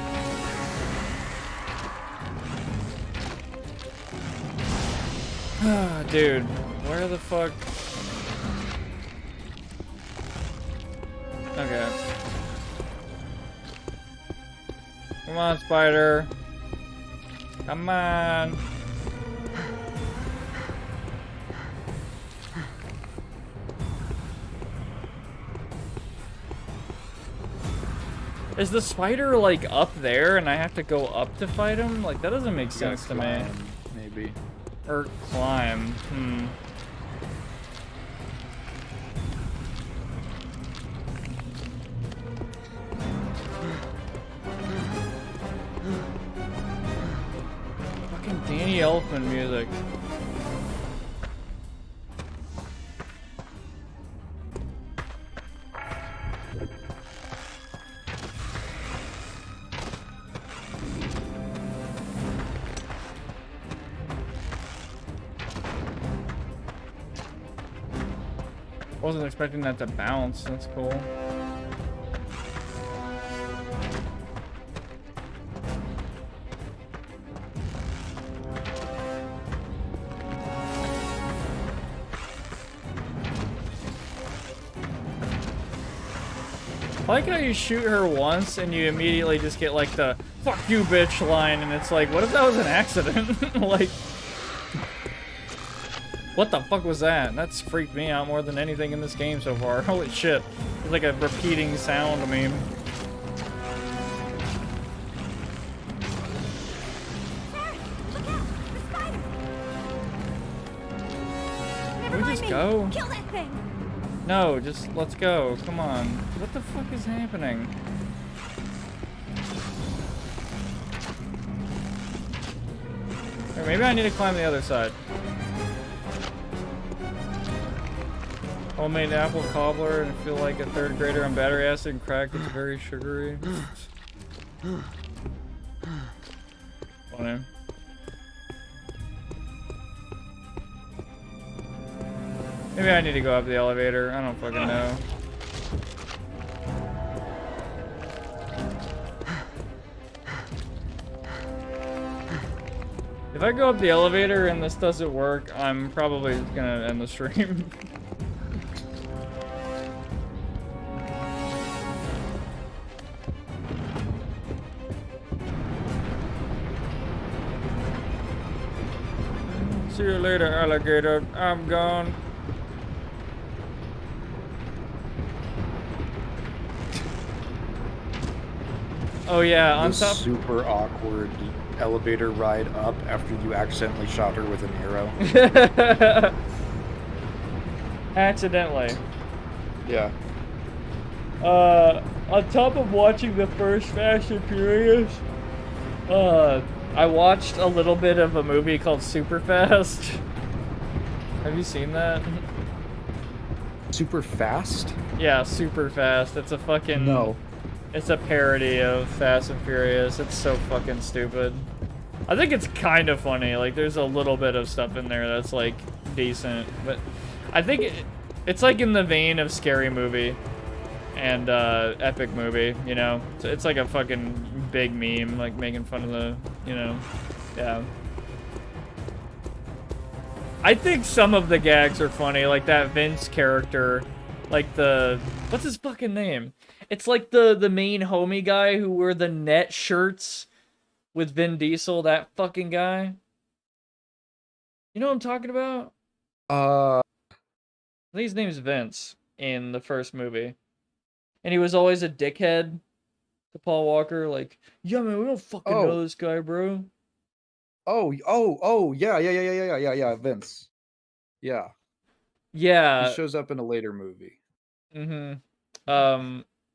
Dude, where the fuck? Okay. Come on, spider. Come on. Is the spider, like, up there and I have to go up to fight him? Like, that doesn't make sense to me. Maybe. Or climb. Fucking Danny Elfman music. Wasn't expecting that to bounce. That's cool. I like how you shoot her once and you immediately just get like the "fuck you, bitch" line, and it's like, what if that was an accident? Like, what the fuck was that? That's freaked me out more than anything in this game so far. Holy shit. It's like a repeating sound to me. Can we just go? Kill that thing! No, just let's go. Come on. What the fuck is happening? Or maybe I need to climb the other side. Homemade apple cobbler and feel like a third grader on battery acid and crack. It's very sugary. Funny. Maybe I need to go up the elevator. I don't fucking know. If I go up the elevator and this doesn't work, I'm probably gonna end the stream. See you later, alligator. I'm gone. Oh yeah, on The top. super awkward elevator ride up after you accidentally shot her with an arrow. Accidentally. Yeah. On top of watching the first Fast and Furious, I watched a little bit of a movie called Super Fast. Have you seen that? Super Fast? Yeah, Super Fast. It's a fucking... No. It's a parody of Fast and Furious. It's so fucking stupid. I think it's kind of funny. Like, there's a little bit of stuff in there that's, like, decent. But I think it's like in the vein of Scary Movie and Epic Movie, you know? So it's like a fucking big meme, like, making fun of the, you know? Yeah. I think some of the gags are funny, like that Vince character, like the what's his fucking name? It's like the main homie guy who wore the net shirts with Vin Diesel. That fucking guy. You know what I'm talking about? Uh, I think his name's Vince in the first movie, and he was always a dickhead to Paul Walker. Like, yeah, man, we don't fucking know this guy, bro. yeah, Vince. Yeah. Yeah. He shows up in a later movie.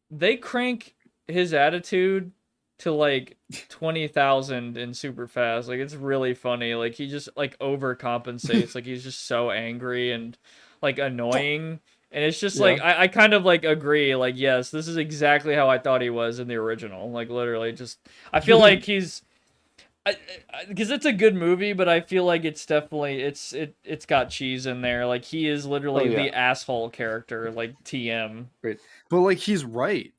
They crank his attitude to like 20,000 in super fast. Like, it's really funny. Like, he just like overcompensates. Like, he's just so angry and like annoying. And it's just like I kind of like agree. Like, yes, this is exactly how I thought he was in the original. Like, literally, just I feel like he's because it's a good movie, but I feel like it's definitely it's got cheese in there. Like, he is literally the asshole character, like TM. Right. But like he's right.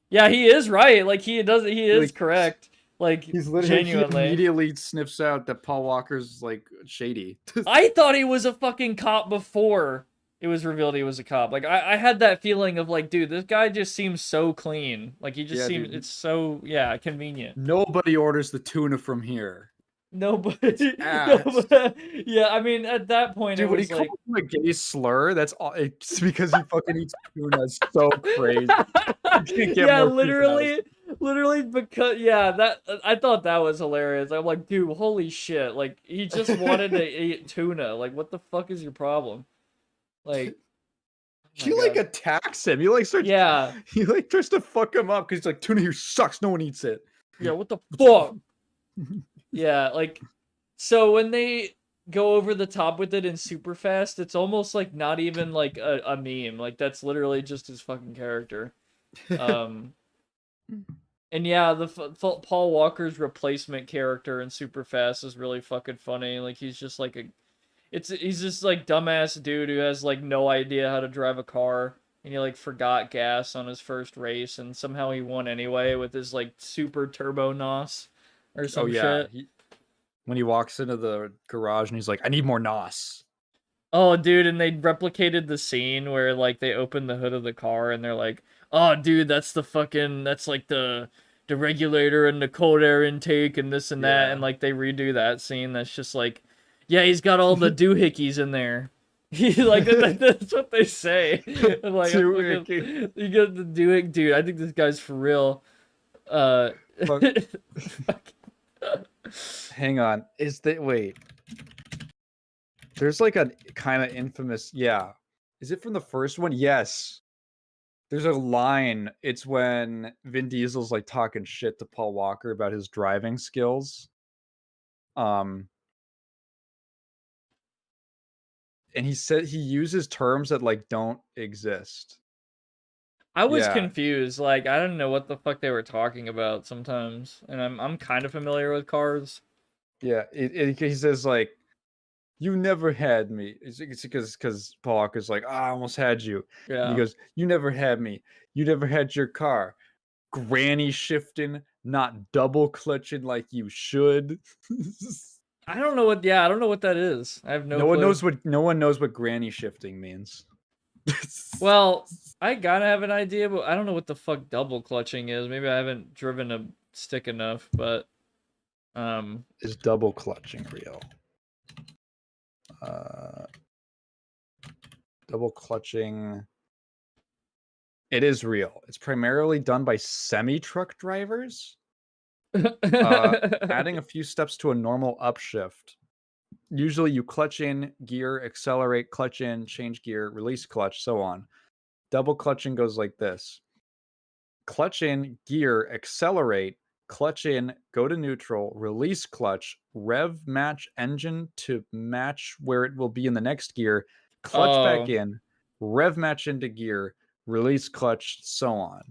Yeah, he is right. Like, he is correct. Like, he's literally genuinely. He immediately sniffs out that Paul Walker's like shady. I thought he was a fucking cop before it was revealed he was a cop. Like, I had that feeling of like, dude, this guy just seems so clean. Like, he just seems, it's so, convenient. Nobody orders the tuna from here. Nobody. Yeah, I mean, at that point, dude, it when was he like... calls him a gay slur, that's all. It's because he fucking eats tuna. It's so crazy. Yeah, literally because that I thought that was hilarious. I'm like, dude, holy shit! Like, he just wanted to eat tuna. Like, what the fuck is your problem? Like, he like attacks him. He like starts. Yeah. He like tries to fuck him up because he's like, tuna here sucks. No one eats it. Yeah, what the fuck? Yeah, like, so when they go over the top with it in super fast, it's almost like not even like a meme. Like, that's literally just his fucking character. And yeah, the Paul Walker's replacement character in super fast is really fucking funny. Like, he's just like he's just like dumbass dude who has like no idea how to drive a car, and he like forgot gas on his first race, and somehow he won anyway with his like super turbo NOS or some shit. When he walks into the garage and he's like, I need more NOS. Oh, dude, and they replicated the scene where like they open the hood of the car and they're like, oh, dude, that's like the regulator and the cold air intake and this and that, and like they redo that scene. That's just like, yeah, he's got all the doohickeys in there. Like, that's what they say. Like, you get the doohickey, dude. I think this guy's for real. Hang on. Wait. There's like a kind of infamous. Yeah. Is it from the first one? Yes. There's a line. It's when Vin Diesel's like talking shit to Paul Walker about his driving skills. And he said he uses terms that like don't exist. I was confused. Like, I didn't know what the fuck they were talking about sometimes, and I'm kind of familiar with cars. Yeah, he says like, "You never had me." It's because Paul Walker's like, I almost had you. Yeah. And he goes, "You never had me. You never had your car. Granny shifting, not double clutching like you should." I don't know what. Yeah, I don't know what that is. I have no clue. No one knows what granny shifting means. Well, I gotta have an idea, but I don't know what the fuck double clutching is. Maybe I haven't driven a stick enough, but is double clutching real? Double clutching. It is real. It's primarily done by semi-truck drivers. Adding a few steps to a normal upshift. Usually you clutch in, gear, accelerate, clutch in, change gear, release clutch, so on. Double clutching goes like this. Clutch in, gear, accelerate, clutch in, go to neutral, release clutch, rev match engine to match where it will be in the next gear, clutch back in, rev match into gear, release clutch, so on.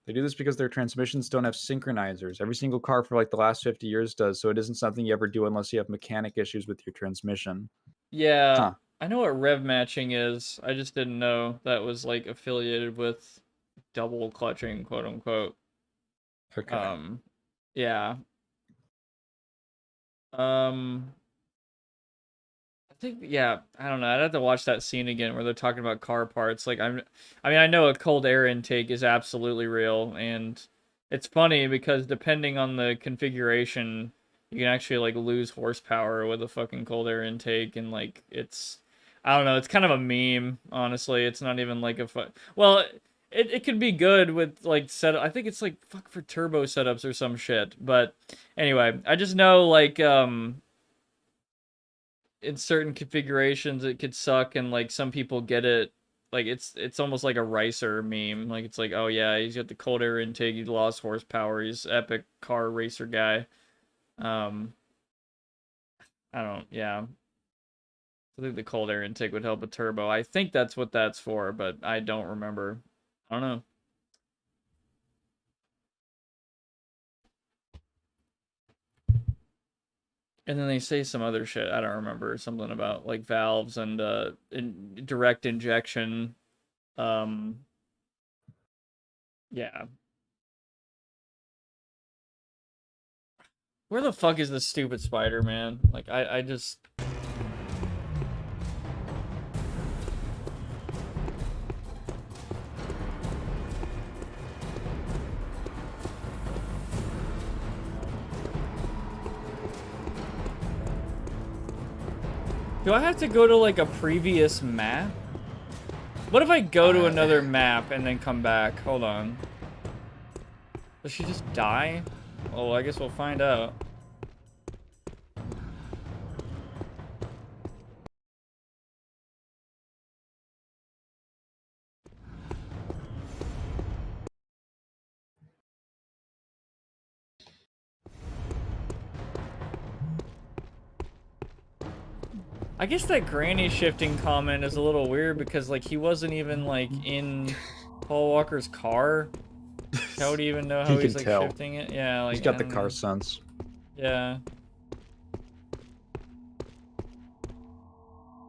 They do this because their transmissions don't have synchronizers. Every single car for like the last 50 years does, so it isn't something you ever do unless you have mechanic issues with your transmission. Yeah, I know what rev matching is. I just didn't know that was like affiliated with double clutching, quote unquote. Okay. Yeah. I think, yeah, I don't know. I'd have to watch that scene again where they're talking about car parts. Like, I mean, I know a cold air intake is absolutely real, and it's funny because depending on the configuration, you can actually like lose horsepower with a fucking cold air intake, and like I don't know, it's kind of a meme. Honestly, it's not even like well, it could be good with like I think it's like fuck for turbo setups or some shit. But anyway, I just know like in certain configurations it could suck, and like some people get it, like it's almost like a Ricer meme. Like it's like, oh yeah, he's got the cold air intake, he lost horsepower, he's epic car racer guy. I don't, yeah, I think the cold air intake would help a turbo. I think that's what that's for, but I don't remember. I don't know. And then they say some other shit. I don't remember. Something about like valves and direct injection. Yeah. Where the fuck is this stupid spider, man? Like I just Do I have to go to like a previous map? What if I go to another map and then come back? Hold on. Does she just die? Oh, I guess we'll find out. I guess that granny shifting comment is a little weird because like he wasn't even like in Paul Walker's car. How would he even know how he's like shifting it? Yeah, like he's got the car sense. Yeah.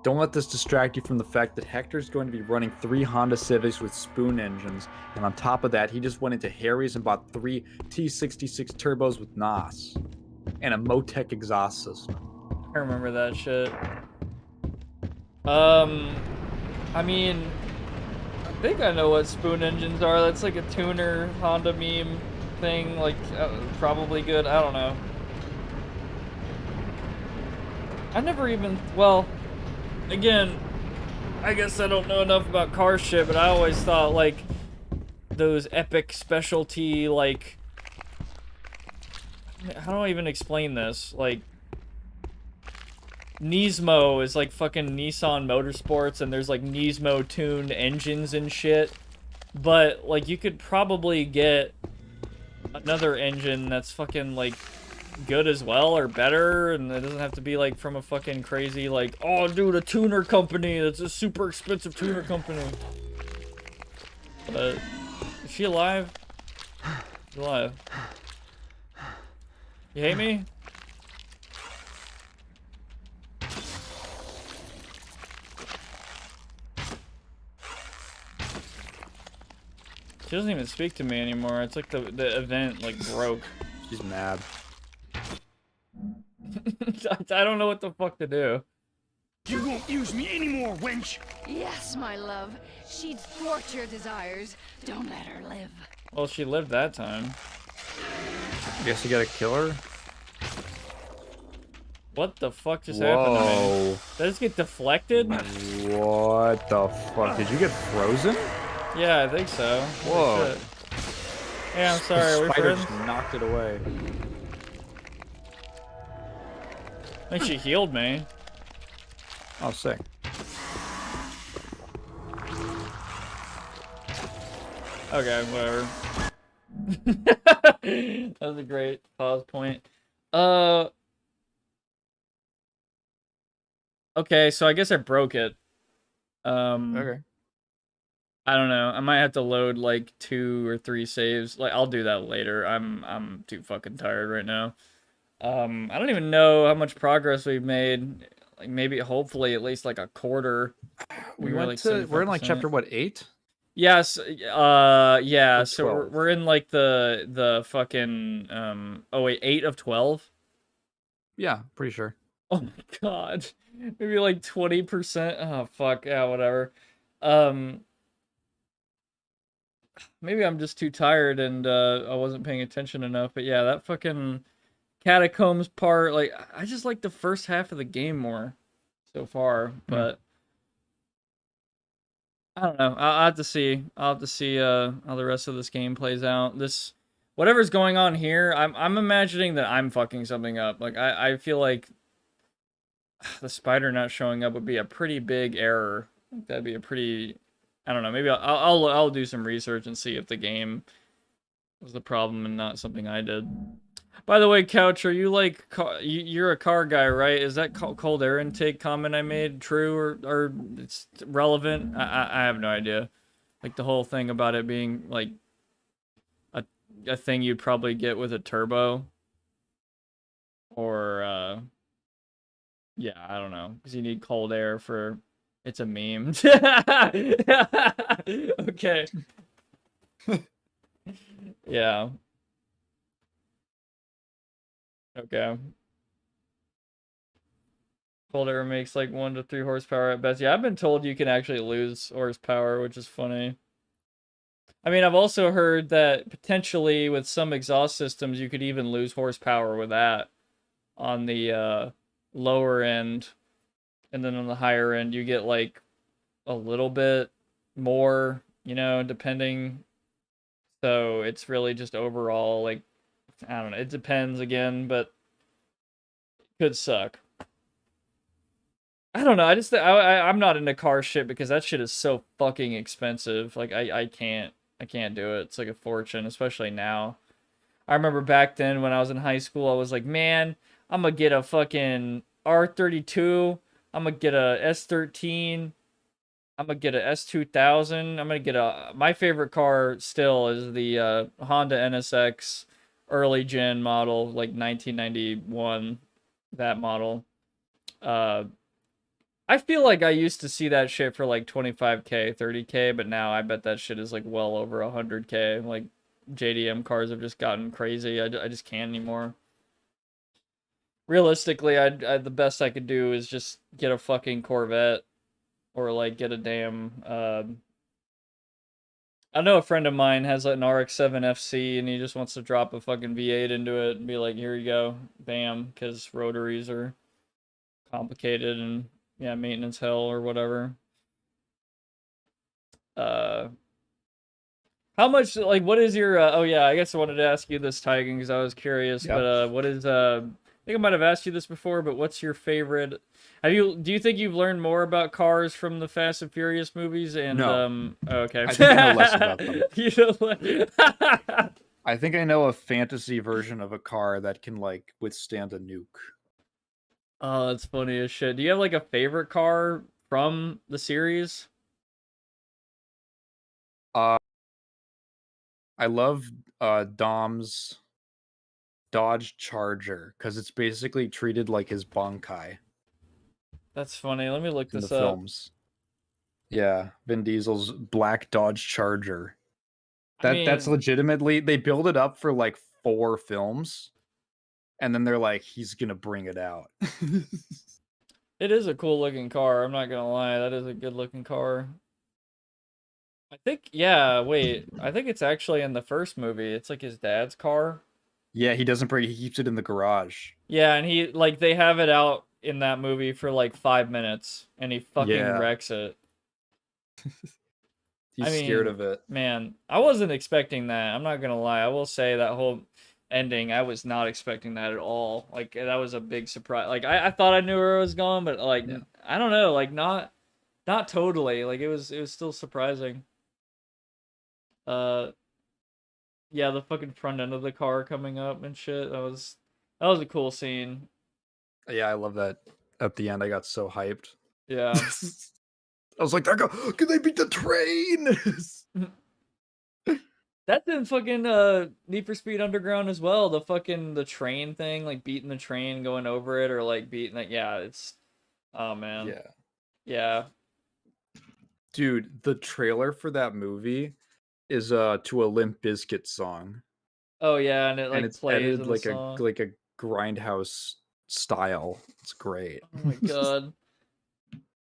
Don't let this distract you from the fact that Hector's going to be running 3 Honda Civics with spoon engines, and on top of that, he just went into Harry's and bought 3 T66 turbos with NOS and a Motec exhaust system. I remember that shit. I mean, I think I know what spoon engines are. That's like a tuner Honda meme thing, like probably good. I don't know. I never even, well, again, I guess I don't know enough about car shit, but I always thought like those epic specialty, like, how do I even explain this? Like, Nismo is like fucking Nissan Motorsports, and there's like Nismo tuned engines and shit. But like you could probably get another engine that's fucking like good as well or better, and it doesn't have to be like from a fucking crazy like, oh dude, a tuner company that's a super expensive tuner company. But is she alive? She's alive. You hate me? She doesn't even speak to me anymore. It's like the event like broke. She's mad. I don't know what the fuck to do. You won't use me anymore, wench! Yes, my love. She'd thwart your desires. Don't let her live. Well, she lived that time. Guess you gotta kill her? What the fuck just happened to me? Whoa. Did I just get deflected? What the fuck? Did you get frozen? Yeah, I think so. Whoa. Hey, I'm sorry, are we Spider friends? just knocked it away. I think she healed me. Oh, sick. Okay, whatever. That was a great pause point. Okay, so I guess I broke it. Okay. I don't know. I might have to load like 2 or 3 saves. Like I'll do that later. I'm too fucking tired right now. I don't even know how much progress we've made. Like maybe, hopefully, at least like a quarter. We're were in like chapter what, 8? Yes. Yeah. Or So 12. we're in like the fucking 8 of 12. Yeah, pretty sure. Oh my god. Maybe like 20%. Oh fuck. Yeah, whatever. Um maybe I'm just too tired and I wasn't paying attention enough. But yeah, that fucking catacombs part, like I just like the first half of the game more so far, but I don't know. I'll have to see. I'll have to see how the rest of this game plays out. This whatever's going on here, I'm imagining that I'm fucking something up. Like I feel like the spider not showing up would be a pretty big error. That'd be a pretty, I don't know. Maybe I'll do some research and see if the game was the problem and not something I did. By the way, Couch, are you like you're a car guy, right? Is that cold air intake comment I made true or it's relevant? I have no idea. Like the whole thing about it being like a thing you'd probably get with a turbo, or yeah, I don't know, because you need cold air for it's a meme. Okay. Yeah. Okay. Cold air makes like 1 to 3 horsepower at best. Yeah, I've been told you can actually lose horsepower, which is funny. I mean, I've also heard that potentially with some exhaust systems, you could even lose horsepower with that on the lower end. And then on the higher end, you get like a little bit more, you know, depending. So it's really just overall, like, I don't know. It depends again, but it could suck. I don't know. I'm not into car shit because that shit is so fucking expensive. Like I can't do it. It's like a fortune, especially now. I remember back then when I was in high school, I was like, man, I'm gonna get a fucking R32. I'm gonna get a S13. I'm gonna get a S2000. I'm gonna get my favorite car still is the Honda NSX early gen model, like 1991, that model. I feel like I used to see that shit for like 25K, 30K, but now I bet that shit is like well over 100K. Like JDM cars have just gotten crazy. I just can't anymore. Realistically, the best I could do is just get a fucking Corvette or like get a damn I know a friend of mine has an RX-7 FC and he just wants to drop a fucking V8 into it and be like, here you go, bam, because rotaries are complicated and yeah, maintenance hell or whatever. How much, like, what is your, oh yeah, I guess I wanted to ask you this, Tigan, because I was curious, Yep. but what is, I think I might have asked you this before, but what's your favorite, do you think you've learned more about cars from the Fast and Furious movies? And, No. okay. I think I know less about them. You don't like... I think I know a fantasy version of a car that can like withstand a nuke. Oh, that's funny as shit. Do you have like a favorite car from the series? I love Dom's Dodge Charger because it's basically treated like his Bankai That's funny. Let me look in the this up. films. Yeah, Vin Diesel's black Dodge Charger. That's mean- legitimately, they build it up for like 4 films, and then they're like, he's gonna bring it out. It is a cool looking car. I'm not gonna lie. That is a good looking car. I think, yeah, wait. I think it's actually in the first movie. It's like his dad's car. Yeah, he doesn't bring. He keeps it in the garage. Yeah, and he, like, they have it out in that movie for like 5 minutes, and he fucking Yeah. wrecks it. He's scared of it. Man, I wasn't expecting that. I'm not gonna lie. I will say that whole ending, I was not expecting that at all. Like, that was a big surprise. Like, I thought I knew where it was going, but like, Yeah. I don't know, like, not totally. Like, it was still surprising. Yeah, the fucking front end of the car coming up and shit. That was a cool scene. Yeah, I love that. At the end, I got so hyped. Yeah. I was like, can they beat the train? That's in fucking Need for Speed Underground as well. The train thing, like beating the train, going over it, or like beating it. Yeah, it's, oh man. Yeah. Yeah. Dude, the trailer for that movie is to a Limp Bizkit song. Oh yeah, and it like it's plays edited in like the song. a grindhouse style. It's great. Oh my god.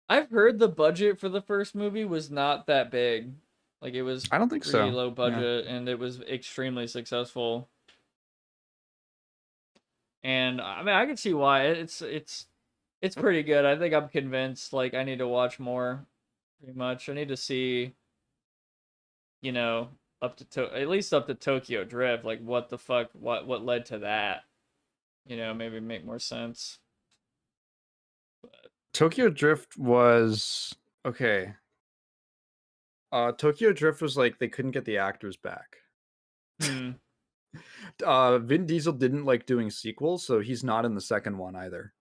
I've heard the budget for the first movie was not that big. Like it was I don't think pretty so. low Yeah. budget and it was extremely successful. And I mean I can see why. It's pretty good. I think I'm convinced like I need to watch more pretty much. I need to see you know at least up to Tokyo Drift, like what the fuck what led to that. Maybe make more sense. Tokyo Drift was okay. Tokyo Drift was like they couldn't get the actors back. Hmm. Vin Diesel didn't like doing sequels, so he's not in the second one either.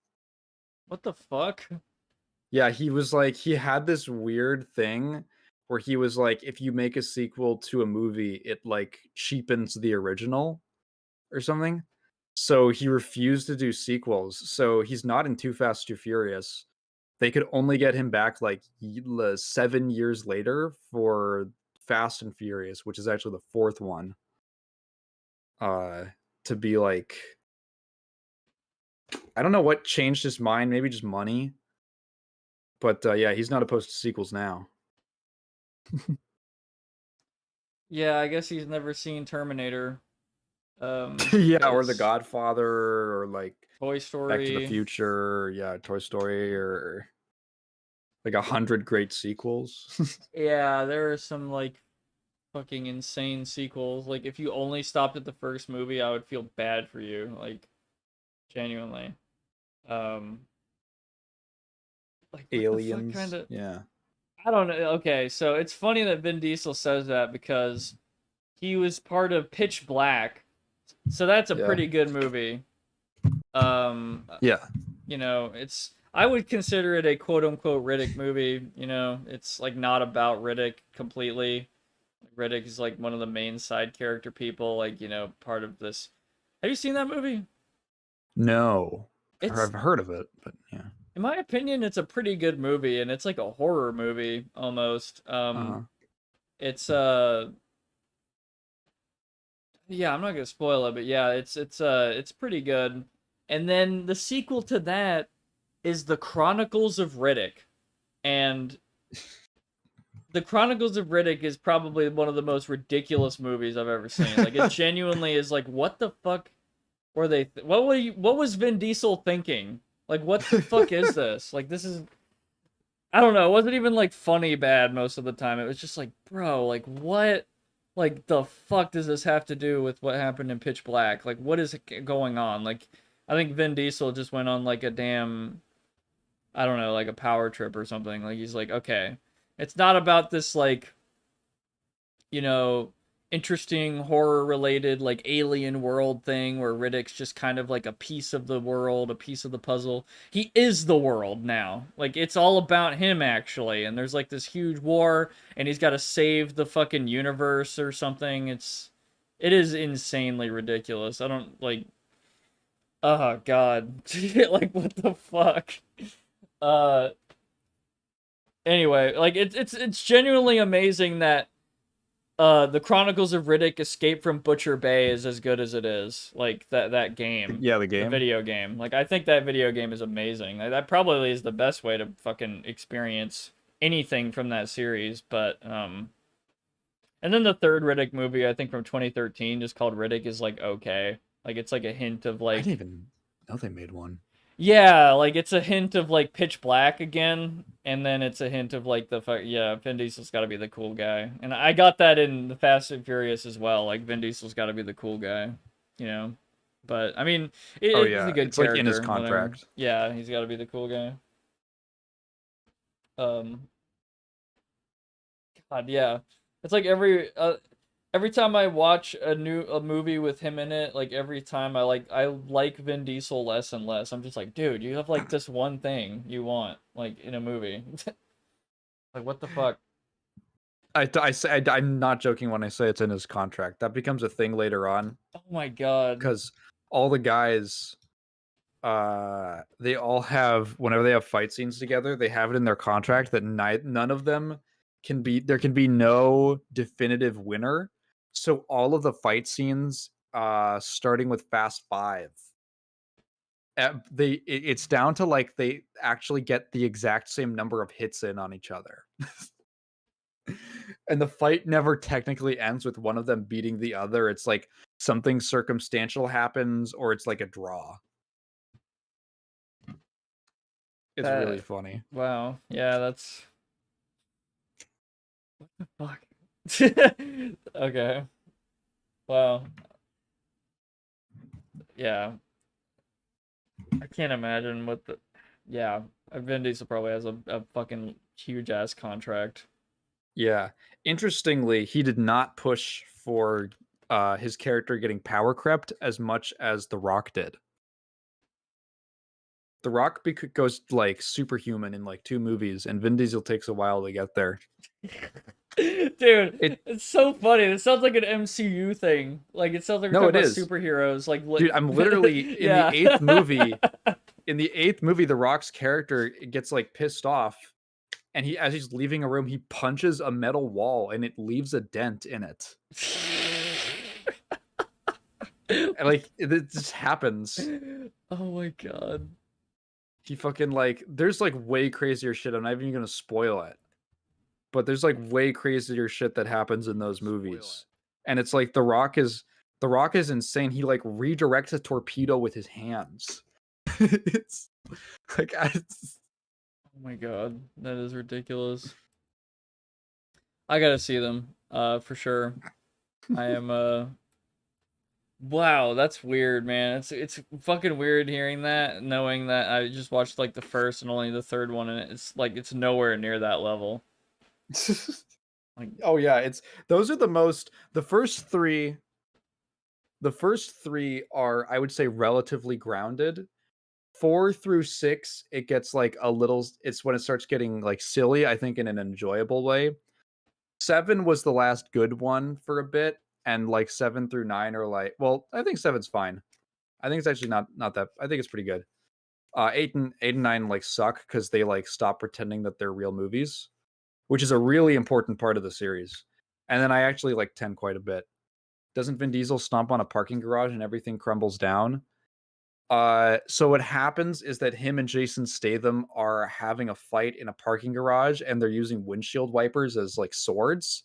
What the fuck? Yeah, he was like he had this weird thing where he was like if you make a sequel to a movie, it like cheapens the original or something. So he refused to do sequels. So he's not in Too Fast, Too Furious. They could only get him back like 7 years later for Fast and Furious, which is actually the fourth one. To be like, I don't know what changed his mind. Maybe just money. But yeah, he's not opposed to sequels now. Yeah, I guess he's never seen Terminator. Yeah, or The it's Godfather, or like Toy Back to the Story. Future. Yeah, Toy Story, or like 100 great sequels. Yeah, there are some like fucking insane sequels. Like if you only stopped at the first movie, I would feel bad for you, like genuinely. Like Aliens. kind of Yeah. I don't know. Okay, so it's funny that Vin Diesel says that because he was part of Pitch Black. So that's a Yeah. pretty good movie. Yeah. It's I would consider it a quote unquote Riddick movie. It's like not about Riddick completely. Riddick is like one of the main side character people, like, part of this. Have you seen that movie? No. It's, I've heard of it, but yeah. in my opinion, it's a pretty good movie, and it's like a horror movie almost. It's yeah, I'm not gonna spoil it, but yeah, it's pretty good. And then the sequel to that is The Chronicles of Riddick, and The Chronicles of Riddick is probably one of the most ridiculous movies I've ever seen. Like it genuinely is like, what the fuck were they? What was Vin Diesel thinking? Like, what the fuck is this? Like, this is, I don't know. It wasn't even like funny bad most of the time. It was just like, bro, like what? Like the fuck does this have to do with what happened in Pitch Black? Like, what is going on? Like, I think Vin Diesel just went on like a damn, I don't know, like a power trip or something. Like he's like, okay, it's not about this like, interesting horror related like alien world thing where Riddick's just kind of like a piece of the world, a piece of the puzzle. He is the world now. Like it's all about him actually, and there's like this huge war and he's got to save the fucking universe or something. It is insanely ridiculous. I don't like, oh god. Like what the fuck? Anyway, like it's genuinely amazing that The Chronicles of Riddick Escape from Butcher Bay is as good as it is. Like that game. Yeah, the game. The video game. Like I think that video game is amazing. Like, that probably is the best way to fucking experience anything from that series, but and then the third Riddick movie, I think from 2013, just called Riddick, is like okay. Like it's like a hint of like I didn't even know they made one. yeah, like it's a hint of like Pitch Black again, and then it's a hint of like Vin Diesel's got to be the cool guy, and I got that in the Fast and Furious as well. Like Vin Diesel's got to be the cool guy, But I mean, he's a good it's character. like in his whatever. contract. Yeah, he's got to be the cool guy. God, yeah, it's like every time I watch a movie with him in it, like every time I like Vin Diesel less and less. I'm just like, dude, you have like this one thing you want like in a movie. Like what the fuck? I'm not joking when I say it's in his contract. That becomes a thing later on. Oh my god. Because all the guys, they all have, whenever they have fight scenes together, they have it in their contract that none of them there can be no definitive winner. So all of the fight scenes, starting with Fast 5, it's down to like they actually get the exact same number of hits in on each other. And the fight never technically ends with one of them beating the other. It's like something circumstantial happens or it's like a draw. It's really funny. Wow. Yeah, that's what the fuck. Okay. Wow. Yeah. I can't imagine what the. Yeah, Vin Diesel probably has a fucking huge ass contract. Yeah. Interestingly, he did not push for his character getting power crept as much as The Rock did. The Rock goes like superhuman in like 2 movies, and Vin Diesel takes a while to get there. Dude, it's so funny. It sounds like an MCU thing. Like it sounds like we're talking about superheroes. Like, dude, I'm literally in the 8th movie. In the 8th movie, The Rock's character gets like pissed off, and as he's leaving a room, he punches a metal wall, and it leaves a dent in it. And, like it just happens. Oh my god. He fucking like there's like way crazier shit. I'm not even gonna spoil it. But there's like way crazier shit that happens in those movies. And it's like The Rock is insane. He like redirects a torpedo with his hands. It's like oh my god, that is ridiculous. I gotta see them, for sure. I am wow, that's weird, man. It's fucking weird hearing that, knowing that I just watched like the first and only the third one, and it's like it's nowhere near that level. Like, oh yeah, those are the first three are, I would say, relatively grounded. 4 through 6, it gets like a little, it's when it starts getting like silly, I think, in an enjoyable way. 7 was the last good one for a bit, and like 7 through 9 are like, well, I think 7's fine. I think it's actually not that, I think it's pretty good. 8 and 9 like suck because they like stop pretending that they're real movies, which is a really important part of the series. And then I actually like 10 quite a bit. Doesn't Vin Diesel stomp on a parking garage and everything crumbles down? So what happens is that him and Jason Statham are having a fight in a parking garage, and they're using windshield wipers as like swords.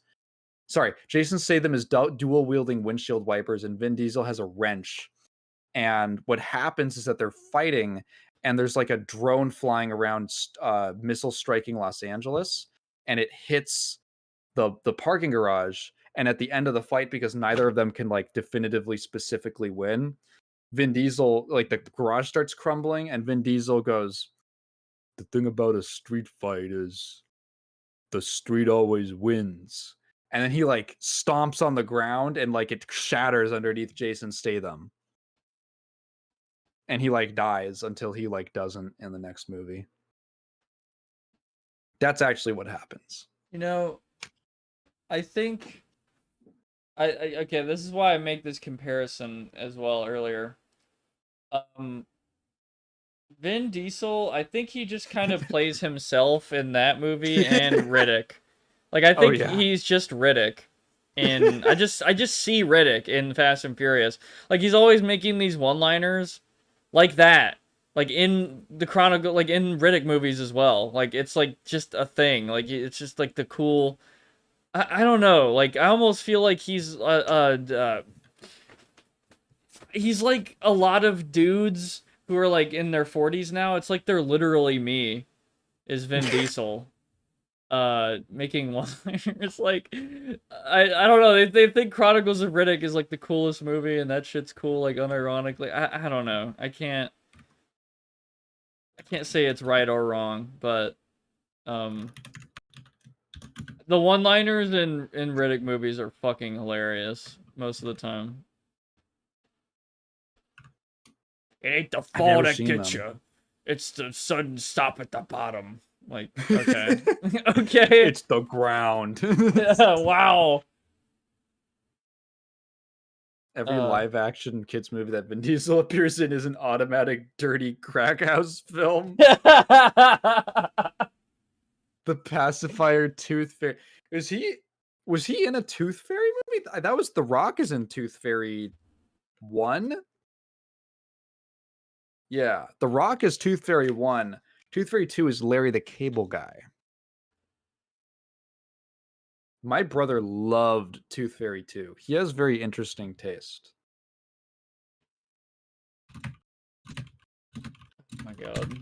Sorry, Jason Statham is dual wielding windshield wipers, and Vin Diesel has a wrench. And what happens is that they're fighting, and there's like a drone flying around, missile striking Los Angeles, and it hits the parking garage. And at the end of the fight, because neither of them can like definitively specifically win, Vin Diesel, like the garage starts crumbling, and Vin Diesel goes, "The thing about a street fight is the street always wins." And then he like stomps on the ground, and like it shatters underneath Jason Statham. And he like dies until he like doesn't in the next movie. That's actually what happens. You know, I think okay, this is why I make this comparison as well earlier. Vin Diesel, I think he just kind of plays himself in that movie and Riddick. Like I think he's just Riddick. And I just see Riddick in Fast and Furious. Like he's always making these one-liners like that. Like in the like in Riddick movies as well. Like it's like just a thing. Like it's just like the cool I don't know. Like I almost feel like he's like a lot of dudes who are like in their 40s now. It's like they're literally me, is Vin Diesel, making one-liners. Like I don't know. They think Chronicles of Riddick is like the coolest movie, and that shit's cool. Like unironically, I don't know. I can't say it's right or wrong, but the one-liners in Riddick movies are fucking hilarious most of the time. It ain't the fall that gets you. It's the sudden stop at the bottom. Like, okay. Okay. It's the ground. Wow. Every live-action kids movie that Vin Diesel appears in is an automatic dirty crack house film. The pacifier Tooth Fairy. Was he in a Tooth Fairy movie? That was The Rock is in Tooth Fairy 1. Yeah, The Rock is Tooth Fairy 1. Tooth Fairy 2 is Larry the Cable Guy. My brother loved Tooth Fairy 2. He has very interesting taste. Oh my god.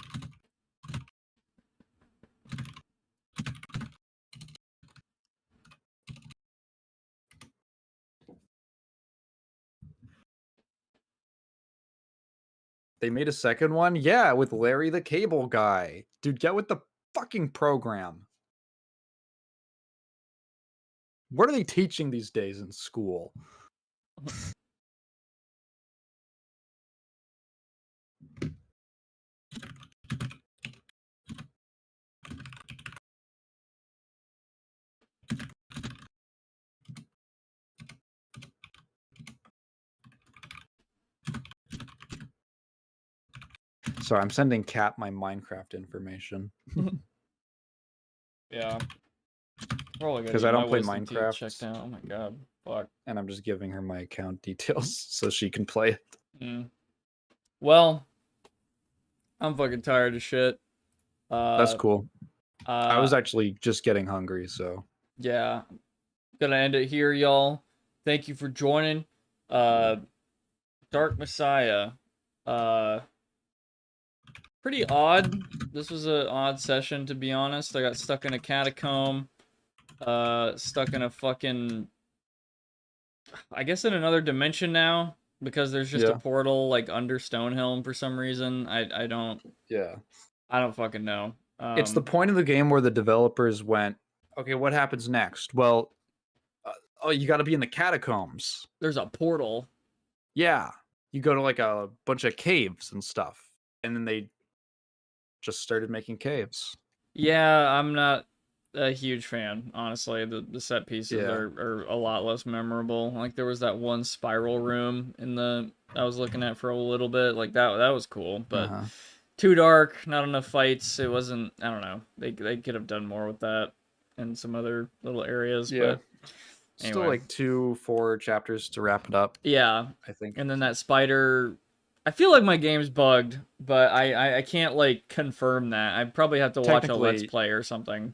They made a second one? Yeah, with Larry the Cable Guy. Dude, get with the fucking program. What are they teaching these days in school? Sorry, I'm sending Kat my Minecraft information. Yeah. Probably Because gotta I get don't my play wisdom teeth Minecraft. checked out. Oh my god. Fuck. And I'm just giving her my account details so she can play it. Mm. Well, I'm fucking tired of shit. That's cool. I was Uh, actually just getting hungry, so. yeah. Gonna end it here, y'all. Thank you for joining. Dark Messiah. Pretty odd. This was an odd session, to be honest. I got stuck in a catacomb. Stuck in a fucking... I guess in another dimension now. Because there's just a portal, like, under Stonehelm for some reason. I don't... Yeah. I don't fucking know. It's the point of the game where the developers went, okay, what happens next? Well, oh, you got to be in the catacombs. There's a portal. Yeah. You go to like a bunch of caves and stuff. And then they just started making caves. Yeah, I'm not a huge fan, honestly. The set pieces are a lot less memorable. Like there was that one spiral room in the I was looking at for a little bit. Like that was cool, but too dark, not enough fights. It wasn't, I don't know. They could have done more with that in some other little areas, but Still anyway. like 2-4 chapters to wrap it up. Yeah, I think. And then that spider, I feel like my game's bugged, but I can't like confirm that. I probably have to watch a Let's Play or something.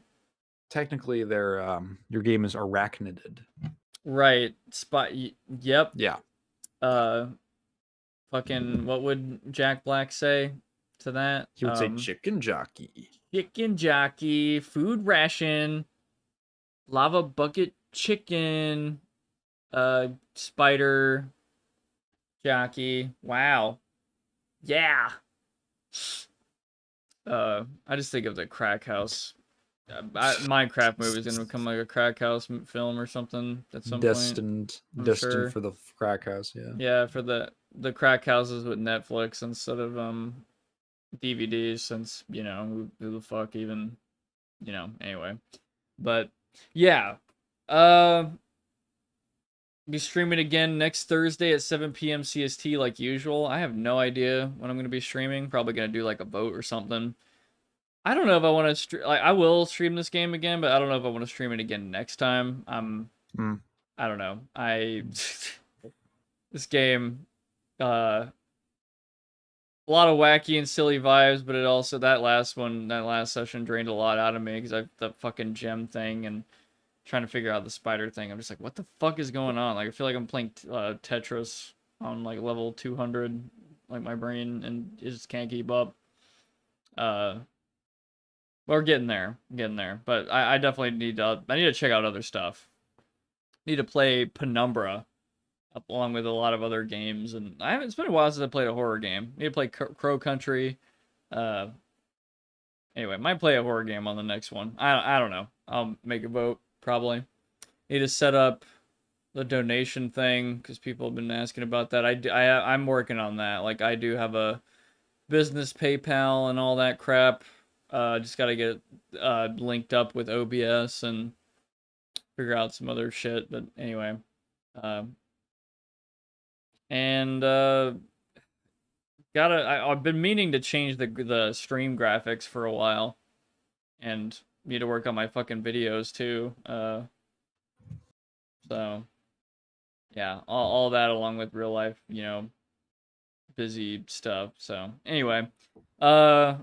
Technically, their your game is arachnided. Right. Yep. Yeah. Fucking, what would Jack Black say to that? He would say chicken jockey. Chicken jockey, food ration, lava bucket chicken, spider jockey. Wow. Yeah. I just think of the crack house. Minecraft movie is gonna become like a crack house film or something at some point. Destined for the crack house, yeah. Yeah, for the crack houses with Netflix instead of DVDs, since you know who the fuck even, you know, anyway. But yeah, be streaming again next Thursday at 7 PM CST like usual. I have no idea when I'm gonna be streaming. Probably gonna do like a vote or something. I don't know if I want to stream. Like, I will stream this game again, but I don't know if I want to stream it again next time. I don't know. This game, a lot of wacky and silly vibes, but it also that last session drained a lot out of me because the fucking gem thing and trying to figure out the spider thing. I'm just like, what the fuck is going on? Like, I feel like I'm playing Tetris on like level 200, like my brain, and it just can't keep up. We're getting there, but I definitely need to check out other stuff. Need to play Penumbra, along with a lot of other games, and it's been a while since I played a horror game. Need to play Crow Country. Anyway, might play a horror game on the next one. I don't know. I'll make a vote probably. Need to set up the donation thing because people have been asking about that. I'm working on that. Like I do have a business PayPal and all that crap. Just gotta get linked up with OBS and figure out some other shit. But anyway, I've been meaning to change the stream graphics for a while, and need to work on my fucking videos too. So yeah, all that along with real life, you know, busy stuff. So anyway, I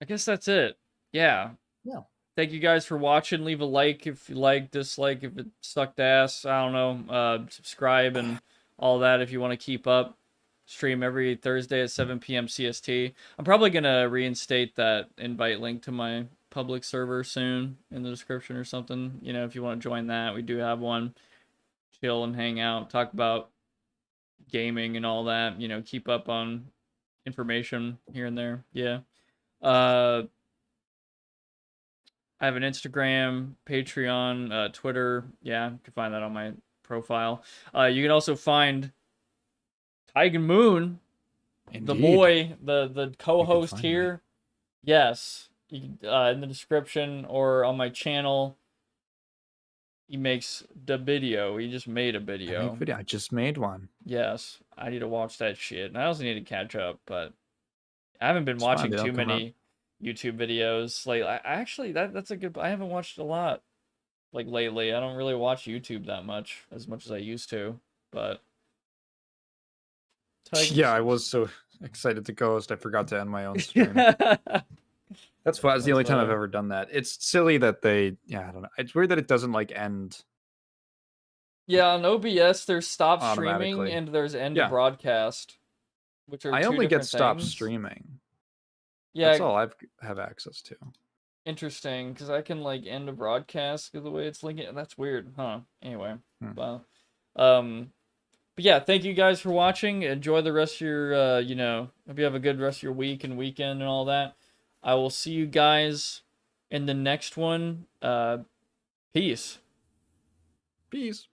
guess that's it. Yeah. Yeah. Thank you guys for watching. Leave a like if you like, dislike if it sucked ass. I don't know. Subscribe and all that if you want to keep up. Stream every Thursday at 7 p.m. CST. I'm probably going to reinstate that invite link to my public server soon in the description or something. You know, if you want to join that, we do have one. Chill and hang out, talk about gaming and all that. You know, keep up on information here and there. Yeah. I have an Instagram, Patreon, Twitter. Yeah, you can find that on my profile. You can also find Tigan Moon, the Indeed. boy, the co-host find here. me. Yes, you, in the description or on my channel. He makes the video. He just made a video. I just made one. Yes, I need to watch that shit. And I also need to catch up, but I haven't been It's fine, watching they don't too come many YouTube videos. Like, I actually that's a good. I haven't watched a lot like lately. I don't really watch YouTube that much as I used to. But Yeah, I was so excited to co-host, I forgot to end my own stream. That's fun. It's the only time I've ever done that. It's silly that they, I don't know. It's weird that it doesn't like end. Yeah, on OBS there's stop streaming Automatically. and there's end Yeah. broadcast, which are I two only get different stop things. streaming. Yeah, That's all I have access to. interesting, because I can like end a broadcast because the way it's linking. That's weird, huh? Anyway, well, but yeah, thank you guys for watching. Enjoy the rest of your, you know, hope you have a good rest of your week and weekend and all that. I will see you guys in the next one. Peace. Peace.